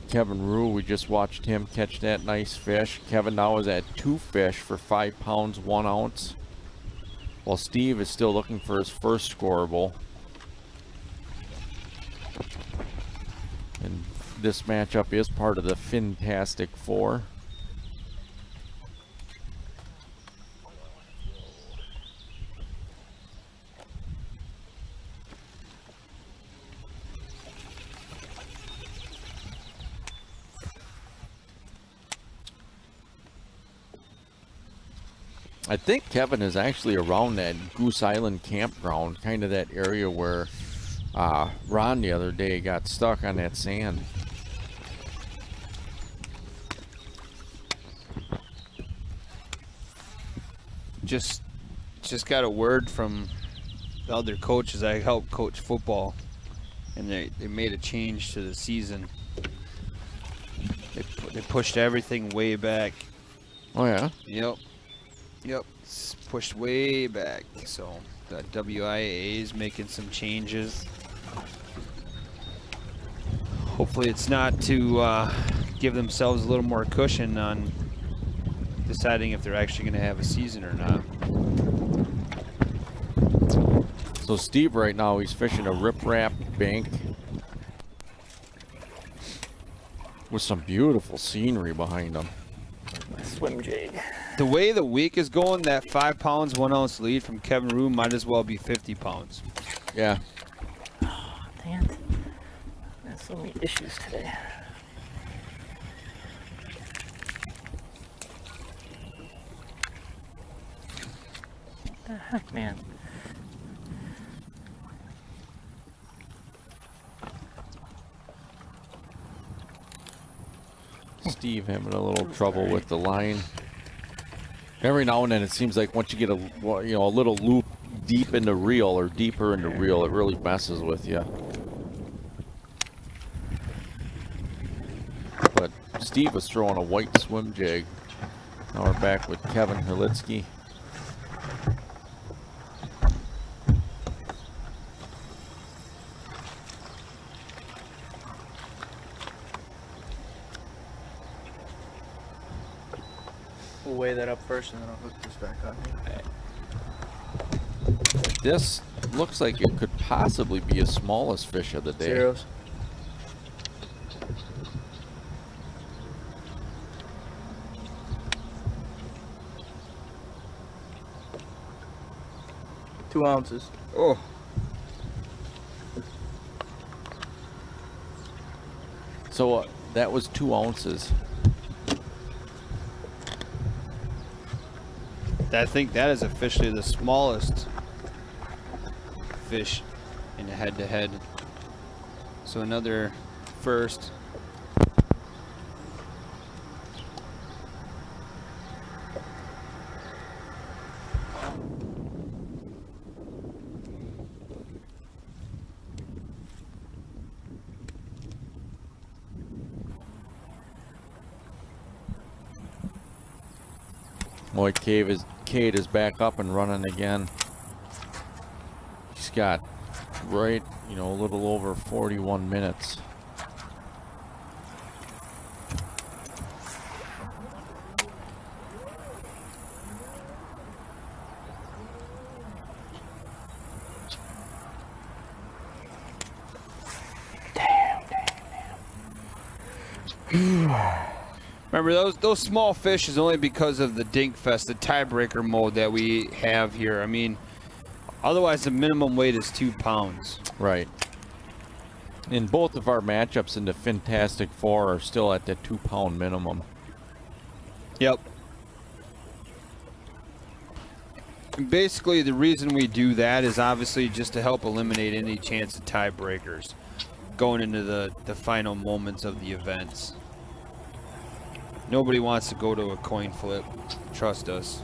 Kevin Rue, we just watched him catch that nice fish. Kevin now is at 2 fish for 5 pounds 1 ounce. While Steve is still looking for his first scoreable. And this matchup is part of the Fintastic Four. I think Kevin is actually around that Goose Island campground, kind of that area where Ron the other day got stuck on that sand. Just got a word from the other coaches. I help coach football, and they made a change to the season. They pushed everything way back. Oh yeah? Yep. It's pushed way back, so the WIA is making some changes. Hopefully it's not to give themselves a little more cushion on deciding if they're actually going to have a season or not. So Steve right now, he's fishing a riprap bank with some beautiful scenery behind him. Swim jig. The way the week is going, that 5 pounds, 1 ounce lead from Kevin Rue might as well be 50 pounds. Yeah. Oh, dang it. There's so many issues today. What the heck, man? Steve having a little trouble with the line. Every now and then it seems like once you get a little loop deep in the reel or deeper in the reel, it really messes with you. But Steve was throwing a white swim jig. Now we're back with Kevin Herlitsky. We'll weigh that up first and then I'll hook this back on here. This looks like it could possibly be his smallest fish of the day. Zeros. Two ounces. Oh. So that was 2 ounces. I think that is officially the smallest fish in a head-to-head. So another first. Boy, Cade is back up and running again. He's got a little over 41 minutes. Remember, those small fish is only because of the dink fest, the tiebreaker mode that we have here. I mean, otherwise the minimum weight is 2 pounds. Right. In both of our matchups in the Fintastic Four are still at the 2 pound minimum. Yep. And basically, the reason we do that is obviously just to help eliminate any chance of tiebreakers going into the final moments of the events. Nobody wants to go to a coin flip. Trust us.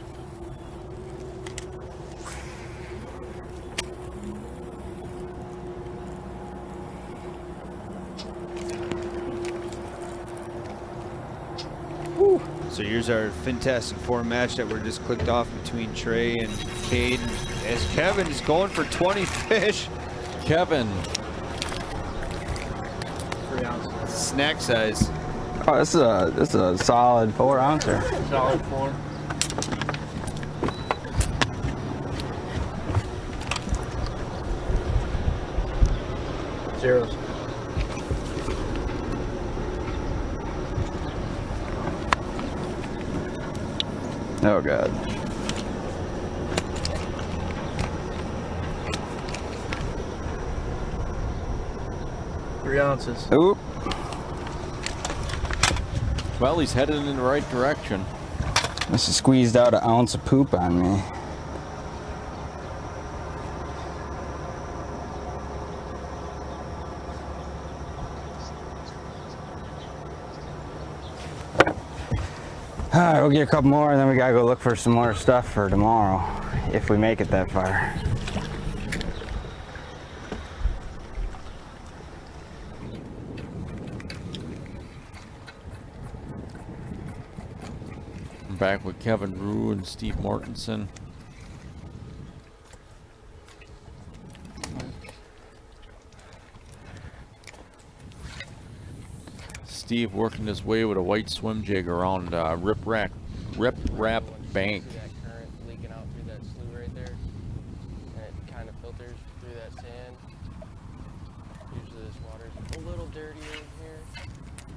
Whew. So here's our Fintastic Four match that we're just clicked off between Trey and Cade. As Kevin is going for 20 fish. Kevin. 3 ounces. Snack size. Oh, this is a solid 4 ouncer. Solid 4. Zeros. Oh God. Three ounces. Oop. Well, he's headed in the right direction. This has squeezed out an ounce of poop on me. Alright, we'll get a couple more and then we gotta go look for some more stuff for tomorrow, if we make it that far. back with Kevin Rue and Steve Mortensen. Steve working his way with a white swim jig around Rip Rap Bank. That current leaking out through that slough right there, and it kind of filters through that sand. Usually this water's a little dirtier in here,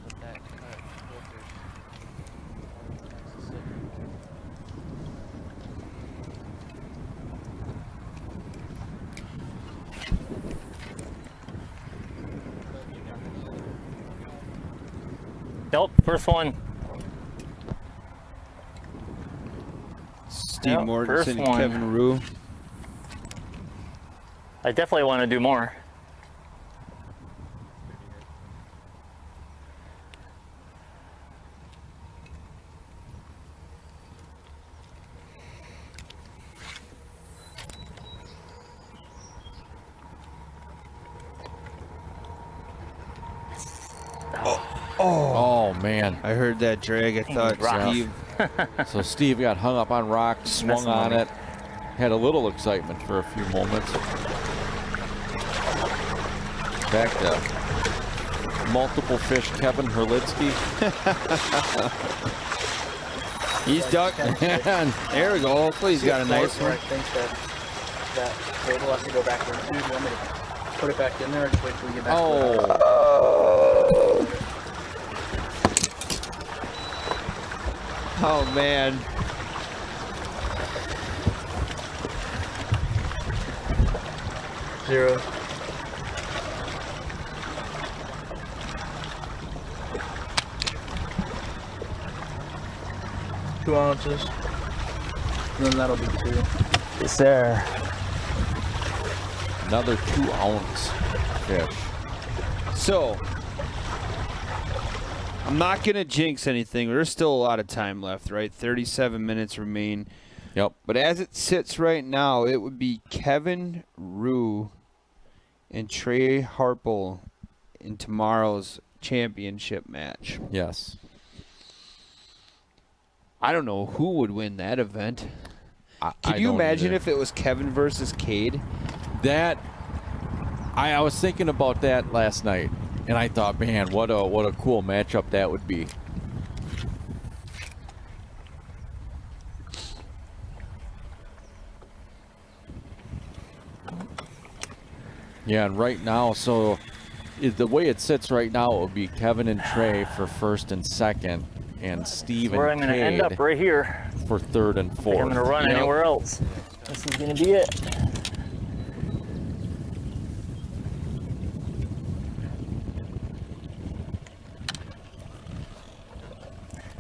but that kind of filters. Nope, first one. Steve Yep, Mortensen first and one. Kevin Rue. I definitely want to do more. Oh man. I heard that drag. I thought Yeah. Steve. So Steve got hung up on rock, swung Messing on with it, had a little excitement for a few moments. Back to multiple fish Kevin Herlitsky. He's ducking. There we go. Hopefully he's got a nice one. I think that cable has to go back there too. Do you want me to put it back in there or just wait till we get back to it? Oh man. Zero. Two ounces. And then that'll be 2. Yes, sir. Another 2-ounce fish. So, I'm not going to jinx anything. There's still a lot of time left, right? 37 minutes remain. Yep. But as it sits right now, it would be Kevin Rue and Trey Harple in tomorrow's championship match. Yes. I don't know who would win that event. Can I you don't imagine either. if it was Kevin versus Cade? That I was thinking about that last night, and I thought, man, what a cool matchup that would be. Yeah, and right now, so the way it sits right now, it would be Kevin and Trey for first and second, and Steve Where I'm and going to end Cade up right here. for third and I think fourth. I'm going to run Yep. anywhere else. This is going to be it.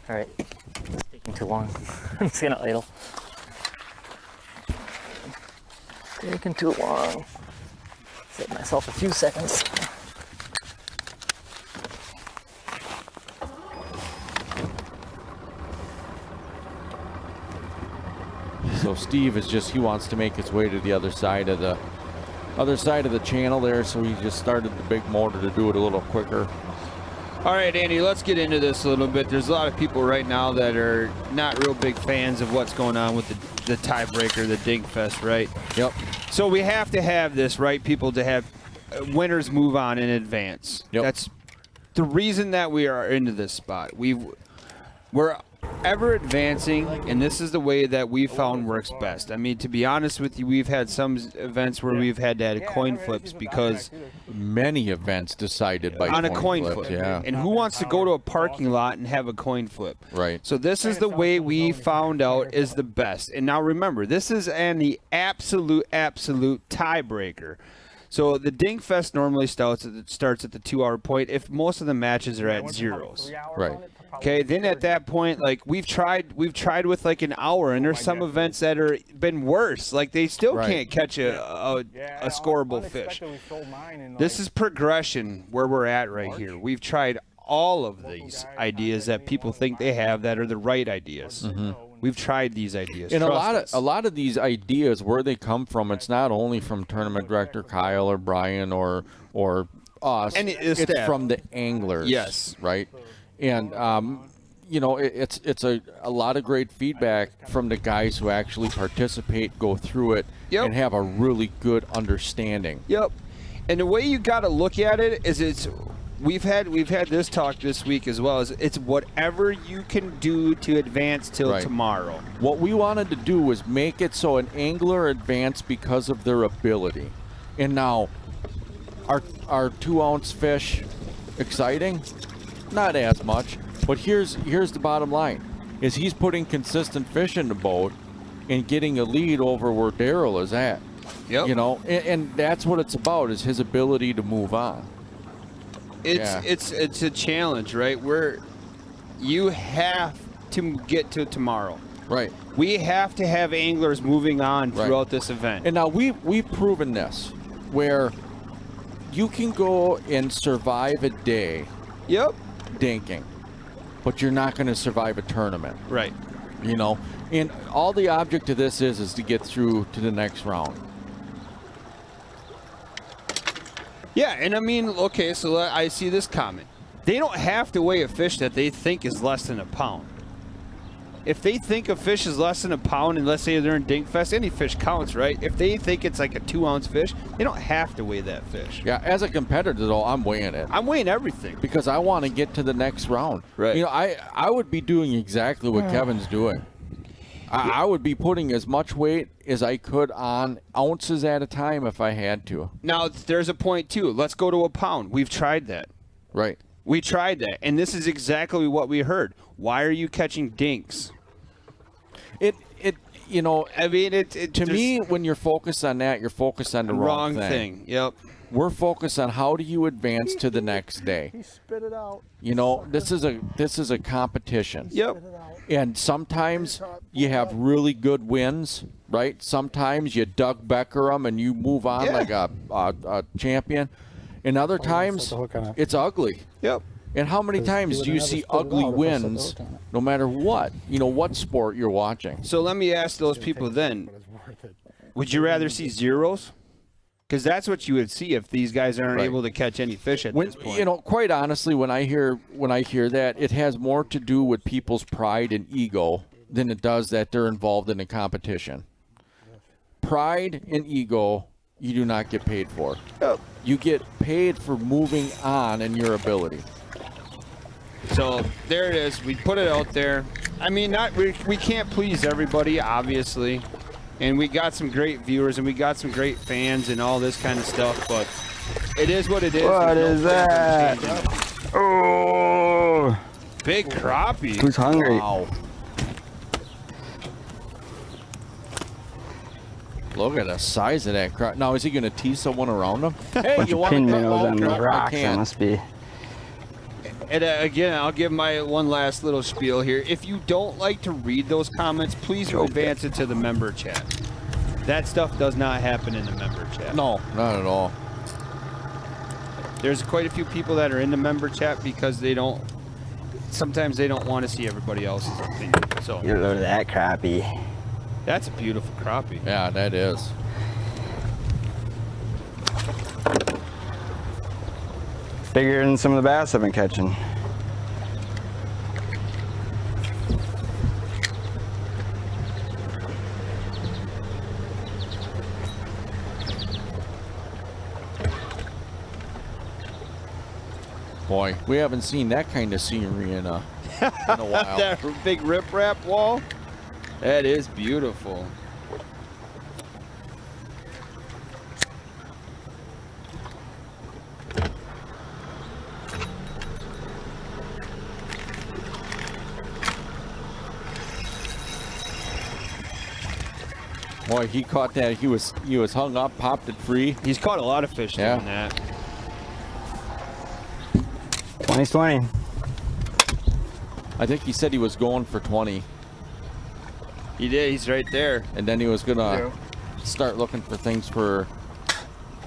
All right, it's taking too long. I'm just gonna idle. Taking too long. Save myself a few seconds. So Steve is he wants to make his way to the other side of the channel there, so he just started the big motor to do it a little quicker. All right, Andy, let's get into this a little bit. There's a lot of people right now that are not real big fans of what's going on with the tiebreaker, the Dingfest, right? Yep. So we have to have this, right, people, to have winners move on in advance. Yep. That's the reason that we are into this spot. We're ever advancing, and this is the way that we found works best. I mean, to be honest with you, we've had some events where we've had to add coin flips because many events decided by on a coin flip. Yeah. And who wants to go to a parking lot and have a coin flip? Right. So this is the way we found out is the best. And now remember, this is the absolute tiebreaker. So the Dingfest normally starts at the 2-hour point if most of the matches are at zeros. Right. Okay, then at that point, like we've tried with like an hour, and there's some events that are been worse. Like they still can't catch a scoreable fish. This is progression where we're at right here. We've tried all of these ideas that people think they have that are the right ideas. Mm-hmm. We've tried these ideas. And Trust a us. lot of these ideas, where they come from, it's not only from tournament director Kyle or Brian or us. And it's staff. from the anglers. Yes. Right. And you know, it's a lot of great feedback from the guys who actually participate, go through it, and have a really good understanding. Yep. And the way you got to look at it is we've had this talk this week as well. Is it's whatever you can do to advance till tomorrow. What we wanted to do was make it so an angler advanced because of their ability. And now, our 2-ounce fish exciting? Not as much. But here's the bottom line: is he's putting consistent fish in the boat and getting a lead over where Daryl is at. Yep. You know, and that's what it's about, is his ability to move on. It's a challenge, right? Where you have to get to tomorrow. Right. We have to have anglers moving on throughout this event. And now we've proven this, where you can go and survive a day. Yep. Dinking, but you're not going to survive a tournament. Right. You know, and all the object of this is to get through to the next round. Yeah, and I mean, okay, so I see this comment. They don't have to weigh a fish that they think is less than a pound. If they think a fish is less than a pound, and let's say they're in Dinkfest, any fish counts, right? If they think it's like a 2-ounce fish, they don't have to weigh that fish. Yeah, as a competitor, though, I'm weighing it. I'm weighing everything. Because I want to get to the next round. Right. You know, I would be doing exactly what Kevin's doing. I would be putting as much weight as I could on ounces at a time if I had to. Now, there's a point, too. Let's go to a pound. We've tried that. Right. We tried that, and this is exactly what we heard. Why are you catching dinks? You know, I mean, to me, when you're focused on that, you're focused on the wrong thing. Yep. We're focused on how do you advance to the next day. He spit it out. You know, this is a competition. Yep. And sometimes you have really good wins, right? Sometimes you Doug Becker them and you move on like a champion. And other times it's ugly. Yep. And how many times do you see ugly wins no matter what? You know, what sport you're watching. So let me ask those people then, would you rather see zeros? Because that's what you would see if these guys aren't able to catch any fish at this point. You know, quite honestly, when I hear that, it has more to do with people's pride and ego than it does that they're involved in a competition. Pride and ego, you do not get paid for. Yep. You get paid for moving on and your ability. So there it is. We put it out there. I mean, we can't please everybody, obviously. And we got some great viewers and we got some great fans and all this kind of stuff, but it is what it is. What is that? Oh! Big crappie. Who's hungry? Wow. Look at the size of that crappie. Now, is he going to tease someone around him? Hey, Bunch you of want to pin cut minnows on the the rocks, that must be. And again, I'll give my one last little spiel here. If you don't like to read those comments, please advance it to the member chat. That stuff does not happen in the member chat. No, not at all. There's quite a few people that are in the member chat because sometimes they don't want to see everybody else's opinion. So You load of that crappie. that's a beautiful crappie. Yeah, that is. Bigger than some of the bass I've been catching. Boy, we haven't seen that kind of scenery in a while. That big riprap wall, that is beautiful. Boy, he caught that. He was hung up, popped it free. He's caught a lot of fish doing that. 20's 20. I think he said he was going for 20. He did. He's right there. And then he was gonna start looking for things for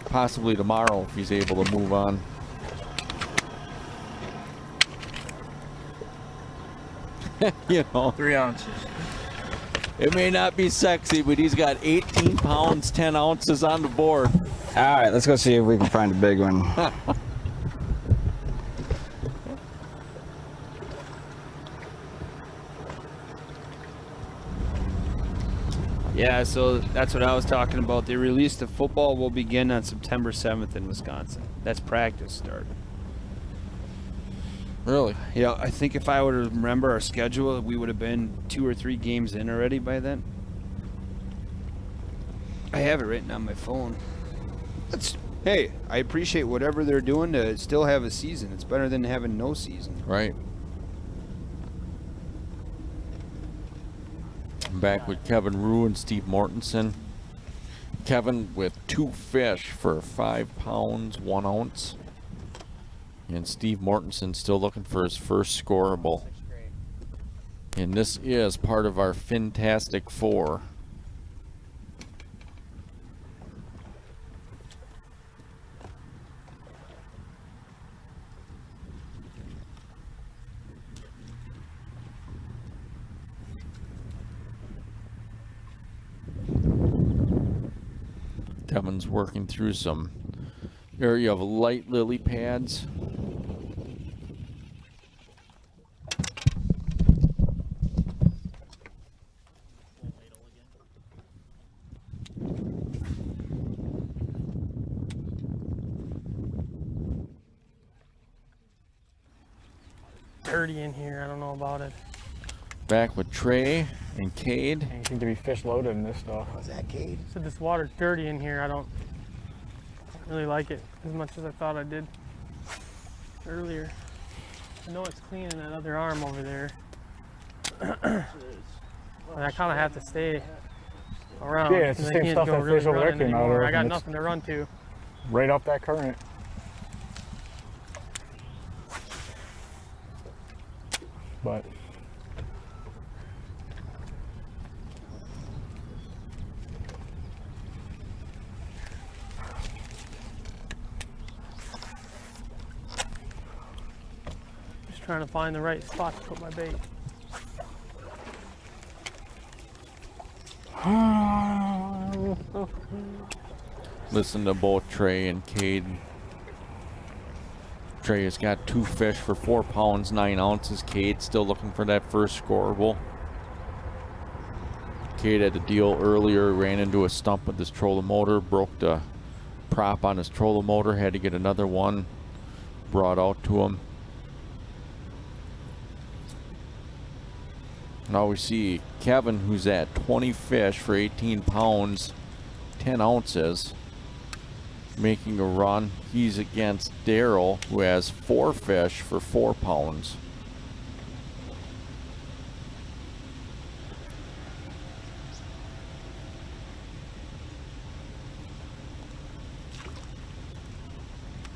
possibly tomorrow if he's able to move on. You know, 3 ounces. It may not be sexy, but he's got 18 pounds, 10 ounces on the board. All right, let's go see if we can find a big one. Yeah, so that's what I was talking about. They released the football will begin on September 7th in Wisconsin. That's practice start. Really? Yeah, I think if I would remember our schedule, we would have been 2 or 3 games in already by then. I have it written on my phone. Hey, I appreciate whatever they're doing to still have a season. It's better than having no season. Right. I'm back with Kevin Rue and Steve Mortensen. Kevin with 2 fish for 5 pounds, 1 ounce. And Steve Mortensen still looking for his first scoreable. And this is part of our Fintastic Four. Kevin's working through some area of light lily pads. Dirty in here, I don't know about it. Back with Trey and Cade. You seem to be fish loaded in this stuff. Was that Cade? Said this water's dirty in here. I don't really like it as much as I thought I did earlier. I know it's clean in that other arm over there. And I kind of have to stay around. Yeah, it's the same stuff that fish over there came out of. I got nothing to run to. Right off that current. But just trying to find the right spot to put my bait. Listen to both Trey and Cade. Trey has got 2 fish for 4 pounds, 9 ounces. Cade still looking for that first scoreable. Cade had a deal earlier, ran into a stump with his trolling motor, broke the prop on his trolling motor, had to get another one brought out to him. Now we see Kevin, who's at 20 fish for 18 pounds, 10 ounces, making a run. He's against Daryl, who has 4 fish for 4 pounds.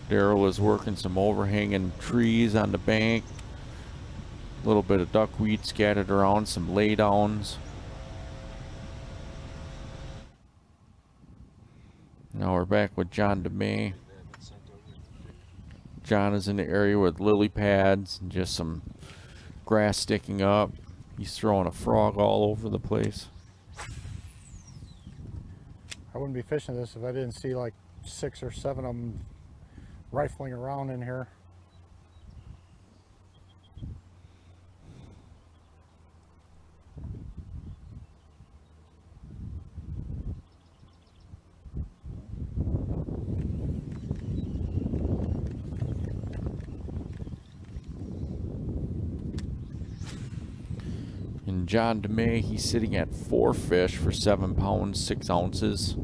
Daryl is working some overhanging trees on the bank. A little bit of duckweed scattered around, some laydowns. Now we're back with John DeMay. John is in the area with lily pads and just some grass sticking up. He's throwing a frog all over the place. I wouldn't be fishing this if I didn't see like 6 or 7 of them rifling around in here. And John DeMay, he's sitting at 4 fish for 7 pounds, 6 ounces.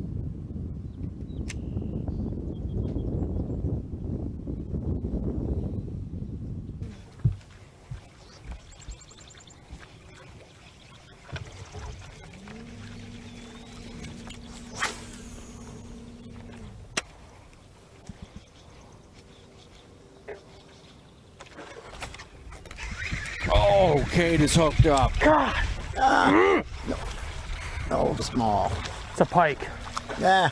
Oh, Cade is hooked up. God! No, small. It's a pike. Yeah.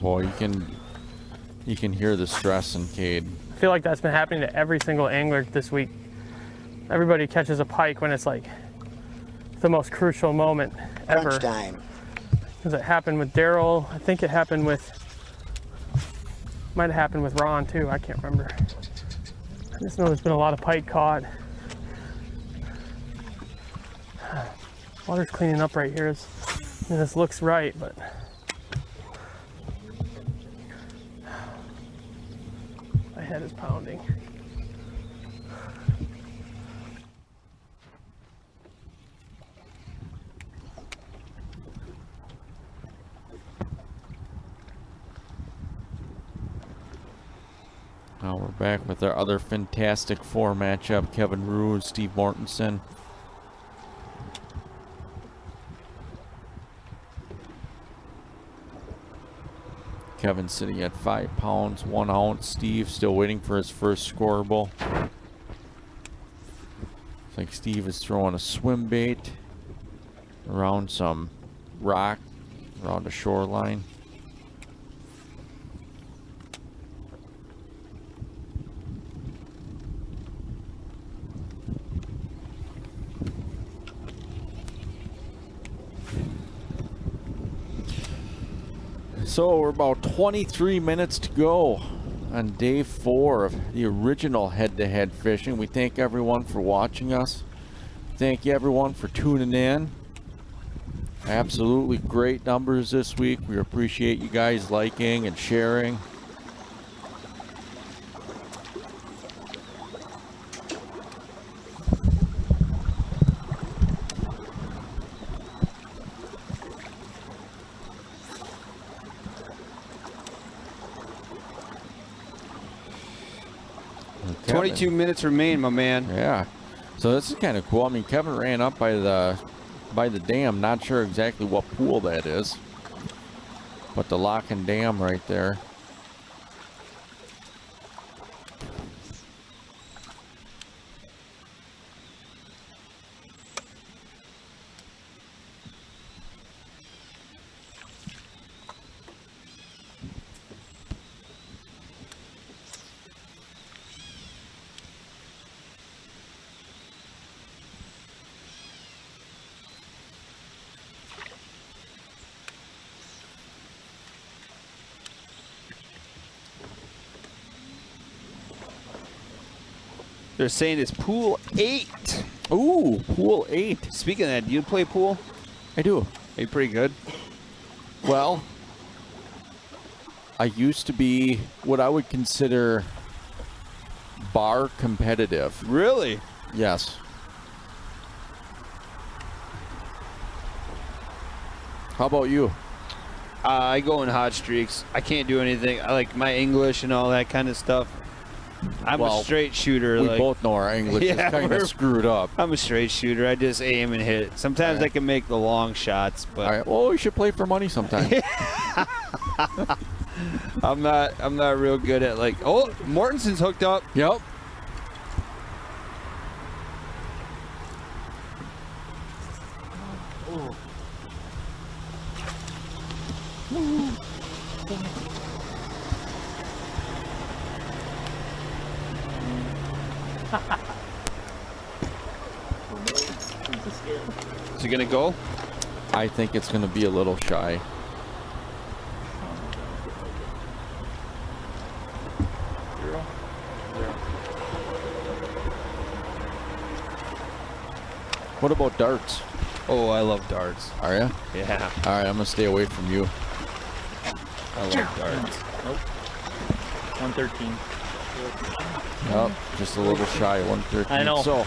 Boy, you can hear the stress in Cade. I feel like that's been happening to every single angler this week. Everybody catches a pike when it's like the most crucial moment ever. Crunch time. Because it happened with Daryl. I think it happened with, might have happened with Ron too. I can't remember. I just know there's been a lot of pike caught. Water's cleaning up right here. And this looks right, but my head is pounding. Now we're back with our other Fantastic Four matchup, Kevin Rue and Steve Mortensen. Kevin sitting at 5 pounds, 1 ounce. Steve still waiting for his first scoreable. Looks like Steve is throwing a swim bait around some rock, around the shoreline. So we're about 23 minutes to go on day 4 of the original head-to-head fishing. We thank everyone for watching us. Thank you everyone for tuning in. Absolutely great numbers this week. We appreciate you guys liking and sharing. Kevin. 22 minutes remain, my man. Yeah. So this is kind of cool. I mean, Kevin ran up by the dam. Not sure exactly what pool that is, but the lock and dam right there. They're saying it's pool 8. Ooh, pool 8. Speaking of that, do you play pool? I do. Are you pretty good? Well, I used to be what I would consider bar competitive. Really? Yes. How about you? I go in hot streaks. I can't do anything. I like my English and all that kind of stuff. I'm a straight shooter. We both know our English is kind of screwed up. I'm a straight shooter. I just aim and hit. Sometimes I can make the long shots, but all right. Well, we should play for money sometime. I'm not real good at like. Oh, Mortensen's hooked up. Yep. Is he gonna go? I think it's gonna be a little shy. What about darts? Oh, I love darts. Are you? Yeah. All right, I'm gonna stay away from you. I love darts. Nope. 113. Oh, just a little shy. 113. I know. So.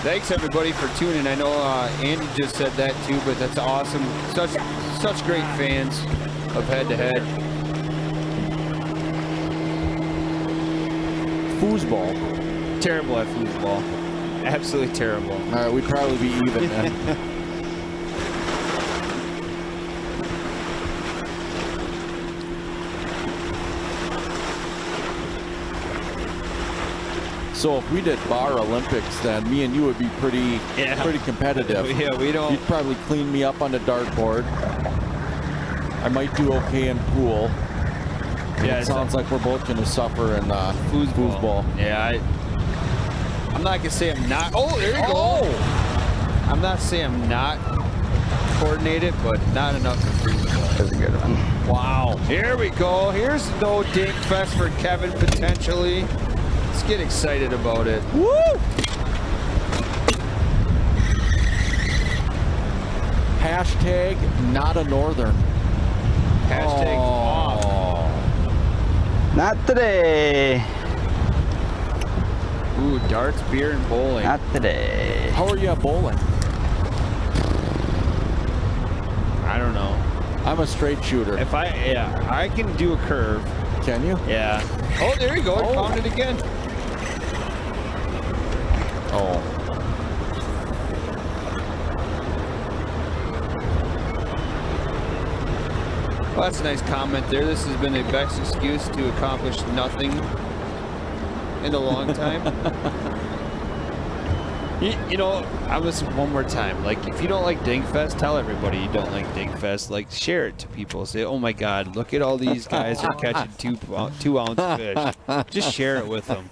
Thanks everybody for tuning. I know Andy just said that too, but that's awesome. Such great fans of Head to Head. Foosball. Terrible at foosball. Absolutely terrible. All right, we'd probably be even then. So if we did bar Olympics, then me and you would be pretty competitive. Yeah, we don't. You'd probably clean me up on the dartboard. I might do okay in pool. Yeah, it sounds like we're both going to suffer in foosball. Yeah, I'm not going to say I'm not. Oh, there you go. I'm not saying I'm not coordinated, but not enough to freeze it. That's a good one. Wow. Here we go. Here's no dink fest for Kevin potentially. Let's get excited about it. Woo! Hashtag not a northern. Hashtag off. Not today. Ooh, darts, beer, and bowling. Not today. How are you at bowling? I don't know. I'm a straight shooter. If I can do a curve. Can you? Yeah. Oh, there you go. I found it again. Oh. Well, that's a nice comment there. This has been the best excuse to accomplish nothing in a long time. You know, I was one more time. Like, if you don't like Dingfest, tell everybody you don't like Dingfest. Like, share it to people. Say, oh my God, look at all these guys are catching 2-ounce fish. Just share it with them.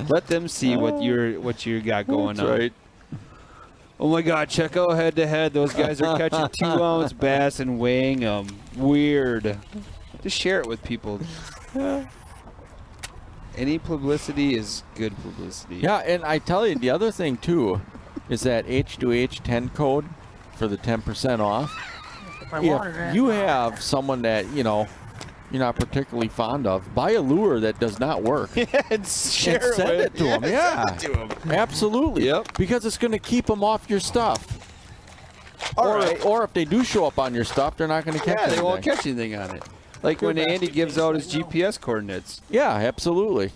Let them see what you got going on. Right. Oh my God, check out head to head. Those guys are catching 2-ounce bass and weighing them. Weird. Just share it with people. Any publicity is good publicity. Yeah, and I tell you, the other thing too is that H2H10 code for the 10% off. If you have someone that, you know, you're not particularly fond of, buy a lure that does not work. Yeah, and send it to them. Yeah, send it to them. Absolutely. Yep. Because it's going to keep them off your stuff. Or if they do show up on your stuff, they're not going to catch anything. They won't catch anything on it. Like when Andy gives out his GPS coordinates. Yeah, absolutely.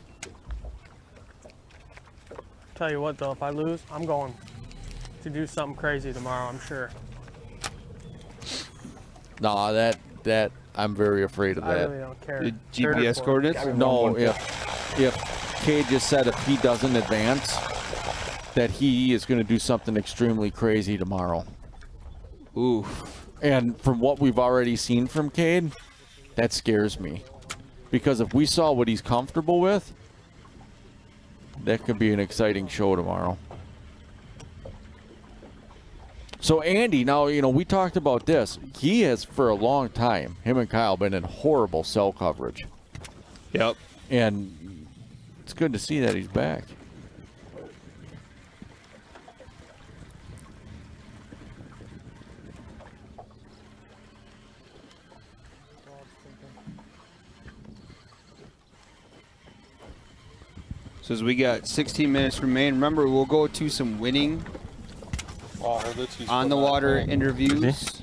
Tell you what, though, if I lose, I'm going to do something crazy tomorrow, I'm sure. No, that I'm very afraid of that. I really don't care. The GPS coordinates? No, if Kay just said if he doesn't advance, that he is going to do something extremely crazy tomorrow. Ooh. And from what we've already seen from Cade, that scares me. Because if we saw what he's comfortable with, that could be an exciting show tomorrow. So Andy, now, you know, we talked about this. He has, for a long time, him and Kyle, been in horrible cell coverage. Yep. And it's good to see that he's back. So as we got 16 minutes remain, remember we'll go to some winning on the water interviews.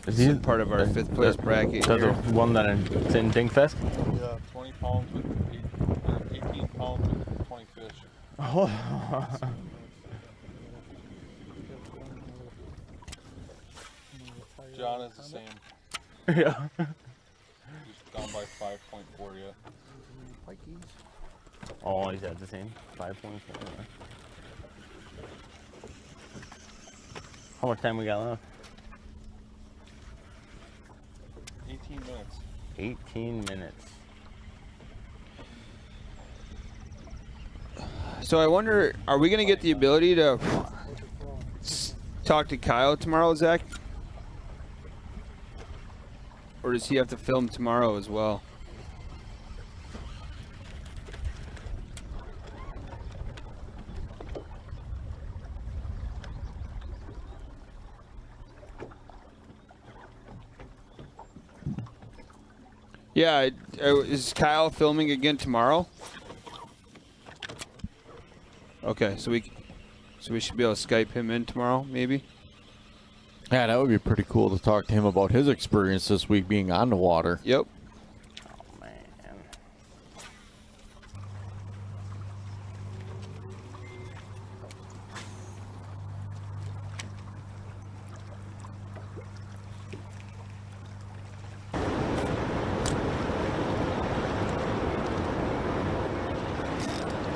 Is this is part of our fifth place bracket. That's the one that is in Dingfest? Yeah, 20 pounds with 18 pounds with 20 fish. Oh. John is the same. Yeah. He's down by 5.4 yet. Oh, he's at the same 5 points. How much time we got left? 18 minutes. 18 minutes. So I wonder, are we going to get the ability to talk to Kyle tomorrow, Zach? Or does he have to film tomorrow as well? Yeah, is Kyle filming again tomorrow? Okay, so we should be able to Skype him in tomorrow, maybe. Yeah, that would be pretty cool to talk to him about his experience this week being on the water. Yep. Oh, man.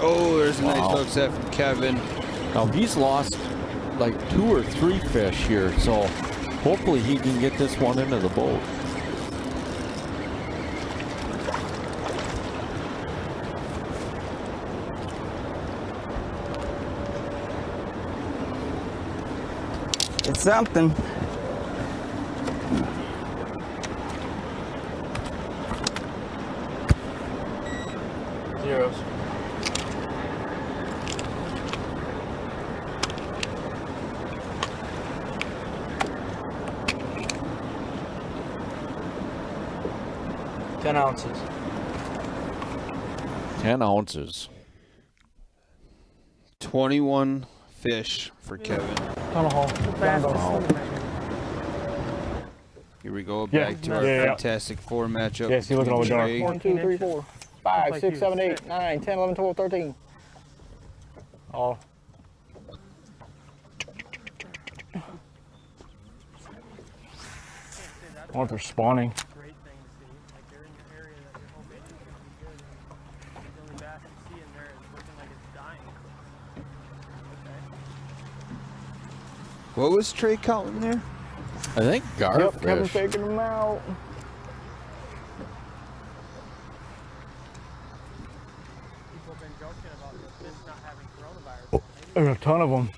Oh, there's a nice hook set from Kevin. Now he's lost like 2 or 3 fish here, so hopefully he can get this one into the boat. It's something. Zeros. $10 ounces. 10 ounces. 21 fish for Kevin. Tunnel hole. Here we go, Yeah. back to our Yeah. Fantastic Four matchup. Yeah, see, look at all we're doing. Trey. 1, 2, 3, 4, 5, 6, 7, 8, 9, 10, 11, 12, 13. Oh. I wonder if they're spawning. What was Trey counting there? I think garfish. Yep, Kevin's faking them out. There's a ton of them.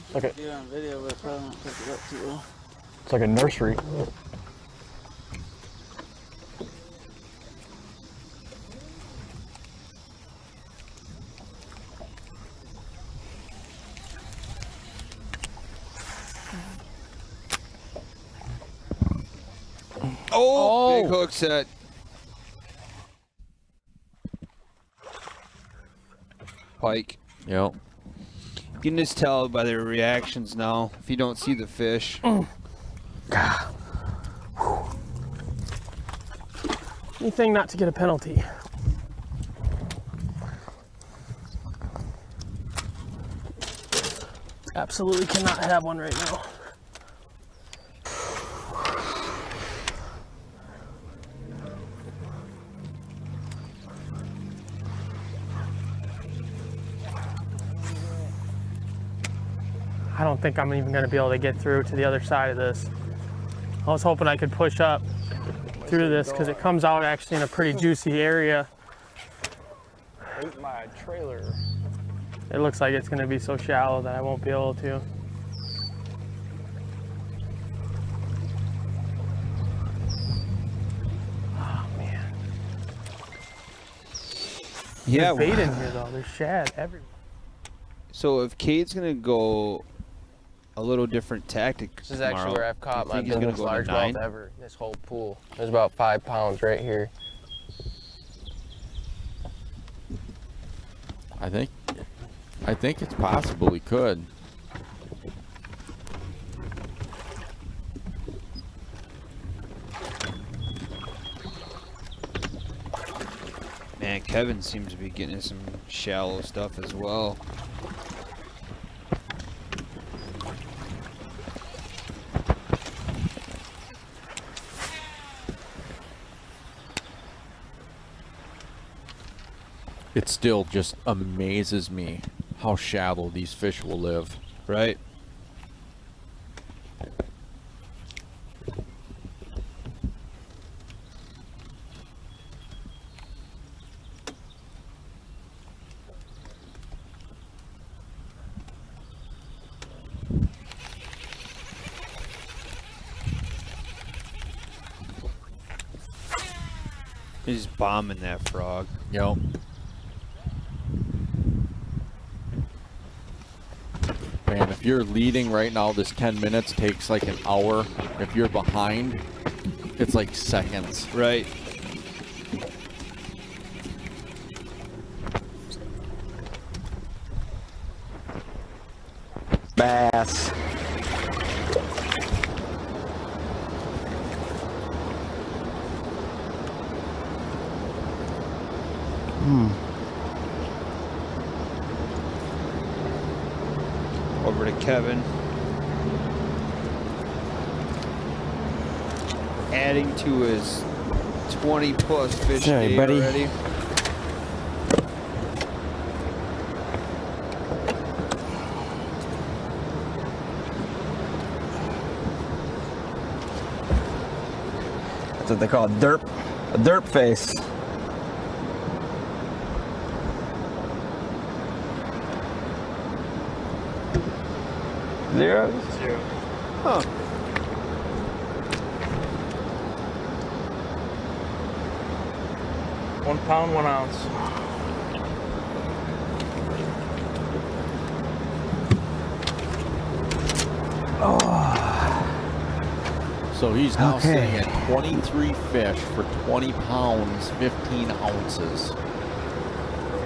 It's like a, Yeah, on video, but I probably won't pick it up too well. it's like a nursery. Oh, big hook set. Pike. Yep. You can just tell by their reactions now if you don't see the fish. Anything not to get a penalty. Absolutely cannot have one right now. I don't think I'm even going to be able to get through to the other side of this. I was hoping I could push up through this because it comes out actually in a pretty juicy area. Ate my trailer. It looks like it's going to be so shallow that I won't be able to. Oh man. Yeah. There's bait in here though. There's shad everywhere. So if Cade's gonna go a little different tactic This is actually where I've caught my he's gonna biggest go to 9? largemouth ever. This whole pool. There's about 5 pounds right here. I think it's possible he could. Man, Kevin seems to be getting some shallow stuff as well. It still just amazes me how shallow these fish will live. Right. He's bombing that frog. Yep. Man, if you're leading right now, this 10 minutes takes like an hour. If you're behind, it's like seconds. Right. Bass. Over to Kevin. Adding to his 20 plus fish Sorry, day buddy. already. That's what they call a derp face. Zero? Zero. Huh. £1 pound, 1 ounce. So he's now sitting at 23 fish for 20 pounds, 15 ounces.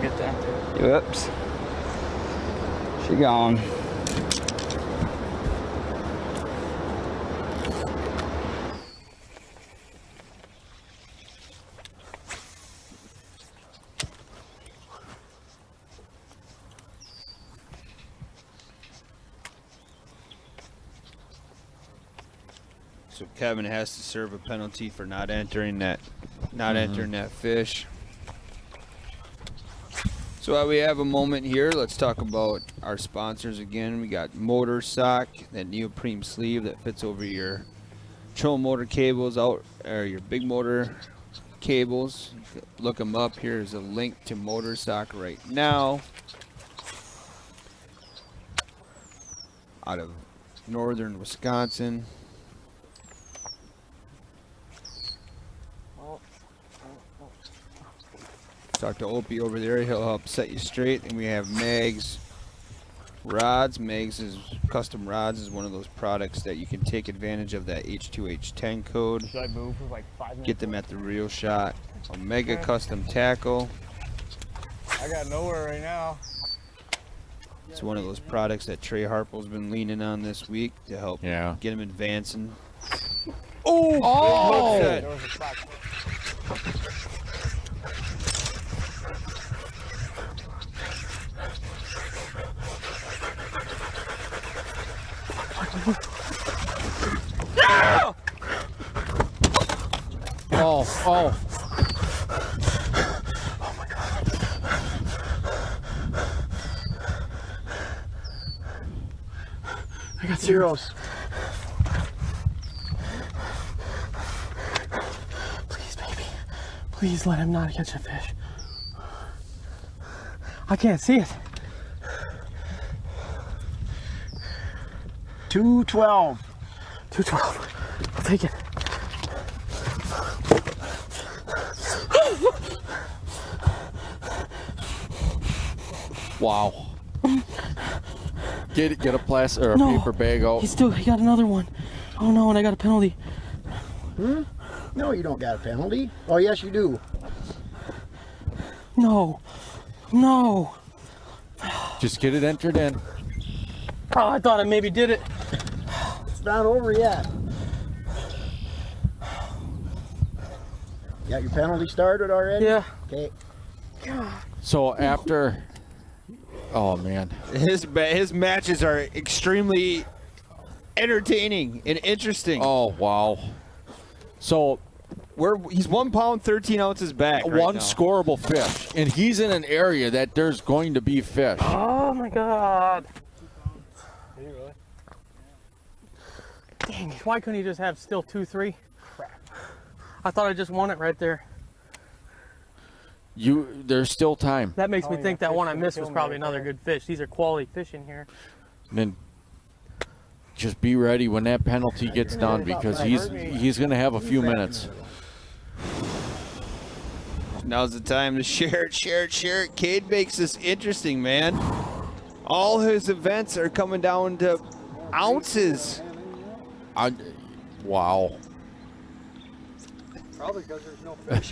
Get that. Whoops. She gone. So Kevin has to serve a penalty for not entering that fish. So while we have a moment here, let's talk about our sponsors again. We got Motor Sock, that neoprene sleeve that fits over your trolling motor cables out, or your big motor cables. Look them up. Here's a link to Motor Sock right now. Out of northern Wisconsin. Talk to Opie over there. He'll help set you straight. And we have Mags rods. Mags is custom rods is one of those products that you can take advantage of that H2H10 code. Should I move for like 5 minutes? Get them at the Real Shot. Omega Custom Tackle. I got nowhere right now. It's one of those products that Trey Harpo's been leaning on this week to help get him advancing. Oh! There was a sock. Oh. Oh my God. I got zeros. Please, baby. Please let him not catch a fish. I can't see it. 212. 212. I'll take it. Wow. Get a plastic or a No, paper bag out. He got another one. Oh no, and I got a penalty. No, you don't got a penalty. Oh, yes, you do. No. No. Just get it entered in. Oh, I thought I maybe did it. It's not over yet. Got your penalty started already? Yeah. Okay. So after, oh man, His matches are extremely entertaining and interesting. Oh wow. So he's 1 pound 13 ounces back. One scoreable fish, and he's in an area that there's going to be fish. Oh my God. Dang, why couldn't he just have still 2-3? Crap. I thought I just won it right there. There's still time. That makes me think that one I missed was probably another good fish. These are quality fish in here. And then just be ready when that penalty gets done, because he's going to have a few minutes. Now's the time to share it. Cade makes this interesting, man. All his events are coming down to ounces. Wow. Probably because there's no fish.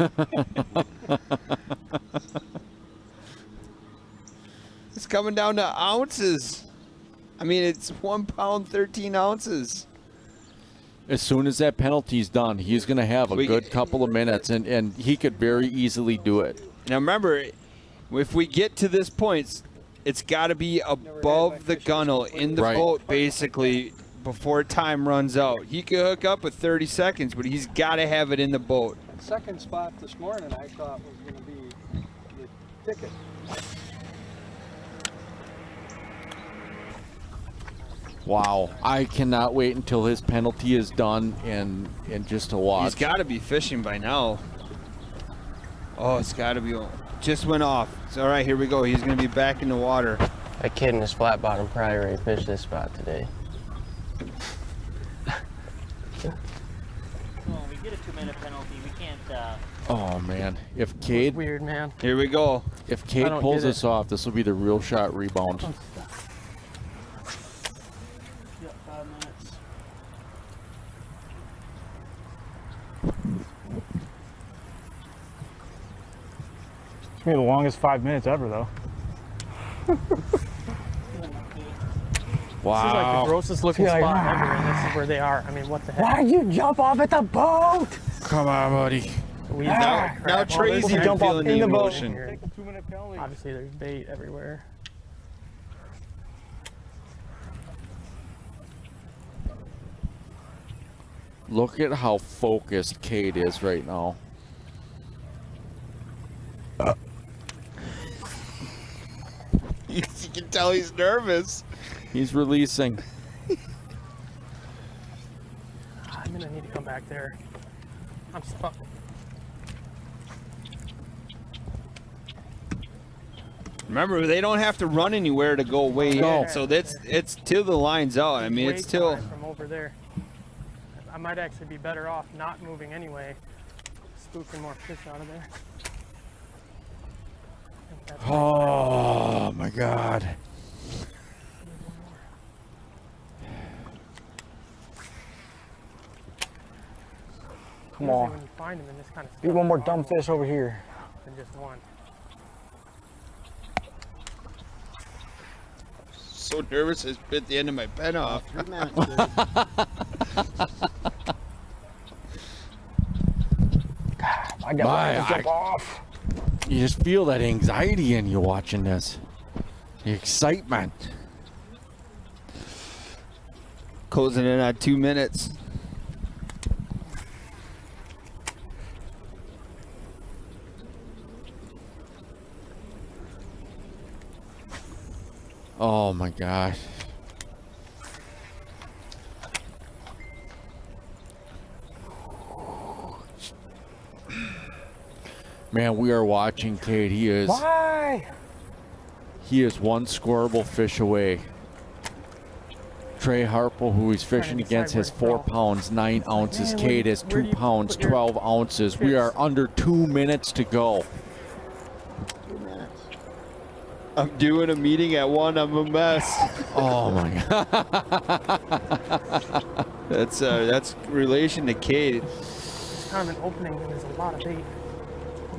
It's coming down to ounces. I mean, it's 1 pound 13 ounces. As soon as that penalty's done, he's going to have a good couple of minutes, and he could very easily do it. Now remember, if we get to this point, it's got to be above the gunnel in the boat, basically, before time runs out. He could hook up with 30 seconds, but he's got to have it in the boat. Second spot this morning I thought was going to be the ticket. Wow. I cannot wait until his penalty is done and just to watch. He's got to be fishing by now. Oh, it's got to be. Just went off. It's all right. Here we go. He's going to be back in the water. That kid in his flat bottom probably already fished this spot today. Oh man, if Cade, Weird, man. Here we go. if I Cade don't pulls get it. this off, this will be the real shot rebound. Yep, 5 minutes. It's gonna be the longest 5 minutes ever, though. Wow. This is like the grossest looking Yeah, spot yeah. ever, and this is where they are. I mean, what the heck? Why'd you jump off at the boat? Come on, buddy. We Now Trey's even jump off feeling the in the boat. emotion. Take the 2-minute penalty. Obviously, there's bait everywhere. Look at how focused Cade is right now. You can tell he's nervous. He's releasing. I'm gonna need to come back there. I'm stuck. Remember, they don't have to run anywhere to go way No. in, so it's till the line's out. I mean, it's Wait till. time from over there. I might actually be better off not moving anyway, spooking more fish out of there. I think that's Oh my God. Come usually on. when you find them in this kind of Get one more dumb fish over here. than just one. So nervous, I bit the end of my pen off. 3 minutes, dude. I got My, to jump off. You just feel that anxiety in you watching this. The excitement. Closing in on 2 minutes. Oh my gosh. Man, we are watching Cade. He is Why? one scoreable fish away. Trey Harple, who he's fishing decide against, where has to 4 throw. pounds, 9 ounces. Man, Cade has where 2 do you pounds, put your 12 ounces. We fish? are under 2 minutes to go. 2 minutes. I'm doing a meeting at 1. I'm a mess. Oh my God. That's relation to Cade. It's kind of an opening and there's a lot of bait.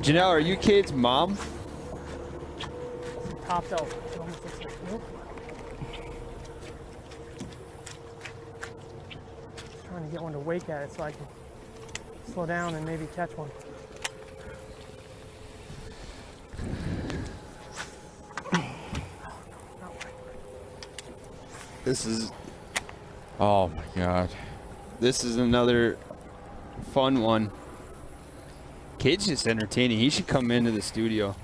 Janelle, are you Cade's mom? It's topped out. It almost looks like nope. Just trying to get one to wake at it so I can slow down and maybe catch one. This is Oh my God. another fun one. Cade's just entertaining. He should come into the studio.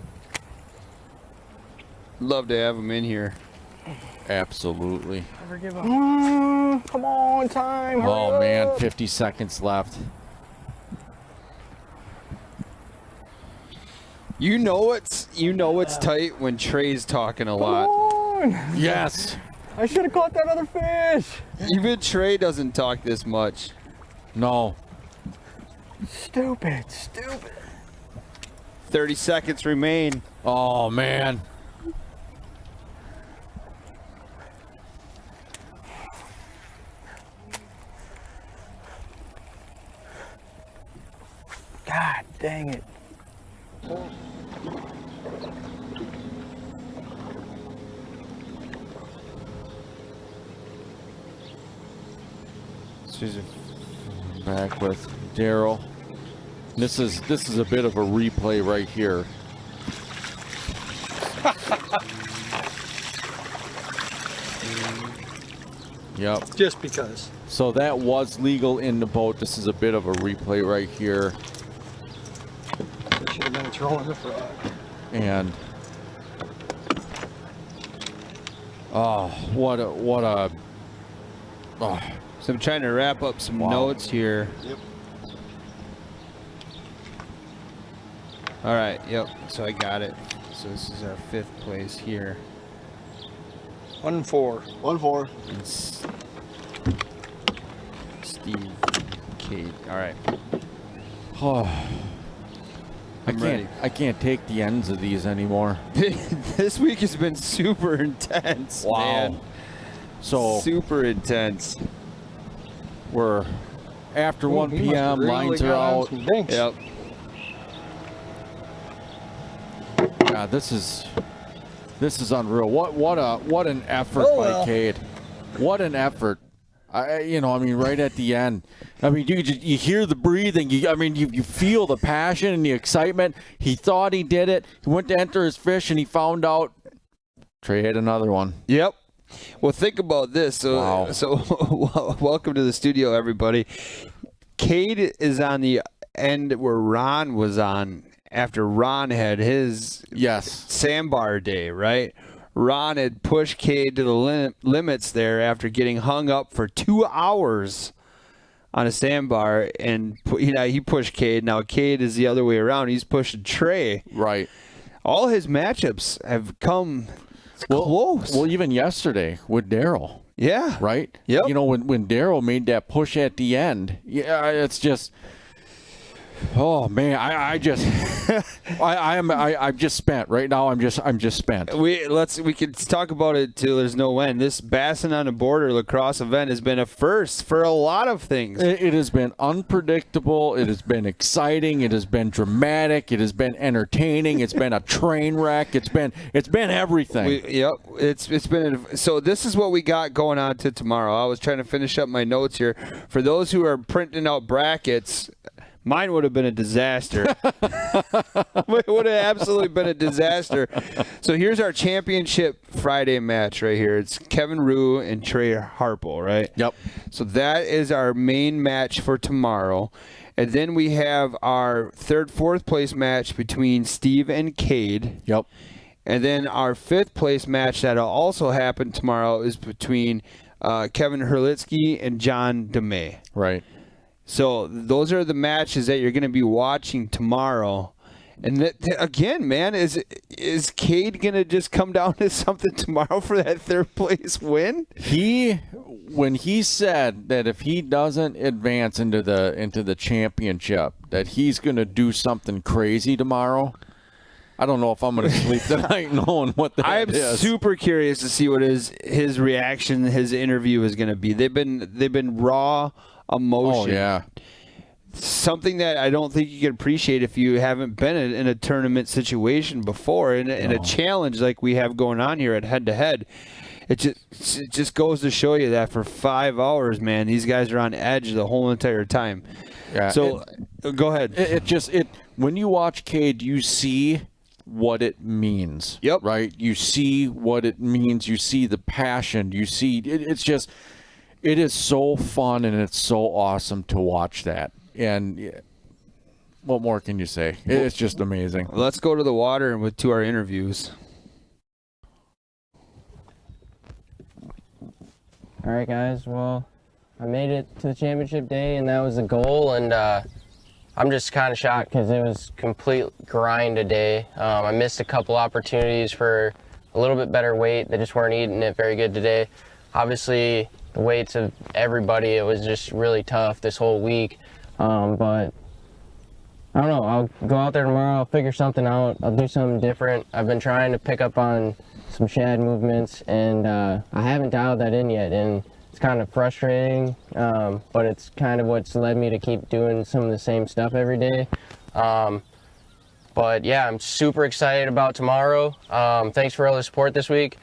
Love to have him in here. Absolutely. Never give up. Come on, time. Hurry Oh man, up. 50 seconds left. You know it's tight when Trey's talking a Come lot. on. Yes. I should have caught that other fish. Even Trey doesn't talk this much. No. Stupid. 30 seconds remain. Oh man. God dang it. Back with Daryl. This is a bit of a replay right here. Yep. Just because. So that was legal in the boat. This is a bit of a replay right here. Should have been trolling the frog. And oh, what a oh. So I'm trying to wrap up some Wow. notes here. Yep. All right, yep. So I got it. So this is our 5th place here. 1-4. 1-4. And Steve, Cade. All right. Oh. I can't take the ends of these anymore. This week has been super intense. Wow. Man. So super intense. We're after 1 p.m. Lines are out. Yep. Yeah, this is unreal. What an effort by Cade. What an effort. Right at the end. I mean, you hear the breathing. You feel the passion and the excitement. He thought he did it. He went to enter his fish, and he found out Trey hit another one. Yep. Well, think about this. So welcome to the studio, everybody. Cade is on the end where Ron was on after Ron had his sandbar day, right? Ron had pushed Cade to the limits there after getting hung up for 2 hours on a sandbar, and he pushed Cade. Now Cade is the other way around. He's pushing Trey. Right. All his matchups have come close. Well, even yesterday with Daryl. Yeah. Right? Yep. When Daryl made that push at the end, it's just, oh man, I'm just spent right now. I'm just spent. We can talk about it till there's no end. This Bassin on the Border lacrosse event has been a first for a lot of things. It has been unpredictable. It has been exciting. It has been dramatic. It has been entertaining. It's been a train wreck. It's been everything. It's been. So this is what we got going on to tomorrow. I was trying to finish up my notes here. For those who are printing out brackets, mine would have been a disaster. It would have absolutely been a disaster. So here's our championship Friday match right here. It's Kevin Rue and Trey Harple, right? Yep. So that is our main match for tomorrow. And then we have our third, fourth place match between Steve and Cade. Yep. And then our fifth place match that'll also happen tomorrow is between Kevin Hurlitsky and John DeMay. Right. So those are the matches that you're going to be watching tomorrow. And again, man, is Cade going to just come down to something tomorrow for that third place win? When he said that if he doesn't advance into the championship, that he's going to do something crazy tomorrow, I don't know if I'm going to sleep tonight knowing what that is. I'm super curious to see what his reaction, his interview is going to be. They've been raw emotion. Oh, yeah. Something that I don't think you can appreciate if you haven't been in a tournament situation before, in a challenge like we have going on here at head-to-head. It just goes to show you that for 5 hours, man, these guys are on edge the whole entire time. Yeah. So, go ahead. When you watch Cade, you see what it means. Yep. Right? You see what it means. You see the passion. You see it is so fun and it's so awesome to watch that. And what more can you say? It's just amazing. Let's go to the water and to our interviews. All right, guys. Well, I made it to the championship day, and that was the goal. And I'm just kind of shocked because it was complete grind today. I missed a couple opportunities for a little bit better weight. They just weren't eating it very good today. Obviously, the weights of everybody, it was just really tough this whole week. But I don't know. I'll go out there tomorrow. I'll figure something out. I'll do something different. I've been trying to pick up on some shad movements, and I haven't dialed that in yet. And it's kind of frustrating, but it's kind of what's led me to keep doing some of the same stuff every day. But yeah, I'm super excited about tomorrow. Thanks for all the support this week.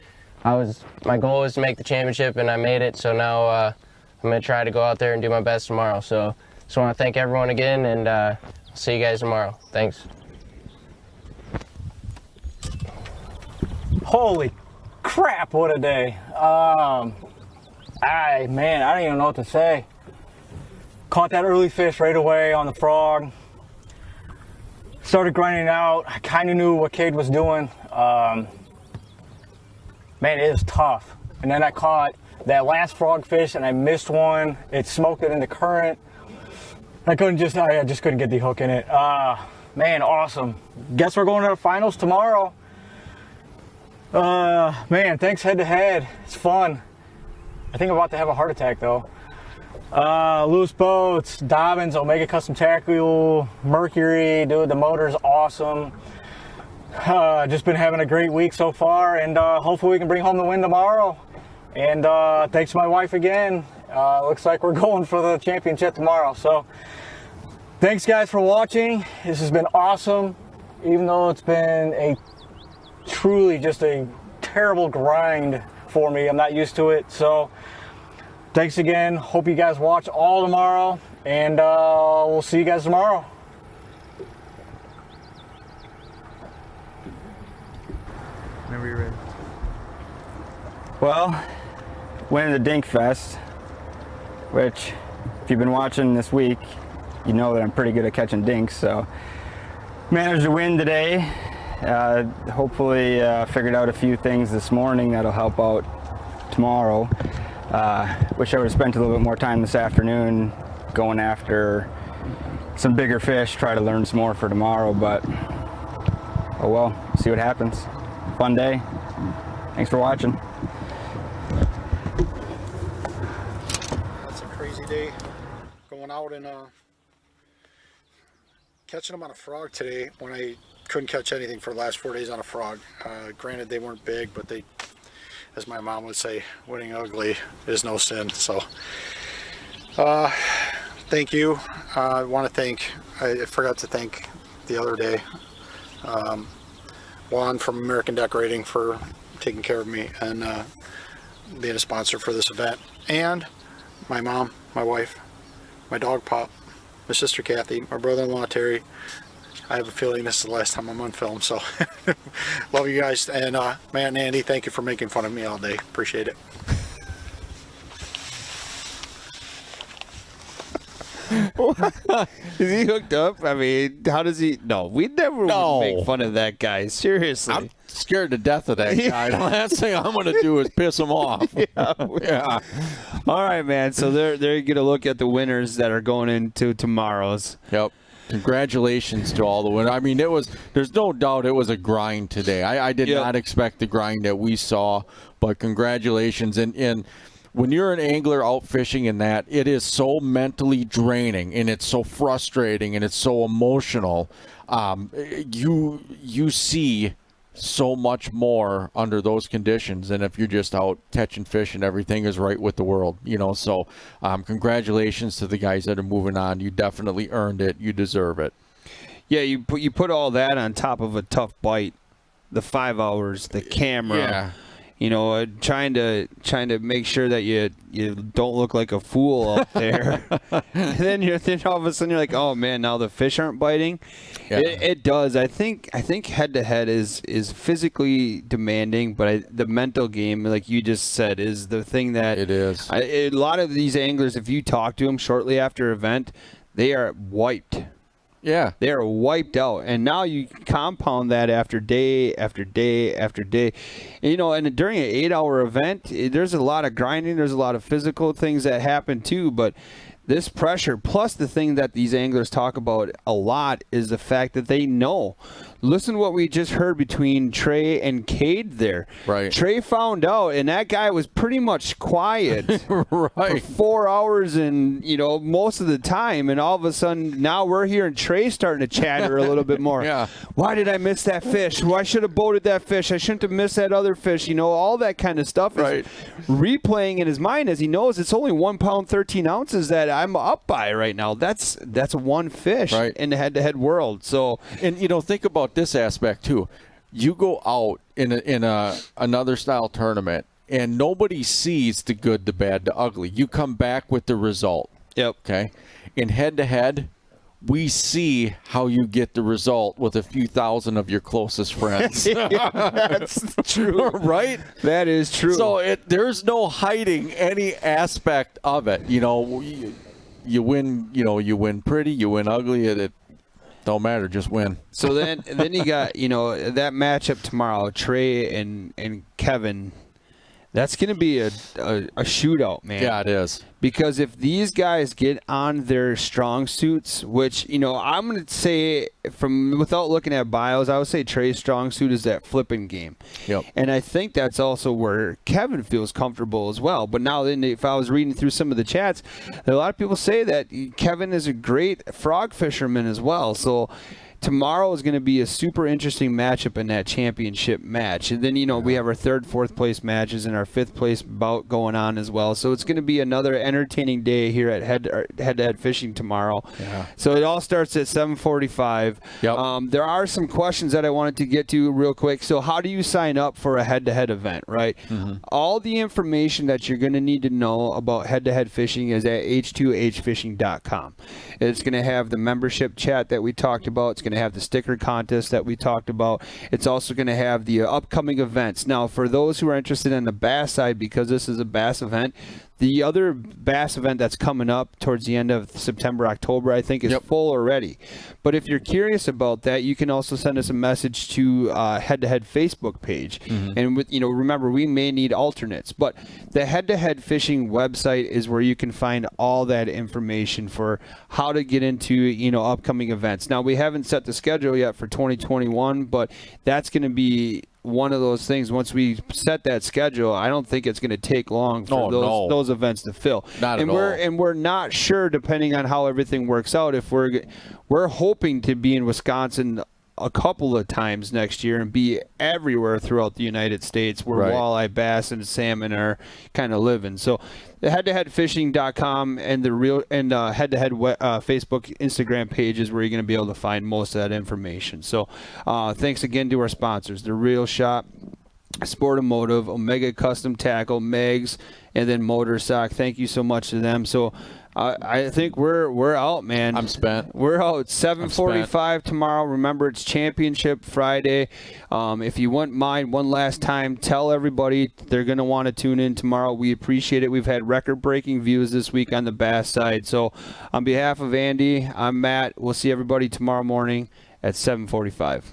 My goal was to make the championship, and I made it. So now I'm gonna try to go out there and do my best tomorrow. So just want to thank everyone again, and I'll see you guys tomorrow. Thanks. Holy crap, what a day. I don't even know what to say. Caught that early fish right away on the frog. Started grinding out. I kind of knew what Cade was doing. Man, it is tough. And then I caught that last frog fish and I missed one. It smoked it in the current. I just couldn't get the hook in it. Man, awesome. Guess we're going to the finals tomorrow. Man, thanks head to head. It's fun. I think I'm about to have a heart attack though. Loose boats, Dobbins, Omega Custom Tackle, Mercury, dude, the motor's awesome. Just been having a great week so far, and hopefully we can bring home the win tomorrow. And thanks to my wife again. Looks like we're going for the championship tomorrow. So thanks guys for watching. This has been awesome, even though it's been a truly just a terrible grind for me. I'm not used to it. So thanks again. Hope you guys watch all tomorrow, and we'll see you guys tomorrow. Whenever you're ready. Well, winning the Dink Fest, which if you've been watching this week, you know that I'm pretty good at catching dinks, so managed to win today. Hopefully figured out a few things this morning that'll help out tomorrow. Wish I would have spent a little bit more time this afternoon going after some bigger fish, try to learn some more for tomorrow, but oh well, see what happens. Fun day. Thanks for watching. That's a crazy day. Going out and catching them on a frog today when I couldn't catch anything for the last 4 days on a frog. Granted, they weren't big, but they, as my mom would say, winning ugly is no sin. So thank you. I want to thank, I forgot to thank the other day, Juan from American Decorating for taking care of me and being a sponsor for this event, and my mom, my wife, my dog Pop, my sister Kathy, my brother-in-law Terry. I have a feeling this is the last time I'm on film, so love you guys. And Matt and Andy, thank you for making fun of me all day. Appreciate it. Is he hooked up? I mean, how does he? No, we never would make fun of that guy. Seriously. I'm scared to death of that guy. The last thing I'm going to do is piss him off. Yeah. All right, man. So there you get a look at the winners that are going into tomorrow's. Yep. Congratulations to all the winners. I mean, there's no doubt it was a grind today. I did not expect the grind that we saw, but congratulations. And when you're an angler out fishing in that, it is so mentally draining, and it's so frustrating, and it's so emotional. You see so much more under those conditions than if you're just out catching fish and everything is right with the world, you know. So congratulations to the guys that are moving on. You definitely earned it. You deserve it. Yeah, you put all that on top of a tough bite, the 5 hours, the camera. Yeah. You know, trying to make sure that you don't look like a fool out there. And then all of a sudden you're like, oh man, now the fish aren't biting. Yeah. It does. I think head to head is physically demanding, but the mental game, like you just said, is the thing that it is. A lot of these anglers, if you talk to them shortly after event, they are wiped. Yeah. They are wiped out. And now you compound that after day after day after day. And, you know, and during an 8-hour event, there's a lot of grinding. There's a lot of physical things that happen too. But this pressure, plus the thing that these anglers talk about a lot, is the fact that they know. Listen to what we just heard between Trey and Cade there. Right. Trey found out, and that guy was pretty much quiet right. for 4 hours and, you know, most of the time. And all of a sudden, now we're here and Trey's starting to chatter a little bit more. Yeah. Why did I miss that fish? Why should have boated that fish? I shouldn't have missed that other fish. You know, all that kind of stuff is replaying in his mind as he knows it's only 1 pound, 13 ounces that I'm up by right now. That's one fish in the head-to-head world. So, and, you know, think about this aspect too. You go out in another style tournament and nobody sees the good, the bad, the ugly. You come back with the result. Yep. Okay. In head to head, we see how you get the result with a few thousand of your closest friends. Yeah, that's true. Right? That is true. So there's no hiding any aspect of it. You know, you win. You know, you win pretty, you win ugly. It don't matter, just win. So then you got, you know, that matchup tomorrow, Trey and Kevin. That's going to be a shootout, man. Yeah, it is. Because if these guys get on their strong suits, which, I'm going to say without looking at bios, I would say Trey's strong suit is that flipping game. Yep. And I think that's also where Kevin feels comfortable as well. But now then, if I was reading through some of the chats, a lot of people say that Kevin is a great frog fisherman as well. So tomorrow is going to be a super interesting matchup in that championship match. And then, we have our 3rd, 4th place matches and our 5th place bout going on as well. So it's going to be another entertaining day here at head-to-head fishing tomorrow. Yeah. So it all starts at 7:45. Yep. There are some questions that I wanted to get to real quick. So how do you sign up for a head-to-head event, right? Mm-hmm. All the information that you're going to need to know about head-to-head fishing is at h2hfishing.com. It's going to have the membership chat that we talked about. It's going to have the sticker contest that we talked about. It's also going to have the upcoming events. Now, for those who are interested in the bass side, because this is a bass event, the other bass event that's coming up towards the end of September, October, I think, is full already. But if you're curious about that, you can also send us a message to Head-to-Head Facebook page. Mm-hmm. And with, remember, we may need alternates. But the Head-to-Head Fishing website is where you can find all that information for how to get into, upcoming events. Now, we haven't set the schedule yet for 2021, but that's going to be one of those things. Once we set that schedule, I don't think it's going to take long for those events to fill. Not at all. And we're not sure, depending on how everything works out, if we're hoping to be in Wisconsin a couple of times next year and be everywhere throughout the United States where walleye, bass, and salmon are kind of living. So the headtoheadfishing.com and head-to-head Facebook, Instagram pages where you're going to be able to find most of that information. So thanks again to our sponsors, The Real Shop, Sportomotive, Omega Custom Tackle, Megs, and then Motor Sock. Thank you so much to them. So I think we're out, man. I'm spent. We're out. 7:45 tomorrow. Remember, it's Championship Friday. If you wouldn't mind, one last time, tell everybody they're going to want to tune in tomorrow. We appreciate it. We've had record-breaking views this week on the bass side. So on behalf of Andy, I'm Matt. We'll see everybody tomorrow morning at 7:45.